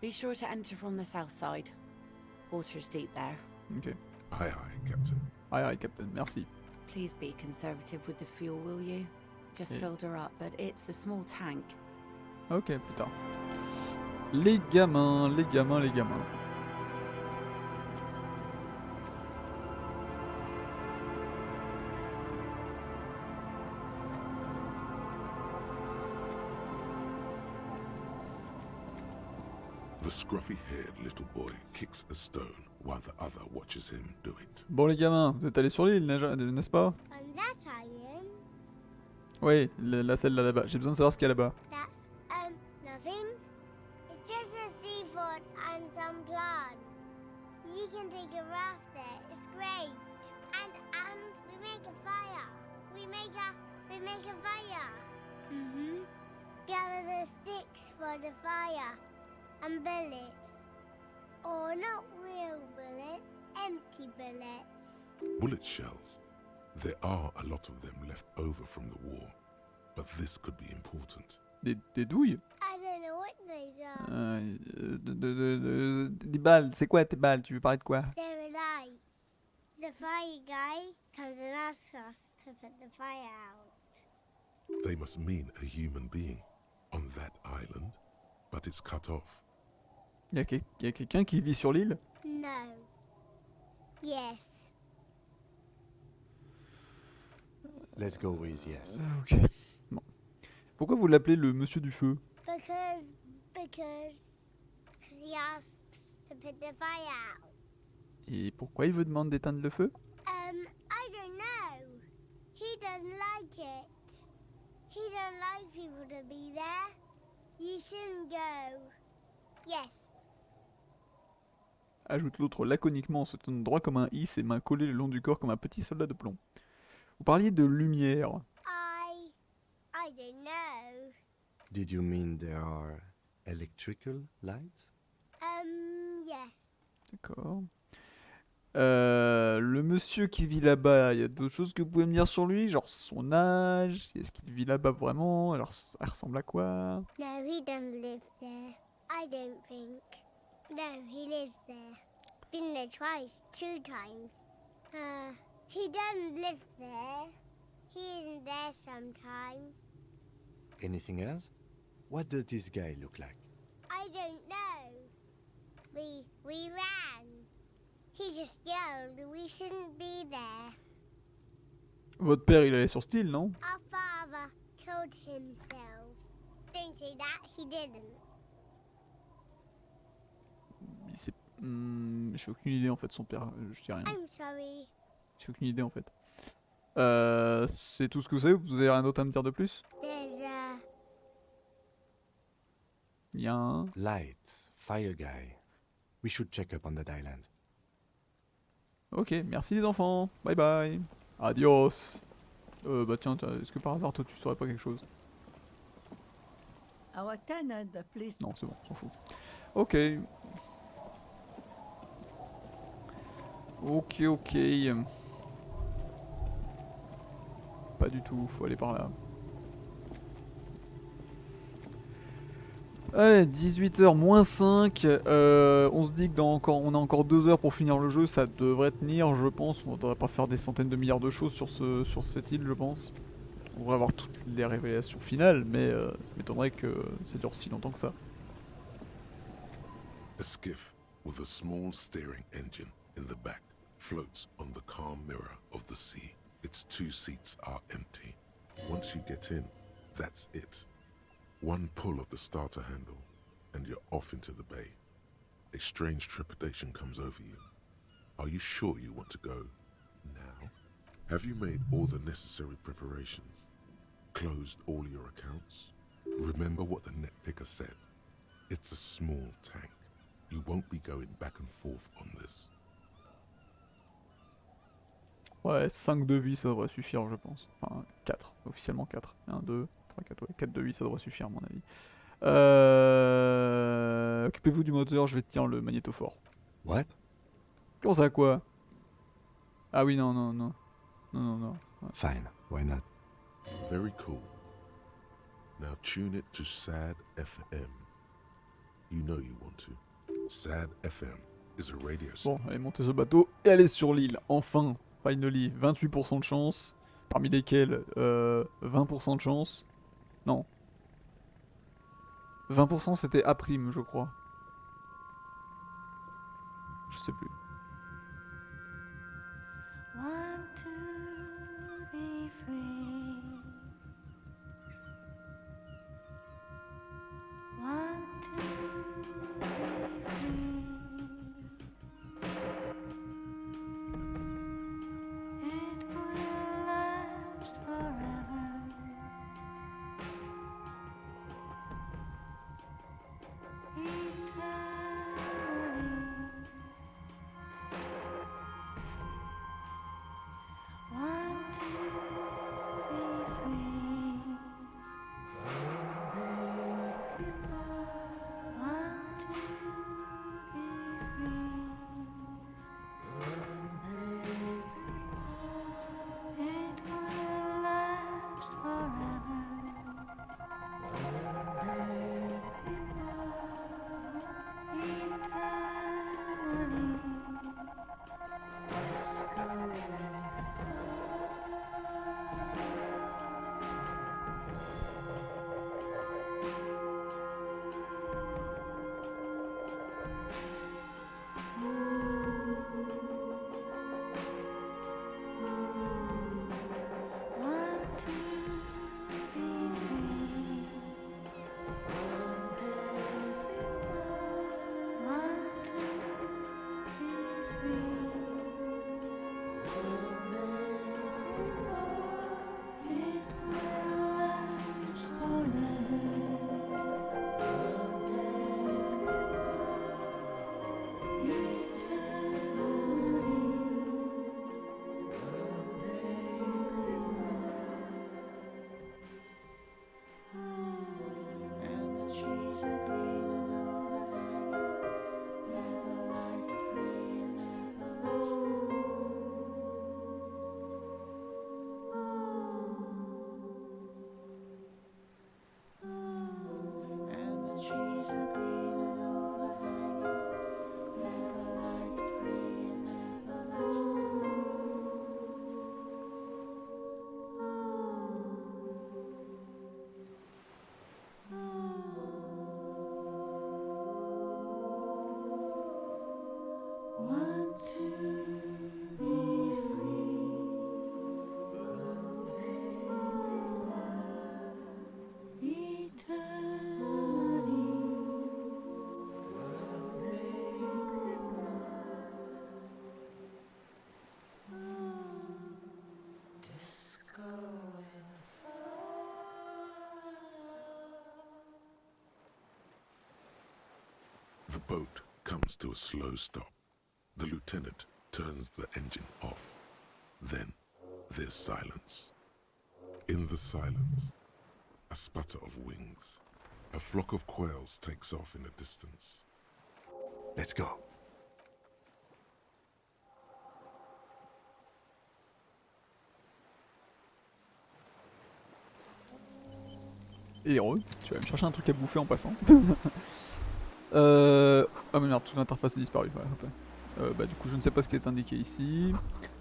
Be sure to enter from the south side. Water's deep there. Ok. Aye, aye, Captain. Aye, aye, Captain. Merci. Please be conservative with the fuel, will you? Just filled her up, but it's a small tank. Ok, plus tard. Les gamins. The scruffy-haired little boy kicks a stone while the other watches him do it. Bon les gamins, vous êtes allés sur l'île, n'est-ce pas? On that island? Oui, la celle là-bas. J'ai besoin de savoir ce qu'il y a là-bas. That's, nothing. It's just a seafront and some plants. You can take a raft there. It's great. And we make a fire. We make a fire. Gather the sticks for the fire. And bullets. Or not real bullets, empty bullets. Bullet shells. There are a lot of them left over from the war, but this could be important. Des douilles? I don't know what these are. Des balles. C'est quoi tes balles? Tu veux parler de quoi? They're lights. The fire guy comes and asks us to put the fire out. They must mean a human being on that island, but it's cut off. Il y a quelqu'un qui vit sur l'île? No. Yes. Let's go with yes. Ok. Bon. Pourquoi vous l'appelez le monsieur du feu? Because he asks to put the fire out. Et pourquoi il vous demande d'éteindre le feu? I don't know. He doesn't like it. He don't like people to be there. You shouldn't go. Yes. Ajoute l'autre laconiquement en se tenant droit comme un I, ses mains collées le long du corps comme un petit soldat de plomb. Vous parliez de lumière. I don't know. Did you mean there are electrical lights? Yes. D'accord. Le monsieur qui vit là-bas, il y a d'autres choses que vous pouvez me dire sur lui? Genre son âge? Est-ce qu'il vit là-bas vraiment? Alors ça ressemble à quoi? No, he doesn't live there. I don't think. No, he lives there. Been there twice, 2 times. He doesn't live there. He isn't there sometimes. Anything else? What does this guy look like? I don't know. We ran. just yelled we shouldn't be there. Votre père, il allait sur Steel, non? Our father killed himself. Don't say that, he didn't. J'ai aucune idée en fait, son père, je dis rien. I'm sorry. J'ai aucune idée en fait. C'est tout ce que vous savez? Vous avez rien d'autre à me dire de plus? There's Il y a un... Lights, fire guy. We should check up on that island. Ok, merci les enfants. Bye bye. Adios. Bah tiens, est-ce que par hasard toi tu saurais pas quelque chose? Our tenant, please. Non, c'est bon, on s'en fout. Ok. Ok. Pas du tout, faut aller par là. Allez, 18h moins 5. On se dit que on a encore 2 heures pour finir le jeu. Ça devrait tenir, je pense. On ne devrait pas faire des centaines de milliards de choses sur cette île, je pense. On devrait avoir toutes les révélations finales, mais m'étonnerait que ça dure si longtemps que ça. A skiff with a small steering engine in the back floats on the calm mirror of the sea. Its 2 seats are empty. Once you get in, that's it. One pull of the starter handle, and you're off into the bay. A strange trepidation comes over you. Are you sure you want to go now? Have you made all the necessary preparations? Closed all your accounts? Remember what the net picker said. It's a small tank. You won't be going back and forth on this. Ouais, 5 de vie ça devrait suffire, je pense. Enfin, 4, officiellement 4. 1, 2, 3, 4, ouais. 4 de vie ça devrait suffire à mon avis. Occupez-vous du moteur, je vais tenir le magnétophore. What? Comment ça, quoi? Ah oui, non. Ouais. Fine, why not? Very cool. Now tune it to Sad FM. You know you want to. Sad FM is a radio Bon, allez, montez ce bateau et allez sur l'île. Enfin, finally, 28% de chance. Parmi lesquels 20% de chance. Non. 20% c'était A', je crois. Je sais plus. Want to be free. Want to be free. It will last forever. Want to be free. Want to be free. It will last forever. Want to be free. Want to be free. It will last Want to The boat comes to a slow stop. The lieutenant turns the engine off. Then there's silence. In the silence, a sputter of wings. A flock of quails takes off in the distance. Let's go. Et heureux, tu vas me chercher un truc à bouffer en passant. Ah mais merde, toute l'interface a disparu. Ouais, ok. Bah du coup je ne sais pas ce qui est indiqué ici.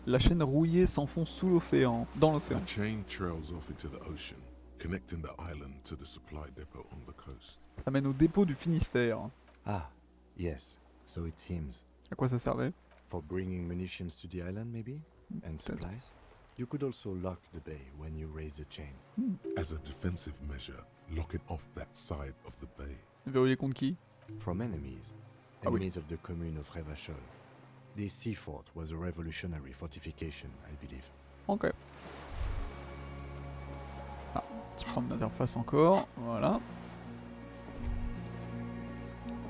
La chaîne rouillée s'enfonce sous l'océan, dans l'océan. The chain trails off into the ocean, connecting the island to the supply depot on the coast. Ça mène au dépôt du Finistère. Ah, yes, so it seems. À quoi ça servait? For bringing munitions to the island, maybe? And supplies? You could also lock the bay when you raise the chain. As a defensive measure, locking off that side of the bay. Verrouillé contre qui? From enemies. Ah oui. Enemies of the commune of Rediffusion. This sea fort was a revolutionary fortification, I believe. Ok. Ah, petit problème d'interface encore, voilà.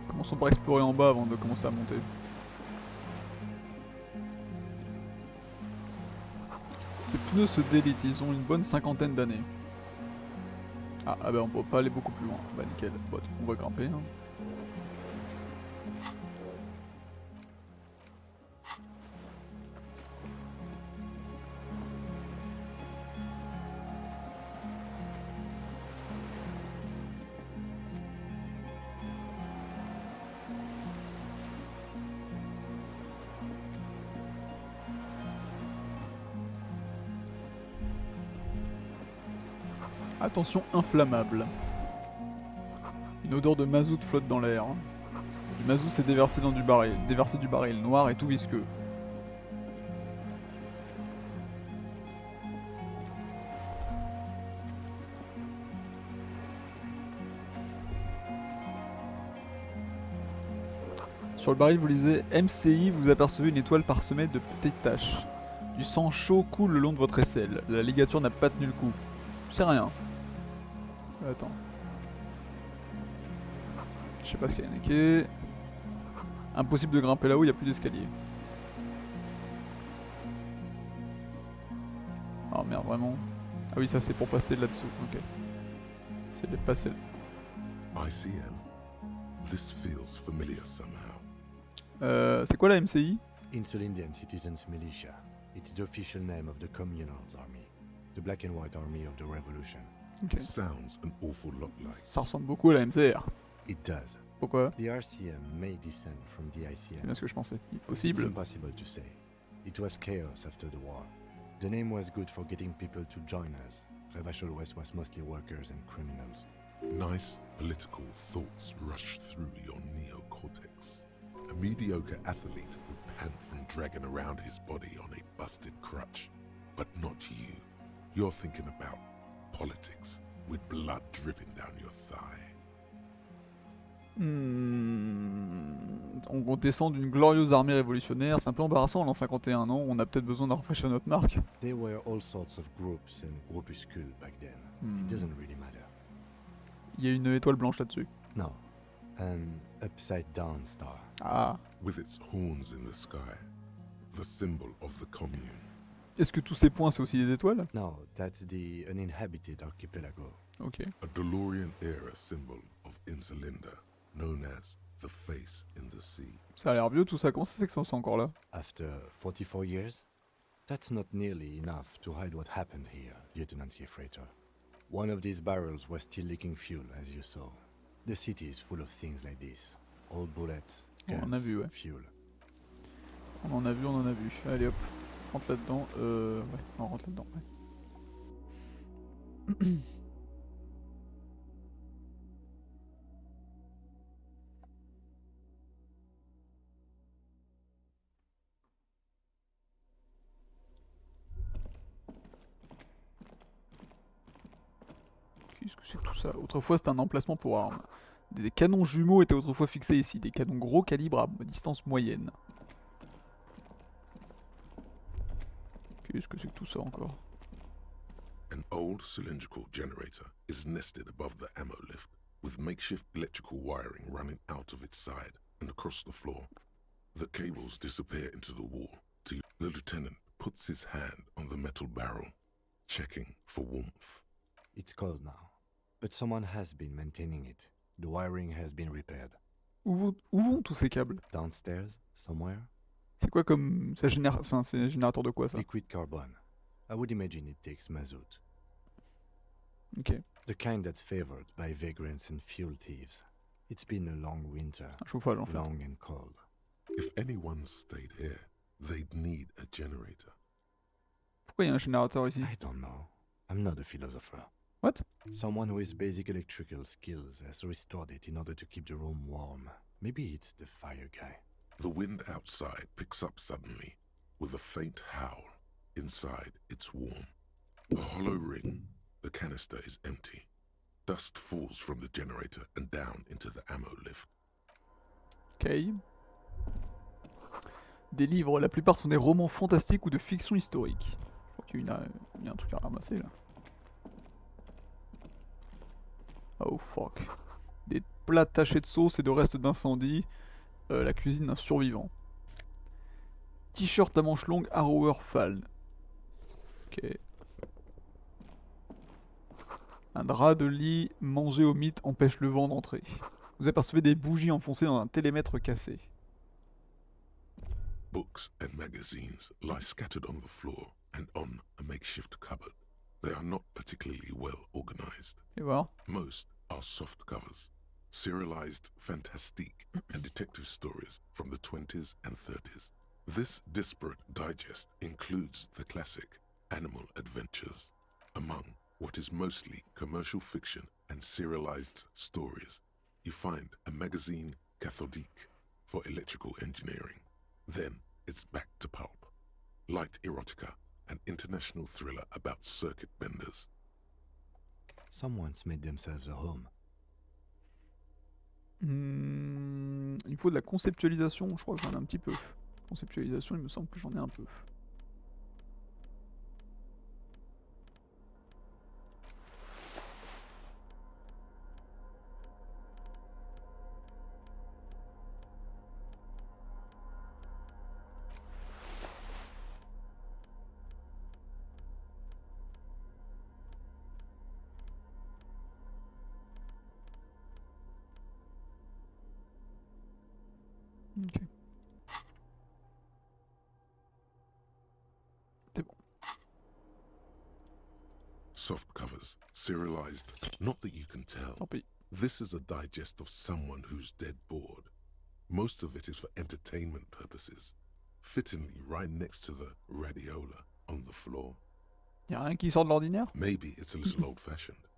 Commençons par explorer en bas avant de commencer à monter. Ces pneus se délitent, ils ont une bonne 50aine d'années. Ah bah on peut pas aller beaucoup plus loin, bah nickel, bon, on va grimper. Hein. Attention, inflammable. Une odeur de mazout flotte dans l'air. Du mazout s'est déversé dans du baril, noir et tout visqueux. Sur le baril, vous lisez MCI, vous apercevez une étoile parsemée de petites taches. Du sang chaud coule le long de votre aisselle. La ligature n'a pas tenu le coup. C'est rien. Attends. Je sais pas ce qu'il y a indiqué. Impossible de grimper là-haut, il n'y a plus d'escalier. Oh merde, vraiment. Ah oui, ça c'est pour passer là-dessous. Ok. C'est de passer là. ICN. This feels familiar somehow. C'est quoi la MCI? Insulindian Citizens Militia. It's the official name of the Communal Army. The Black and White Army of the Revolution. Okay. Sounds an awful lot like. Ça ressemble beaucoup à la MCR. It does. Pourquoi? The RCM may descend from the ICM. C'est bien ce que je pensais. Possible. It's impossible to say. It was chaos after the war. The name was good for getting people to join us. Revachol West was mostly workers and criminals. Nice political thoughts rush through your neocortex. A mediocre athlete would pant from dragging around his body on a busted crutch. But not you. You're thinking about politics with blood dripping down your thigh. On descend d'une glorieuse armée révolutionnaire, c'est un peu embarrassant en l'an 51, non? On a peut-être besoin d'en rafraîchir notre marque. There were all sorts of groups and groupuscules back then. It doesn't really matter. Il y a une étoile blanche là-dessus. No, an upside down star. Ah. With its horns in the sky, the symbol of the commune. Est-ce que tous ces points c'est aussi des étoiles? No, that's the uninhabited archipelago. Ok. A DeLorean era symbol of Insulinda, known as the face in the sea. Ça a l'air vieux tout ça, comment ça fait que ça soit encore là? After 44 years? That's not nearly enough to hide what happened here, Lieutenant Gefreiter. One of these barrels was still leaking fuel, as you saw. The city is full of things like this. Old bullets, guns, On en a vu, ouais. fuel. On en a vu. Allez hop, rentre là-dedans. Ouais, on rentre là-dedans, ouais. Qu'est-ce que c'est que tout ça? Autrefois c'était un emplacement pour armes. Des canons jumeaux étaient autrefois fixés ici, des canons gros calibre à distance moyenne. Qu'est-ce que c'est que tout ça encore? An old cylindrical generator is nested above the ammo lift, with makeshift electrical wiring running out of its side and across the floor. The cables disappear into the wall. The lieutenant puts his hand on the metal barrel, checking for warmth. It's cold now, but someone has been maintaining it. The wiring has been repaired. Où vont tous ces câbles? Downstairs, somewhere? C'est quoi comme... C'est un générateur de quoi ça? Liquid carbon. I would imagine it takes mazout. Ok. The kind that's favored by vagrants and fuel thieves. It's been a long winter. Un chauffage en fait. Long and cold. If anyone stayed here, they'd need a generator. Pourquoi il y a un générateur ici? I don't know. I'm not a philosopher. What? Someone with basic electrical skills has restored it in order to keep the room warm. Maybe it's the fire guy. The wind outside picks up suddenly, with a faint howl. Inside, it's warm. A hollow ring. The canister is empty. Dust falls from the generator and down into the ammo lift. Ok. Des livres, la plupart sont des romans fantastiques ou de fiction historique. Je crois qu'il y a un truc à ramasser là. Oh fuck. Des plats tachés de sauce et de restes d'incendie. La cuisine d'un survivant. T-shirt à manches longues Arrower Fall. Ok. Un drap de lit mangé au mythe empêche le vent d'entrer. Vous apercevez des bougies enfoncées dans un télémètre cassé. Books and magazines lie scattered on the floor and on a makeshift cupboard. They are not particularly well organized. Et voilà. Most are soft covers, serialized fantastique and detective stories from the 20s and 30s. This disparate digest includes the classic Animal Adventures. Among what is mostly commercial fiction and serialized stories, you find a magazine cathodique for electrical engineering. Then it's back to pulp. Light erotica, an international thriller about circuit benders. Someone's made themselves a home. Il faut de la conceptualisation, je crois que j'en ai un petit peu. Conceptualisation, il me semble que j'en ai un peu. Ok. C'est bon. Soft covers, serialized, not that you can tell. Tant pis. This is a digest of someone who's dead bored. Most of it is for entertainment purposes, fittingly right next to the radiola on the floor. Y'a rien qui sort de l'ordinaire? Maybe it's a little old-fashioned.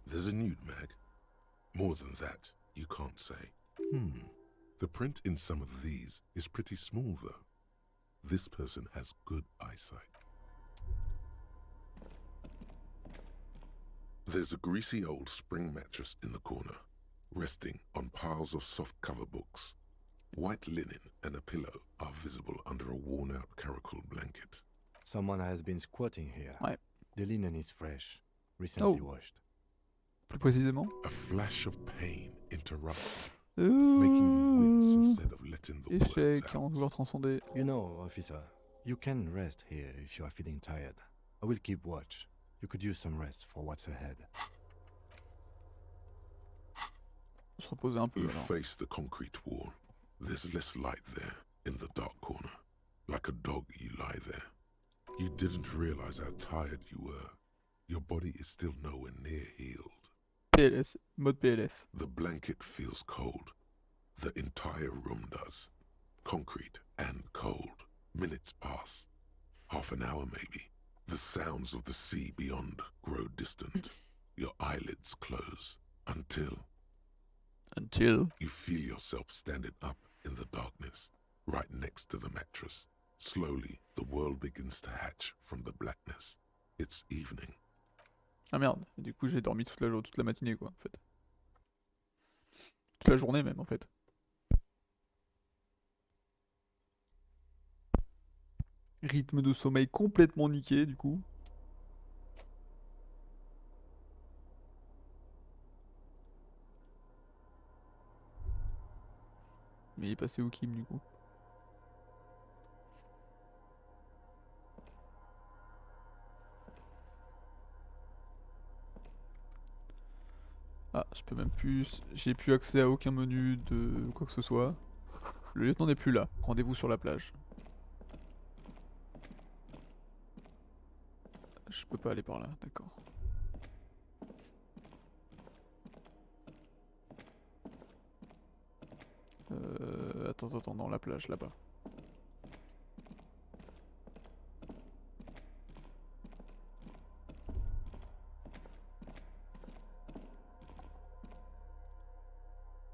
There's a nude mag. More than that, you can't say. The print in some of these is pretty small, though. This person has good eyesight. There's a greasy old spring mattress in the corner, resting on piles of soft cover books. White linen and a pillow are visible under a worn-out caracol blanket. Someone has been squatting here. Ouais. The linen is fresh, recently washed. Plus précisément? A flash of pain interrupts you, making you wince instead of letting the words Échec, out. en vouloir transcender. You know, officer, you can rest here if you are feeling tired. I will keep watch. You could use some rest for what's ahead. On se reposer un peu You alors. face the concrete wall. There's less light there, in the dark corner. Like a dog, you lie there. You didn't realize how tired you were. Your body is still nowhere near healed. PLS, mode PLS. The blanket feels cold. The entire room does. Concrete and cold. Minutes pass. Half an hour maybe. The sounds of the sea beyond grow distant. Your eyelids close. Until you feel yourself standing up in the darkness, right next to the mattress. Slowly, the world begins to hatch from the blackness. It's evening. Ah merde, et du coup j'ai dormi toute la matinée quoi en fait. Toute la journée même en fait. Rythme de sommeil complètement niqué du coup. Mais il est passé où Kim du coup? Ah, je peux même plus. J'ai plus accès à aucun menu de quoi que ce soit. Le lieutenant n'est plus là. Rendez-vous sur la plage. Je peux pas aller par là, d'accord. Attends, dans la plage là-bas.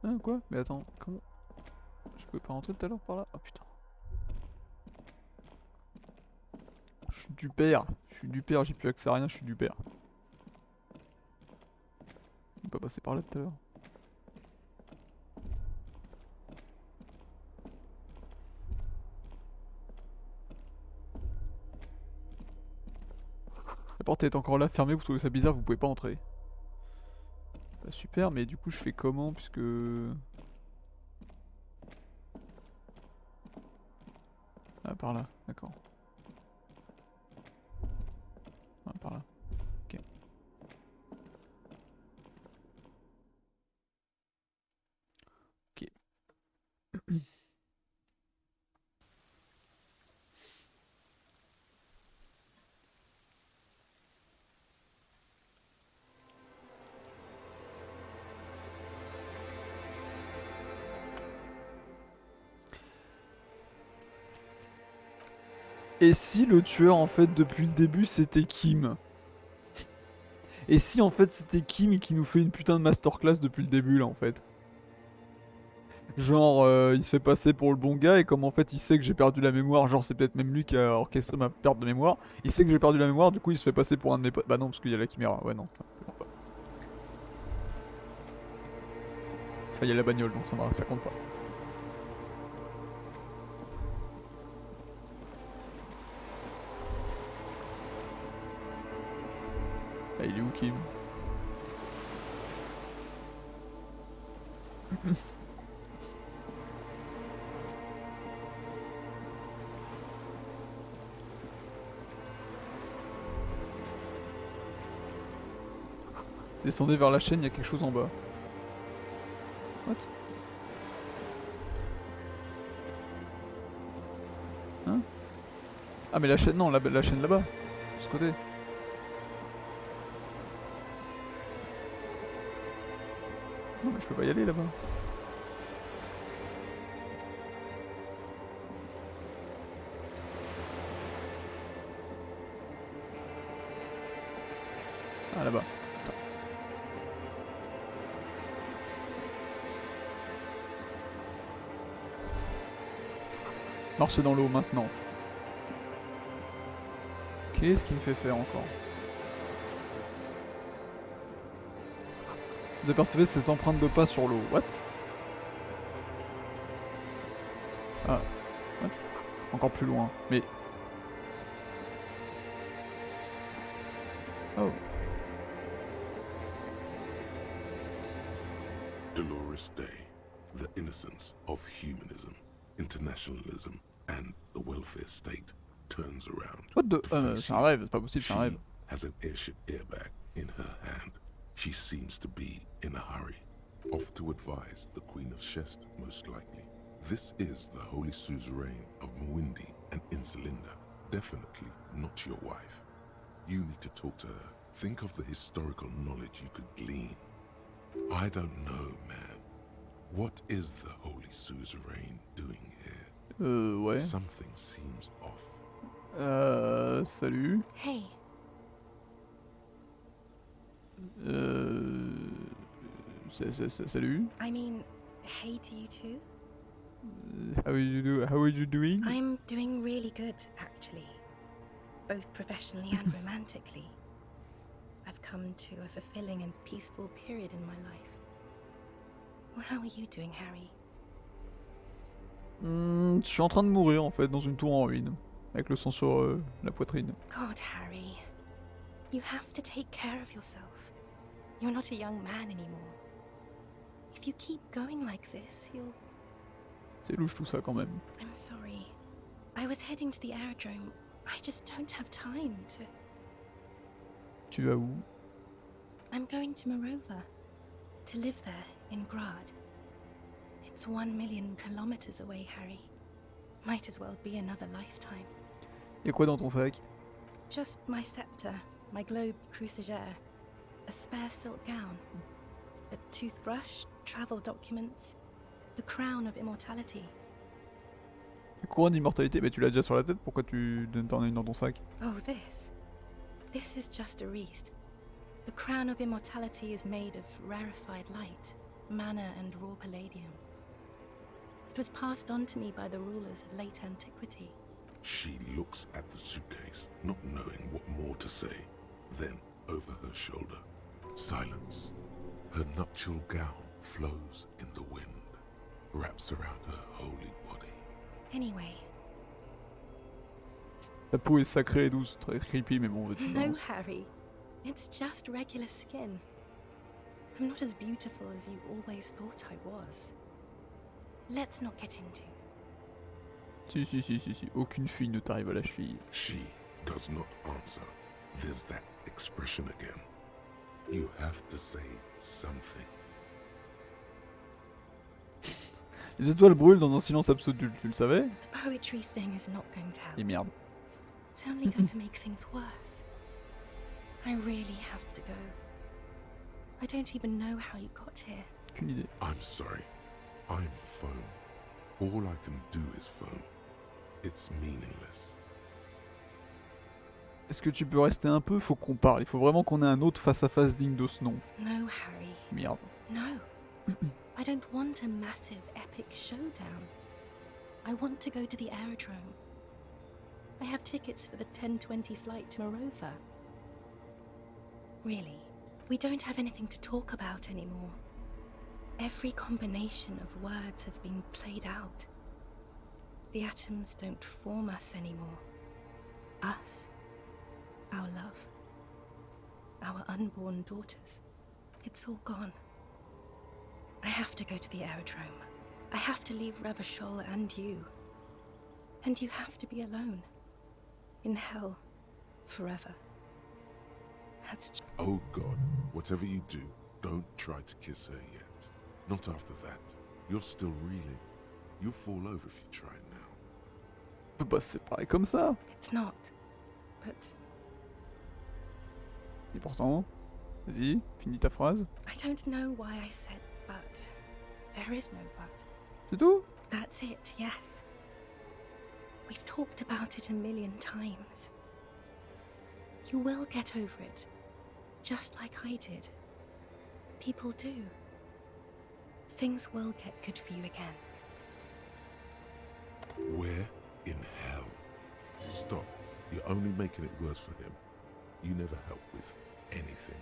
Hein, quoi? Mais attends, comment? Je pouvais pas rentrer tout à l'heure par là? Oh putain. Je suis du père. Je suis du père, j'ai plus accès à rien, je suis du père. On peut pas passer par là tout à l'heure. La porte est encore là, fermée, vous trouvez ça bizarre, vous pouvez pas entrer. Bah super, mais du coup je fais comment puisque... Ah par là, d'accord. Ah, par là. Ok. Ok. Et si le tueur en fait depuis le début c'était Kim? Et si en fait c'était Kim et qui nous fait une putain de masterclass depuis le début là en fait? Genre il se fait passer pour le bon gars et comme en fait il sait que j'ai perdu la mémoire, genre c'est peut-être même lui qui a orchestré ma perte de mémoire, il sait que j'ai perdu la mémoire, du coup il se fait passer pour un de mes potes. Bah non parce qu'il y a la caméra, ouais non, c'est bon pas. Enfin il y a la bagnole donc ça compte pas. Ah, il est où Kim? Descendez vers la chaîne, il y a quelque chose en bas. What? Hein? Ah mais la chaîne, non, la chaîne là-bas. De ce côté. Non mais je peux pas y aller là-bas. Ah là-bas. Marche dans l'eau maintenant. Qu'est-ce qu'il me fait faire encore? Vous apercevez ces empreintes de pas sur l'eau. What? Ah. What? Encore plus loin. Mais... Oh. Dolores Day, the innocence of humanism, internationalism, and the welfare state turns around. What the... c'est un rêve, c'est pas possible, c'est un rêve. Has an airship airbag in her hand. She seems to be in a hurry. Off to advise the Queen of Shest, most likely. This is the Holy Suzerain of Mwindi and Insulinda. Definitely not your wife. You need to talk to her. Think of the historical knowledge you could glean. I don't know, man. What is the Holy Suzerain doing here? Ouais. Something seems off. Salut. Hey. Salut. I mean, hey to you too. How are you doing? I'm doing really good, actually. Both professionally and romantically. I've come to a fulfilling and peaceful period in my life. Well, how are you doing, Harry? Je suis en train de mourir en fait dans une tour en ruine, avec le sang sur la poitrine. God, Harry. You have to take care of yourself. You're not a young man anymore. If you keep going like this, you'll... C'est louche tout ça quand même. I'm sorry. I was heading to the aerodrome. I just don't have time to... Tu vas où? I'm going to Morova. To live there, in Grad. It's 1 million kilometers away, Harry. Might as well be another lifetime. Y'a quoi dans ton sac? Just my scepter, my globe crucifère, a spare silk gown, a toothbrush, travel documents, the crown of immortality. La couronne d'immortalité, mais tu l'as déjà sur la tête, pourquoi tu t'en as une dans ton sac? Oh, this. This is just a wreath. The crown of immortality is made of rarefied light, mana and raw palladium. It was passed on to me by the rulers of late antiquity. She looks at the suitcase, not knowing what more to say. Then, over her shoulder, silence. Her nuptial gown flows in the wind, wraps around her holy body. Anyway. La peau est sacrée et douce, très creepy, mais bon, vas-y. No, Harry. It's just regular skin. I'm not as beautiful as you always thought I was. Let's not get into. Si. Aucune fille ne t'arrive à la cheville. She does not answer. There's that expression again. You have to say something. Les étoiles brûlent dans un silence absolu, tu le savais? The poetry thing is not going to help. Et merde. It's only going to make things worse. I really have to go. I don't even know how you got here. Aucune idée. I'm sorry. I'm foam. All I can do is foam. It's meaningless. Est-ce que tu peux rester un peu? Faut qu'on parle. Il faut vraiment qu'on ait un autre face-à-face digne de ce nom. No, Harry. Merde. No. I don't want a massive, epic showdown. I want to go to the aerodrome. I have tickets for the 10:20 flight to Morova. Really, we don't have anything to talk about anymore. Every combination of words has been played out. The atoms don't form us anymore. Us. Our love. Our unborn daughters. It's all gone. I have to go to the aerodrome. I have to leave Revachol and you. And you have to be alone. In hell. Forever. That's Oh God, whatever you do, don't try to kiss her yet. Not after that. You're still reeling. You'll fall over if you try now. Bah c'est pareil comme ça. It's not. But Et pourtant, vas-y, finis ta phrase. I don't know why I said but. There is no but. C'est tout? That's it, yes. We've talked about it a million times. You will get over it. Just like I did. People do. Things will get good for you again. Where in hell? Stop. You're only making it worse for him. You never help with anything.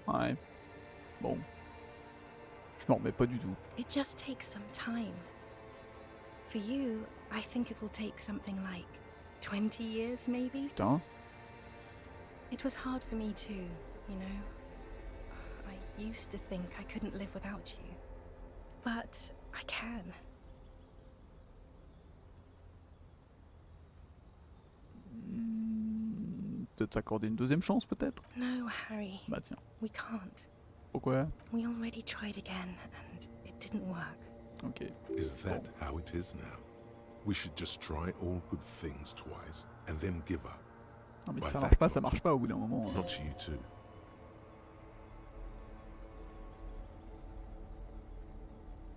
Ouais. Bon. Je m'en remets pas du tout. It just takes some time. For you, I think it will take something like 20 years, maybe? Putain. It was hard for me too, you know? I used to think I couldn't live without you. But I can. Peut-être t'accorder une deuxième chance, peut-être? No, Harry. Bah tiens. We can't. Pourquoi? We already tried again, and it didn't work. Ok. Is that how it is now? We should just try all good things twice and then give up. Non mais By ça that marche pas au bout d'un moment. Not you too.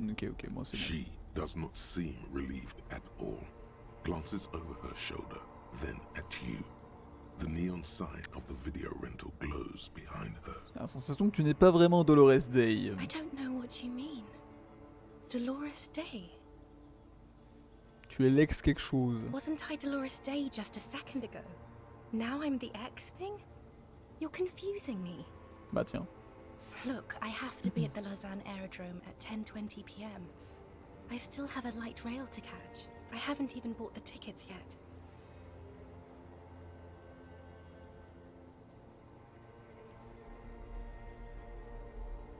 Ok, moi c'est bon. She does not seem relieved at all. Glances over her shoulder, then at you. The neon sign of the video rental glows behind her. J'ai la sensation que tu n'es pas vraiment Dolores Day. I don't know what you mean. Dolores Day? Tu es l'ex quelque chose. Wasn't I Dolores Day just a second ago? Now I'm the X thing? You're confusing me. Bah tiens. Look, I have to be at the Lausanne Aerodrome at 10:20 p.m. I still have a light rail to catch. I haven't even bought the tickets yet.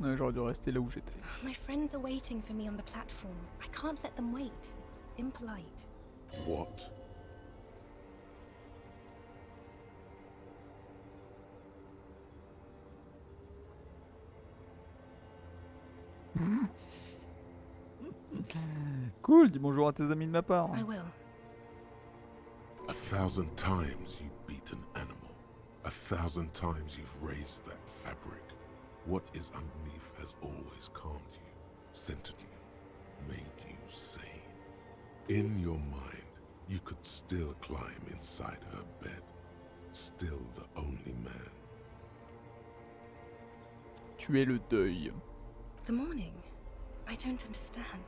Ouais, j'aurais dû rester là où j'étais. My friends are waiting for me on the platform. I can't let them wait. It's impolite. What? Cool, dis bonjour à tes amis de ma part. I will. 1,000 times you beat an animal. 1,000 times you've raised that fabric. What is underneath has always calmed you, centered you, made you sane. In your mind, you could still climb inside her bed. Still the only man. Tu es le deuil. The morning? I don't understand.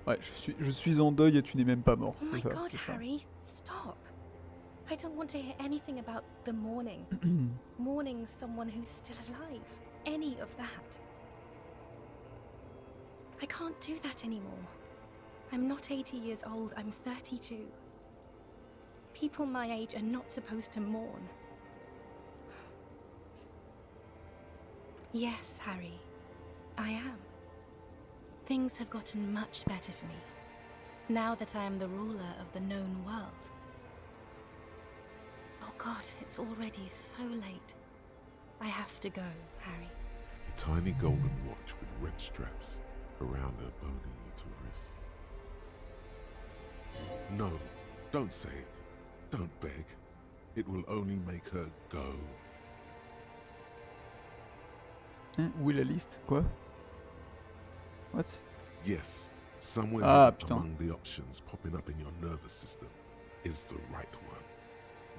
Ouais, je suis en deuil et tu n'es même pas mort. Oh my C'est ça, god, c'est ça. Harry, stop. I don't want to hear anything about the mourning. Mourning someone who's still alive. Any of that. I can't do that anymore. I'm not 80 years old, I'm 32. People my age are not supposed to mourn. Yes, Harry, I am. Things have gotten much better for me, now that I am the ruler of the known world. Oh God, it's already so late. I have to go, Harry. A tiny golden watch with red straps around her bony little wrists. No, don't say it. Don't beg. It will only make her go. Hein, où est la liste? Quoi? What? Yes, somewhere among the options popping up in your nervous system is the right one.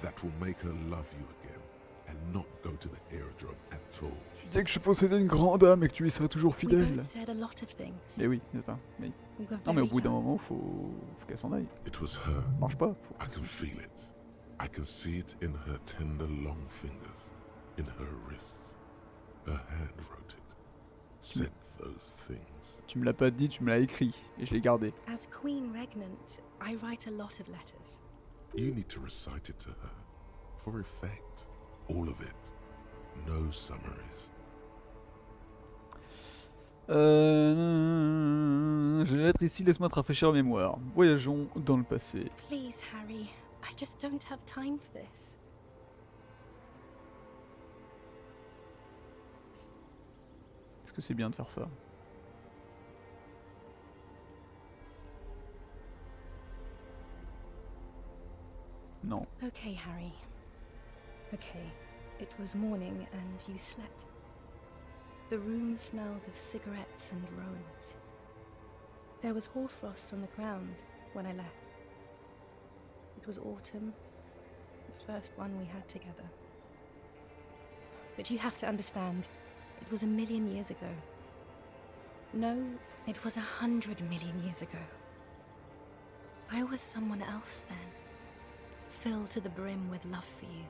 That will make her love you again and not go to the aerodrome at all. Tu disais que je possédais une grande âme et que tu lui serais toujours We fidèle. both said a lot of things. Mais oui, c'est ça. Oui. We were Non mais au very bout d'un young. moment, faut qu'elle s'en aille. It was her. Marche pas. I can feel it. I can see it in her tender long fingers, in her wrists. Her hand wrote it. Said those things. Tu me l'as pas dit, tu me l'as écrit et je l'ai gardé. As Queen Regnant, I write a lot of letters. You need to recite it to her. For effect. All of it. No summaries. J'ai la lettre ici, laisse-moi te rafraîchir la mémoire. Voyageons dans le passé. Please, Harry, I just don't have time for this. Est-ce que c'est bien de faire ça? Non. Okay, Harry. Okay, it was morning and you slept. The room smelled of cigarettes and Rowans. There was hoarfrost on the ground when I left. It was autumn, the first one we had together. But you have to understand, it was 1,000,000 years ago. No, it was 100 million years ago. I was someone else then, filled to the brim with love for you,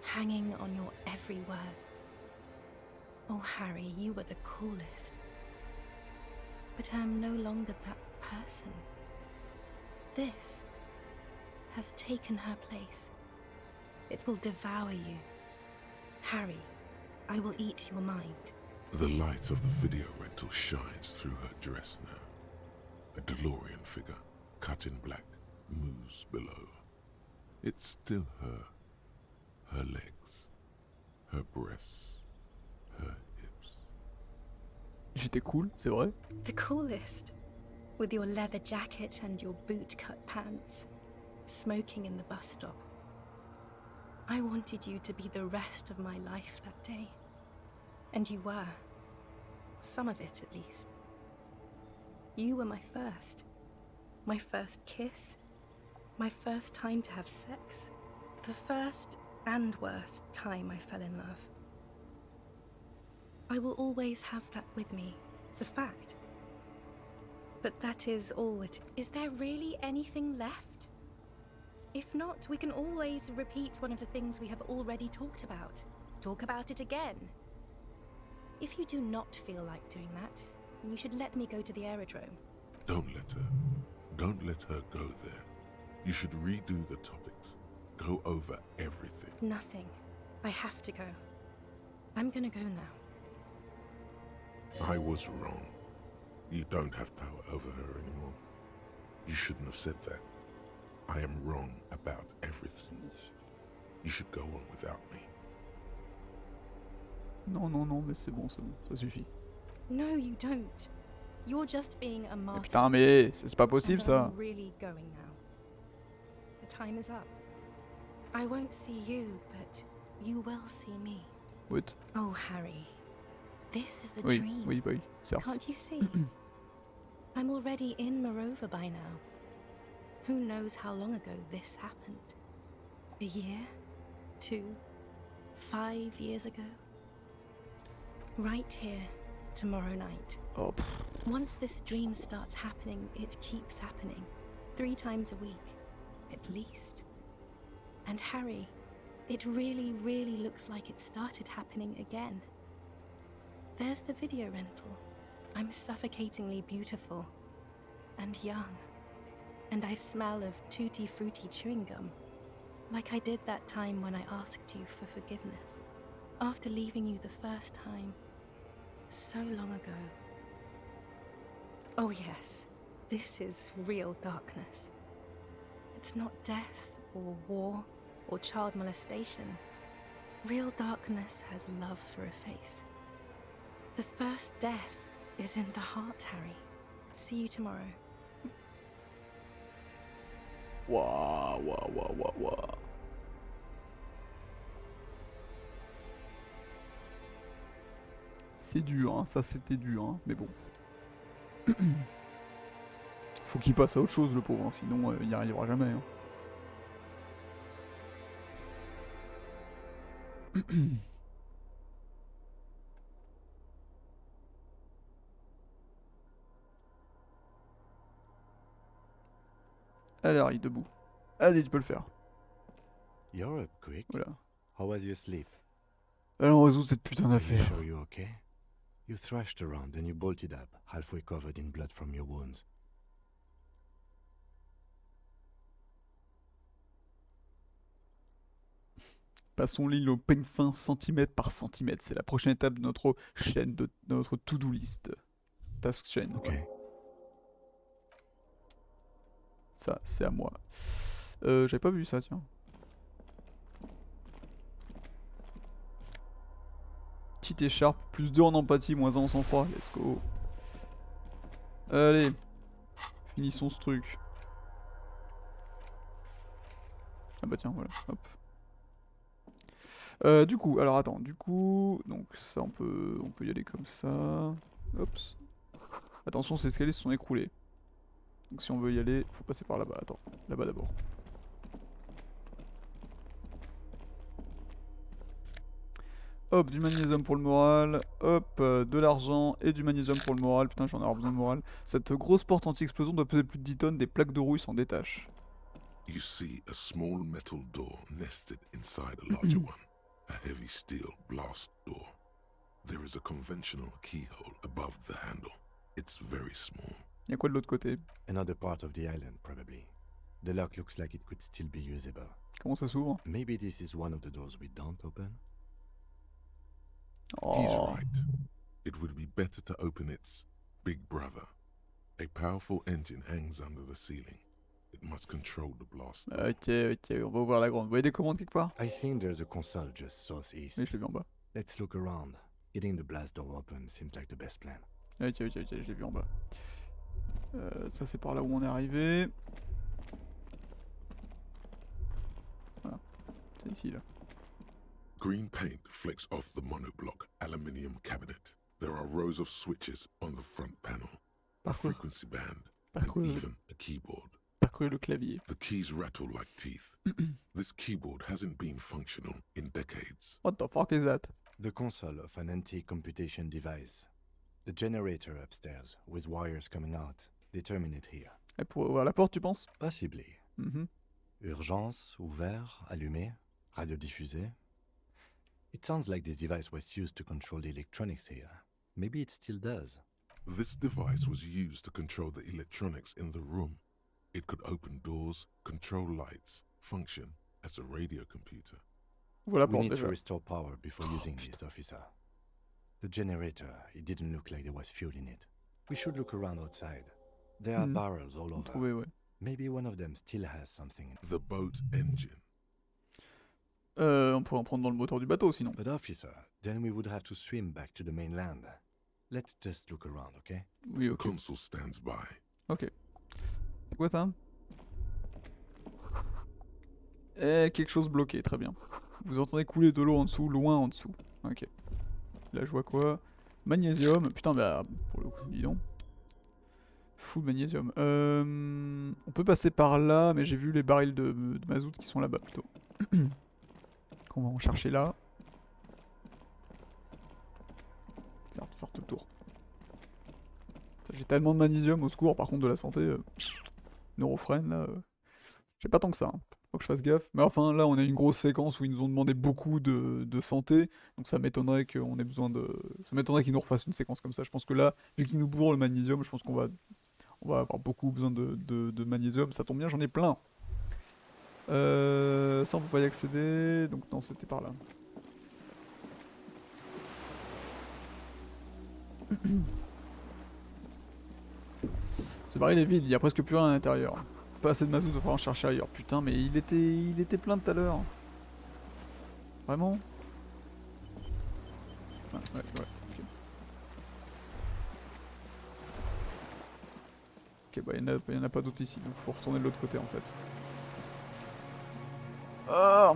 hanging on your every word. Oh, Harry, you were the coolest. But I am no longer that person. This has taken her place. It will devour you. Harry, I will eat your mind. The light of the video rental shines through her dress now. A DeLorean figure, cut in black, moves below. It's still her. Her legs, her breasts, her hips. J'étais cool, c'est vrai. The coolest. With your leather jacket and your boot-cut pants, smoking in the bus stop. I wanted you to be the rest of my life that day. And you were. Some of it, at least. You were my first kiss, my first time to have sex, the first and worst time I fell in love. I will always have that with me. It's a fact. But that is all it... Is there really anything left? If not, we can always repeat one of the things we have already talked about. Talk about it again. If you do not feel like doing that, you should let me go to the aerodrome. Don't let her. Don't let her go there. You should redo the topics. go over everything. Nothing. I have to go. I'm gonna go now. I was wrong. You don't have power over her anymore. You shouldn't have said that. I am wrong about everything. You should go on without me. Non, non, non, mais c'est bon, ça suffit. No, you don't. You're just being a Mais martyr. putain, mais c'est pas possible And ça. I'm really going now. The time is up. I won't see you, but you will see me. What? Oh, Harry. This is a Oui, dream. oui, oui, certes. Can't you see? I'm already in Morova by now. Who knows how long ago this happened? A year? 2? 5 years ago? Right here, tomorrow night. Oh. Once this dream starts happening, it keeps happening. 3 times a week, at least. And Harry, it really, really looks like it started happening again. There's the video rental. I'm suffocatingly beautiful. And young. And I smell of tutti frutti chewing gum. Like I did that time when I asked you for forgiveness. After leaving you the first time. So long ago. Oh yes, this is real darkness. It's not death or war or child molestation. Real darkness has love for a face. The first death is in the heart, Harry. See you tomorrow. Waouh, waouh, waouh, waouh, waouh. C'est dur, hein, ça c'était dur, hein, mais bon. Faut qu'il passe à autre chose le pauvre, hein, sinon il n'y arrivera jamais. Hein. Allez Harry, debout. Vas-y, tu peux le faire. You're up quick. Voilà. How was your sleep? Allons résoudre cette putain Are you d'affaire. sure you're okay? You thrashed around and you bolted up, halfway covered in blood from your wounds. Passons l'île au peigne fin centimètre par centimètre. C'est la prochaine étape de notre chaîne, de notre to-do list. Task chain. Okay. Ça, c'est à moi. J'avais pas vu ça, tiens. Petite écharpe, plus 2 en empathie, moins 1 en sang-froid. Let's go. Allez. Finissons ce truc. Ah bah tiens, voilà. Hop. Du coup, alors attends, du coup, donc ça on peut y aller comme ça. Oups. Attention, ces escaliers se sont écroulés. Donc si on veut y aller, faut passer par là-bas. Attends, là-bas d'abord. Hop, du magnésium pour le moral. Hop, de l'argent et du magnésium pour le moral. Putain, j'en ai besoin de moral. Cette grosse porte anti-explosion doit peser plus de 10 tonnes. Des plaques de rouille s'en détachent. You see a small metal door nested inside a larger one. A heavy steel blast door. There is a conventional keyhole above the handle. It's very small. Y'a quoi de l'autre côté? Another part of the island, probably. The lock looks like it could still be usable. Comment ça s'ouvre? Maybe this is one of the doors we don't open? He's Oh. right. It would be better to open its big brother. A powerful engine hangs under the ceiling. It must control the blast. Ok, ok, on va ouvrir la grande. Vous voyez des commandes quelque part? I think there's a console just southeast. Oui, je l'ai vu en bas. Let's look around. Getting the blast door open seems like the best plan. Ok, ok, ok, je l'ai vu en bas. Ça c'est par là où on est arrivé. Voilà, c'est ici là. Green paint flecks off the monoblock aluminium cabinet. There are rows of switches on the front panel, a frequency band, and even a keyboard. Parcourir le clavier. The keys rattle like teeth. This keyboard hasn't been functional in decades. What the fuck is that? The console of an anti-computation device. The generator upstairs, with wires coming out. They terminate here. Et pour ouvrir la porte, tu penses? Possibly. Mhm. Urgence, ouvert, allumé, radiodiffusé. It sounds like this device was used to control the electronics here. Maybe it still does. This device was used to control the electronics in the room. It could open doors, control lights, function as a radio computer. Voilà We pour need to déjà. restore power before using this, officer. The generator, it didn't look like there was fuel in it. We should look around outside. There are barrels all over. Trouvé, ouais. Maybe one of them still has something in it. The boat engine. On pourrait en prendre dans le moteur du bateau sinon. But officer, then we would have to swim back to the mainland. Let's just look around, okay? Oui, ok. Consul stands by. Ok. C'est quoi ça? Quelque chose bloqué, très bien. Vous entendez couler de l'eau en dessous, loin en dessous. Ok. Là je vois quoi? Magnésium. Putain, bah pour le coup, dis donc. Full magnésium. On peut passer par là, mais j'ai vu les barils de mazout qui sont là-bas plutôt. Qu'on va en chercher là. Ça va faire tout le tour. J'ai tellement de magnésium au secours, par contre de la santé. Neurofrène là. J'ai pas tant que ça. Hein. Faut que je fasse gaffe. Mais enfin là on a une grosse séquence où ils nous ont demandé beaucoup de santé. Donc ça m'étonnerait qu'on ait besoin de. Ça m'étonnerait qu'ils nous refassent une séquence comme ça. Je pense que là, vu qu'ils nous bourrent le magnésium, je pense qu'on va avoir beaucoup besoin de magnésium. Ça tombe bien, j'en ai plein. Ça on peut pas y accéder. Donc non, c'était par là. Ce baril est vide, il y a presque plus rien à l'intérieur. Pas assez de mazout, il va falloir en chercher ailleurs. Putain, mais il était plein tout à l'heure. Vraiment? Ah, ouais, ok. Ok, bah il y en a pas d'autres ici, donc faut retourner de l'autre côté en fait. Ah!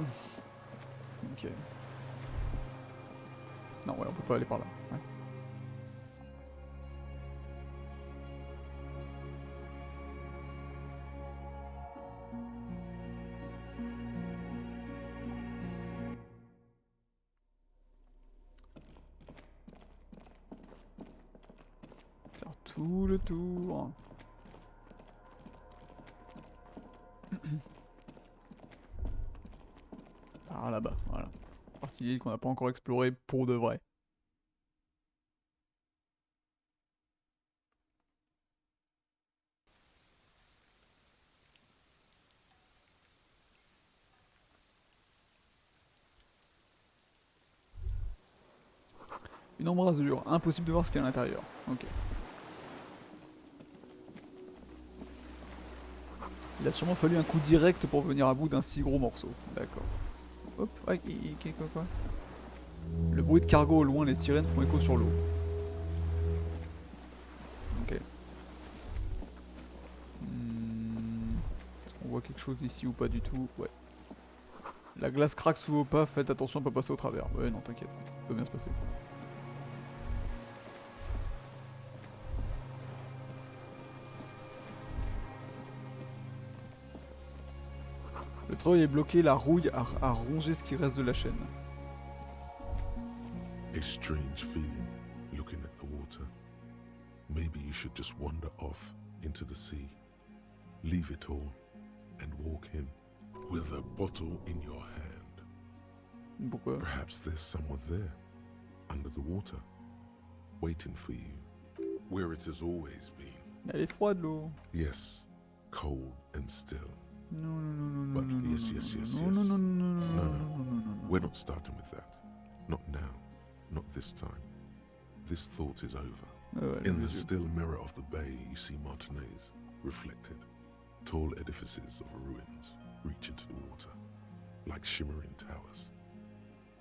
Ok. Non, ouais, on peut pas aller par là. Ouais. Faire tout le tour. Ah là-bas, voilà. Partie d'île qu'on n'a pas encore explorée pour de vrai. Une embrasure, impossible de voir ce qu'il y a à l'intérieur. Ok. Il a sûrement fallu un coup direct pour venir à bout d'un si gros morceau. D'accord. Hop, ouais, quoi. Le bruit de cargo au loin, les sirènes font écho sur l'eau. Ok. Est-ce qu'on voit quelque chose ici ou pas du tout? Ouais. La glace craque sous vos pas, faites attention à pas passer au travers. Ouais, non, t'inquiète, ça peut bien se passer. Le treuil est bloqué, la rouille a rongé ce qui reste de la chaîne. A strange feeling looking at the water. Maybe you should just wander off into the sea. Leave it all and walk in with a bottle in your hand. Pourquoi? Perhaps there's someone there, under the water, waiting for you, where it has always been. Elle est froide l'eau. Yes, cold and still. Non. But yes. No. We're not starting with that. Not now. Not this time. This thought is over. In the still mirror of the bay, you see Martinez, reflected. Tall edifices of ruins reach into the water, like shimmering towers.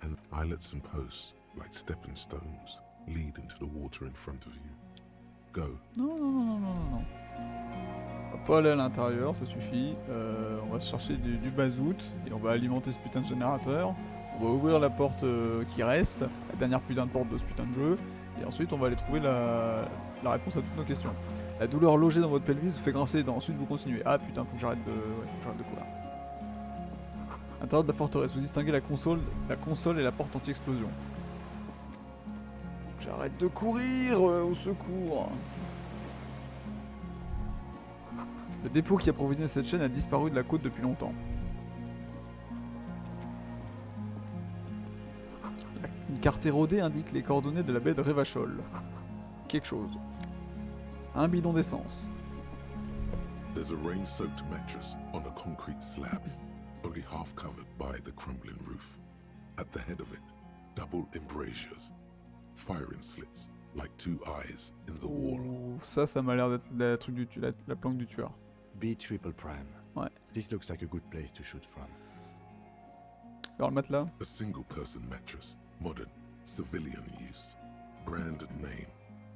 And islets and posts, like stepping stones, lead into the water in front of you. Go. Non. On va pas aller à l'intérieur, ça suffit. On va chercher du mazout et on va alimenter ce putain de générateur. On va ouvrir la porte qui reste, la dernière putain de porte de ce putain de jeu. Et ensuite on va aller trouver la réponse à toutes nos questions. La douleur logée dans votre pelvis vous fait grincer les dents. Ensuite vous continuez. Ah putain, faut que j'arrête de courir. À l'intérieur de la forteresse, vous distinguez la console et la porte anti-explosion. J'arrête de courir au secours. Le dépôt qui approvisionnait cette chaîne a disparu de la côte depuis longtemps. Une carte érodée indique les coordonnées de la baie de Revachol. Quelque chose. Un bidon d'essence. There's a rain-soaked mattress on a concrete slab. Only hallway half covered by the crumbling roof. At the head of it, double embrasures, firing slits like two eyes in the wall. Oh, ça m'a l'air d'être la truc la planque du tueur. B triple prime. Ouais. This looks like a good place to shoot from. Alors le matelas. A single-person mattress, modern, civilian use. Brand name,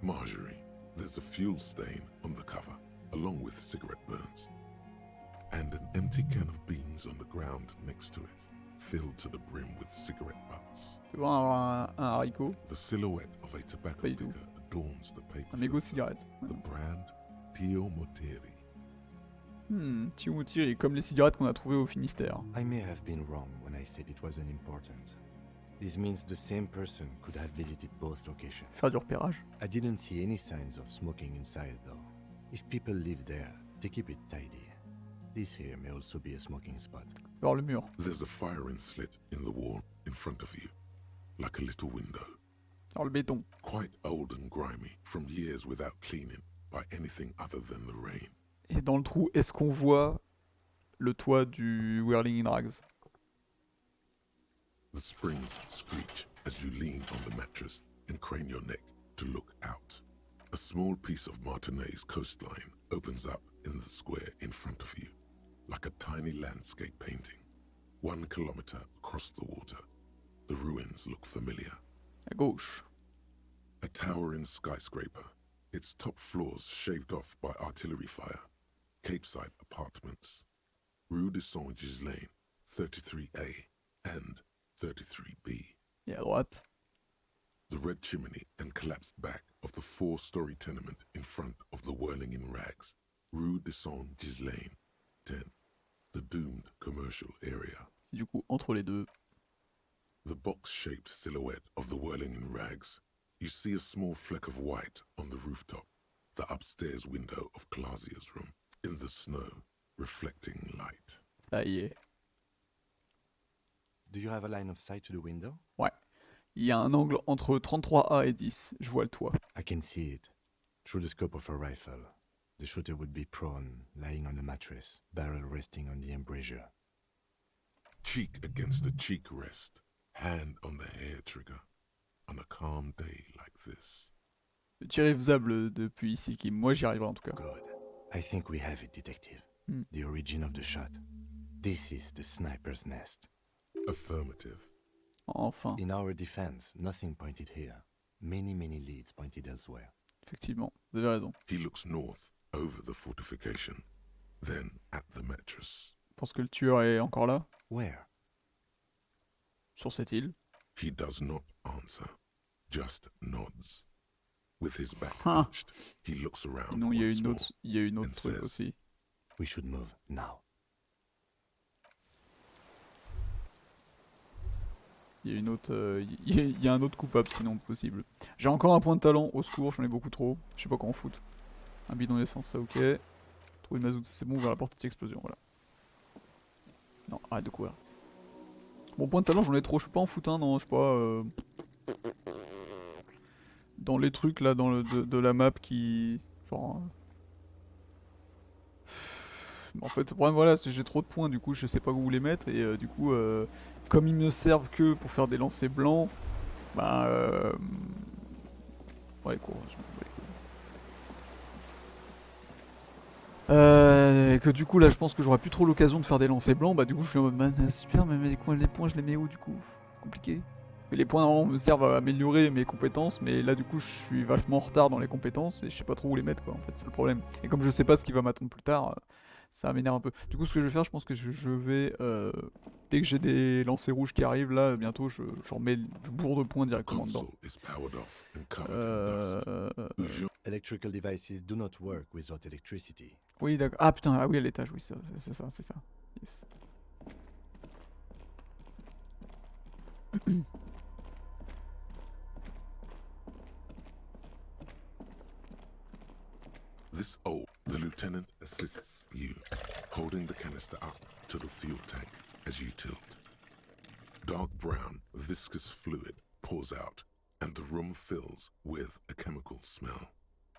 Marjorie. There's a fuel stain on the cover, along with cigarette burns. And an empty can of beans on the ground next to it, filled to the brim with cigarette butts. Tu vois un haricot. The silhouette of a tobacco picker adorns the paper. Un mégot de cigarette. The brand, Tio Moteri. Timothy, comme les cigarettes qu'on a trouvées au Finistère. I may have been wrong when I said it wasn't important. This means the same person could have visited both locations. Faire du repérage. I didn't see any signs of smoking inside though. If people live there, they keep it tidy. This here may also be a smoking spot. Voir le mur. There's a firing slit in the wall in front of you, like a little window. Alors le béton. Quite old and grimy from years without cleaning by anything other than the rain. Et dans le trou, est-ce qu'on voit le toit du Whirling in Rags? The springs screech as you lean on the mattress and crane your neck to look out. A small piece of Martinez coastline opens up in the square in front of you, like a tiny landscape painting. 1 kilometer across the water. The ruins look familiar. À gauche. A towering skyscraper, its top floors shaved off by artillery fire. Capeside apartments. Rue de Saint-Ghislain, 33A and 33B. Et à droite. The red chimney and collapsed back of the 4-story tenement in front of the Whirling in Rags. Rue de Saint-Ghislain, 10. The doomed commercial area. Du coup, entre les deux. The box-shaped silhouette of the Whirling in Rags. You see a small fleck of white on the rooftop. The upstairs window of Clausia's room. In the snow, reflecting light. Ça y est. Do you have a line of sight to the window? Ouais. Il y a un angle entre 33A et 10. Je vois le toit. I can see it. Through the scope of a rifle. The shooter would be prone, lying on the mattress, barrel resting on the embrasure. Cheek against the cheek rest, hand on the hair trigger. On a calm day like this. Le tir est faisable depuis ici, qui moi j'y arriverai en tout cas. Good. I think we have it, detective. The origin of the shot. This is the sniper's nest. Affirmative. Enfin. In our defense, nothing pointed here. Many leads pointed elsewhere. Effectivement, vous avez raison. He looks north, over the fortification, then at the mattress. Je pense que le tueur est encore là. Where? Sur cette île. He does not answer, just nods. With his back hunched, he looks around. Non, il y a once une autre, more il y a une autre and truc says, aussi. We should move now. Il y a une autre, il y a un autre coupable sinon possible. J'ai encore un point de talent, au secours, j'en ai beaucoup trop. Je sais pas quoi en foutre. Un bidon d'essence, ça ok. Trouver une mazout, ça c'est bon, ouvrir la porte d'explosion, voilà. Non, arrête de courir. Bon, point de talent, j'en ai trop, je peux pas en foutre un, non, je sais pas. Dans les trucs là, dans le de la map qui. Genre. En fait, le problème voilà, c'est que j'ai trop de points, du coup je sais pas où les mettre et du coup comme ils ne servent que pour faire des lancers blancs, bah ouais quoi. Et que du coup là je pense que j'aurai plus trop l'occasion de faire des lancers blancs, bah du coup je suis en mode bah, super mais les points je les mets où du coup? Compliqué. Mais les points normalement me servent à améliorer mes compétences, mais là du coup je suis vachement en retard dans les compétences et je sais pas trop où les mettre quoi en fait, c'est le problème. Et comme je sais pas ce qui va m'attendre plus tard, ça m'énerve un peu. Du coup ce que je vais faire, je pense que je vais, dès que j'ai des lancers rouges qui arrivent là, bientôt je remets je bourre de points directement dedans. Electrical devices do not work without electricity. Oui d'accord, ah putain, ah oui à l'étage, oui c'est ça. Yes. The lieutenant assists you, holding the canister up to the fuel tank as you tilt. Dark brown, viscous fluid pours out, and the room fills with a chemical smell.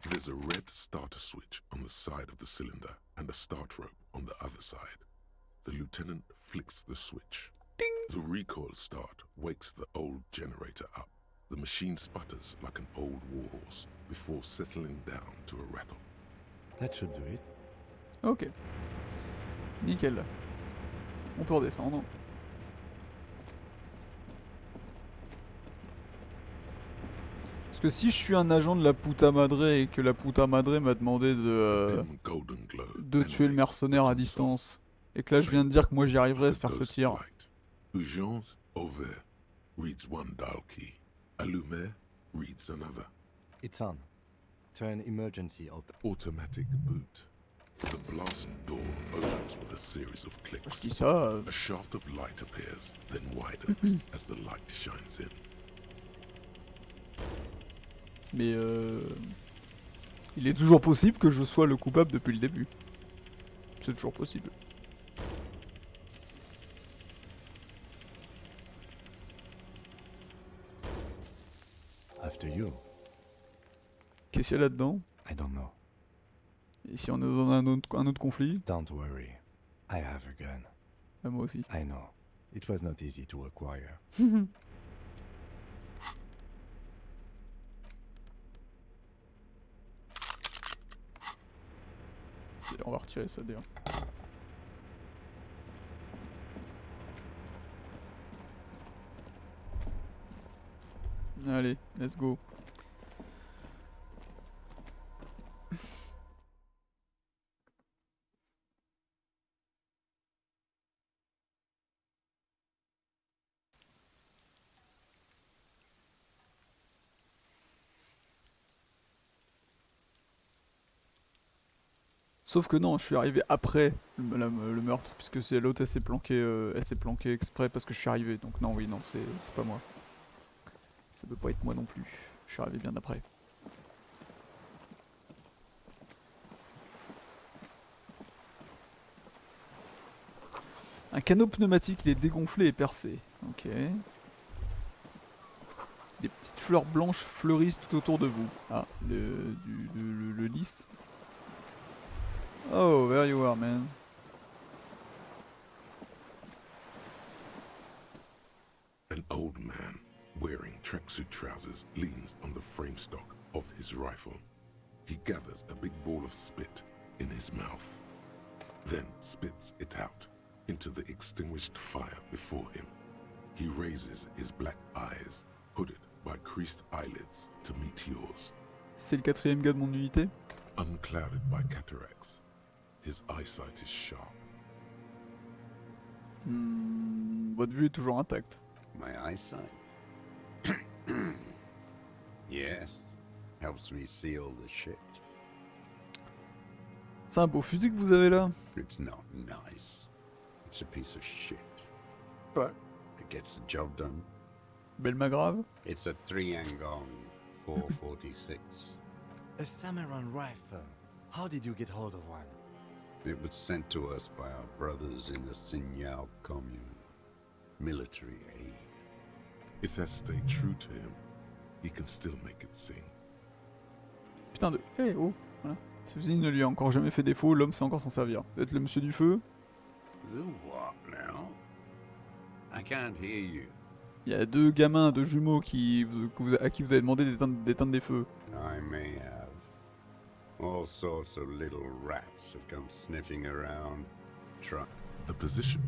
There's a red starter switch on the side of the cylinder and a start rope on the other side. The lieutenant flicks the switch. Ding! The recoil start wakes the old generator up. The machine sputters like an old warhorse before settling down to a rattle. That should do it. Ok. Nickel. On peut redescendre. Parce que si je suis un agent de la puta madre et que la puta madre m'a demandé de tuer le mercenaire à distance, et que là je viens de dire que moi j'y arriverai à faire ce tir. Urgence ouvert reads one dial key. Allumé reads another. It's on. Turn emergency open. Automatic boot. The blast door opens with a series of clicks. Ça, A shaft of light appears, then widens as the light shines in. Mais il est toujours possible que je sois le coupable depuis le début. C'est toujours possible. After you. Qu'est-ce qu'il y a là-dedans? I don't know. Et si on est dans un autre conflit? Don't worry. I have a gun. Ah, moi aussi. I know. It was not easy to acquire. On va retirer ça d'ailleurs. Allez, let's go. Sauf que non, je suis arrivé après le meurtre, puisque c'est l'autre, elle s'est planquée exprès parce que je suis arrivé. Donc non, oui, non, c'est pas moi. Ça peut pas être moi non plus. Je suis arrivé bien après. Un canot pneumatique, il est dégonflé et percé. Ok. Des petites fleurs blanches fleurissent tout autour de vous. Ah, le lys. Oh, there you are, man. An old man wearing tracksuit trousers leans on the frame stock of his rifle. He gathers a big ball of spit in his mouth, then spits it out into the extinguished fire before him. He raises his black eyes, hooded by creased eyelids, to meet yours. C'est le quatrième gars de mon unité. Unclouded by cataracts, his eyesight is sharp. Votre vue est toujours intacte. My eyesight? Yes. Helps me see all the shit. C'est un beau fusil que vous avez là. It's not nice. It's a piece of shit. But it gets the job done. Belle Magrave. It's a 3-Angong 446. A Samurai rifle. How did you get hold of one? It was sent to us by our brothers in the Sinyao commune. Military aid. It has stayed true to him. He can still make it sing. Putain de... Eh oh, voilà. Ce fusil ne lui a encore jamais fait défaut, l'homme sait encore s'en servir. Peut-être le monsieur du feu. The what now? I can't hear you. Il y a deux gamins, deux jumeaux à qui vous avez demandé d'éteindre des feux. I may have. All sorts of little rats have come sniffing around. The position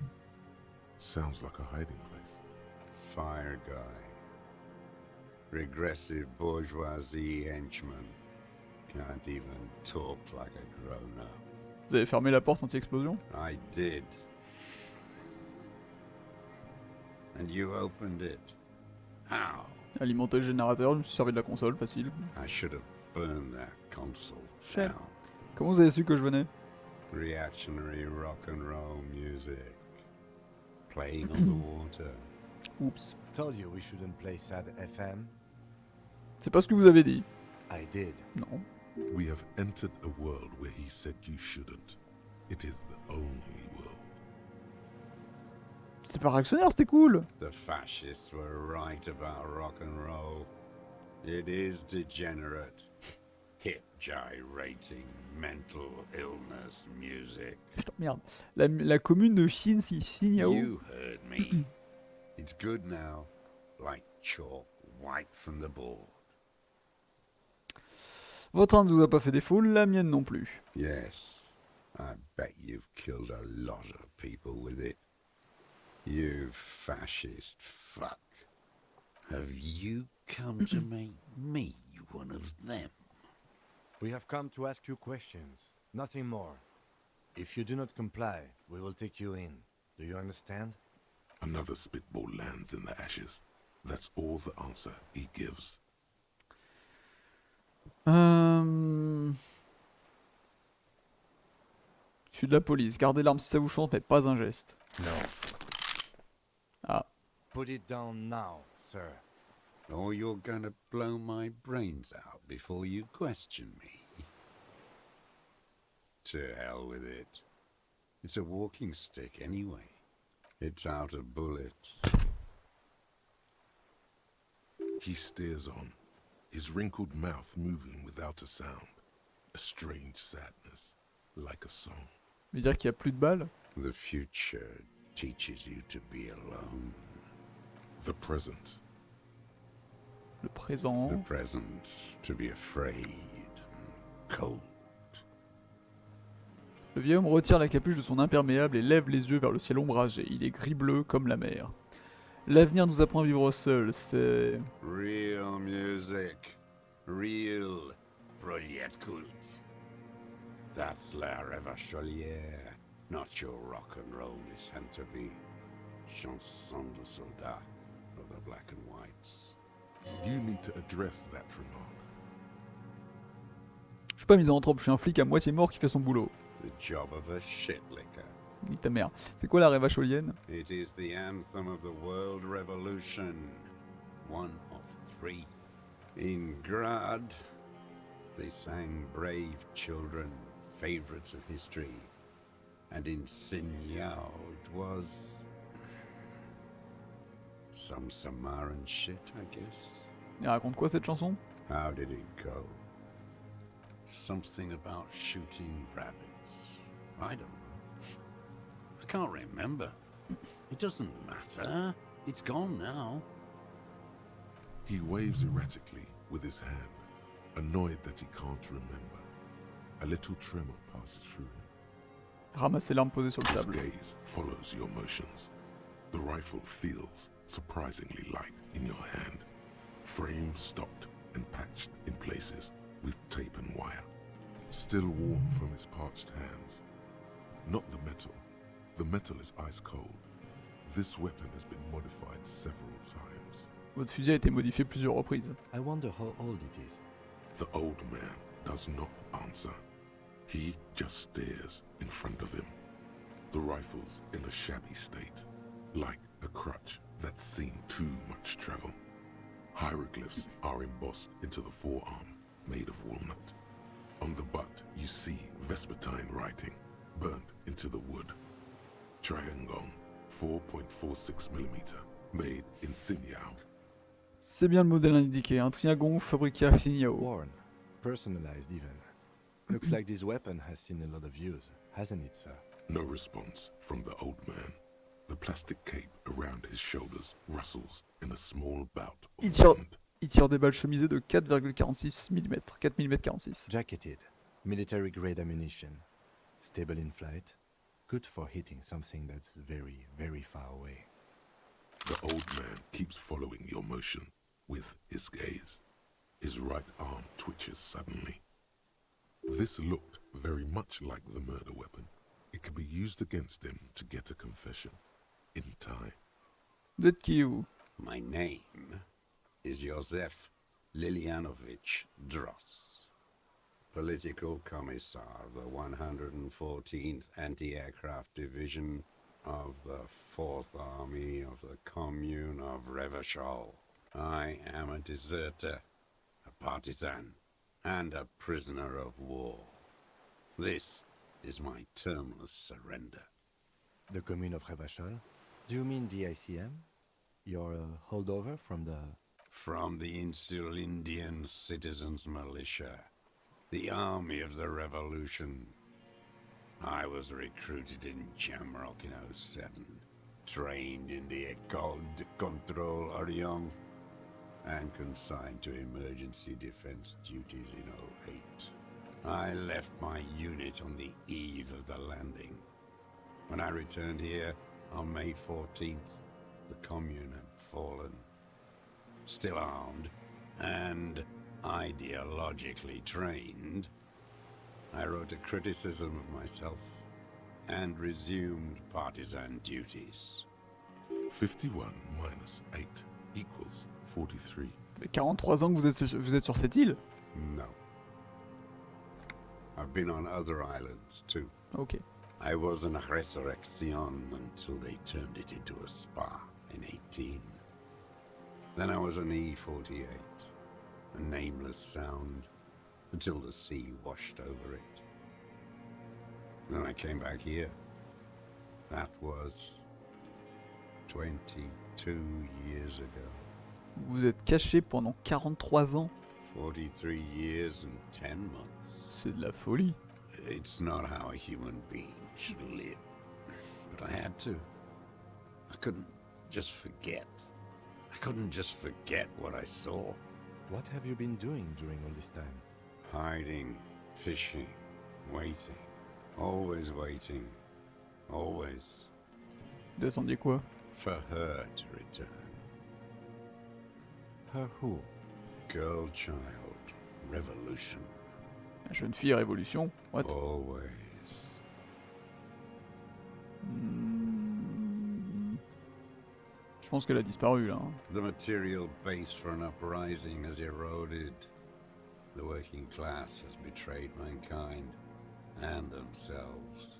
sounds like a hiding place. Fire guy. Regressive bourgeoisie henchman. Can't even talk like a grown-up. Vous avez fermé la porte anti-explosion? I did. And you opened it. How? Alimenter le générateur, je me suis servi de la console, facile. I should have burned that console Cher. down. Comment vous avez su que je venais? Reactionary rock and roll music. Playing on the water. Oups. Told you we shouldn't play sad FM. C'est pas ce que vous avez dit. I did. Non. We have entered a world where he said you shouldn't. It is the only world. C'est pas réactionnaire, c'était cool. The fascists were right about rock and roll. It is degenerate. hip gyrating mental illness music. Je t'emmerde. La commune de Xinyao. You heard me. It's good now, like chalk wiped from the board. Votre âme ne vous a pas fait défaut, la mienne non plus. Yes, I bet you've killed a lot of people with it. You fascist fuck. Have you come to make me one of them? We have come to ask you questions, nothing more. If you do not comply, we will take you in. Do you understand? Another spitball lands in the ashes. That's all the answer he gives. Je suis de la police. Gardez l'arme si ça vous chante, mais pas un geste. No. Ah. Put it down now, sir. Or you're gonna blow my brains out before you question me. To hell with it. It's a walking stick anyway. It's out of bullets. He stares on, his wrinkled mouth moving without a sound. A strange sadness, like a song. Veut dire qu'il n'y a plus de balles? The future teaches you to be alone. The present. Le présent. The present to be afraid and cold. Le vieil homme retire la capuche de son imperméable et lève les yeux vers le ciel ombragé. Il est gris-bleu comme la mer. L'avenir nous apprend à vivre seul, c'est... Real music. Real Proletkult. That's la Revacholière, not your rock and roll misanthropy. Chanson de soldat of the black and whites. You need to address that remark. Je suis pas misanthrope, je suis un flic à moitié mort qui fait son boulot. The job of a shitlicker. Nique ta mère. C'est quoi la rêve vacholienne? It is the anthem of the world revolution. One of three. In Grad, they sang brave children, favorites of history. And in Sinyao, it was... some Samaran shit, I guess. Elle raconte quoi cette chanson? How did it go? Something about shooting rabbits. I don't know. I can't remember. It doesn't matter. It's gone now. He waves erratically with his hand, annoyed that he can't remember. A little tremor passes through him. Ramassez l'arme posée sur le His table. gaze follows your motions. The rifle feels surprisingly light in your hand. Frame stopped and patched in places with tape and wire. Still warm from his parched hands. Not the metal. The metal is ice cold. This weapon has been modified several times. Votre fusil a été modifié plusieurs reprises. I wonder how old it is. The old man does not answer. He just stares in front of him. The rifle's in a shabby state, like a crutch that's seen too much travel. Hieroglyphs are embossed into the forearm, made of walnut. On the butt, you see Vespertine writing, burnt into the wood. Triangle, 4.46mm, made in Sinyao. C'est bien le modèle indiqué, un triangle fabriqué à Sinyao. Worn, personalized even. Looks like this weapon has seen a lot of use, hasn't it, sir? No response from the old man. The plastic cape around his shoulders rustles in a small bout of wind. Il tire des balles chemisées de 4,46 mm, 4 mm 46. Jacketed, military grade ammunition. Stable in flight. Good for hitting something that's very, very far away. The old man keeps following your motion with his gaze. His right arm twitches suddenly. This looked very much like the murder weapon. It could be used against him to get a confession. In time. Vous êtes qui, vous? My name is Josef Lilianovich Dross, Political Commissar of the 114th Anti-Aircraft Division of the 4th Army of the Commune of Revachol. I am a deserter, a partisan, and a prisoner of war. This is my termless surrender. The Commune of Revachol? Do you mean the ICM? You're a holdover from the... From the Insular Indian Citizens Militia. The army of the revolution. I was recruited in Jamrock in '07, trained in the École de Contrôle Orient, and consigned to emergency defense duties in '08. I left my unit on the eve of the landing. When I returned here on May 14th, the Commune had fallen. Still armed and ideologically trained, I wrote a criticism of myself and resumed partisan duties. 51 minus 8 equals 43. Ça fait 43 ans que vous êtes sur cette île? No. I've been on other islands too. Ok. I was in Resurrection until they turned it into a spa in 18. Then I was on E48, a nameless sound, until the sea washed over it. Then I came back here. That was 22 years ago. Vous êtes caché pendant 43 ans? 43 years and 10 months. C'est de la folie. It's not how a human being should live. But I had to. I couldn't just forget. I couldn't just forget what I saw. What have you been doing during all this time? Hiding, fishing, waiting. Always waiting. Always. Vous attendiez quoi? For her to return. Her who? Girl child. Revolution. La jeune fille révolution? What? Always. Je pense qu'elle a disparu là. The material base for an uprising has eroded. The working class has betrayed mankind and themselves.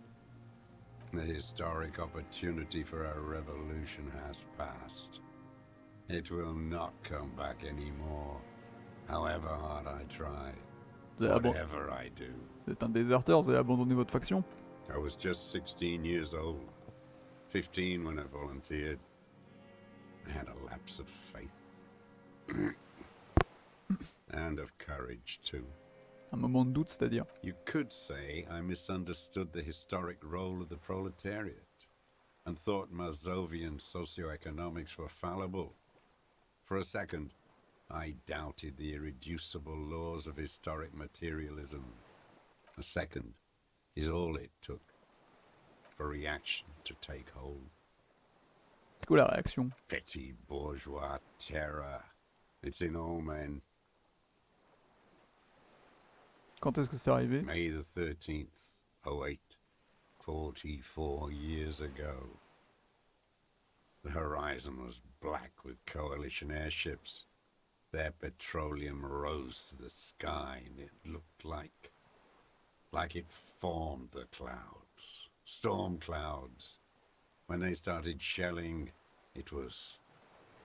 The historic opportunity for a revolution has passed. It will not come back anymore, however hard I try, whatever I do. Vous êtes un déserteur, vous avez abandonné votre faction? I was just 16 years old, 15 when I volunteered. I had a lapse of faith. And of courage, too. Un moment de doute, c'est-à-dire? You could say I misunderstood the historic role of the proletariat and thought Mazovian socioeconomics were fallible. For a second, I doubted the irreducible laws of historic materialism. A second is all it took for reaction to take hold. C'est quoi la réaction? Petty bourgeois terror. It's in all men. Quand est-ce que c'est arrivé? May the 13th, 08, 44 years ago. The horizon was black with coalition airships. Their petroleum rose to the sky and it looked like it formed the clouds. Storm clouds. When they started shelling, it was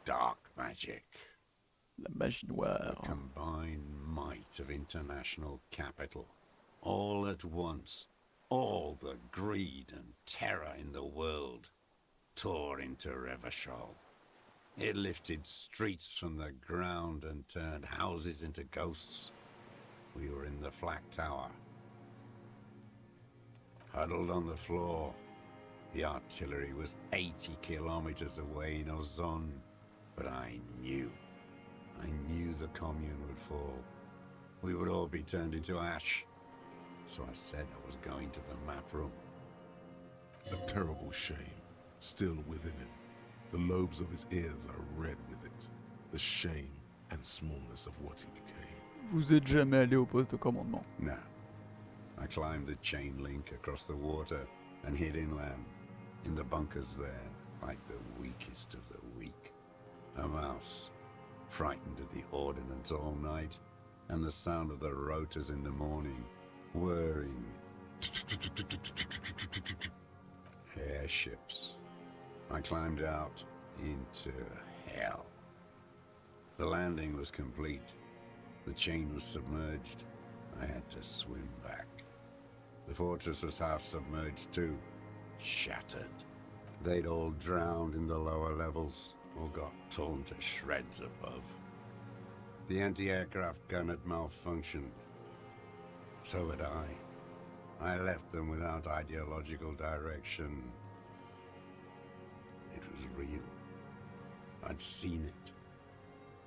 dark magic. La magie noire. The combined might of international capital. All at once, all the greed and terror in the world tore into Revachol. It lifted streets from the ground and turned houses into ghosts. We were in the flak tower. Huddled on the floor. The artillery was 80 kilometers away in Ozon, but I knew the commune would fall. We would all be turned into ash. So I said I was going to the map room. A terrible shame, still within him. The lobes of his ears are red with it. The shame and smallness of what he became. Vous êtes jamais allé au poste de commandement? No. I climbed the chain link across the water and hid inland, in the bunkers there, like the weakest of the weak. A mouse, frightened at the ordnance all night, and the sound of the rotors in the morning, whirring. Airships. I climbed out into hell. The landing was complete. The chain was submerged. I had to swim back. The fortress was half submerged too, shattered. They'd all drowned in the lower levels, or got torn to shreds above. The anti-aircraft gun had malfunctioned. So had I. I left them without ideological direction. It was real. I'd seen it.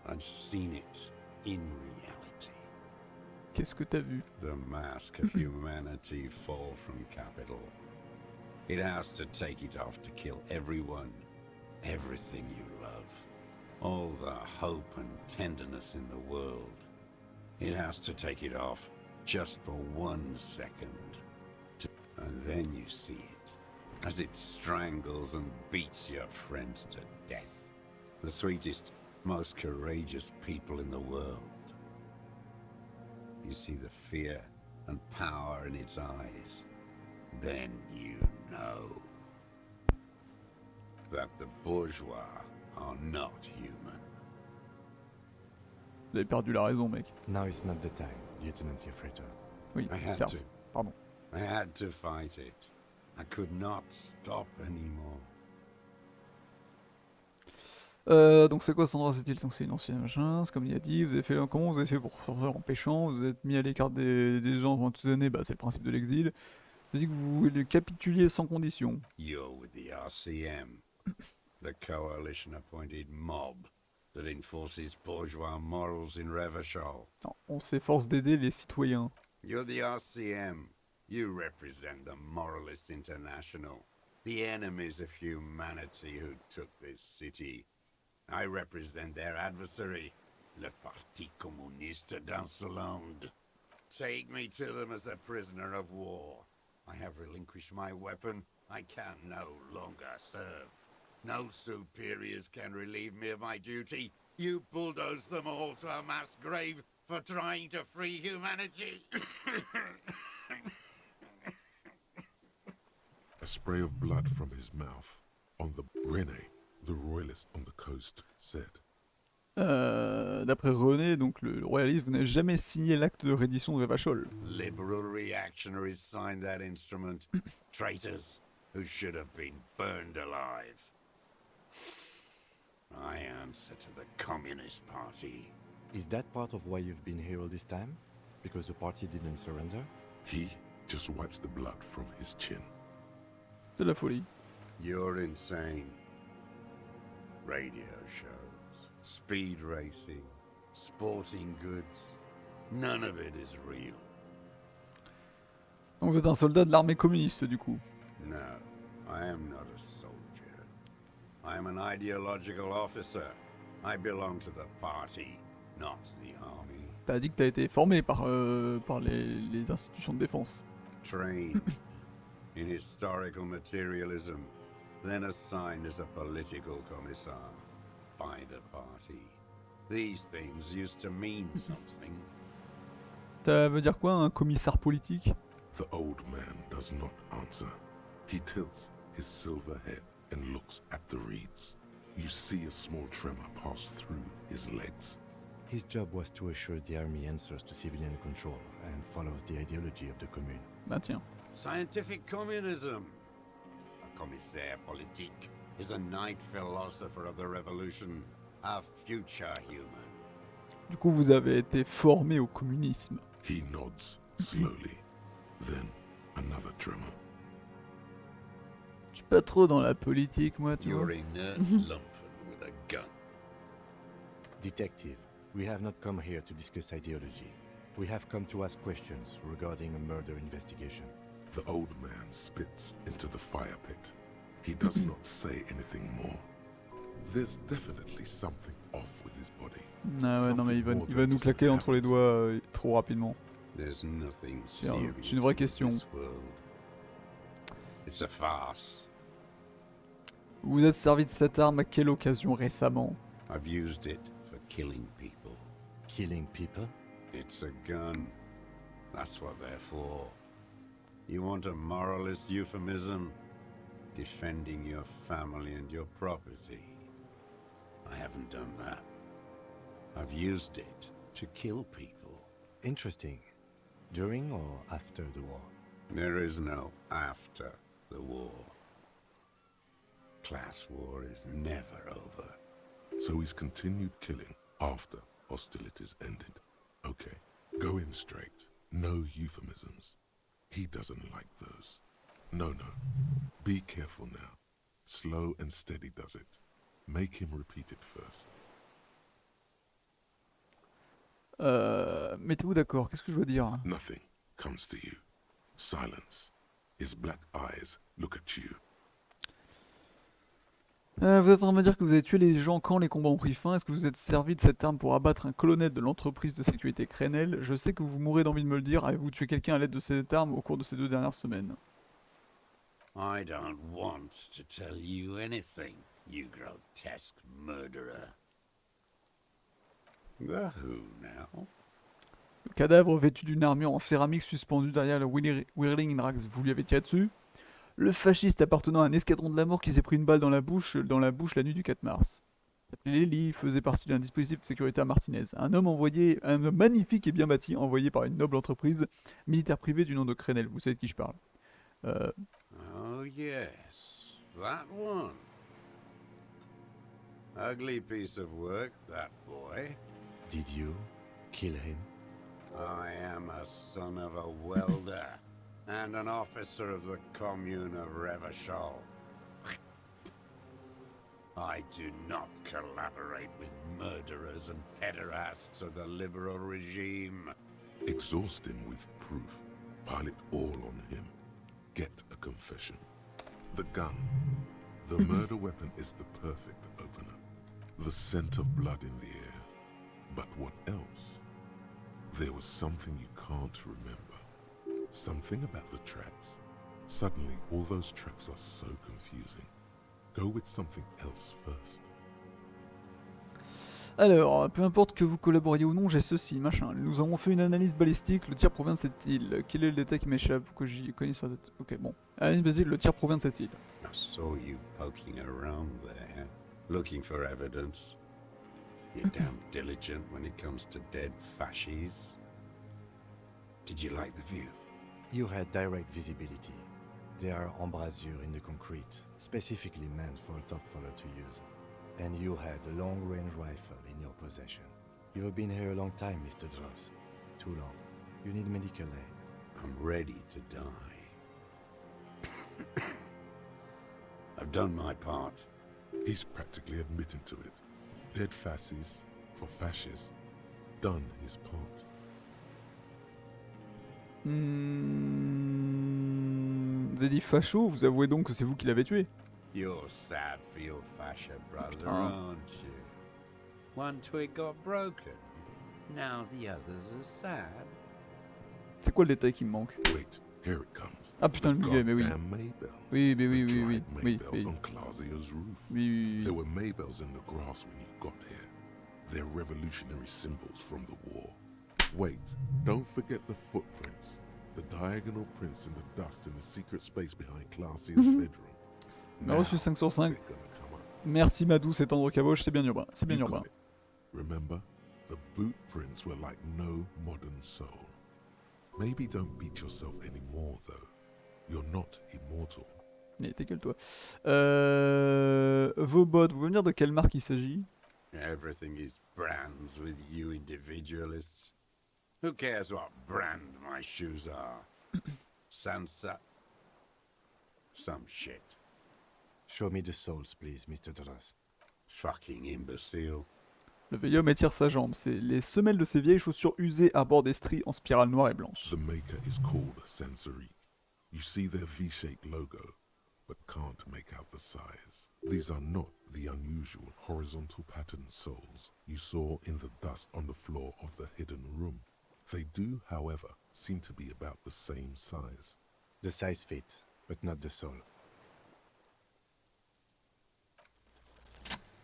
I'd seen it in reality. Qu'est-ce que t'as vu? The mask of humanity fall from capital. It has to take it off to kill everyone, everything you love. All the hope and tenderness in the world. It has to take it off just for 1 second. And then you see it, as it strangles and beats your friends to death. The sweetest, most courageous people in the world. You see the fear and power in its eyes. Then you know that the bourgeois are not human. Vous avez perdu la raison, mec. Now is not the time, Lieutenant Yefreta. Oui, I had certes. to. Pardon. I had to fight it. I could not stop anymore. Donc c'est quoi Sandra, cette île? Donc c'est une ancienne machin, c'est comme il a dit, vous avez fait comment vous avez fait pour sortir en pêchant, vous êtes mis à l'écart des gens pendant toutes ces années, bah c'est le principe de l'exil. Vous dites que vous voulez capituler sans condition. You're with the RCM, the coalition-appointed mob that enforces bourgeois morals in Revachol. Non, on s'efforce d'aider les citoyens. You're the RCM. You represent the Moralist International, the enemies of humanity who took this city. I represent their adversary, le Parti Communiste d'Insolande. Take me to them as a prisoner of war. I have relinquished my weapon. I can no longer serve. No superiors can relieve me of my duty. You bulldoze them all to a mass grave for trying to free humanity. A spray of blood from his mouth. On the René, the royalist on the coast, said. D'après René, donc le royaliste, vous n'avez jamais signé l'acte de reddition de Revachol. Liberal reactionaries signed that instrument. Traitors who should have been burned alive. I answer to the Communist Party. Is that part of why you've been here all this time? Because the party didn't surrender? He just wipes the blood from his chin. C'est la folie. You're insane. Radio shows, speed racing, sporting goods. None of it is real. Donc vous êtes un soldat de l'armée communiste du coup. No, I am not a soldier. I am an ideological officer. I belong to the party, not the army. T'as dit que t'as été formé par les institutions de défense. Trained in historical materialism, then assigned as a political commissar by the party. These things used to mean something. Ça veut dire quoi un commissaire politique? The old man does not answer. He tilts his silver head and looks at the reeds. You see a small tremor pass through his legs. His job was to assure the army answers to civilian control and follows the ideology of the commune. Bah tiens. Scientific communism. A commissaire politique is a night philosopher of the revolution, a future human. Du coup vous avez été formé au communisme. He nods slowly, then another tremor. Je suis pas trop dans la politique moi, tu You're vois. inert lumpen with a gun. Detective, we have not come here to discuss ideology. We have come to ask questions regarding a murder investigation. The old man spits into the fire pit. He does not say anything more. There's definitely something off with his body. Ah ouais, non mais il va nous claquer entre les doigts trop rapidement. There's nothing C'est serious une vraie in question. this world. It's a farce. Vous vous êtes servi de cette arme à quelle occasion récemment? I've used it for killing people. Killing people? It's a gun. That's what they're for. You want a moralist euphemism? Defending your family and your property. I haven't done that. I've used it to kill people. Interesting. During or after the war? There is no after the war. Class war is never over. So he's continued killing after hostilities ended. Okay, go in straight. No euphemisms. He doesn't like those. No. Be careful now. Slow and steady does it. Make him repeat it first. Mettez-vous d'accord, qu'est-ce que je dois dire? Nothing comes to you. Silence. His black eyes look at you. Vous êtes en train de me dire que vous avez tué les gens quand les combats ont pris fin. Est-ce que vous êtes servi de cette arme pour abattre un colonel de l'entreprise de sécurité Crenel? Je sais que vous mourrez d'envie de me le dire. Avez-vous tué quelqu'un à l'aide de cette arme au cours de ces 2 dernières semaines? I don't want to tell you anything, you grotesque murderer. The who now? Le cadavre vêtu d'une armure en céramique suspendue derrière le Whirling Rags. Vous lui avez tiré dessus? Le fasciste appartenant à un escadron de la mort qui s'est pris une balle dans la bouche la nuit du 4 mars. S'appelait Lily, il faisait partie d'un dispositif de sécurité à Martinez. Un homme magnifique et bien bâti, envoyé par une noble entreprise militaire privée du nom de Crenel. Vous savez de qui je parle. Oh yes, that one. Ugly piece of work, that boy. Did you kill him? I am a son of a welder and an officer of the commune of Revachol. I do not collaborate with murderers and pederasts of the liberal regime. Exhaust him with proof. Pile it all on him. Get a confession. The gun. The murder weapon is the perfect opener. The scent of blood in the air. But what else? There was something you can't remember. Something about the tracks. Suddenly, all those tracks are so confusing. Go with something else first. Alors, peu importe que vous collaboriez ou non, j'ai ceci, machin. Nous avons fait une analyse balistique, le tir provient de cette île. Quel est le détail qui m'échappe que j'y connais sur cette... Ok, bon. Analyse basique, le tir provient de cette île. I saw you poking around there, looking for evidence. You're damn diligent when it comes to dead fascies. Did you like the view? You had direct visibility. There are embrasures in the concrete, specifically meant for a top follower to use. And you had a long-range rifle in your possession. You have been here a long time, Mr. Dross. Too long. You need medical aid. I'm ready to die. I've done my part. He's practically admitting to it. Dead fascists for fascists. Done his part. Vous avez dit facho, vous avouez donc que c'est vous qui l'avez tué? You're sad for your fascia brother, Putain. aren't you? One twig got broken. Now the others are sad. C'est quoi le détail qui me manque? Wait, here it comes. Ah putain, le muguet, mais oui. Goddamn Maybells. Oui, mais oui, The oui, oui, dried oui, Maybells oui. on Clausia's roof. Oui, oui, oui. There were Maybells in the grass when you got here. They're revolutionary symbols from the war. Wait, don't forget the footprints. The diagonal prints in the dust in the secret space behind Clausia's bedroom. On a reçu 5 sur 5. they're gonna come up. Merci Madou, c'est tendre caboche, c'est bien urbain. C'est bien You urbain. got it. Remember, the boot prints were like no modern soul. Maybe don't beat yourself anymore, though. You're not immortal. Mais décale-toi. Vos bottes, vous voulez me dire de quelle marque il s'agit? Everything is brands with you individualists. Who cares what brand my shoes are? Sansa. Some shit. Show me the soles, please, Mr. Dross. Fucking imbecile. Le vieil homme étire sa jambe. C'est les semelles de ses vieilles chaussures usées à bord des stries en spirale noire et blanche. The maker is called Sensory. You see their V-shaped logo, but can't make out the size. These are not the unusual horizontal pattern soles you saw in the dust on the floor of the hidden room. They do, however, seem to be about the same size. The size fits, but not the sole.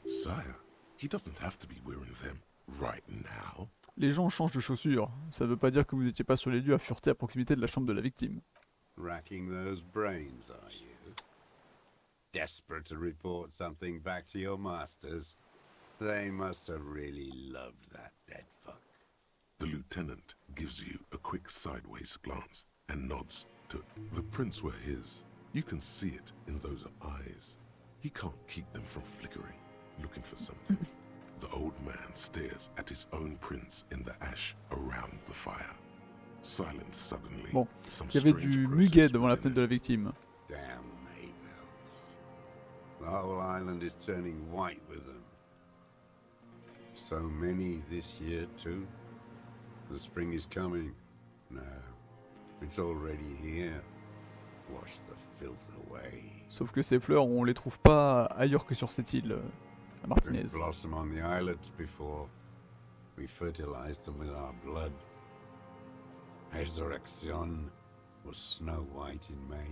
Sire, he doesn't have to be wearing them right now. Les gens changent de chaussures. Ça veut pas dire que vous étiez pas sur les lieux à fureter à proximité de la chambre de la victime. Racking those brains, are you? Desperate to report something back to your masters? They must have really loved that dead fuck. The lieutenant gives you a quick sideways glance and nods to... The prints were his. You can see it in those eyes. He can't keep them from flickering, looking for something. The old man stares at his own prints in the ash around the fire. Silence suddenly. Bon, Some il y avait strange du process muguet devant la within fenêtre de la victime. Damn Maybells. The whole island is turning white with them. So many this year, too. The spring is coming. No, it's already here. Wash the filth away. Sauf que ces fleurs, on les trouve pas ailleurs que sur cette île, à Martinez. They blossom on the islets before we fertilize them with our blood. Resurrection was snow white in May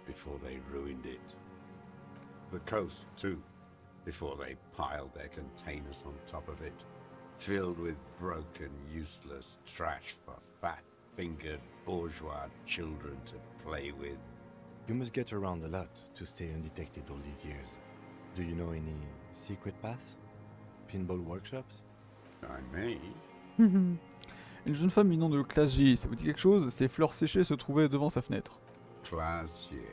before they ruined it. The coast, too, before they piled their containers on top of it, filled with broken, useless trash for fat-fingered bourgeois children to play with. You must get around a lot to stay undetected all these years. Do you know any secret paths? Pinball workshops? I may. Une jeune femme du nom de classée, ça vous dit quelque chose? Ses fleurs séchées se trouvaient devant sa fenêtre. Classée.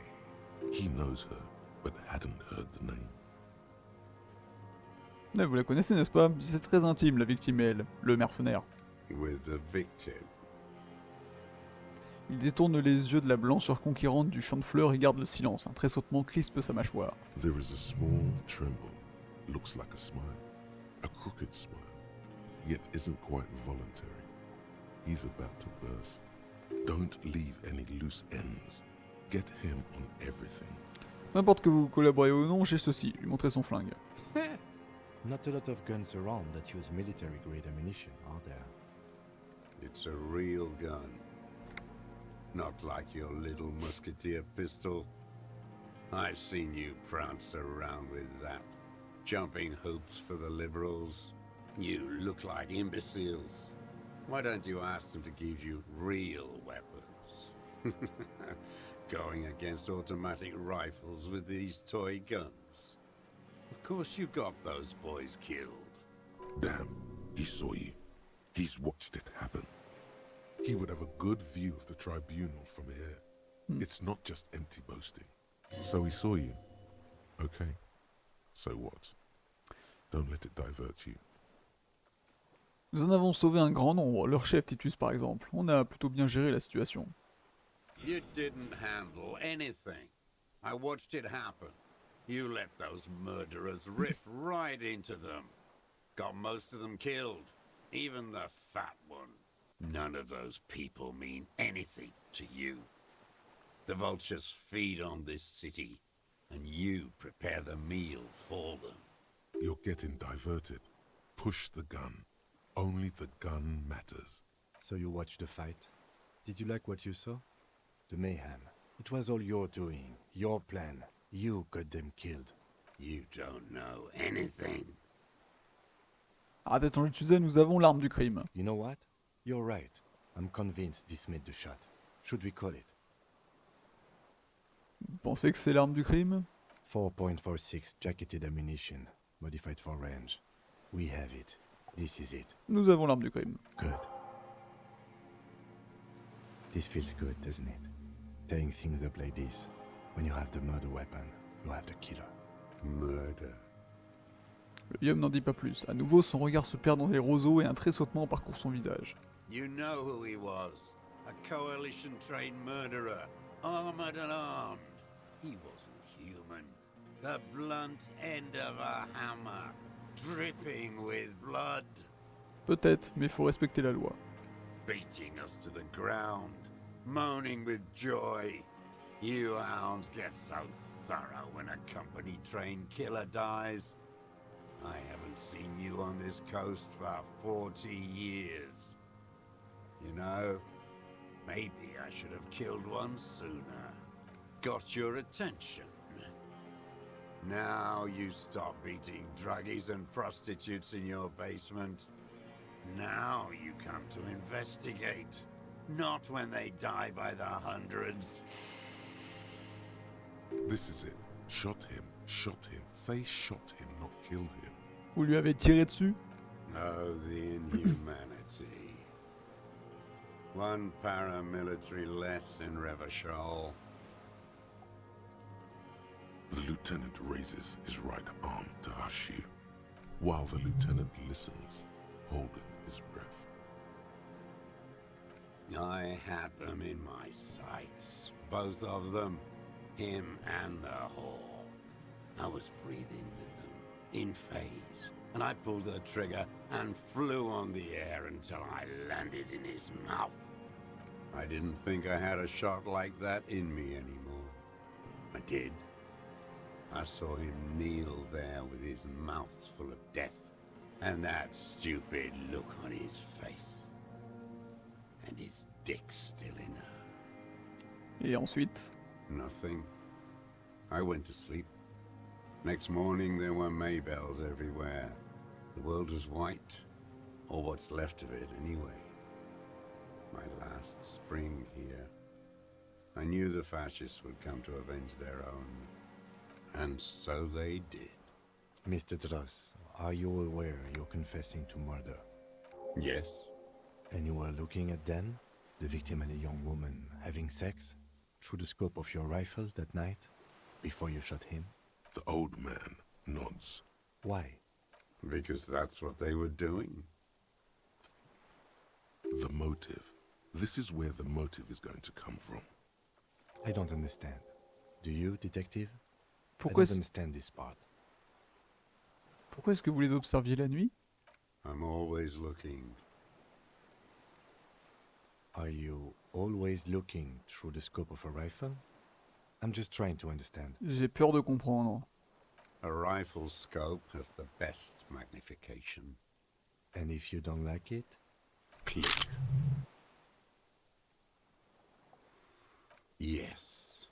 He knows her, but hadn't heard the name. Ouais, vous la connaissez, n'est-ce pas? C'est très intime, la victime et elle, le mercenaire. With the victim. Il détourne les yeux de la blancheur conquérante du champ de fleurs et garde le silence. Un tressautement crispe sa mâchoire. There is a small tremble. Looks like a smile. A crooked smile. Yet isn't quite voluntary. He's about to burst. Don't leave any loose ends. Get him on everything. N'importe que vous collaborez ou non, j'ai ceci. Lui montrer son flingue. Not a lot of guns around that use military-grade ammunition, are there? It's a real gun. Not like your little musketeer pistol. I've seen you prance around with that. Jumping hoops for the liberals. You look like imbeciles. Why don't you ask them to give you real weapons? Going against automatic rifles with these toy guns. Of course you got those boys killed. Damn, he saw you. He's watched it happen. He would have a good view of the tribunal from here. It's not just empty boasting. So he saw you. Okay. So what? Don't let it divert you. Nous en avons sauvé un grand nombre, leur chef Titus par exemple. On a plutôt bien géré la situation. You didn't handle anything. I watched it happen. You let those murderers rip right into them. Got most of them killed. Even the fat one. None of those people mean anything to you. The vultures feed on this city, and you prepare the meal for them. You're getting diverted. Push the gun. Only the gun matters. So you watched the fight? Did you like what you saw? The mayhem. It was all your doing, your plan. You got them killed. You don't know anything. Arrêtons d'utiliser, nous avons l'arme du crime. You know what? You're right. I'm convinced this made the shot. Should we call it? Vous pensez que c'est l'arme du crime? 4.46 jacketed ammunition, modified for range. We have it. This is it. Nous avons l'arme du crime. Good. This feels good, doesn't it? Tearing things up like this. When you have the murder weapon, you have the killer. Murder. Le homme n'en dit pas plus. À nouveau, son regard se perd dans les roseaux et un tressautement parcourt son visage. You know who he was. A coalition-trained murderer. Armored and armed. He wasn't human. The blunt end of a hammer. Dripping with blood. Peut-être, mais il faut respecter la loi. Beating us to the ground. Moaning with joy. You hounds get so thorough when a company-trained killer dies. I haven't seen you on this coast for 40 years. You know, maybe I should have killed one sooner. Got your attention. Now you stop eating druggies and prostitutes in your basement. Now you come to investigate. Not when they die by the hundreds. This is it. Shot him. Shot him. Say shot him, not killed him. Vous lui avez tiré dessus? Oh, the inhumanity. One paramilitary less in Revachol. The lieutenant raises his right arm to hush you, while the lieutenant listens, holding his breath. I had them in my sights, both of them, him and the whore. I was breathing with them, in phase, and I pulled the trigger and flew on the air until I landed in his mouth. I didn't think I had a shot like that in me anymore. I did. I saw him kneel there with his mouth full of death, and that stupid look on his face. And his dick still in her. Et ensuite? Nothing. I went to sleep. Next morning there were Maybells everywhere. The world was white, or what's left of it anyway. My last spring here. I knew the fascists would come to avenge their own. And so they did. Mr. Dross, are you aware you're confessing to murder? Yes. And you were looking at Dan, the victim and a young woman, having sex through the scope of your rifle that night, before you shot him? The old man nods. Why? Because that's what they were doing. The motive. This is where the motive is going to come from. I don't understand. Do you, detective? Pourquoi I don't understand this part. Pourquoi est-ce que vous les observiez la nuit? I'm always looking. Are you always looking through the scope of a rifle? I'm just trying to understand. J'ai peur de comprendre. A rifle scope has the best magnification. And if you don't like it? Click. Yes.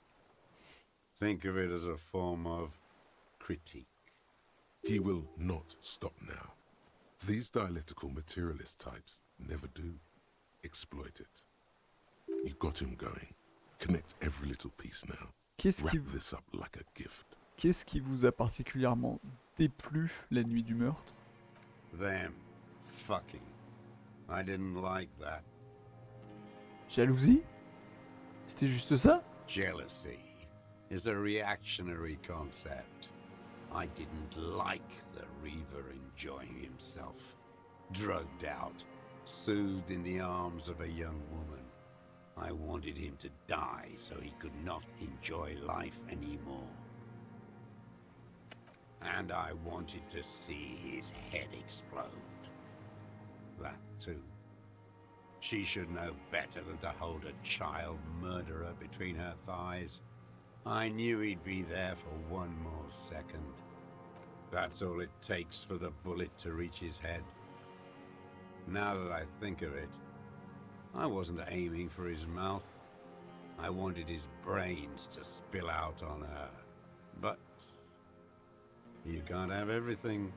Think of it as a form of critique. He will not stop now. These dialectical materialist types never do. Exploit it. You got him going. Connect every little piece now. Wrap this up like a gift. Qu'est-ce qui vous a particulièrement déplu la nuit du meurtre? Them fucking. I didn't like that. Jalousie? C'était juste ça? Jealousy is a reactionary concept. I didn't like the Reaver enjoying himself. Drugged out, soothed in the arms of a young woman. I wanted him to die so he could not enjoy life anymore. And I wanted to see his head explode. That too. She should know better than to hold a child murderer between her thighs. I knew he'd be there for one more second. That's all it takes for the bullet to reach his head. Now that I think of it, I wasn't aiming for his mouth. I wanted his brains to spill out on her. But you can't have everything.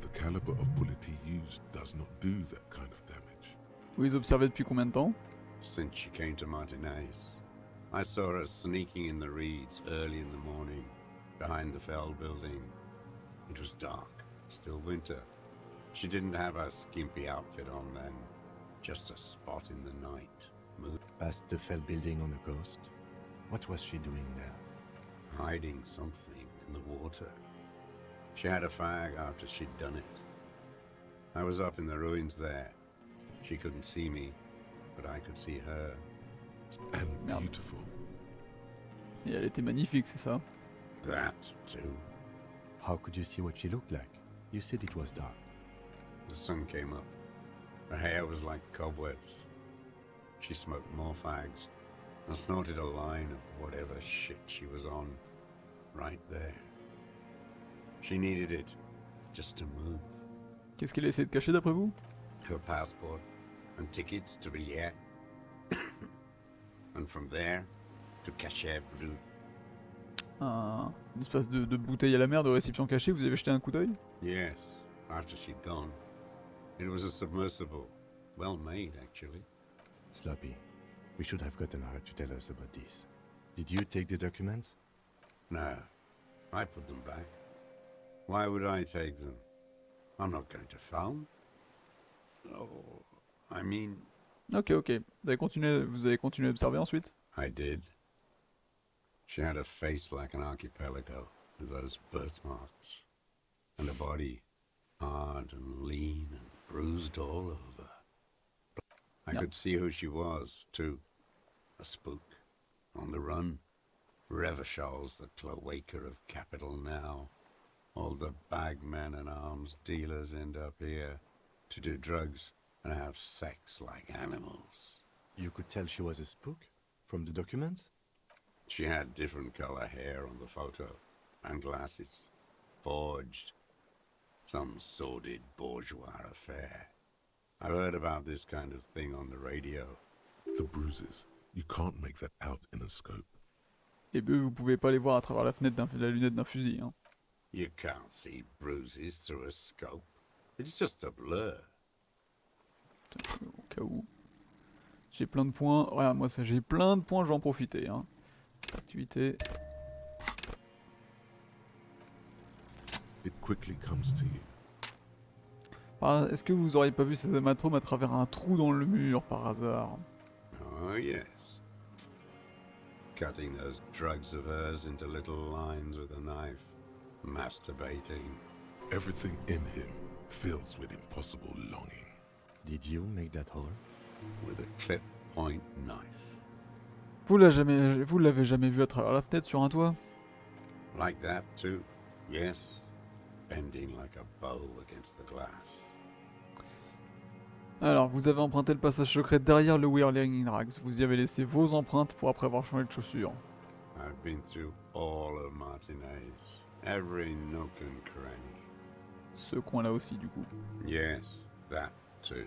The caliber of bullet he used does not do that kind of damage. Vous les observez depuis combien de temps? Since she came to Martinez. I saw her sneaking in the reeds early in the morning, behind the Fell building. It was dark, still winter. She didn't have her skimpy outfit on then, just a spot in the night. Past the Fell building on a ghost? What was she doing there? Hiding something in the water. She had a fag after she'd done it. I was up in the ruins there. She couldn't see me, but I could see her. And beautiful. Et elle était magnifique, c'est ça? That too. How could you see what she looked like? You said it was dark. The sun came up. Her hair was like cobwebs. She smoked more fags and snorted a line of whatever shit she was on, right there. She needed it, just to move. Qu'est-ce qu'elle a essayé de cacher d'après vous? Her passport and ticket to Villiers. And from there, to Cachet Bleu. Une espèce de bouteille à la mer de réception cachée, vous avez jeté un coup d'œil? Yes, after she'd gone. It was a submersible. Well made, actually. Sloppy. We should have gotten her to tell us about this. Did you take the documents? No, I put them back. Why would I take them? I'm not going to film. Oh, I mean... Ok. Vous avez continué à observer ensuite? I did. She had a face like an archipelago, with those birthmarks. And a body hard and lean and bruised all over. I could see who she was, too. A spook. On the run. Revachol's the cloaca of capital now. All the bagmen and arms dealers end up here to do drugs and have sex like animals. You could tell she was a spook from the documents? She had different color hair on the photo, and glasses. Forged. Some sordid bourgeois affair. I've heard about this kind of thing on the radio. The bruises. You can't make that out in a scope. Les bœufs, vous pouvez pas les voir à travers la fenêtre de la lunette d'un fusil. Hein. You can't see bruises through a scope. It's just a blur. Au cas où. J'ai plein de points. Regarde, moi, j'ai plein de points, je vais en profiter. Hein. Activité. It quickly comes to you. Ah, est-ce que vous auriez pas vu ces hématomes à travers un trou dans le mur par hasard? Oh, yes. Cutting those drugs of hers into little lines with a knife. Masturbating. Everything in him fills with impossible longing. Did you make that hole? With a clip point knife. Vous l'avez jamais vu à travers la fenêtre sur un toit? Like that, too. Yes. Bending like a bow against the glass. Alors, vous avez emprunté le passage secret derrière le Whirling Rags. Vous y avez laissé vos empreintes pour après avoir changé de chaussures. I've been through all of Martinez. Every nook and cranny. Ce coin-là aussi, du coup. Yes, that too.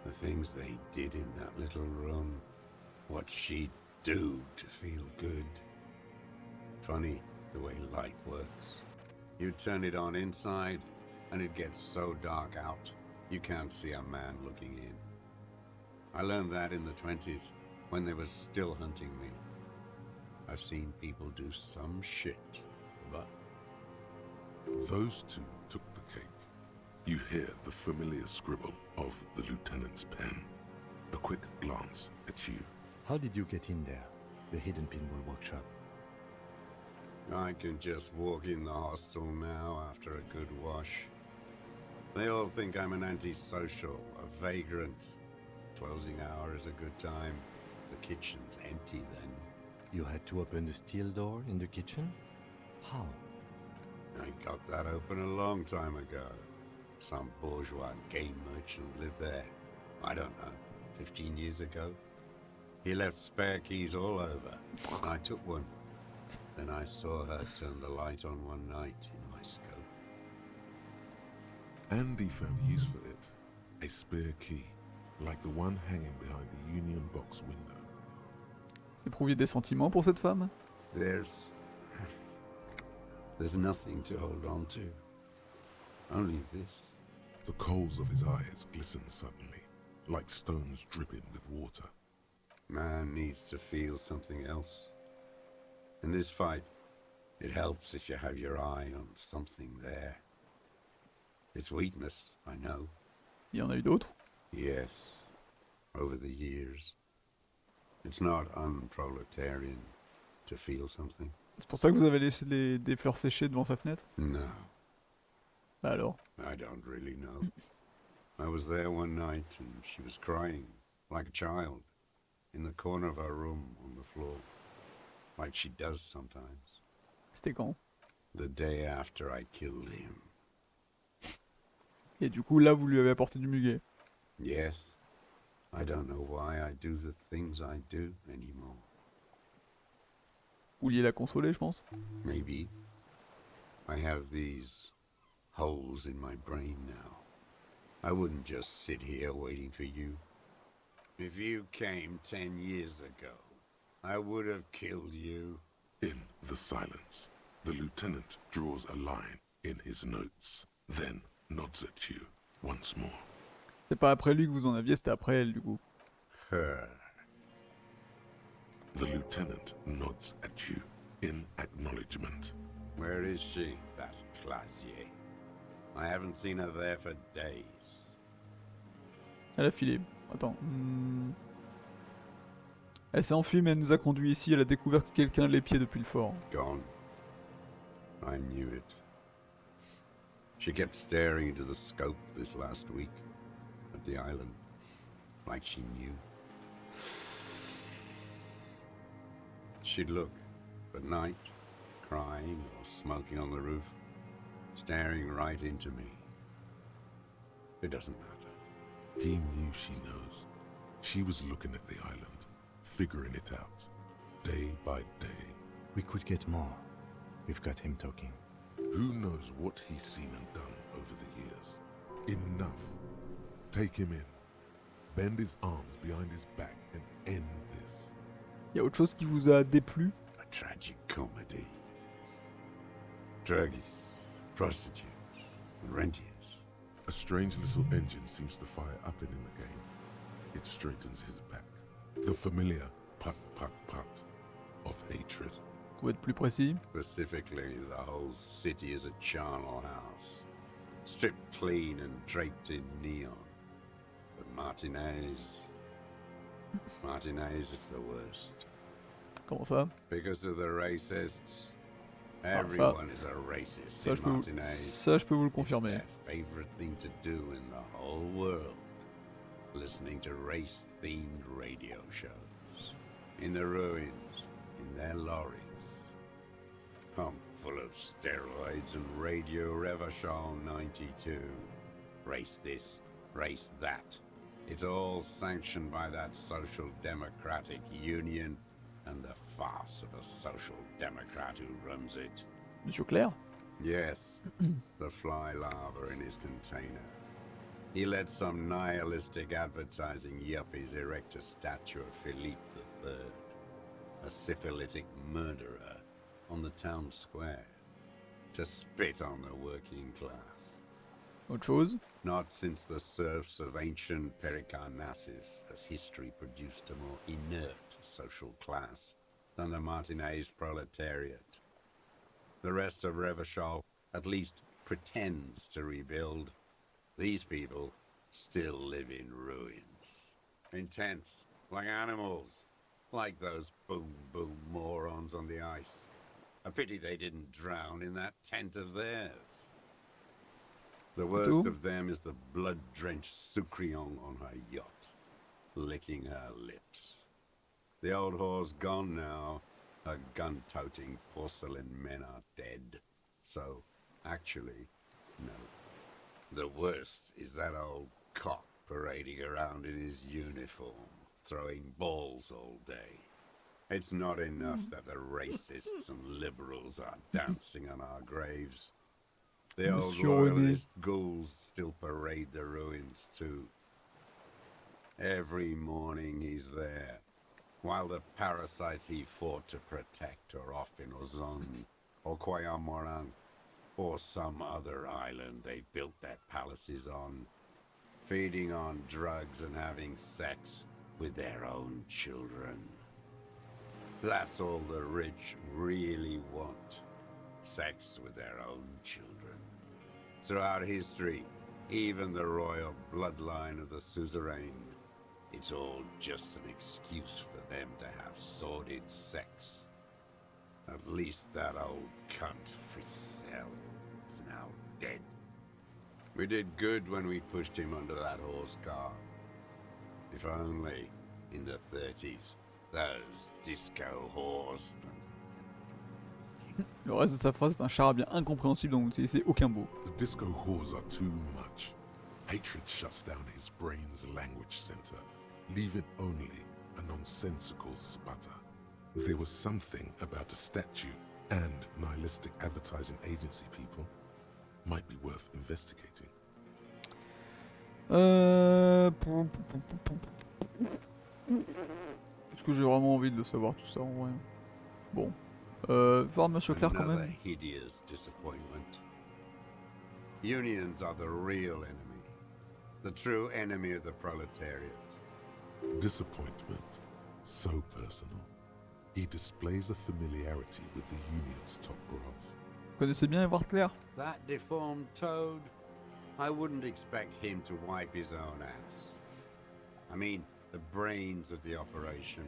The things they did in that little room. What she'd do to feel good. Funny, the way light works. You turn it on inside, and it gets so dark out, you can't see a man looking in. I learned that in the 20s, when they were still hunting me. I've seen people do some shit, but... Those two took the cake. You hear the familiar scribble of the lieutenant's pen. A quick glance at you. How did you get in there? The hidden pinball workshop. I can just walk in the hostel now after a good wash. They all think I'm an antisocial, a vagrant. Closing hour is a good time. The kitchen's empty then. You had to open the steel door in the kitchen? How? I got that open a long time ago. Some bourgeois game merchant lived there. I don't know, 15 years ago. He left spare keys all over. I took one. Then I saw her turn the light on one night in my scope. Andy found use for it. A spare key, like the one hanging behind the Union Box window. Vous éprouviez des sentiments pour cette femme? There's nothing to hold on to. Only this. The coals of his eyes glistened suddenly, like stones dripping with water. Man needs to feel something else. In this fight, it helps if you have your eye on something there. It's weakness, I know. Il y en a eu d'autres? Yes, over the years. It's not unproletarian to feel something. C'est pour ça que vous avez laissé des fleurs séchées devant sa fenêtre? No. Bah alors? I don't really know. I was there one night and she was crying, like a child, in the corner of her room on the floor, like she does sometimes. C'était quand? The day after I killed him. Et du coup, là, vous lui avez apporté du muguet? Yes. I don't know why I do the things I do anymore. Vous vouliez la consoler, je pense? Maybe. I have these holes in my brain now. I wouldn't just sit here waiting for you. If you came 10 years ago, I would have killed you. In the silence, the lieutenant draws a line in his notes, then nods at you once more. C'est pas après lui que vous en aviez, c'était après elle, du coup. Her. The lieutenant nods at you in acknowledgement. Where is she, that classée? I haven't seen her there for days. Elle a filé. Attends. Elle s'est enfuie, mais elle nous a conduits ici. Elle a découvert que quelqu'un l'épiait depuis le fort. Gone. I knew it. She kept staring into the scope this last week at the island. like she knew. She'd look at night, crying or smoking on the roof, staring right into me. It doesn't matter. He knew she knows. She was looking at the island, figuring it out, day by day. We could get more. We've got him talking. Who knows what he's seen and done over the years? Enough. Take him in. Bend his arms behind his back and end this. Y a autre chose qui vous a déplu? A tragic comedy. Druggies, prostitutes, and rentiers. A strange little engine seems to fire up and in the game. It straightens his back. The familiar pat pat pat of hatred. Pouvez être plus précis? Specifically, the whole city is a charnel house, stripped clean and draped in neon. But Martinez is the worst. Comment ça? Because of the racists. Everyone is a racist in Martinez. Ça, je peux vous le confirmer. It's their favorite thing to do in the whole world. Listening to race-themed radio shows. In the ruins, in their lorries. Pumped full of steroids and Radio Revachol 92. Race this, race that. It's all sanctioned by that Social Democratic Union and the farce of a Social Democrat who runs it. Monsieur Claire? Yes, the fly larva in his container. He let some nihilistic advertising yuppies erect a statue of Philippe III, a syphilitic murderer, on the town square, to spit on the working class. Autre chose? Not since the serfs of ancient Pericarnassus has history produced a more inert social class than the Martinez proletariat. The rest of Revachol at least pretends to rebuild. These people still live in ruins. Intense, like animals, like those boom-boom morons on the ice. A pity they didn't drown in that tent of theirs. The worst of them is the blood-drenched Sucrion on her yacht, licking her lips. The old whore's gone now. Her gun-toting porcelain men are dead. So, actually, no. The worst is that old cock parading around in his uniform, throwing balls all day. It's not enough that the racists and liberals are dancing on our graves. The old royalist ghouls still parade the ruins too. Every morning he's there, while the parasites he fought to protect are off in Ozon, or Koyamorang, or some other island they built their palaces on, feeding on drugs and having sex with their own children. That's all the rich really want. Sex with their own children. Throughout history, even the royal bloodline of the suzerain, it's all just an excuse for them to have sordid sex. At least that old cunt, Frisell, is now dead. We did good when we pushed him under that horse car. If only, in the 30s, those disco whores. Le reste de sa phrase est un charabia incompréhensible dont vous ne saisissez aucun mot. The disco whores are too much. Hatred shuts down his brain's language center, leaving only a nonsensical sputter. There was something about a statue and nihilistic advertising agency people might be worth investigating. Est-ce que j'ai vraiment envie de le savoir tout ça en vrai? Bon. Voir Monsieur Claire quand même. Hideous disappointment. Unions are the real enemy. The true enemy of the proletariat. Disappointment. So personal. He displays a familiarity with the union's top brass. Vous connaissez bien Edward Claire? That deformed toad? I wouldn't expect him to wipe his own ass. I mean, the brains of the operation.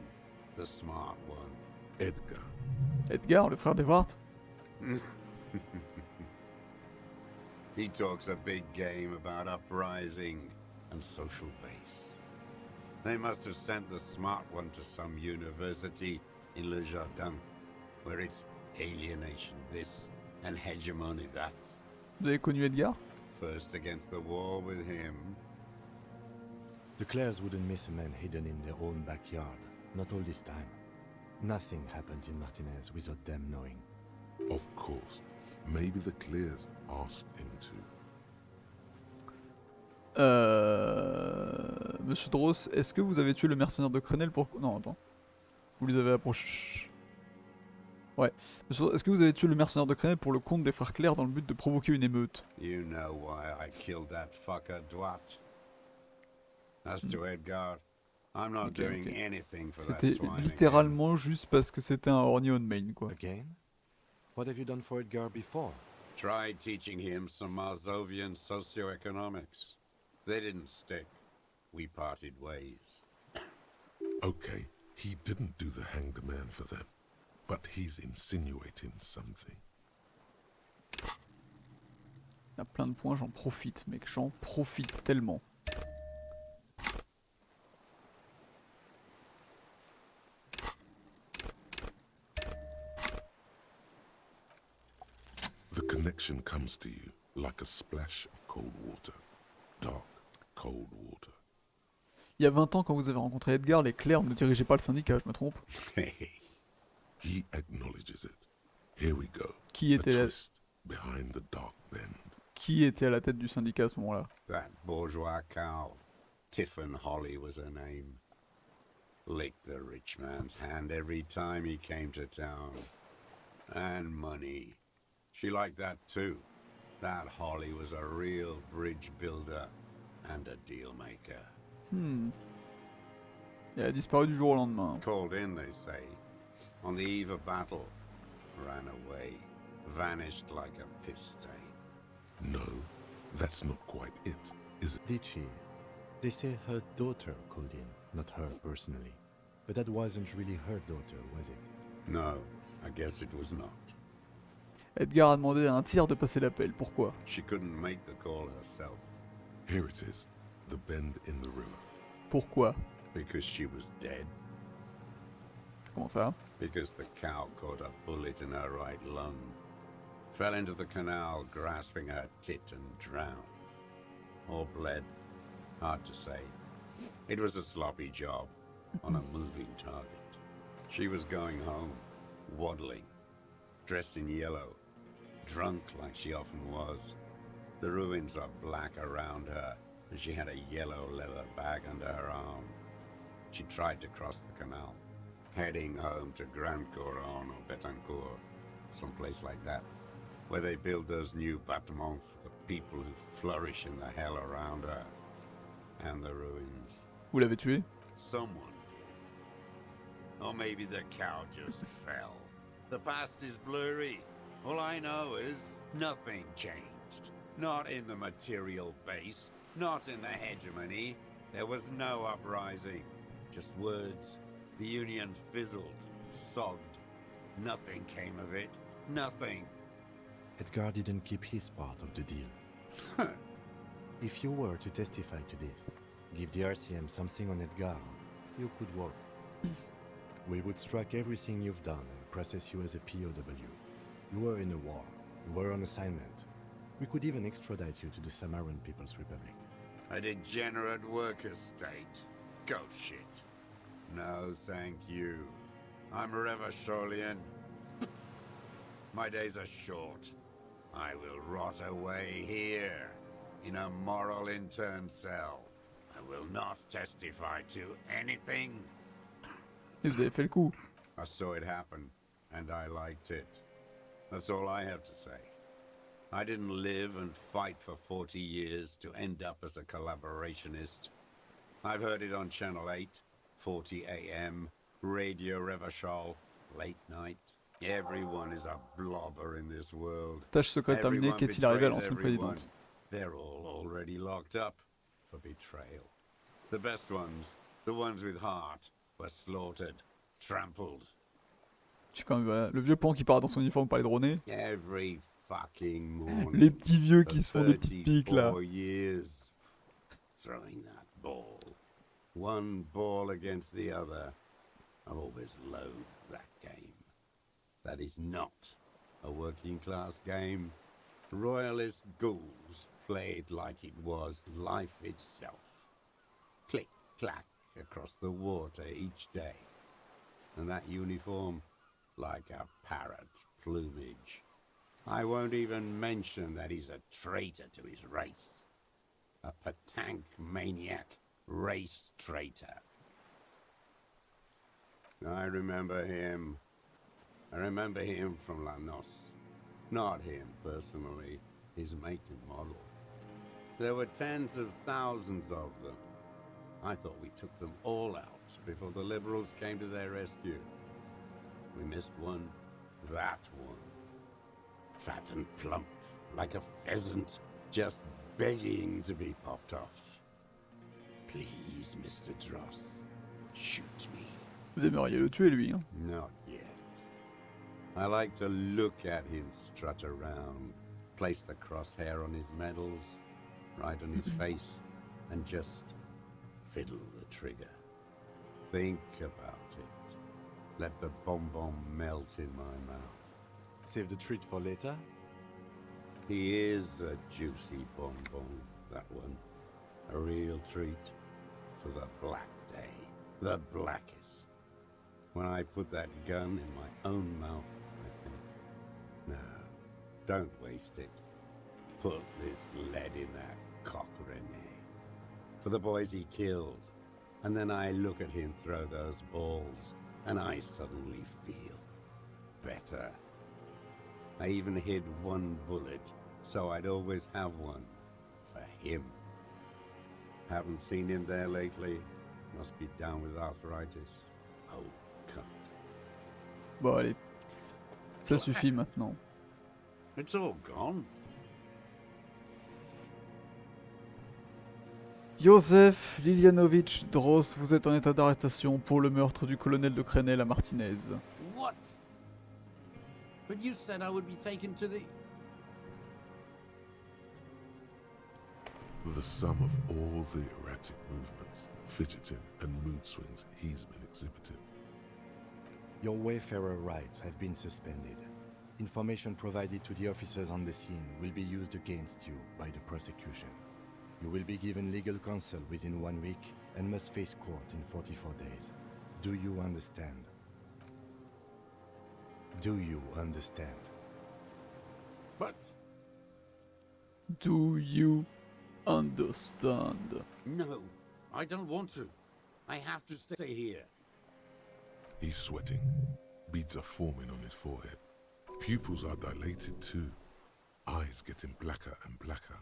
The smart one. Edgar. Edgar, le frère d'Edward? He talks a big game about uprising and social base. They must have sent the smart one to some university in Le Jardin, where it's alienation this and hegemony that. Vous avez connu Edgar? First against the wall with him. The Clares wouldn't miss a man hidden in their own backyard. Not all this time. Nothing happens in Martinez without them knowing. Of course. Maybe the Clears asked him to. Monsieur Dross, est-ce que vous avez tué le mercenaire de Crenel pour... Non, attends. Vous les avez approchés... Ouais. Monsieur Dross, est-ce que vous avez tué le mercenaire de Crenel pour le compte des frères Clair dans le but de provoquer une émeute? You know why I killed that fucker Dwight. As to Edgar, I'm not doing anything for that C'était swine littéralement juste parce que c'était un horny on main, quoi. Again? What have you done for Edgar before? Tried teaching him some Marzovian socioeconomics. They didn't stick. We parted ways. Okay, he didn't do the hanged man for them, but he's insinuating something. Il y a plein de points, j'en profite, mec, j'en profite tellement. The connection comes to you like a splash of cold water. Dark, cold water. Il y a 20 ans, quand vous avez rencontré Edgar, les Clairs ne dirigeaient pas le syndicat, je me trompe? He acknowledges it. Here we go. Qui A était, twist behind the dark bend. qui était à la tête du syndicat à ce moment-là? That bourgeois cow. Tiffin Holly was her name. Licked the rich man's hand every time he came to town. And money. She liked that too. That Holly was a real bridge builder and a deal maker. Elle a disparu du jour au lendemain. Called in, they say, on the eve of battle. Ran away. Vanished like a piss stain. No, that's not quite it, is it? Did she? They say her daughter called in, not her personally. But that wasn't really her daughter, was it? No, I guess it was not. Edgar a demandé à un tiers de passer l'appel, pourquoi? She couldn't make the call herself. Here it is, the bend in the river. Pourquoi? Because she was dead. Comment ça? Because the cow caught a bullet in her right lung. Fell into the canal, grasping her tit and drowned. Or bled. Hard to say. It was a sloppy job on a moving target. She was going home, waddling, dressed in yellow, drunk like she often was. The ruins are black around her, and she had a yellow leather bag under her arm. She tried to cross the canal, heading home to Grand Couronne or Betancourt, someplace like that, where they build those new bâtiments for the people who flourish in the hell around her. And the ruins. Vous l'avez tué? Someone. Or maybe the cow just fell. The past is blurry. All I know is nothing changed. Not in the material base, not in the hegemony. There was no uprising. Just words. The Union fizzled, sogged. Nothing came of it. Nothing. Edgar didn't keep his part of the deal. If you were to testify to this, give the RCM something on Edgar, you could work. We would strike everything you've done and process you as a POW. You were in a war. You were on assignment. We could even extradite you to the Samaran People's Republic. A degenerate worker state. Go shit. No, thank you. I'm Revacholian. My days are short. I will rot away here, in a moral intern cell. I will not testify to anything. Et vous avez fait le coup. I saw it happen, and I liked it. That's all I have to say. I didn't live and fight for 40 years to end up as a collaborationist. I've heard it on Channel 8, 40 AM, Radio Revachol, late night. Everyone is a blobber in this world. Tâche secrète terminée, Everyone qu'est-il arrivé à betrays l'ancienne everyone. présidente? They're all already locked up for betrayal. The best ones, the ones with heart, were slaughtered, trampled. J'ai quand même le vieux pan qui part dans son uniforme par les droner. Every fucking morning. Les petits vieux qui for se font des petites piques là. 34 years. Throwing that ball. One ball against the other. I've always loathed that game. That is not a working class game. Royalist ghouls played like it was life itself. Click, clack across the water each day. And that uniform, like a parrot plumage. I won't even mention that he's a traitor to his race. A Patank maniac race traitor. I remember him. I remember him from La Noce. Not him personally, his make and model. There were tens of thousands of them. I thought we took them all out before the liberals came to their rescue. We missed one, that one. Fat and plump, like a pheasant, just begging to be popped off. Please, Mr. Dross, shoot me. Vous aimeriez le tuer, lui, hein? Not yet. I like to look at him strut around, place the crosshair on his medals, right on his face, and just fiddle the trigger. Think about it. Let the bomb melt in my mouth. Save the treat for later? He is a juicy bonbon, that one. A real treat for the black day. The blackest. When I put that gun in my own mouth, I think, no, don't waste it. Put this lead in that cock, René. For the boys he killed. And then I look at him throw those balls, and I suddenly feel better. I even hid one bullet, so I'd always have one for him. Haven't seen him there lately. Must be down with arthritis. Oh, cunt. Bon, allez. Ça suffit maintenant. It's all gone. Joseph Lilianovic Dross, vous êtes en état d'arrestation pour le meurtre du colonel de Crenel à Martinez. What? But you said I would be taken to the... The sum of all the erratic movements, fidgeting, and mood swings he's been exhibiting. Your Wayfarer rights have been suspended. Information provided to the officers on the scene will be used against you by the prosecution. You will be given legal counsel within 1 week and must face court in 44 days. Do you understand? Do you understand? But... Do you understand? No, I don't want to. I have to stay here. He's sweating. Beads are forming on his forehead. Pupils are dilated too. Eyes getting blacker and blacker.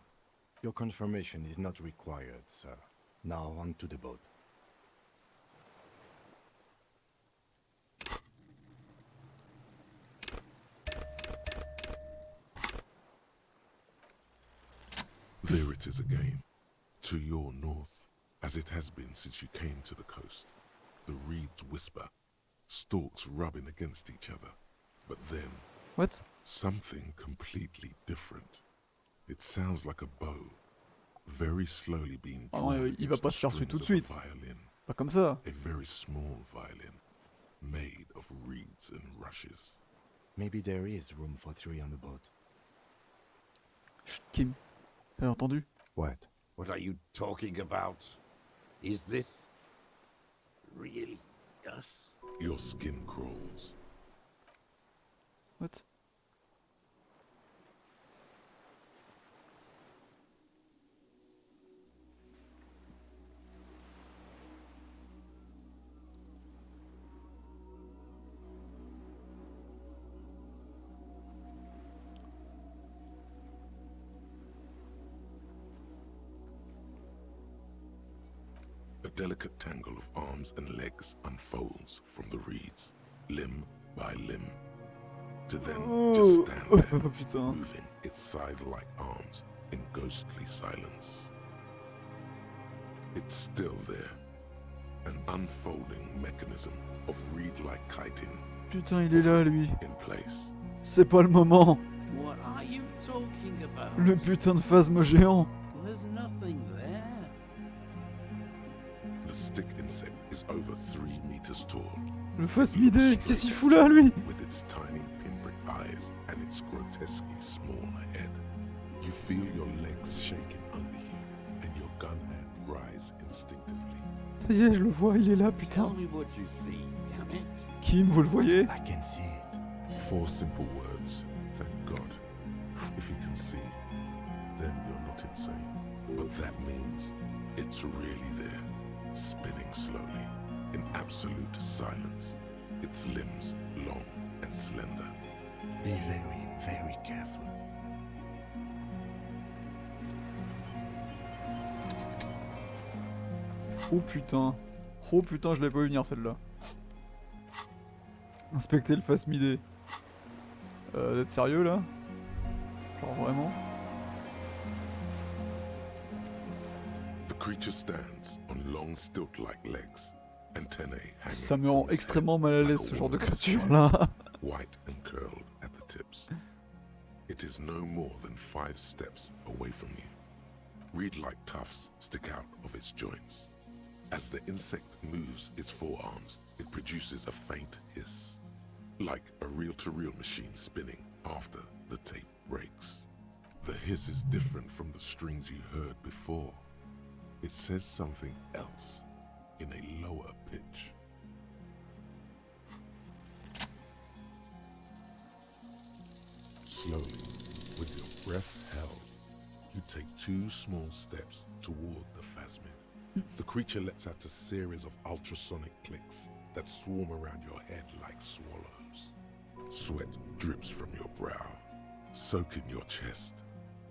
Your confirmation is not required, sir. Now on to the boat. There it is again, to your north, as it has been since you came to the coast. The reeds whisper, stalks rubbing against each other. But then, what? Something completely different. It sounds like a bow, very slowly being drawn il va pas se faire tuer tout de suite. violin. Pas comme ça. A very small violin, made of reeds and rushes. Maybe there is room for 3 on the boat. Chut, Kim. T'as entendu? What? What are you talking about? Is this really us? Your skin crawls. What? A delicate tangle of arms and legs unfolds from the reeds, limb by limb, to then just stand there, moving its scythe-like arms in ghostly silence. It's still there, an unfolding mechanism of reed-like chitin. Putain, il est là, lui. In place. C'est pas le moment. What are you talking about? Le putain de phasme géant. There's nothing there. The stick insect is over 3 meters tall. Le phasmidé, qu'est-ce qu'il fout là, lui? With its tiny pinprick eyes and its grotesquely small head. You feel your legs shaking under you and your gun hand rise instinctively. Ça y est, je le vois, il est là, putain. Kim, vous le voyez? I can see it. 4 simple words. Thank God. If he can see, then you're not insane. But that means it's really there, spinning slowly, in absolute silence. Its limbs long and slender. Be very, very careful. Oh putain. Oh putain, je l'ai pas vu venir celle-là. Inspecter le phasmidé. D'être sérieux là? Genre vraiment? The creature stands on long stilt-like legs, antennae hanging. Ça me rend extrêmement mal à l'aise ce genre de créature là. White and curled at the tips. It is no more than 5 steps away from you. Reed-like tufts stick out of its joints. As the insect moves its forearms, it produces a faint hiss, like a reel-to-reel machine spinning after the tape breaks. The hiss is different from the strings you heard before. It says something else in a lower pitch. Slowly, with your breath held, you take 2 small steps toward the phasmid. The creature lets out a series of ultrasonic clicks that swarm around your head like swallows. Sweat drips from your brow, soaking your chest.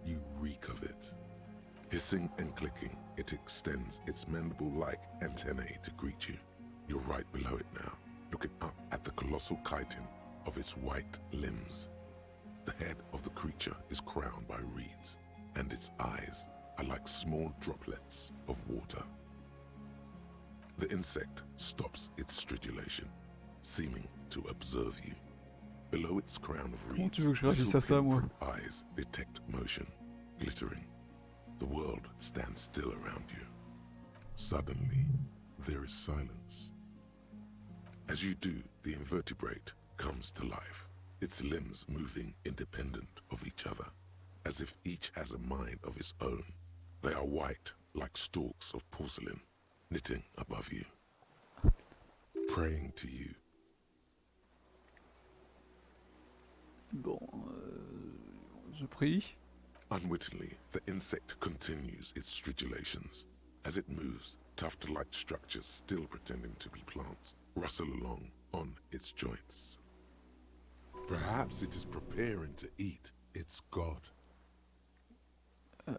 You reek of it. Hissing and clicking, it extends its mandible-like antennae to greet you. You're right below it now, looking up at the colossal chitin of its white limbs. The head of the creature is crowned by reeds, and its eyes are like small droplets of water. The insect stops its stridulation, seeming to observe you. Below its crown of reeds, tu veux que je réagisse à ça, moi? eyes detect motion, glittering. The world stands still around you. Suddenly, there is silence. As you do, the invertebrate comes to life, its limbs moving independent of each other, as if each has a mind of its own. They are white, like stalks of porcelain, knitting above you, praying to you. Bon, je prie. Unwittingly, the insect continues its stridulations. As it moves, tuft-like structures still pretending to be plants rustle along on its joints. Perhaps it is preparing to eat its god. Prends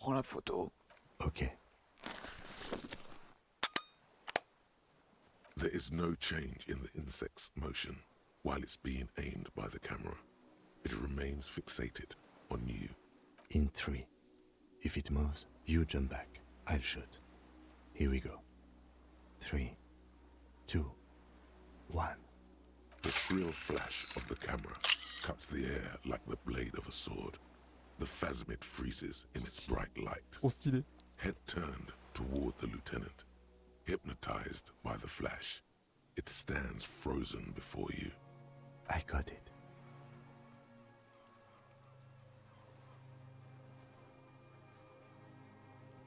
la photo. Okay. There is no change in the insect's motion while it's being aimed by the camera. It remains fixated on you. In 3. If it moves, you jump back. I'll shoot. Here we go. 3, 2, 1. The shrill flash of the camera cuts the air like the blade of a sword. The phasmid freezes in its bright light. Trop stylé. Head turned toward the lieutenant. Hypnotized by the flash, it stands frozen before you. I got it.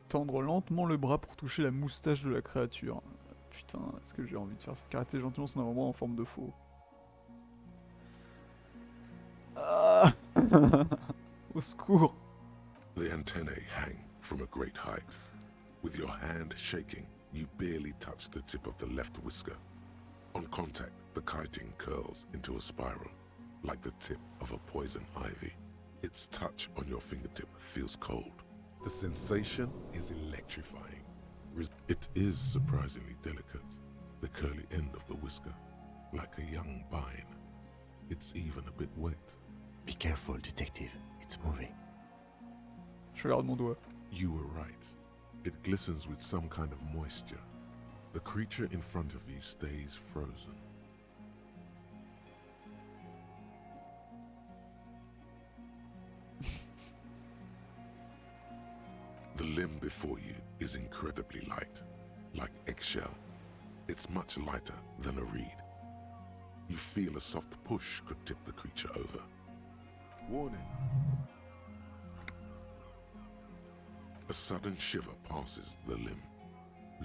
Tendre lentement le bras pour toucher la moustache de la créature. Putain, est-ce que j'ai envie de faire ça? Caresser gentiment son avant-bras en forme de faux. Ah. Au secours. The antennae hang from a great height. With your hand shaking, you barely touch the tip of the left whisker. On contact, the chitin curls into a spiral, like the tip of a poison ivy. Its touch on your fingertip feels cold. The sensation is electrifying. It is surprisingly delicate, the curly end of the whisker, like a young vine. It's even a bit wet. Be careful, detective. It's moving. Je regarde mon doigt. You were right. It glistens with some kind of moisture. The creature in front of you stays frozen. The limb before you is incredibly light, like eggshell. It's much lighter than a reed. You feel a soft push could tip the creature over. Warning. A sudden shiver passes the limb.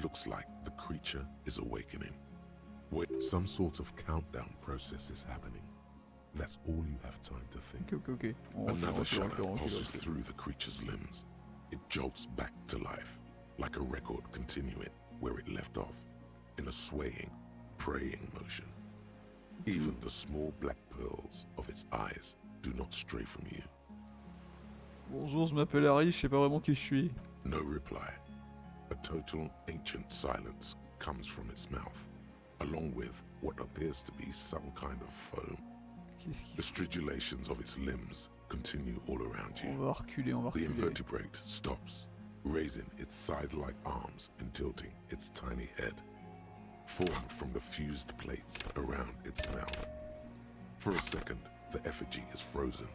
Looks like the creature is awakening. Wait, some sort of countdown process is happening. That's all you have time to think. Ok. Another shudder pulses through the creature's limbs. It jolts back to life, like a record continuing where it left off, in a swaying, praying motion. Even the small black pearls of its eyes do not stray from you. Bonjour, je m'appelle Harry, je sais pas vraiment qui je suis. No reply. A total ancient silence comes from its mouth, along with what appears to be some kind of foam. The stridulations of its limbs continue all around you. On va reculer. The invertebrate stops, raising its scythe-like arms and tilting its tiny head, formed from the fused plates around its mouth. For a second, the effigy is frozen.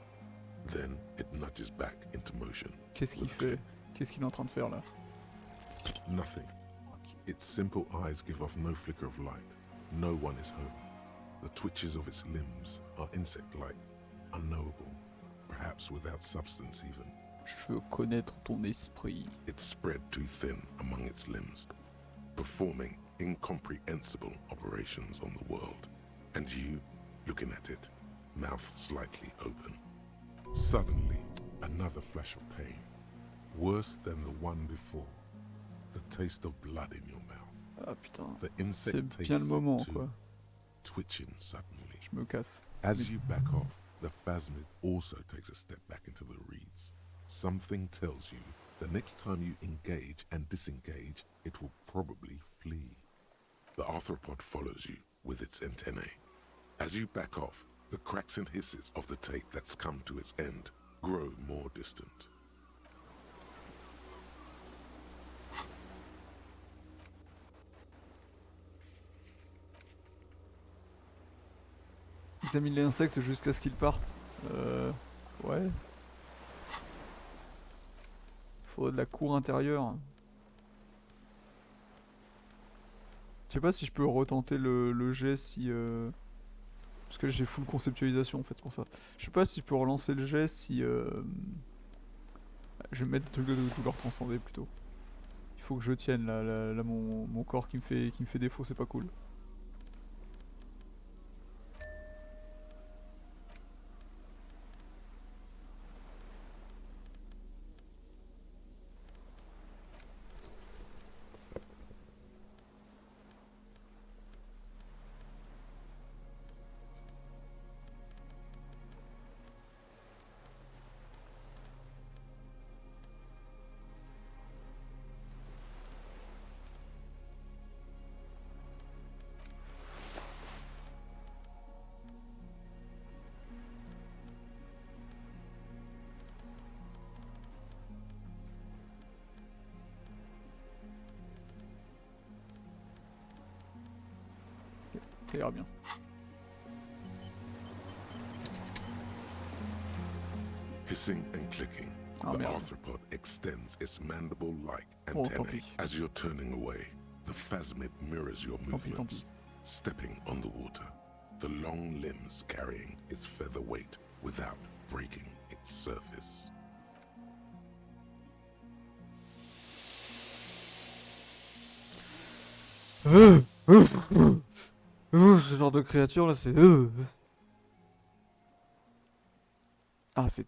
Then it nudges back into motion. Qu'est-ce qu'il fait? Qu'est-ce qu'il est en train de faire là? Nothing. Its simple eyes give off no flicker of light. No one is home. The twitches of its limbs are insect-like, unknowable, perhaps without substance even. Je veux connaître ton esprit. It's spread too thin among its limbs, performing incomprehensible operations on the world. And you, looking at it, mouth slightly open. Suddenly, another flash of pain, worse than the one before. The taste of blood in your mouth. Ah putain, the insect c'est bien le moment too, quoi. Twitching suddenly. Je me casse. As you back off, the phasmid also takes a step back into the reeds. Something tells you the next time you engage and disengage, it will probably flee. The arthropod follows you with its antennae. As you back off, the cracks and hisses of the tape that's come to its end grow more distant. Examine les insectes jusqu'à ce qu'ils partent. Ouais. Faudrait de la cour intérieure. Je sais pas si je peux retenter le jet si... Parce que là j'ai full conceptualisation en fait pour ça. Je sais pas si je peux relancer le jet si... Je vais mettre des trucs de douleur transcendée plutôt. Il faut que je tienne là mon corps qui me fait défaut, c'est pas cool. Ça ira bien. Hissing and clicking, the arthropod extends its mandible-like antennae. As you're turning away, the phasmid mirrors your movements, stepping on the water, the long limbs carrying its feather weight without breaking its surface. Ce genre de créature là c'est... Ah c'est...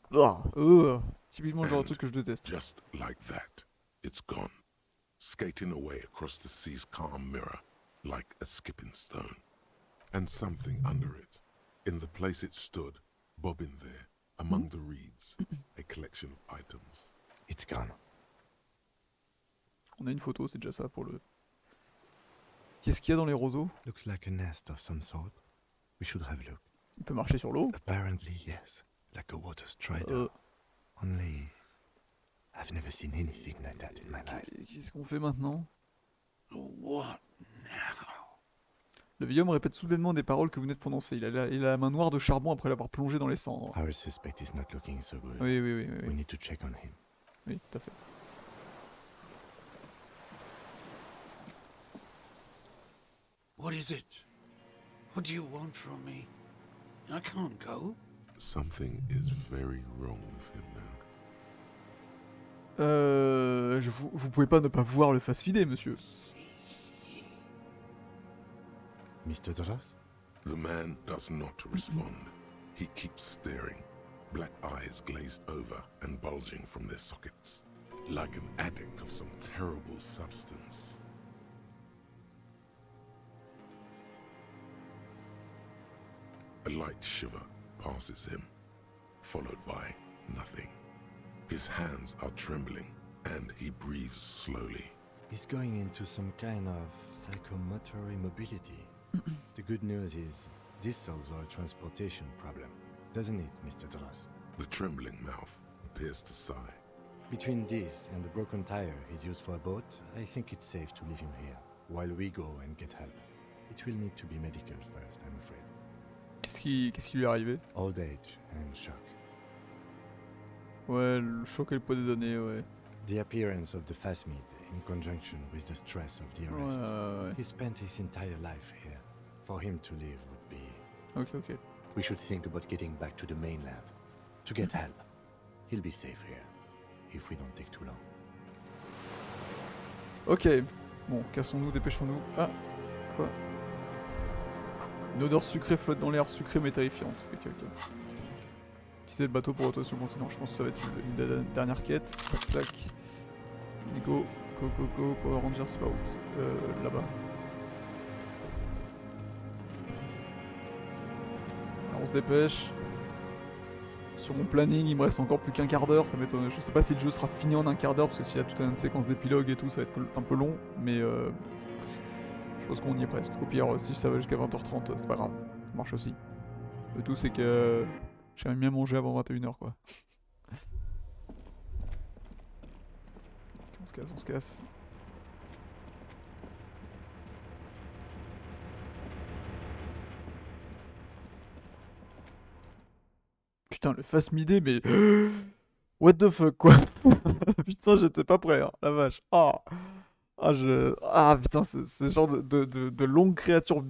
Typiquement le genre de truc que je déteste. Just like that, it's gone, skating away across the sea's calm mirror like a skipping stone. And something under it, in the place it stood, bobbing there, among the reeds, a collection of items. It's gone. On a une photo, c'est déjà ça pour le... Qu'est-ce qu'il y a dans les roseaux? Looks like a nest of some sort. We should have a look. Il peut marcher sur l'eau? Apparently, yes. Like a water strider. Only... I've never seen anything like that in my life. Qu'est-ce qu'on fait maintenant? What now? Le vieil homme répète soudainement des paroles que vous venez de prononcer. Il a la main noire de charbon après l'avoir plongé dans les cendres. Our suspect is not looking so good. Oui. We need to check on him. Oui, tout à fait. is it? What do you want from me? I can't go. Something is very wrong with him now. Vous pouvez pas ne pas voir le face-vidé, monsieur. Mr. Dras? The man does not respond. He keeps staring, black eyes glazed over and bulging from their sockets, like an addict of some terrible substance. A light shiver passes him, followed by nothing. His hands are trembling, and he breathes slowly. He's going into some kind of psychomotor immobility. The good news is, this solves our transportation problem, doesn't it, Mr. Dras? The trembling mouth appears to sigh. Between this and the broken tire he's used for a boat, I think it's safe to leave him here, while we go and get help. It will need to be medical first, I'm afraid. Qu'est-ce qui lui est arrivé? Old age and shock. Ouais, le choc et le poids des données, ouais. The appearance of the Phasmid in conjunction with the stress of the arrest. Ouais. He spent his entire life here. For him to leave would be... Ok. We should think about getting back to the mainland. To get help. He'll be safe here. If we don't take too long. Ok. Bon, cassons-nous, dépêchons-nous. Ah, quoi? Une odeur sucrée flotte dans l'air, sucrée mais terrifiante. Ok. Utiliser le bateau pour rotation continent. Je pense que ça va être une dernière quête. Tac. Go. Power Ranger, c'est pas où? Là-bas. Alors, on se dépêche. Sur mon planning, il me reste encore plus qu'un quart d'heure. Ça m'étonne. Je sais pas si le jeu sera fini en un quart d'heure parce que s'il y a toute une séquence d'épilogue et tout, ça va être un peu long. Mais je pense qu'on y est presque. Au pire, si ça va jusqu'à 20h30, c'est pas grave. Ça marche aussi. Le tout, c'est que j'aimerais bien manger avant 21h, quoi. On se casse. Putain, le face midé, mais... What the fuck, quoi. Putain, j'étais pas prêt, hein, la vache. Putain, c'est genre de longues créatures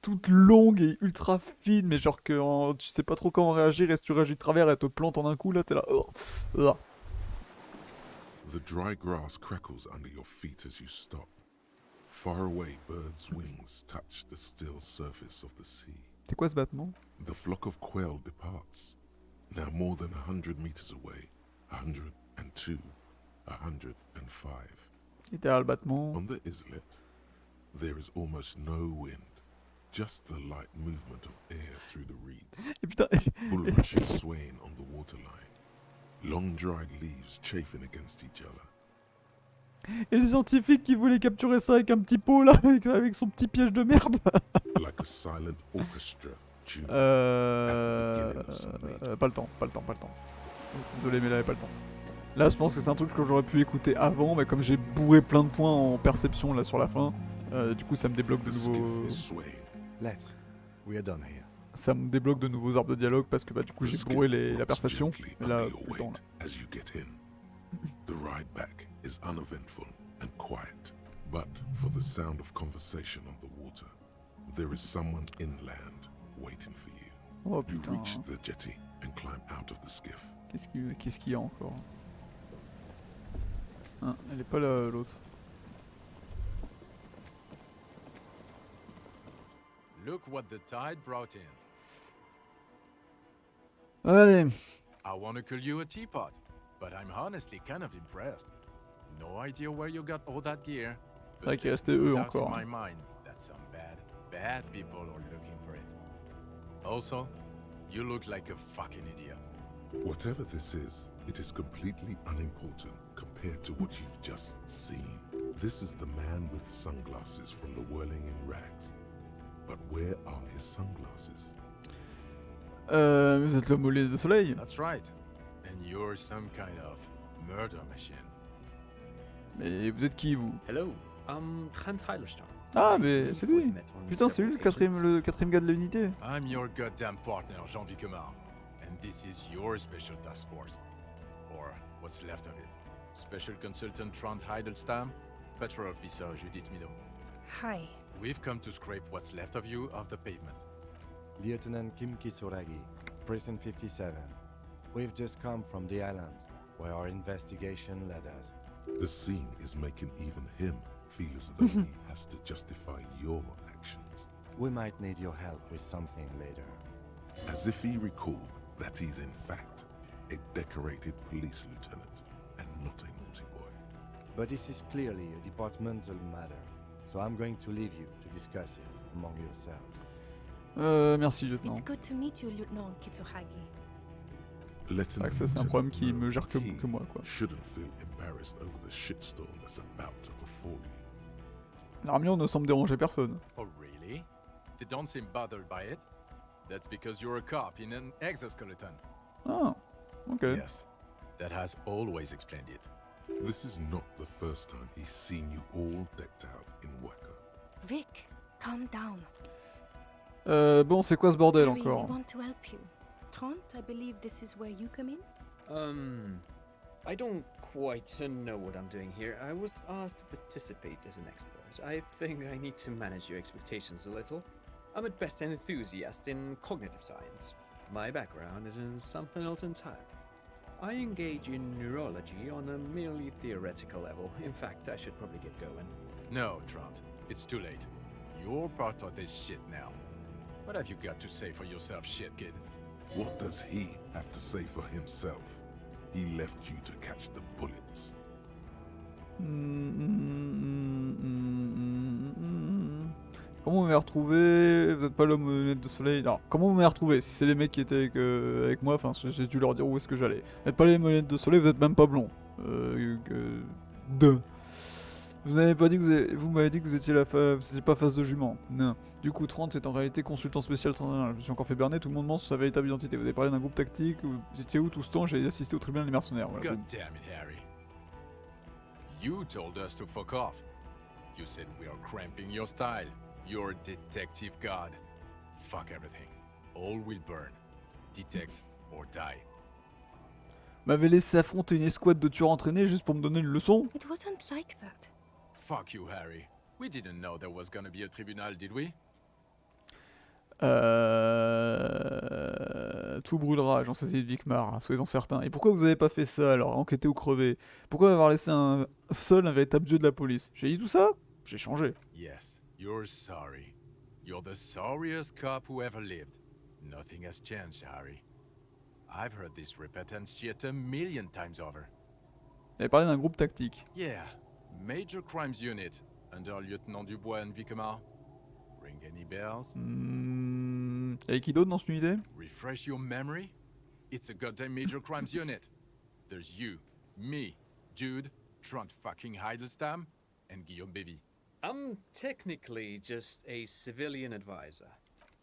toutes longues et ultra fines, mais genre que tu sais pas trop comment réagir, et si tu réagis de travers, elle te plante en un coup, là, t'es là... The dry grass crackles under your feet as you stop. Far away, birds' wings touch the still surface of the sea. C'est quoi ce battement? The flock of quail departs, now more than 100 meters away. 102, 105. Et derrière le battement... On the islet, there is almost no wind, just the light movement of air through the reeds. Et putain... Bulrushes swaying on the waterline. Long dried leaves chafing against each other. Et le scientifique qui voulait capturer ça avec un petit pot là, avec son petit piège de merde. Like a silent orchestra tune pas le temps. Désolé, mais là, pas le temps. Là, je pense que c'est un truc que j'aurais pu écouter avant, mais comme j'ai bourré plein de points en perception là sur la fin, du coup, ça me débloque de nouveaux. We are done here. Ça me débloque de nouveaux arbres de dialogue parce que du coup j'ai bourré la perception. Mais là, plus le temps, là. As you get in, the ride back is uneventful and quiet, but for the sound of conversation on the water, there is someone inland waiting for you. Oh, you putain. reach the jetty and climb out of the skiff. Qu'est-ce qu'il y a encore? Ah, elle est pas là, l'autre. Look what the tide brought in. Allez. I want to call you a teapot, but I'm honestly kind of impressed. No idea where you got all that gear. C'est vrai qu'il restait eux doubt encore. in my mind that some bad people are looking for it. Also, you look like a fucking idiot. Whatever this is, it is completely unimportant compared to what you've just seen. This is the man with sunglasses from the whirling in rags. But where are his sunglasses? Vous êtes l'homme au lait de soleil? That's right. And you're some kind of murder machine. Mais vous êtes qui, vous? Hello, Trent Heilerstein. Ah, mais c'est lui! Putain, c'est lui le quatrième gars de l'unité! I'm your goddamn partner, Jean-Vic Kemar. And this is your special task force. Or what's left of it. Special Consultant Trent Heidelstein, Patrol Officer Judith Minot. Hi, We've come to scrape what's left of you off the pavement. Lieutenant Kim Kitsuragi, Prison 57. We've just come from the island, where our investigation led us. The scene is making even him feel as though he has to justify your actions. We might need your help with something later. As if he recalled that he's in fact a decorated police lieutenant and not a naughty boy. But this is clearly a departmental matter, so I'm going to leave you to discuss it among yourselves. Merci, lieutenant. It's good to meet you, Lieutenant Kitsuragi. C'est vrai que ça, c'est un problème qui me gère que moi, quoi. Shouldn't feel embarrassed over the shitstorm that's about to befall you. L'armure ne semble déranger personne. Oh, really? They don't seem bothered by it? That's because you're a cop in an exoskeleton. Ah, okay. Yes, that has always explained it. This is not the first time he's seen you all decked out in Waka. Vic, calm down. Bon, c'est quoi ce bordel Harry, encore? we want to help you. Trent, I believe this is where you come in? I don't quite know what I'm doing here. I was asked to participate as an expert. I think I need to manage your expectations a little. I'm at best an enthusiast in cognitive science. My background is in something else entirely. I engage in neurology on a merely theoretical level. In fact, I should probably get going. No, Trent, it's too late. You're part of this shit now. What have you got to say for yourself, shit kid? What does he have to say for himself? He left you to catch the bullets. Comment vous m'avez retrouvé? Vous n'êtes pas l'homme aux lunettes de soleil. Alors, comment vous m'avez retrouvé? Si c'est les mecs qui étaient avec moi, enfin, j'ai dû leur dire où est-ce que j'allais. Vous n'êtes pas les lunettes de soleil, vous êtes même pas blond. Vous n'avez pas dit que vous m'avez dit que vous étiez c'était pas face de jument. Non. Du coup, 30 c'est en réalité consultant spécial 31. Je me suis encore fait berner, tout le monde ment sur sa véritable identité. Vous avez parlé d'un groupe tactique, vous étiez où tout ce temps? J'ai assisté au tribunal des mercenaires. Voilà. God damn it, Harry. You told us to fuck off. You said we are cramping your style. You're detective god. Fuck everything. All will burn. Detect or die. M'avez laissé affronter une escouade de tueurs entraînés juste pour me donner une leçon? It wasn't like that. Fuck you, Harry. We didn't know there was gonna be a tribunal, did we? Tout brûlera, j'en sais Vicmar, soyez-en certains. Et pourquoi vous avez pas fait ça alors, enquêter ou crever? Pourquoi avoir laissé un véritable dieu de la police? J'ai dit tout ça? J'ai changé. Yes, you're sorry. You're the sorriest cop who ever lived. Nothing has changed, Harry. I've heard this repentance shit a million times over. Vous avez parlé d'un groupe tactique. Yeah, Major Crimes Unit, under Lieutenant Dubois and Vicomar. Ring any bells? Y'a qui d'autre dans cette unité? Refresh your memory? It's a goddamn Major Crimes Unit. There's you, me, Jude, Trent fucking Heidelstam, and Guillaume Bevy. I'm technically just a civilian advisor.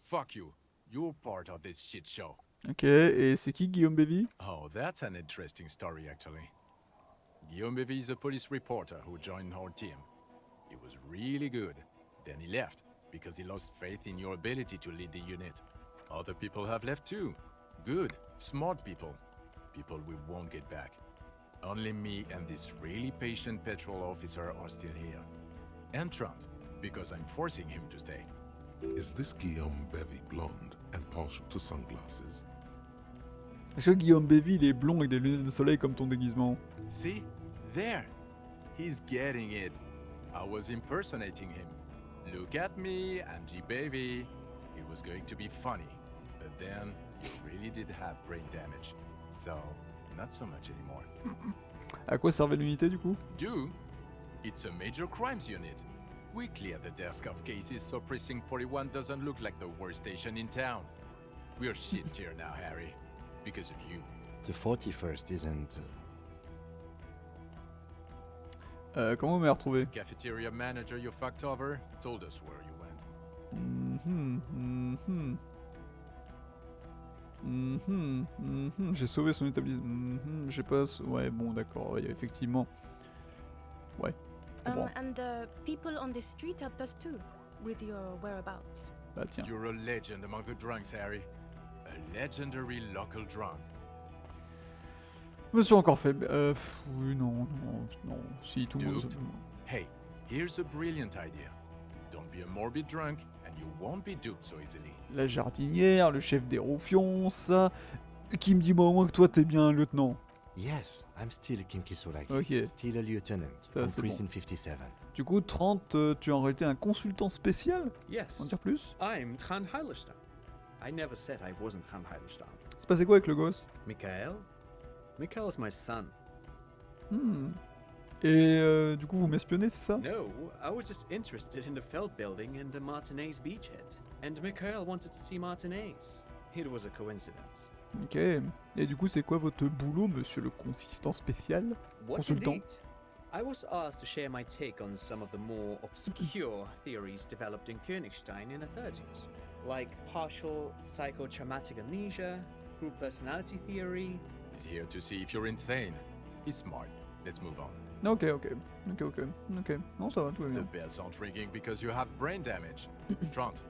Fuck you. You're part of this shit show. Ok, et c'est qui Guillaume Bevy? Oh, that's an interesting story actually. Guillaume Bevy is a police reporter who joined our team. He was really good. Then he left because he lost faith in your ability to lead the unit. Other people have left too. Good, smart people. People we won't get back. Only me and this really patient patrol officer are still here. And Trent, because I'm forcing him to stay. Is this Guillaume Bevy blonde and partial to sunglasses? Est-ce que Guillaume Bevy il est blond avec des lunettes de soleil comme ton déguisement? See? There! He's getting it. I was impersonating him. Look at me, I'm G Baby. It was going to be funny. But then, you really did have brain damage. So, not so much anymore. À quoi servait l'unité du coup? Do? It's a major crimes unit. We clear the desk of cases so Precinct 41 doesn't look like the worst station in town. We're shit here now, Harry. Because of you. The 41st isn't... Comment vous m'avez retrouvé? The cafeteria manager you fucked over told us where you went. J'ai sauvé son établissement. J'ai pas... Ouais, bon, d'accord, ouais, effectivement. Ouais. And people on this street helped us too, with your whereabouts. Bah tiens. You're a legend among the drunks, Harry. A legendary local drunk. Je me suis encore fait... oui, non. Si, tout le monde... Hey, here's a brilliant idea. Don't be a morbid drunk, and you won't be duped so easily. La jardinière, le chef des roufions, ça. Qui me dit moi au moins que toi t'es bien un lieutenant. Yes, I'm still Kinki Solaki. Ok. Still a lieutenant Ça, from c'est Prison bon. 57. Du coup, 30, tu es en réalité un consultant spécial? Yes. En dire plus? I'm Tran Heilerstein. I never said I wasn't Tran Heilerstein. C'est passé quoi avec le gosse? Mikhail? Mikhail is my son. Hmm. Et du coup, vous m'espionnez, c'est ça? No, I was just interested in the Feld building and the Martinez beachhead. And Mikhail wanted to see Martinez. It was a coincidence. Ok. Et du coup, c'est quoi votre boulot, monsieur le consistant spécial? What Consultant? indeed? I was asked to share my take on some of the more obscure theories developed in Königstein in the 30s, like partial psychotraumatic amnesia, group personality theory. He's here to see if you're insane. He's smart. Let's move on. Ok. Non, ça va, tout va The bien. bells aren't ringing because you have brain damage. Trant,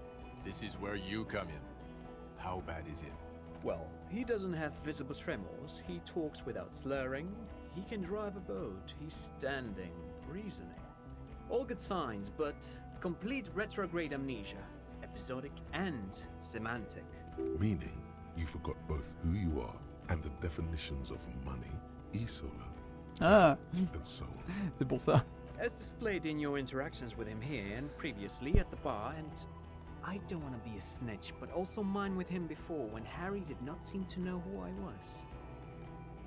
this is where you come in. How bad is it? Well, he doesn't have visible tremors, he talks without slurring, he can drive a boat, he's standing, reasoning. All good signs, but complete retrograde amnesia, episodic and semantic. Meaning, you forgot both who you are and the definitions of money, Isola, Ah, and so on. c'est pour ça. As displayed in your interactions with him here and previously at the bar, and I don't want to be a snitch, but also mine with him before when Harry did not seem to know who I was.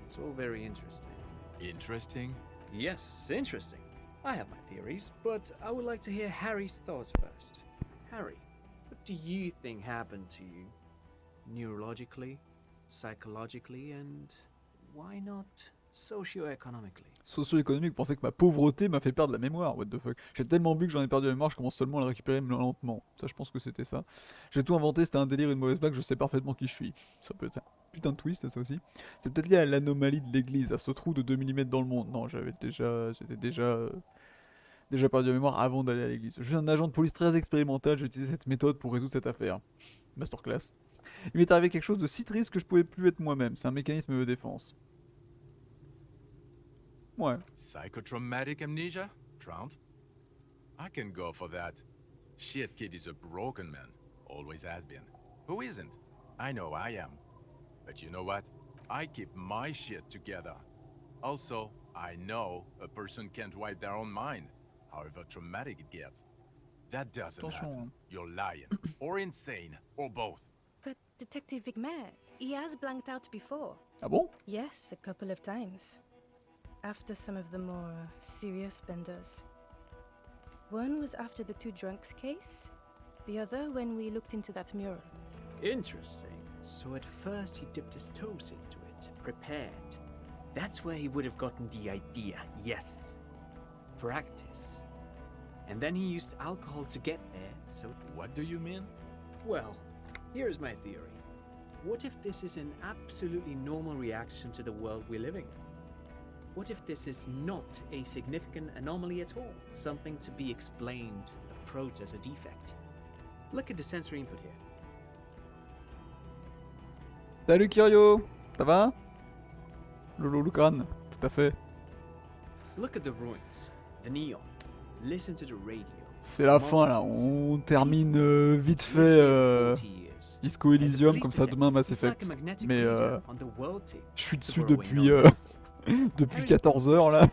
It's all very interesting. Interesting? Yes, interesting. I have my theories, but I would like to hear Harry's thoughts first. Harry, what do you think happened to you? Neurologically, psychologically, and why not socio-economically? Socio-économique, pensez que ma pauvreté m'a fait perdre la mémoire, what the fuck. J'ai tellement bu que j'en ai perdu la mémoire, je commence seulement à la récupérer lentement. Ça, je pense que c'était ça. J'ai tout inventé, c'était un délire, une mauvaise blague, je sais parfaitement qui je suis. Ça peut être un putain de twist, ça aussi. C'est peut-être lié à l'anomalie de l'église, à ce trou de 2 mm dans le monde. Non, j'étais déjà perdu la mémoire avant d'aller à l'église. Je suis un agent de police très expérimental, j'ai utilisé cette méthode pour résoudre cette affaire. Masterclass. Il m'est arrivé quelque chose de si triste que je pouvais plus être moi-même. C'est un mécanisme de défense. Ouais. Psychotraumatic amnesia? Trant? I can go for that. Shit kid is a broken man. Always has been. Who isn't? I know I am. But you know what? I keep my shit together. Also, I know a person can't wipe their own mind, however traumatic it gets. That doesn't happen. You're lying. Or insane. Or both. But Detective Wigmer, he has blanked out before. Ah bon? Yes, a couple of times. After some of the more serious benders. One was after the two drunks case, the other when we looked into that mural. Interesting. So at first he dipped his toes into it, prepared. That's where he would have gotten the idea, yes. Practice. And then he used alcohol to get there, so... What do you mean? Well, here's my theory. What if this is an absolutely normal reaction to the world we're living in? What if this is not a significant anomaly at all? Something to be explained, approached as a defect. Look at the sensory input here. Salut Kirio, ça va? Lolo Lucran, tout à fait. Look at the ruins, the neon. Listen to the radio. C'est la fin là, on termine vite fait Disco Elysium, comme ça demain Mass Effect. Mais je suis dessus depuis, depuis 14 heures là.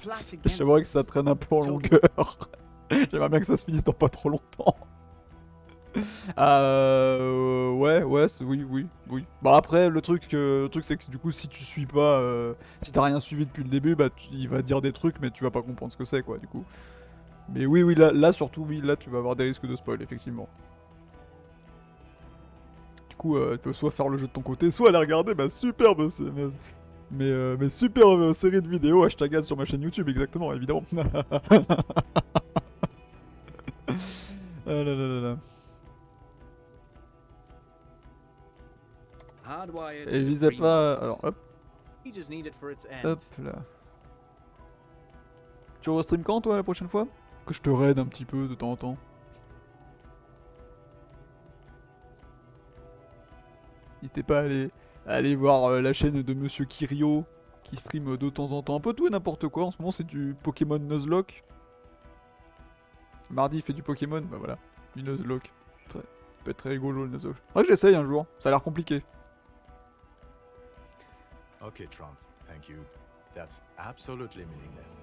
J'aimerais que ça traîne un peu en longueur. J'aimerais bien que ça se finisse dans pas trop longtemps. Ouais, oui. Bah après, le truc c'est que du coup, si tu suis pas, si t'as rien suivi depuis le début, bah il va dire des trucs, mais tu vas pas comprendre ce que c'est quoi, du coup. Mais oui, là surtout, oui, là tu vas avoir des risques de spoil, effectivement. Du coup, tu peux soit faire le jeu de ton côté, soit aller regarder ma superbe, mais superbe série de vidéos hashtag sur ma chaîne YouTube, exactement, évidemment. Ah là là là là. Et visez pas. Alors hop. Hop là. Tu restream quand toi la prochaine fois? Que je te raide un petit peu de temps en temps. N'hésitez pas à aller voir la chaîne de Monsieur Kirio qui stream de temps en temps un peu tout et n'importe quoi. En ce moment c'est du Pokémon Nuzlocke. Mardi il fait du Pokémon, bah voilà. du Nuzlocke. Ça peut être très rigolo le Nuzlocke. Ouais, j'essaye un jour, ça a l'air compliqué. Okay, Trant, thank you. That's absolutely meaningless.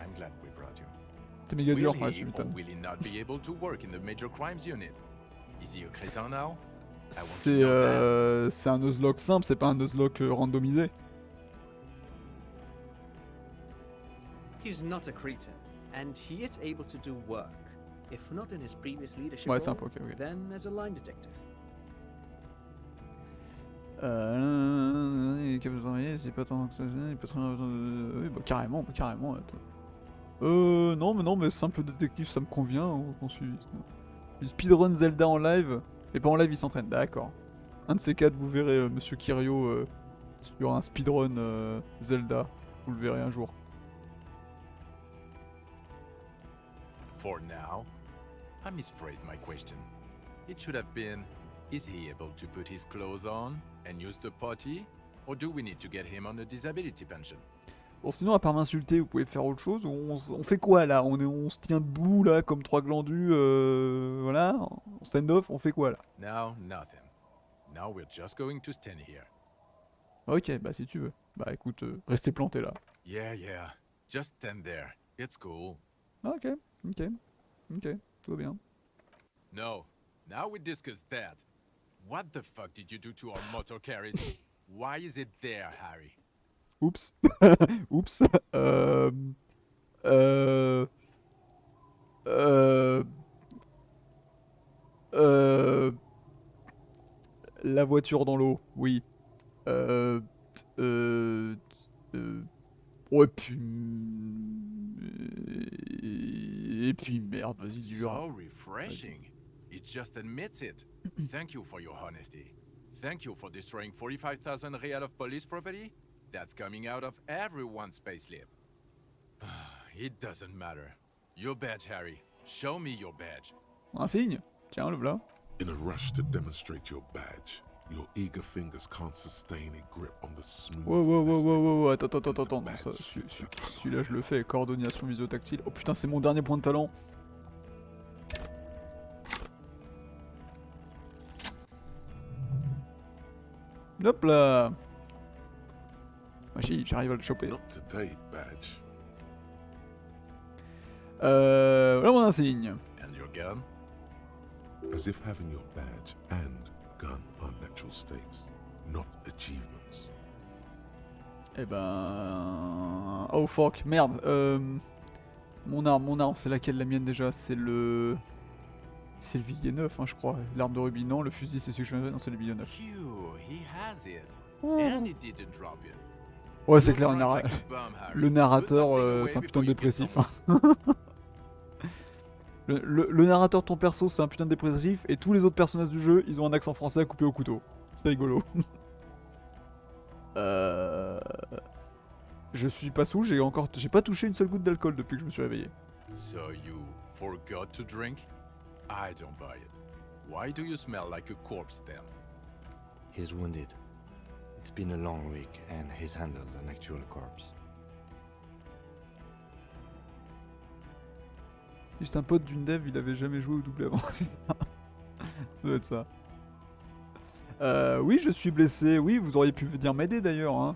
I'm glad we brought you. C'est méga dur, Will ouais, he tu or m'étonnes. will he not be able to work in the major crimes unit? Is he a crétin now? C'est un Nuzlocke simple, c'est pas un Nuzlocke randomisé. He's not a cretin, and he is able to do work. If not in his previous leadership Ouais, c'est un role, peu ok. then as a line detective. C'est pas tant que ça. Oui, bah carrément, attends. Non, mais simple détective, ça me convient. On suit. Une speedrun Zelda en live. Et pas en live, il s'entraîne. D'accord. Un de ces quatre, vous verrez Monsieur Kirio sur un speedrun Zelda. Vous le verrez un jour. For now, I misphrased my question. It should have been, is he able to put his clothes on and use the potty? Or do we need to get him on a disability pension? Bon, sinon, à part m'insulter, vous pouvez faire autre chose. On fait quoi là? On se tient debout là, comme trois glandus, voilà, en stand-off, on fait quoi là? Now, nothing. Now we're just going to stand here. Ok, bah si tu veux. Bah écoute, restez planté là. Yeah. Just stand there. It's cool. Ok, tout va bien. No, now we discuss that. What the fuck did you do to our motor carriage? Why is it there, Harry? Oups. Oups. La voiture dans l'eau, oui. Ouais, et puis merde, vas-y, dur. So refreshing. It just admits it. Thank you for your honesty. Thank you for destroying 45,000 real of police property. That's coming out of everyone's payslip. It doesn't matter. Your badge, Harry. Show me your badge. Un signe. Tiens, le voilà. In a rush to demonstrate your badge, your eager fingers can't sustain a grip on the smooth. Wow, attends. Non, ça, celui-là, je le fais. Coordination visio-tactile. Oh putain, c'est mon dernier point de talent. Hop là. Ah si, j'arrive à le choper. Not today, badge. Voilà mon insigne. And your gun? As if having your badge and gun are natural states, not achievements. Eh ben... Oh fuck, merde. Mon arme, c'est laquelle la mienne déjà? C'est le... C'est le billet 9, hein, je crois. L'arme de rubis, non. Le fusil, c'est celui que je me... Non, c'est le billet 9. He has it. And he didn't drop it. Ouais, c'est clair, le narrateur, c'est un putain de dépressif. Hein. le narrateur de ton perso, c'est un putain de dépressif, et tous les autres personnages du jeu, ils ont un accent français à couper au couteau. C'est rigolo. Je suis pas sous, j'ai pas touché une seule goutte d'alcool depuis que je me suis réveillé. So you forgot to drink? I don't buy it. Why do you smell like a corpse then? He's wounded. It's been a long week, and he's handled an actual corpse. Juste un pote d'une dev, il avait jamais joué au double avant. Ça doit être ça. Oui, je suis blessé. Oui, vous auriez pu venir m'aider d'ailleurs. Hein.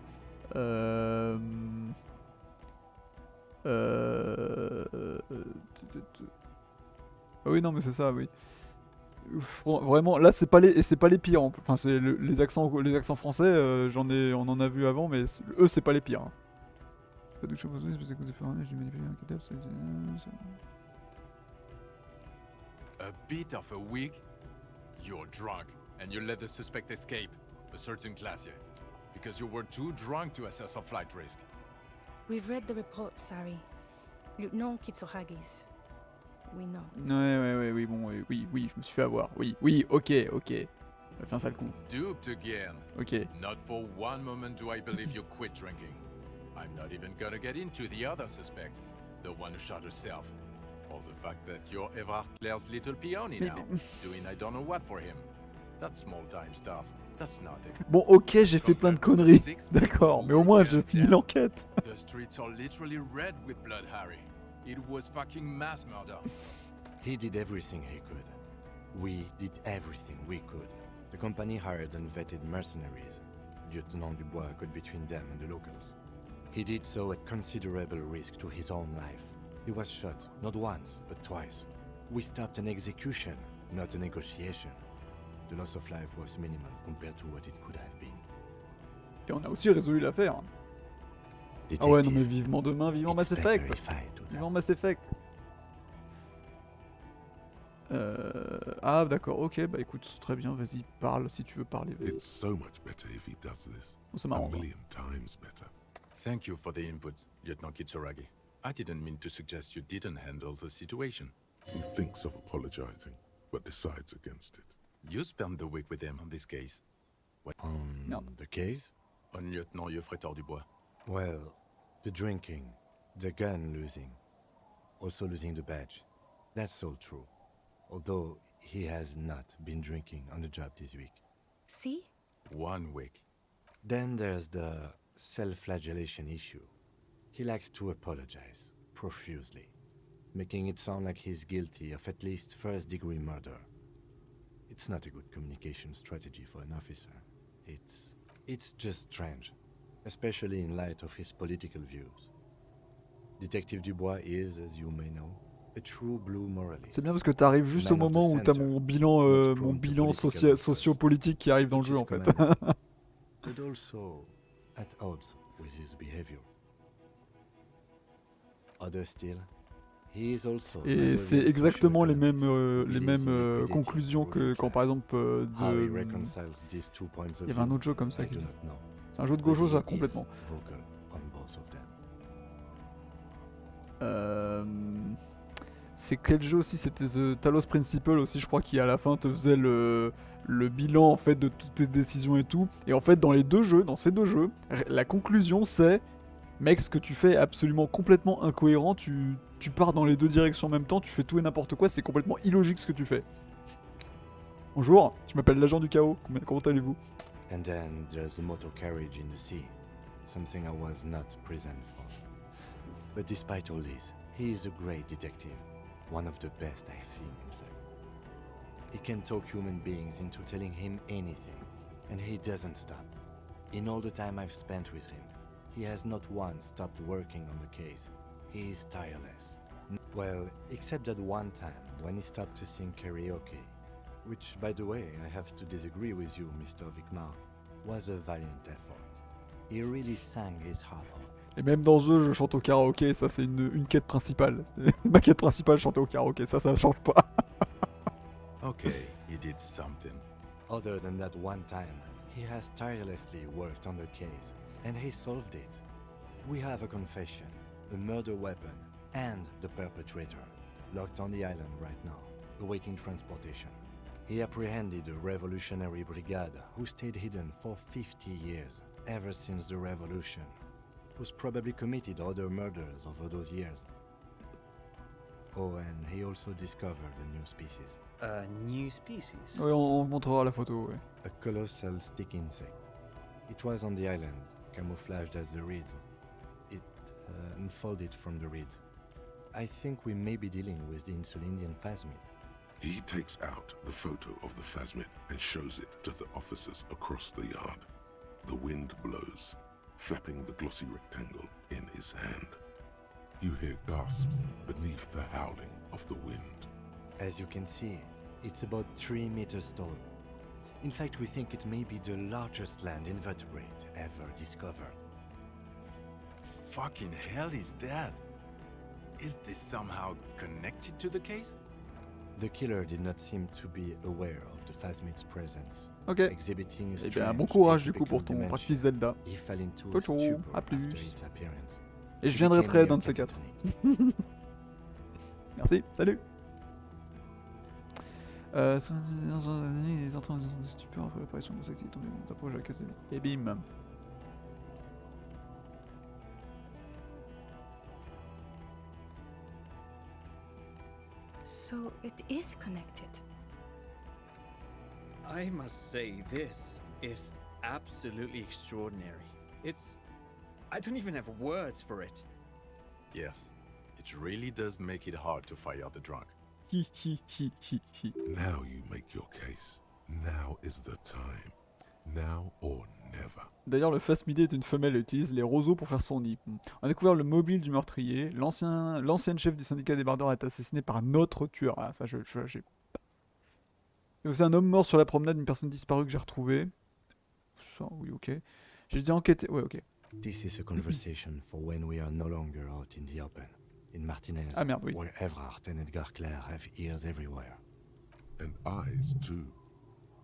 Ah oui, non, mais c'est ça, oui. Vraiment, là c'est pas les pires. Enfin, c'est les accents français. On en a vu avant, mais eux c'est pas les pires. Hein. A bit of a week? You're drunk, and you let the suspect escape, a certain classée, because you were too drunk to assess a flight risk. We've read the report, Sari. Lieutenant Kitsuragis. We know. Oui, bon, oui, je me suis fait avoir. Oui, ok. Enfin, ça le coup. Duped again. Ok. Not for one moment do I believe you quit drinking. I'm not even gonna get into the other suspect, the one who shot herself. Or the fact that you're Evrard Claire's little peony now, doing I don't know what for him. That's small time stuff. That's nothing. Bon, ok, j'ai fait plein de conneries. D'accord, mais au moins j'ai fini l'enquête. The streets are literally red with blood, Harry. It was fucking mass murder. He did everything he could. We did everything we could. The company hired unvetted mercenaries. Lieutenant Dubois got between them and the locals. He did so at considerable risk to his own life. He was shot, not once, but twice. We stopped an execution, not a negotiation. The loss of life was minimal compared to what it could have been. Et on a aussi résolu l'affaire. Ah ouais, non mais vivement demain, vivant Mass Effect. Vivant Mass Effect. Ah d'accord, ok, bah écoute, très bien, vas-y, parle si tu veux parler. It's so much better if he does this. C'est A marrant. million times better. Thank you for the input, Lieutenant Kitsuragi. I didn't mean to suggest you didn't handle the situation. He thinks of apologizing, but decides against it. You spent the week with him on this case. What? The case? On Lieutenant Geoffretor Dubois. Well, the drinking, the gun losing, also losing the badge. That's all true. Although he has not been drinking on the job this week. See? 1 week. Then there's the self-flagellation issue. He likes to apologize, profusely, making it sound like he's guilty of at least first-degree murder. It's not a good communication strategy for an officer. It's just strange, especially in light of his political views. Detective Dubois is, as you may know, a true blue moralist. C'est bien parce que t'arrives juste au moment où t'as mon bilan socio-politique qui arrive dans le jeu en fait. But also at odds with his behavior. Other still, he is also. Et c'est exactement les mêmes conclusions que quand par exemple il y avait un autre jeu comme ça. C'est un jeu de Gojo ça complètement. C'est quel jeu aussi? C'était The Talos Principle aussi, je crois, qui à la fin te faisait le bilan en fait de toutes tes décisions et tout. Et en fait dans ces deux jeux, la conclusion c'est mec, ce que tu fais est absolument complètement incohérent, tu pars dans les deux directions en même temps, tu fais tout et n'importe quoi, c'est complètement illogique ce que tu fais. Bonjour, je m'appelle l'agent du chaos, comment allez-vous? And then there's the motor carriage in the sea, something I was not present for. But despite all this, he is a great detective, one of the best I've seen in fact. He can talk human beings into telling him anything, and he doesn't stop. In all the time I've spent with him, he has not once stopped working on the case. He is tireless. Well, except that one time when he stopped to sing karaoke, which, by the way, I have to disagree with you, Mr. Vicmar, was a valiant effort. He really sang his heart out. Et même dans ce jeu, je chante au karaoké, ça c'est une quête principale. Ma quête principale, chanter au karaoké, ça change pas. Okay, he did something. Other than that one time, he has tirelessly worked on the case, and he solved it. We have a confession, a murder weapon, and the perpetrator, locked on the island right now, awaiting transportation. He apprehended a revolutionary brigade who stayed hidden for 50 years, ever since the revolution, who's probably committed other murders over those years. Oh, and he also discovered a new species. A new species? Ouais, on montrera la photo, ouais. A colossal stick insect. It was on the island, camouflaged as the reeds. It unfolded from the reeds. I think we may be dealing with the Insulindian phasmid. He takes out the photo of the phasmid and shows it to the officers across the yard. The wind blows, flapping the glossy rectangle in his hand. You hear gasps beneath the howling of the wind. As you can see, it's about 3 meters tall. In fact, we think it may be the largest land invertebrate ever discovered. Fucking hell is that? Is this somehow connected to the case? The killer did not seem to be aware of the phasmid's presence. Ok. Exhibiting Eh bien, bon courage du coup pour ton dimension. practice Zelda. He fell into Ciao, a ciao, stupor à plus. after its appearance. Et je He viendrai became très near d'un de ces quatre. catatonic. Merci, salut. Les entrants de stupeur après l'apparition de cette activité t'approche de l'académie. Et bim. So it is connected. I must say, this is absolutely extraordinary. I don't even have words for it. Yes, it really does make it hard to fire the drunk. Hi hi hi hi hi. Now you make your case. Now is the time. Now or never. D'ailleurs, le Phasmidé est une femelle et utilise les roseaux pour faire son nid. On a découvert le mobile du meurtrier. L'ancienne chef du syndicat des bardeurs est assassinée par un autre tueur. Ah, ça, j'ai. Il y a aussi un homme mort sur la promenade, une personne disparue que j'ai retrouvée. Ça, oui, ok. J'ai déjà enquêté. Ouais, ok. This is a conversation for when we are no longer out in the open. In Martinez, Ah merde, oui. where Evrard and Edgar Clare have ears everywhere. And eyes too.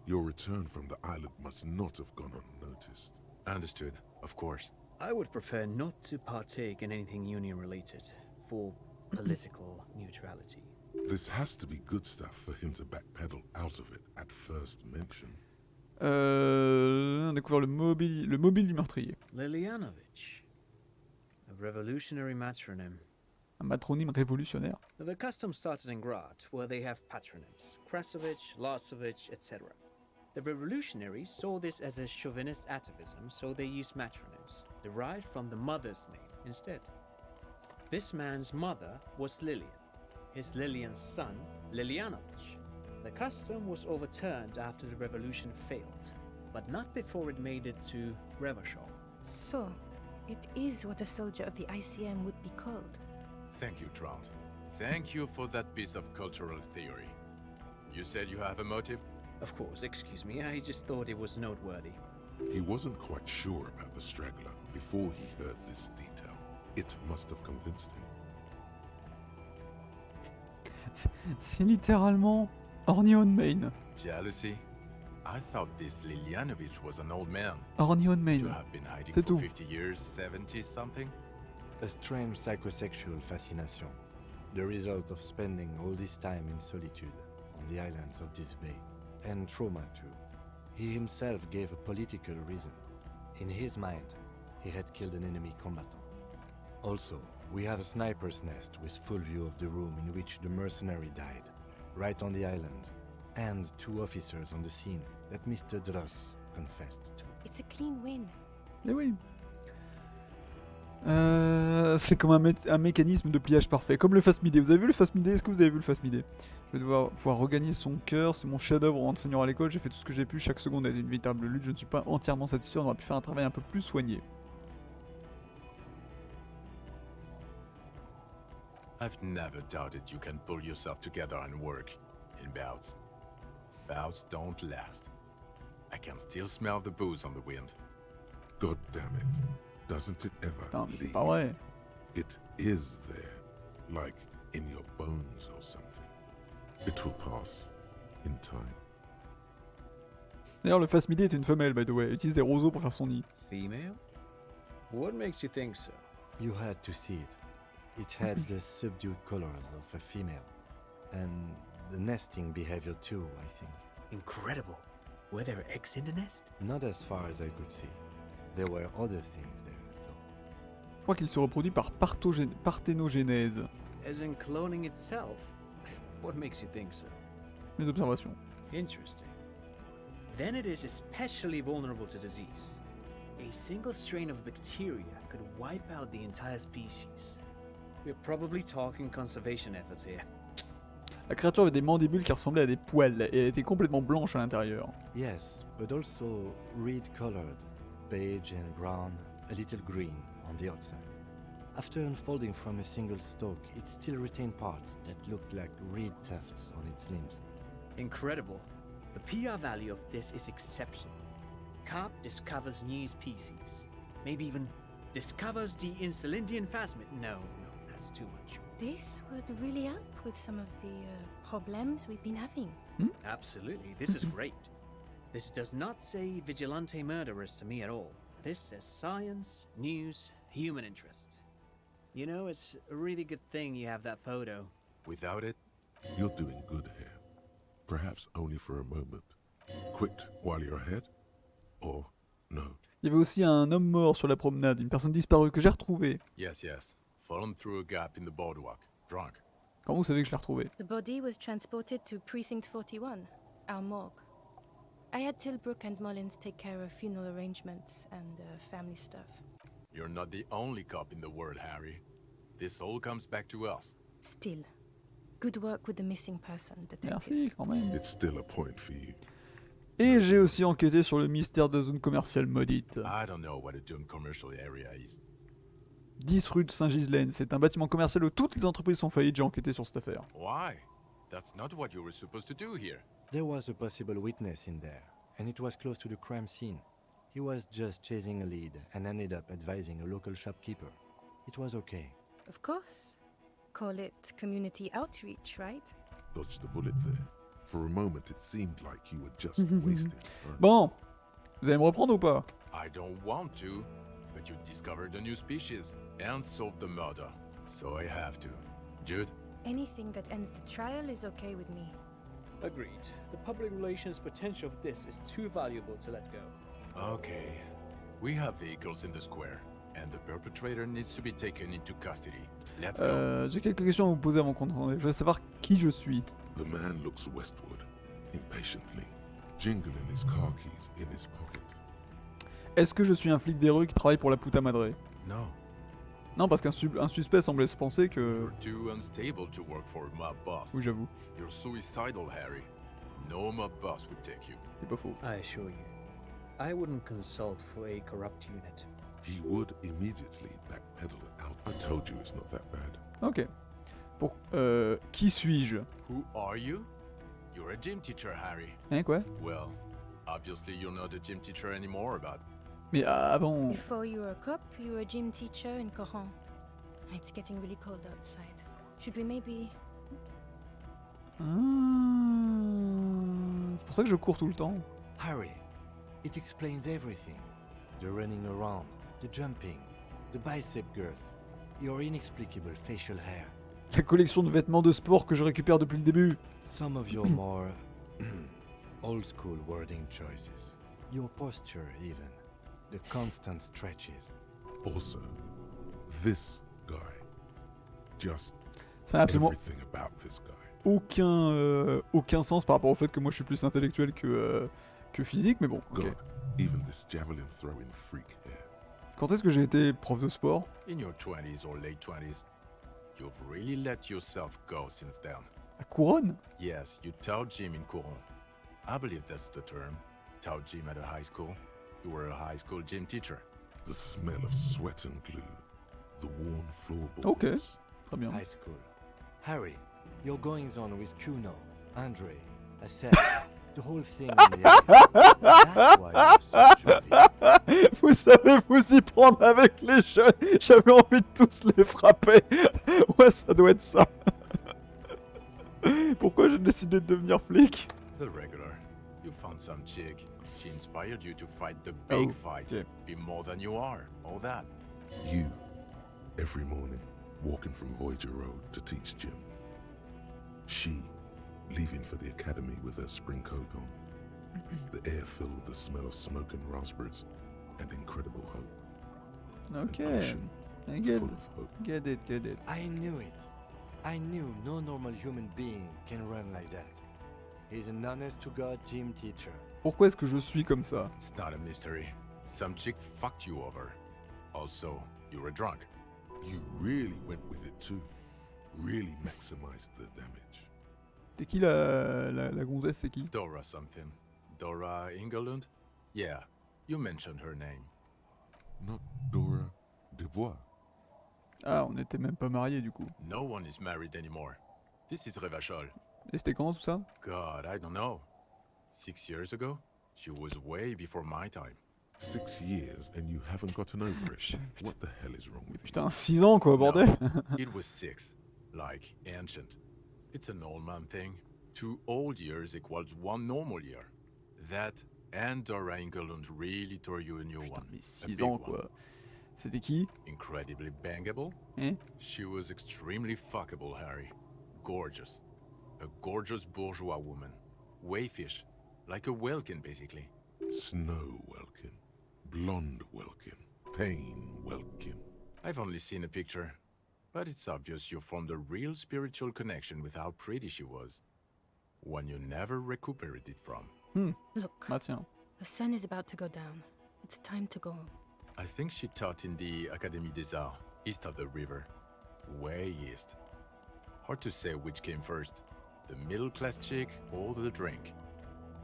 Your return from the island must not have gone unnoticed. Understood, of course. I would prefer not to partake in anything union-related, for political neutrality. This has to be good stuff for him to backpedal out of it at first mention. On a découvert le mobile du meurtrier. Lilianovich. A revolutionary matronym. Un matronyme révolutionnaire. The custom started in Grad, where they have patronyms. Krasovich, Lasovich, etc. The revolutionaries saw this as a chauvinist atavism, so they used matronyms, derived from the mother's name instead. This man's mother was Lilian. His Lilian's son, Lilianovich. The custom was overturned after the revolution failed, but not before it made it to Revachol. So, it is what a soldier of the ICM would be called. Thank you, Trout. Thank you for that piece of cultural theory. You said you have a motive? Of course, excuse me, I just thought it was noteworthy. He wasn't quite sure about the straggler before he heard this detail. It must have convinced him. C'est littéralement Orny on Main. Jealousy? I thought this Lilianovich was an old man. Orny on Main. To have been hiding C'est for tout. 50 years, 70 something? A strange psychosexual fascination, the result of spending all this time in solitude on the islands of this bay. And trauma too. He himself gave a political reason. In his mind, he had killed an enemy combatant. Also, we have a sniper's nest with full view of the room in which the mercenary died, right on the island, and 2 officers on the scene that Mr. Dross confessed to. It's a clean win. Eh oui. C'est comme un mécanisme de pliage parfait, comme le Phasmidé. Vous avez vu le Phasmidé? Est-ce que vous avez vu le Phasmidé? Je vais devoir pouvoir regagner son cœur, c'est mon chef-d'œuvre en enseignant à l'école, j'ai fait tout ce que j'ai pu, chaque seconde est une véritable lutte, je ne suis pas entièrement satisfait, on aurait pu faire un travail un peu plus soigné. I've never doubted you can pull yourself together and work in bouts. Bouts don't last. I can still smell the booze on the wind. God damn it. Doesn't it ever Non, mais c'est leave? pas vrai. It is there, like in your bones or something. It will pass in time. D'ailleurs, le Phasmidé est une femelle, by the way, elle utilise des roseaux pour faire son nid. Female? What makes you think so? You had to see it. It had the subdued colors of a female, and the nesting behavior too, I think. Incredible. Were there eggs in the nest? Not as far as I could see. There were other things there, though. Je crois qu'il se reproduit par parthénogénèse. As in cloning itself? What makes you think so? Mes observations. Interesting. Then it is especially vulnerable to disease. A single strain of bacteria could wipe out the entire species. We're probably talking conservation efforts here. La créature avait des mandibules qui ressemblaient à des poils et elle était complètement blanche à l'intérieur. Yes, but also reed-colored, beige and brown, a little green on the outside. After unfolding from a single stalk, it still retained parts that looked like reed tufts on its limbs. Incredible. The PR value of this is exceptional. Carp discovers new species. Maybe even discovers the Insulindian phasmid. No, that's too much. This would really help with some of the problems we've been having. Absolutely, this is great. This does not say vigilante murderers to me at all. This says science, news, human interest. You know, it's a really good thing you have that photo. Without it, You're doing good here. Perhaps only for a moment. Quit while you're ahead? Or no? Il y avait aussi un homme mort sur la promenade, une personne disparue que j'ai retrouvée. yes. Fallen through a gap in the boardwalk, drunk. Comment vous savez que je l'ai retrouvée? The body was transported to Precinct 41, our morgue. I had Tilbrook and Mullins take care of funeral arrangements and family stuff. You're not the only cop in the world, Harry. This all comes back to us. Still, Good work with the missing person, detective. Merci quand même. It's still a point for you. Et j'ai aussi enquêté sur le mystère de zone commerciale maudite. I don't know what a doomed commercial area is. 10 rue de Saint-Ghislaine, c'est un bâtiment commercial où toutes les entreprises sont faillites, j'ai enquêté sur cette affaire. Why? That's not what you were supposed to do here. There was a possible witness in there, and it was close to the crime scene. He was just chasing a lead and ended up advising a local shopkeeper. It was okay. Of course. Call it community outreach, right? Dodged the bullet there. For a moment, it seemed like you were just wasting time. Bon, vous allez me reprendre ou pas? I don't want to, but you discovered a new species and solved the murder, so I have to. Jude? Anything that ends the trial is okay with me. Agreed. The public relations potential of this is too valuable to let go. Okay. We have vehicles in the square, and the perpetrator needs to be taken into custody. Let's go. J'ai quelques questions à vous poser à mon compte. Je veux savoir qui je suis. The man looks westward, impatiently, jingling his car keys in his pocket. Est-ce que je suis un flic véreux qui travaille pour la puta madre? No. Non, parce qu'un suspect semble laisser penser que... You're too unstable to work for a mob boss. Oui, j'avoue. You're suicidal, Harry. No mob boss would take you. C'est pas faux. I assure you, I wouldn't consult for a corrupt unit. He would immediately backpedal out. I told you it's not that bad. Ok. Pour... qui suis-je? Who are you? You're a gym teacher, Harry. Hein, quoi? Well, obviously you're not a gym teacher anymore, but... Mais avant... Before you were a cop, you were a gym teacher in Coron. It's getting really cold outside. Should we maybe... C'est pour ça que je cours tout le temps. Harry, it explains everything. The running around, the jumping, the bicep girth, your inexplicable facial hair. La collection de vêtements de sport que je récupère depuis le début. Some of your more old school wording choices. Your posture even. The constant stretches. Also, this guy. Just Ça n'a absolument everything about this guy. aucun sens par rapport au fait que moi je suis plus intellectuel que physique, mais bon. ok. God, even this javelin throwing freak here. Quand est-ce que j'ai été prof de sport? In your 20s or late 20s, you've really let yourself go since then. À Couronne? Yes, you taught gym in Coron. I believe that's the term. Taught gym at a high school. You were a high school gym teacher. The smell of sweat and glue. The worn floorboards. Ok, très bien. High school. Harry, your goings on with Kuno, Andre, Asset, the whole thing in the end. That's why you're so juvie. Vous savez vous y prendre avec les jeunes. J'avais envie de tous les frapper. Ouais, ça doit être ça. Pourquoi j'ai décidé de devenir flic? The regular. You found some chick. She inspired you to fight the big fight. okay. Be more than you are. All that. You, every morning, walking from Voyager Road to teach gym. She, leaving for the academy with her spring coat on. The air filled with the smell of smoke and raspberries and incredible hope. Ok. An ocean I get full it. of hope. Get it, get it. I knew it. I knew no normal human being can run like that. He's an honest-to-God gym teacher. Pourquoi est-ce que je suis comme ça? It's not a mystery. Some chick fucked you over. Also, you were drunk. You really went with it too. Really maximized the damage. C'est qui la gonzesse, c'est qui? Dora something. Dora Ingelund? Yeah, you mentioned her name. Not Dora Dubois. Ah, on n'était même pas mariés du coup. No one is married anymore. This is Revachol. Et c'était quand tout ça? God, I don't know. 6 years ago? She was way before my time. 6 years and you haven't gotten over it. What the hell is wrong with you? Putain, 6 ans quoi, bordel. No, it was 6. Like ancient. It's an old man thing. 2 old years equals 1 normal year. That and Dora Ingelund really tore you a new one. Mais A 6 big ans one. quoi. C'était qui? Incredibly bangable. Hein? She was extremely fuckable, Harry. Gorgeous. A gorgeous bourgeois woman. Wayfish. Like a Welkin, basically. Snow Welkin. Blonde Welkin. Pain Welkin. I've only seen a picture. But it's obvious you formed a real spiritual connection with how pretty she was. One you never recuperated from. Look, Bah tiens. the sun is about to go down. It's time to go. I think she taught in the Académie des Arts, east of the river. Way east. Hard to say which came first, the middle-class chick or the drink.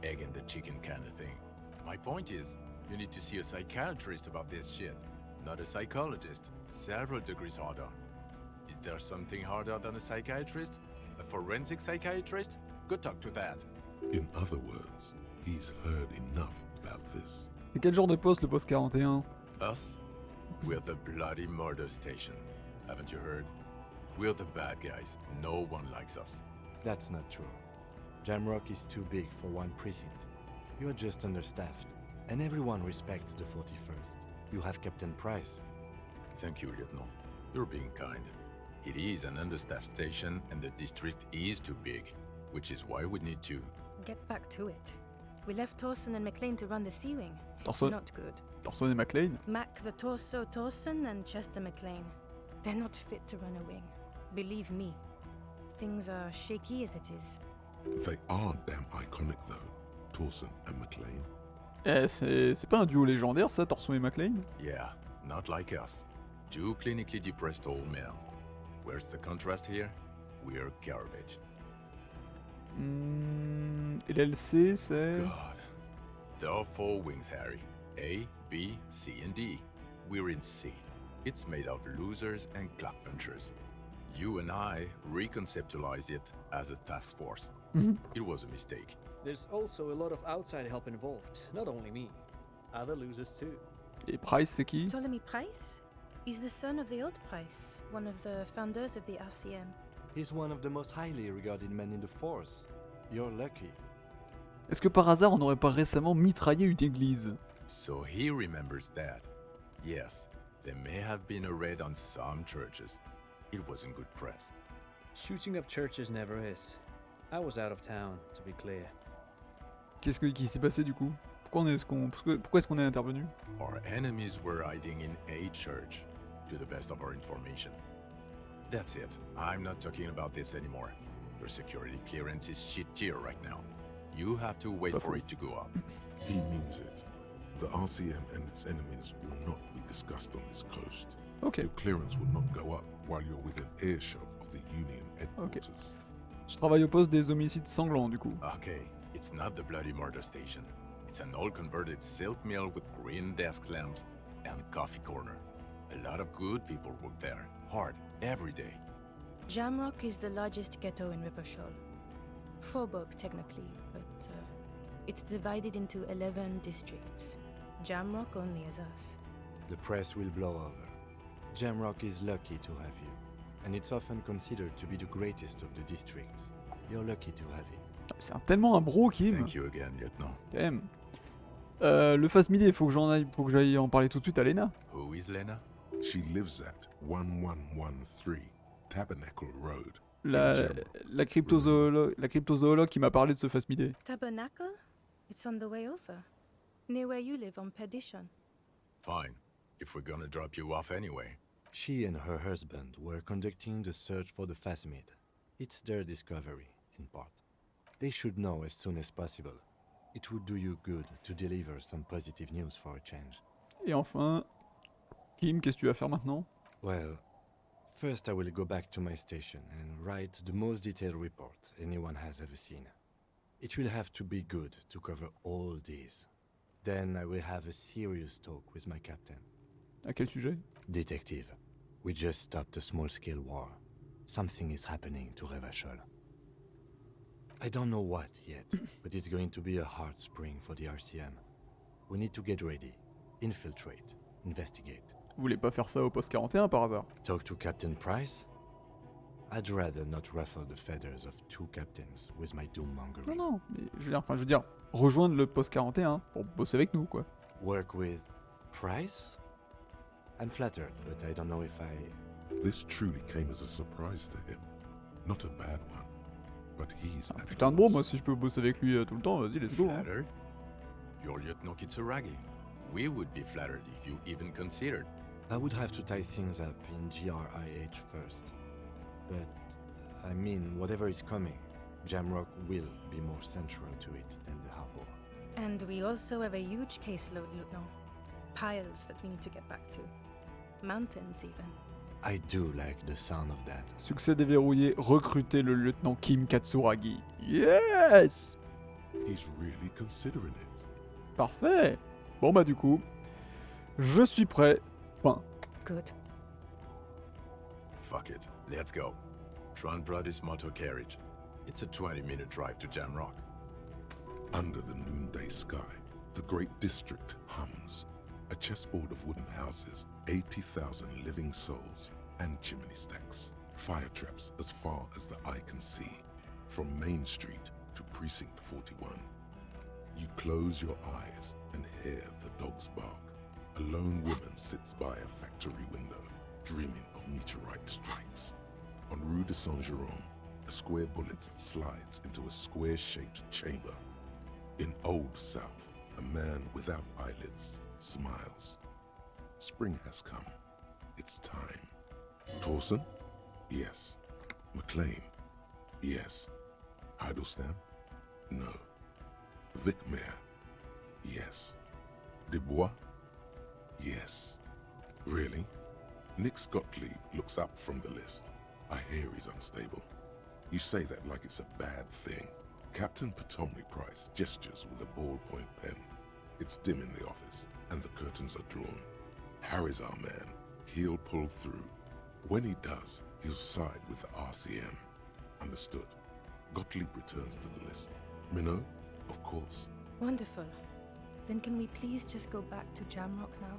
Egg in the chicken kind of thing. My point is, you need to see a psychiatrist about this shit, not a psychologist. Several degrees harder. Is there something harder than a psychiatrist? A forensic psychiatrist? Go talk to that. In other words, he's heard enough about this. C'est quel genre de poste le poste 41? Us? We're the bloody murder station. Haven't you heard? We're the bad guys. No one likes us. That's not true. Jamrock is too big for one precinct. You're just understaffed, and everyone respects the 41st. You have Captain Price. Thank you, Lieutenant. You're being kind. It is an understaffed station, and the district is too big, which is why we need to... Get back to it. We left Torson and McLean to run the sea wing. It's Torson- not good. Torson et McLean? Mac the Torso Torson and Chester McLean. They're not fit to run a wing. Believe me. Things are shaky as it is. They are damn iconic though, Torson and McLean. Eh, c'est pas un duo légendaire ça, Torson et McLean? Yeah, not like us. Two clinically depressed old men. Where's the contrast here? We're garbage. Et l'LC, c'est... God. There are 4 wings, Harry. A, B, C, and D. We're in C. It's made of losers and clock punchers. You and I reconceptualized it as a task force. It was a mistake. There's also a lot of outside help involved, not only me. Other losers too. Et Price, c'est qui? Ptolemy Price? He's the son of the old Price, one of the founders of the RCM. He's one of the most highly regarded men in the force. You're lucky. Est-ce que par hasard on n'aurait pas récemment mitraillé une église? So he remembers that. Yes, there may have been a raid on some churches. It wasn't good press. Shooting up churches never is. I was out of town, to be clear. Qu'est-ce qui s'est passé du coup? Pourquoi est-ce qu'on est intervenu? Our enemies were hiding in a church, to the best of our information. That's it. I'm not talking about this anymore. Your security clearance is shit tier right now. You have to wait for it to go up. He means it. The RCM and its enemies will not be discussed on this coast. Okay. Your clearance will not go up while you're within earshot of the Union headquarters. Je travaille au poste des homicides sanglants du coup. Okay, it's not the bloody murder station. It's an old converted silk mill with green desk lamps and coffee corner. A lot of good people work there, hard, every day. Jamrock is the largest ghetto in Rivershoal. Faubourg, technically, but it's divided into 11 districts. Jamrock only has us. The press will blow over. Jamrock is lucky to have you, and it's often considered to be the greatest of the districts. You're lucky to have it. C'est tellement un bro, Kim. Thank you again, Lieutenant. Damn. Le fast midi, il faut que j'aille en parler tout de suite à Lena. Who is Lena? She lives at 1113 Tabernacle Road. La cryptozoologue qui m'a parlé de ce fast midi. Tabernacle? It's on the way over. Near where you live on Perdition. Fine, if we're gonna drop you off anyway. She and her husband were conducting the search for the Phasmid. It's their discovery, in part. They should know as soon as possible. It would do you good to deliver some positive news for a change. Et enfin, Kim, qu'est-ce que tu vas faire maintenant? Well, first I will go back to my station and write the most detailed report anyone has ever seen. It will have to be good to cover all these. Then I will have a serious talk with my captain. À quel sujet? Detective, we just stopped a small-scale war. Something is happening to Revachol. I don't know what yet, but it's going to be a hard spring for the RCM. We need to get ready, infiltrate, investigate. Vous voulez pas faire ça au poste 41 par hasard? Talk to Captain Price? I'd rather not ruffle the feathers of 2 captains with my doom-mongering. Non, mais je veux dire, rejoindre le poste 41 pour bosser avec nous, quoi. Work with Price? I'm flattered, but I don't know if I... This truly came as a surprise to him. Not a bad one, but he's at Putain de bon, moi si je peux bosser avec lui tout le temps, vas-y, let's go. Hein. Flattered? You're Lieutenant Kitsuragi. We would be flattered if you even considered. I would have to tie things up in GRIH first. But, I mean, whatever is coming, Jamrock will be more central to it than the harbor. And we also have a huge caseload, Lieutenant. Piles that we need to get back to. Mountains, even. I do like the sound of that. Succès déverrouillé, recrutez le lieutenant Kim Katsuragi. Yes! He's really considering it. Parfait. Bon bah du coup, je suis prêt. Point. Good. Fuck it, let's go. Tron brought his motor carriage. It's a 20-minute drive to Jamrock. Under the noonday sky, the great district hums. A chessboard of wooden houses, 80,000 living souls, and chimney stacks. Fire traps as far as the eye can see. From Main Street to Precinct 41. You close your eyes and hear the dogs bark. A lone woman sits by a factory window, dreaming of meteorite strikes. On Rue de Saint-Jérôme, a square bullet slides into a square-shaped chamber. In Old South, a man without eyelids smiles. Spring has come. It's time. Torsen? Yes. McLean? Yes. Idlestam? No. Vicmair? Yes. Dubois? Yes. Really? Nix Gottlieb looks up from the list. I hear he's unstable. You say that like it's a bad thing. Captain Potomny Price gestures with a ballpoint pen. It's dim in the office, and the curtains are drawn. Harry's our man. He'll pull through. When he does, he'll side with the RCM. Understood. Gottlieb returns to the list. Minot, of course. Wonderful. Then can we please just go back to Jamrock now?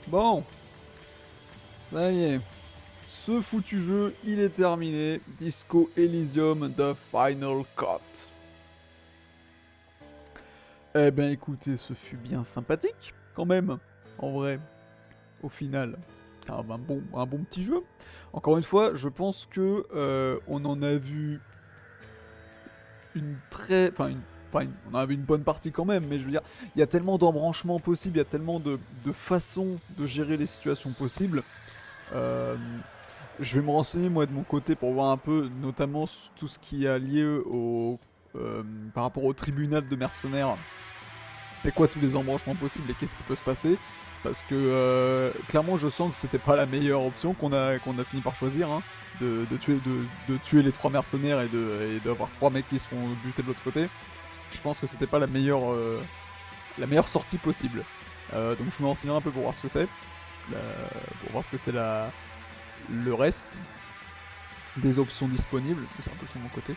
Bon, ça y est, ce foutu jeu, il est terminé. Disco Elysium, The Final Cut. Eh ben écoutez, ce fut bien sympathique, quand même, en vrai, au final. Un bon petit jeu. Encore une fois, je pense que on en a vu une très... on en a vu une bonne partie quand même, mais je veux dire, il y a tellement d'embranchements possibles, il y a tellement de façons de gérer les situations possibles. Je vais me renseigner moi de mon côté pour voir un peu, notamment tout ce qui est lié au, par rapport au tribunal de mercenaires. C'est quoi tous les embranchements possibles et qu'est-ce qui peut se passer? Parce que clairement je sens que c'était pas la meilleure option qu'on a fini par choisir, hein, de tuer les 3 mercenaires et d'avoir 3 mecs qui se font buter de l'autre côté. Je pense que c'était pas la meilleure sortie possible. Donc je me renseignerai un peu pour voir ce que c'est. Pour voir ce que c'est le reste des options disponibles. C'est un peu sur mon côté.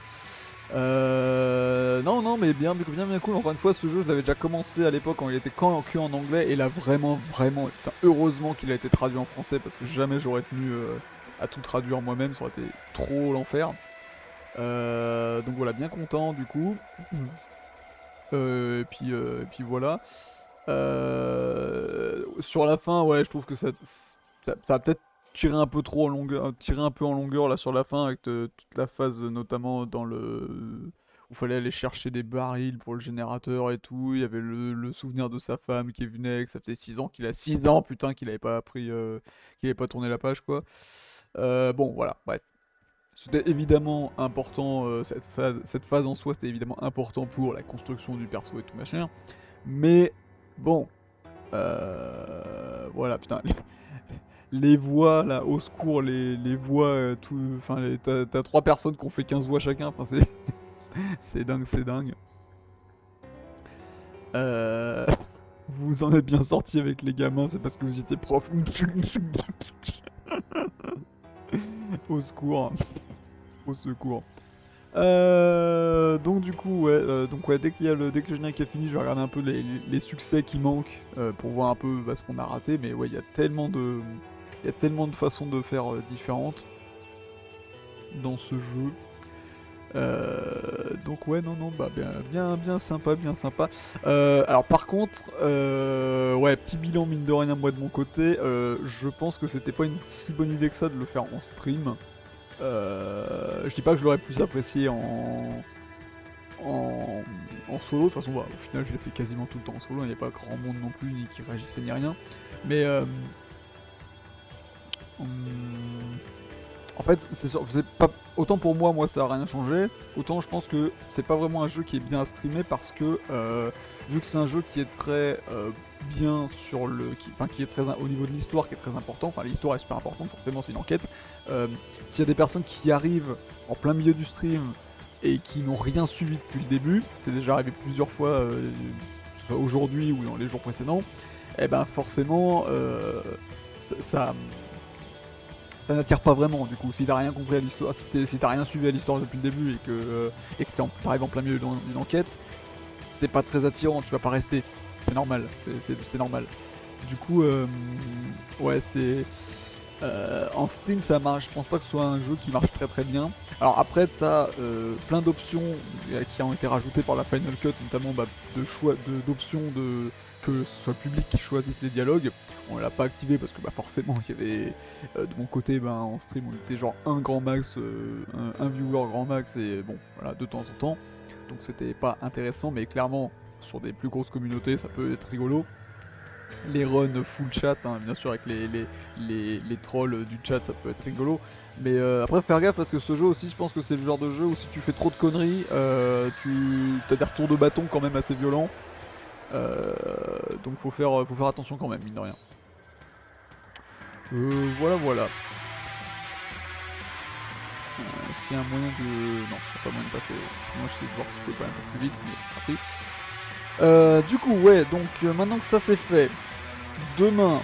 Non, mais bien cool. Encore une fois, ce jeu, je l'avais déjà commencé à l'époque quand il était que en anglais. Et là, vraiment, putain, heureusement qu'il a été traduit en français parce que jamais j'aurais tenu à tout traduire moi-même. Ça aurait été trop l'enfer. Donc voilà, bien content du coup. Et puis voilà. Sur la fin, ouais, je trouve que ça a peut-être tiré un peu trop en longueur, tiré un peu en longueur là sur la fin avec toute la phase notamment dans le où fallait aller chercher des barils pour le générateur et tout. Il y avait le souvenir de sa femme qui venait, que ça faisait 6 ans qu'il a 6 ans, putain, qu'il avait pas appris, qu'il avait pas tourné la page quoi. Bon, voilà, bref. C'était évidemment important, cette phase en soi, c'était évidemment important pour la construction du perso et tout machin. Mais bon, voilà, putain, les voix là, au secours, les voix, enfin, t'as 3 personnes qui ont fait 15 voix chacun, enfin, c'est dingue, c'est dingue. Vous en êtes bien sortis avec les gamins, c'est parce que vous étiez prof. Au secours. Au secours. Donc du coup, ouais, dès que le générique est fini, je vais regarder un peu les succès qui manquent pour voir un peu ce qu'on a raté. Mais ouais, il y a tellement de façons de faire différentes dans ce jeu. Donc ouais, non, bah bien sympa, bien sympa. Alors par contre, ouais, petit bilan mine de rien moi de mon côté. Je pense que c'était pas une si bonne idée que ça de le faire en stream. Je dis pas que je l'aurais plus apprécié en solo, de toute façon, bah, au final je l'ai fait quasiment tout le temps en solo, il n'y a pas grand monde non plus, ni qui réagissait ni rien. Mais en fait, c'est pas autant pour moi ça a rien changé, autant je pense que c'est pas vraiment un jeu qui est bien à streamer parce que vu que c'est un jeu qui est très bien sur qui est très au niveau de l'histoire qui est très important, enfin l'histoire est super importante, forcément c'est une enquête. S'il y a des personnes qui arrivent en plein milieu du stream et qui n'ont rien suivi depuis le début, c'est déjà arrivé plusieurs fois, que ce soit aujourd'hui ou dans les jours précédents, et ben forcément ça n'attire pas vraiment du coup. Si t'as rien compris à l'histoire, si t'as rien suivi à l'histoire depuis le début et que t'arrives en plein milieu d'une enquête, c'est pas très attirant, tu vas pas rester. C'est normal, c'est normal. Du coup, ouais, c'est... en stream ça marche, je pense pas que ce soit un jeu qui marche très très bien. Alors après t'as plein d'options qui ont été rajoutées par la Final Cut, notamment d'options que ce soit le public qui choisisse les dialogues. On l'a pas activé parce que forcément il y avait de mon côté en stream on était genre un grand max, un viewer grand max et bon voilà de temps en temps. Donc c'était pas intéressant mais clairement sur des plus grosses communautés ça peut être rigolo. Les runs full chat, hein, bien sûr avec les trolls du chat ça peut être rigolo. Mais après faire gaffe parce que ce jeu aussi je pense que c'est le genre de jeu où si tu fais trop de conneries, t'as des retours de bâton quand même assez violents. Donc faut faire attention quand même mine de rien. Voilà. Est-ce qu'il y a un moyen de... Non, il n'y a pas moyen de passer. Moi je sais voir si je peux pas un peu plus vite, mais après. Du coup, ouais, donc maintenant que ça c'est fait, demain,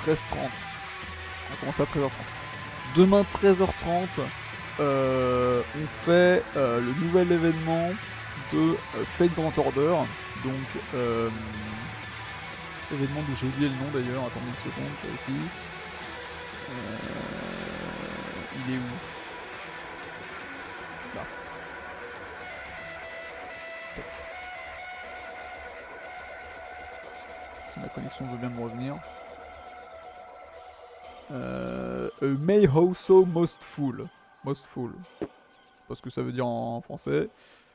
13h30, on commence à 13h30. Demain 13h30, on fait le nouvel événement de Fate Grand Order, donc événement dont j'ai oublié le nom d'ailleurs, attendez une seconde, je vérifie. Il est où? Là. Si ma connexion veut bien me revenir. May also most full. Most full. Parce que ça veut dire en français.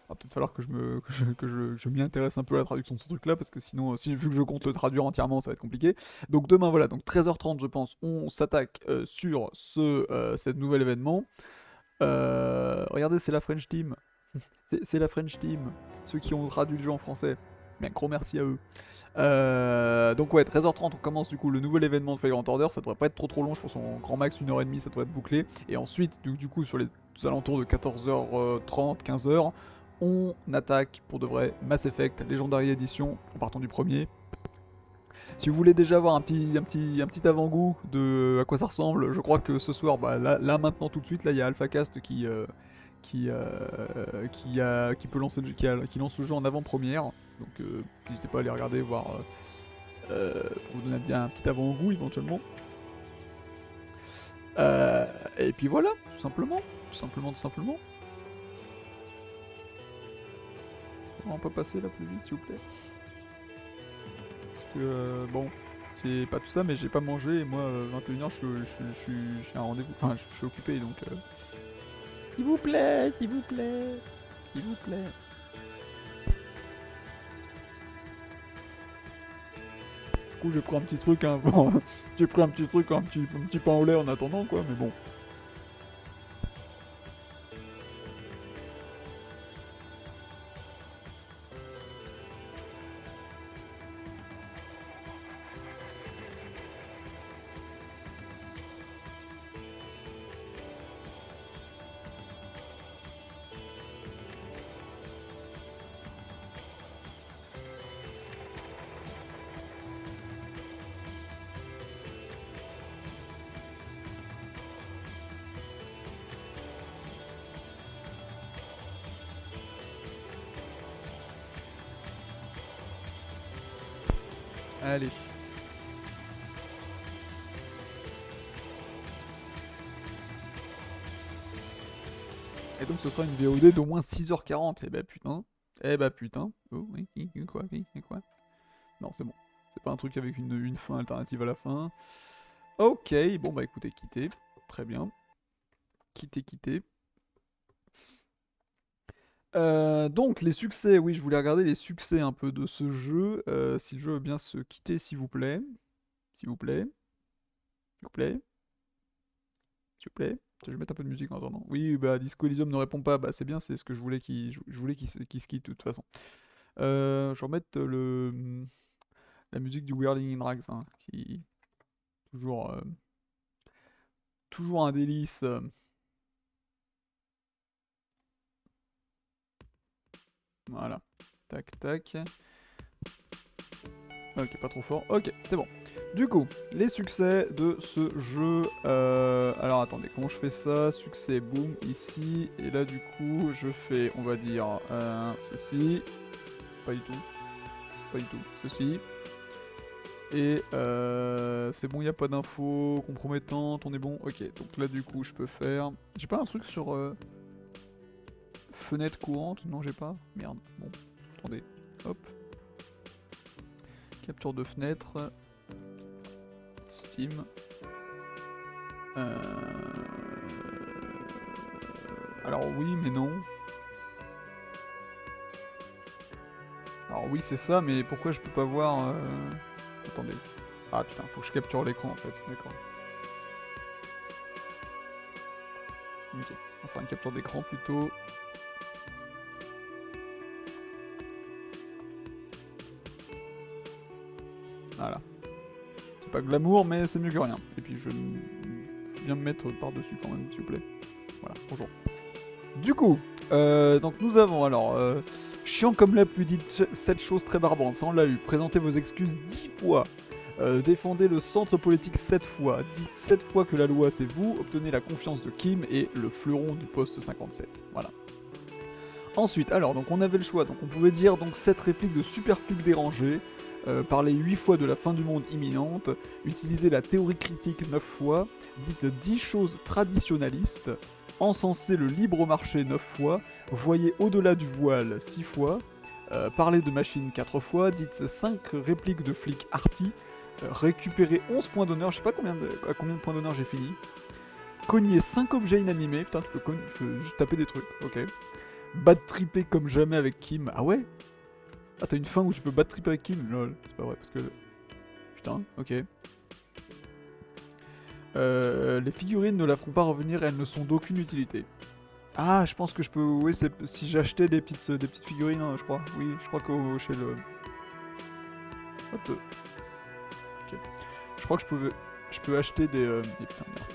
Il va peut-être falloir que je m'y intéresse un peu à la traduction de ce truc là parce que sinon vu que je compte le traduire entièrement ça va être compliqué. Donc demain voilà, donc 13h30 je pense, on s'attaque sur cet nouvel événement. Regardez c'est la French Team. C'est la French Team, ceux qui ont traduit le jeu en français. Mais un gros merci à eux. Donc ouais, 13h30 on commence du coup le nouvel événement de Fate Grand Order, ça devrait pas être trop long, je pense en grand max 1h30 ça devrait être bouclé. Et ensuite du coup sur les alentours de 14h30, 15h, on attaque pour de vrai Mass Effect Legendary Edition en partant du premier. Si vous voulez déjà avoir un petit avant-goût de à quoi ça ressemble, je crois que ce soir, bah, là maintenant tout de suite, là il y a AlphaCast qui peut lancer qui lance le jeu en avant-première. Donc n'hésitez pas à aller regarder, voir pour vous donner bien un petit avant-goût éventuellement. Et puis voilà, tout simplement. On peut passer là plus vite s'il vous plaît. Parce que bon, c'est pas tout ça, mais j'ai pas mangé et moi 21h j'ai un rendez-vous, enfin je suis occupé donc. S'il vous plaît. Du coup j'ai pris un petit truc, hein, bon, j'ai pris un petit pain au lait en attendant quoi, mais bon. Allez. Et donc ce sera une VOD d'au moins 6h40. Eh bah putain. Oh oui, quoi. Non, c'est bon. C'est pas un truc avec une fin alternative à la fin. Ok, bon bah écoutez, quittez. Très bien. Quittez. Donc les succès, oui je voulais regarder les succès un peu de ce jeu, si le jeu veut bien se quitter s'il vous plaît. Je vais mettre un peu de musique en attendant. Oui bah Disco Elysium ne répond pas, bah c'est bien, c'est ce que je voulais qu'il se quitte de toute façon. Je vais remettre la musique du Whirling in Rags, hein, qui toujours un délice. Voilà. Tac. Ok, pas trop fort. Ok, c'est bon. Du coup, les succès de ce jeu. Alors attendez, comment je fais ça? Succès, boum, ici. Et là, du coup, je fais, on va dire, ceci. Pas du tout. Ceci. Et c'est bon, il n'y a pas d'infos compromettantes, on est bon. Ok, donc là, du coup, je peux faire. J'ai pas un truc sur. Fenêtre courante? Non, j'ai pas. Merde. Bon, attendez. Hop. Capture de fenêtre. Steam. Alors oui, mais non. Alors oui, c'est ça, mais pourquoi je peux pas voir... Attendez. Ah putain, faut que je capture l'écran en fait. D'accord. Ok. On va faire une capture d'écran plutôt. Voilà. C'est pas glamour, mais c'est mieux que rien. Et puis je viens me mettre par-dessus quand même, s'il vous plaît. Voilà, bonjour. Du coup, donc nous avons alors... chiant comme la pluie, dites cette chose très barbante, ça on l'a eu. Présentez vos excuses 10 fois. Défendez le centre politique 7 fois. Dites 7 fois que la loi c'est vous. Obtenez la confiance de Kim et le fleuron du poste 57. Voilà. Ensuite, alors, donc on avait le choix. Donc on pouvait dire donc 7 répliques de super flics dérangés. Parler 8 fois de la fin du monde imminente. Utiliser la théorie critique 9 fois. Dites 10 choses traditionnalistes. Encenser le libre marché 9 fois. Voyez au-delà du voile 6 fois. Parler de machine 4 fois. Dites 5 répliques de flics arty. Récupérer 11 points d'honneur. Je sais pas à combien de points d'honneur j'ai fini. Cogner 5 objets inanimés. Putain, tu peux juste taper des trucs. Ok. Bad tripper comme jamais avec Kim. Ah ouais? Ah, t'as une fin où tu peux bad tripper avec Kim? Lol, c'est pas vrai parce que... Putain, ok. Les figurines ne la feront pas revenir, elles ne sont d'aucune utilité. Ah, je pense que je peux... Oui, c'est si j'achetais des petites figurines, hein, je crois. Oui, je crois que chez le... Hop. Ok. Je crois que je peux acheter des... putain, merde.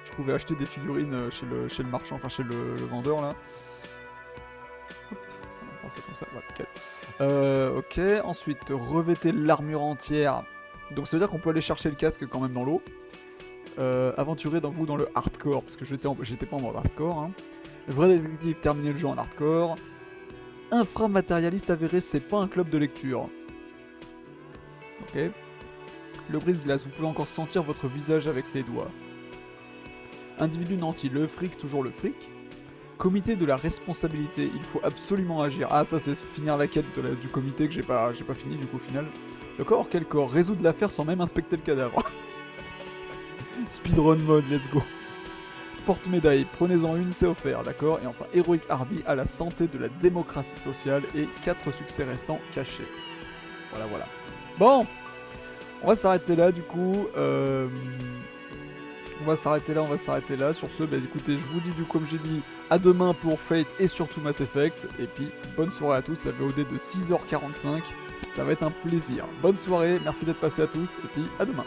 Je pouvais acheter des figurines chez le marchand, enfin chez le vendeur, là. Hop. faire ça comme ça. Ouais, ok. Ok, ensuite, revêtez l'armure entière. Donc ça veut dire qu'on peut aller chercher le casque quand même dans l'eau. Aventurez dans le hardcore, parce que j'étais pas en mode hardcore. Hein. Vrai détective, terminez le jeu en hardcore. Inframatérialiste avéré, c'est pas un club de lecture. Ok. Le brise-glace, vous pouvez encore sentir votre visage avec les doigts. Individu nanti, le fric, toujours le fric. Comité de la responsabilité, il faut absolument agir. Ah, ça c'est finir la quête du comité que j'ai pas fini du coup au final. Le corps, quel corps? Résoudre l'affaire sans même inspecter le cadavre. Speedrun mode, let's go. Porte-médaille, prenez-en une, c'est offert, d'accord. Et enfin, héroïque hardy à la santé de la démocratie sociale et 4 succès restants cachés. Voilà. Bon, on va s'arrêter là du coup. On va s'arrêter là. Sur ce, écoutez, je vous dis du coup, comme j'ai dit, à demain pour Fate et surtout Mass Effect. Et puis, bonne soirée à tous, la VOD de 6h45. Ça va être un plaisir. Bonne soirée, merci d'être passé à tous, et puis à demain.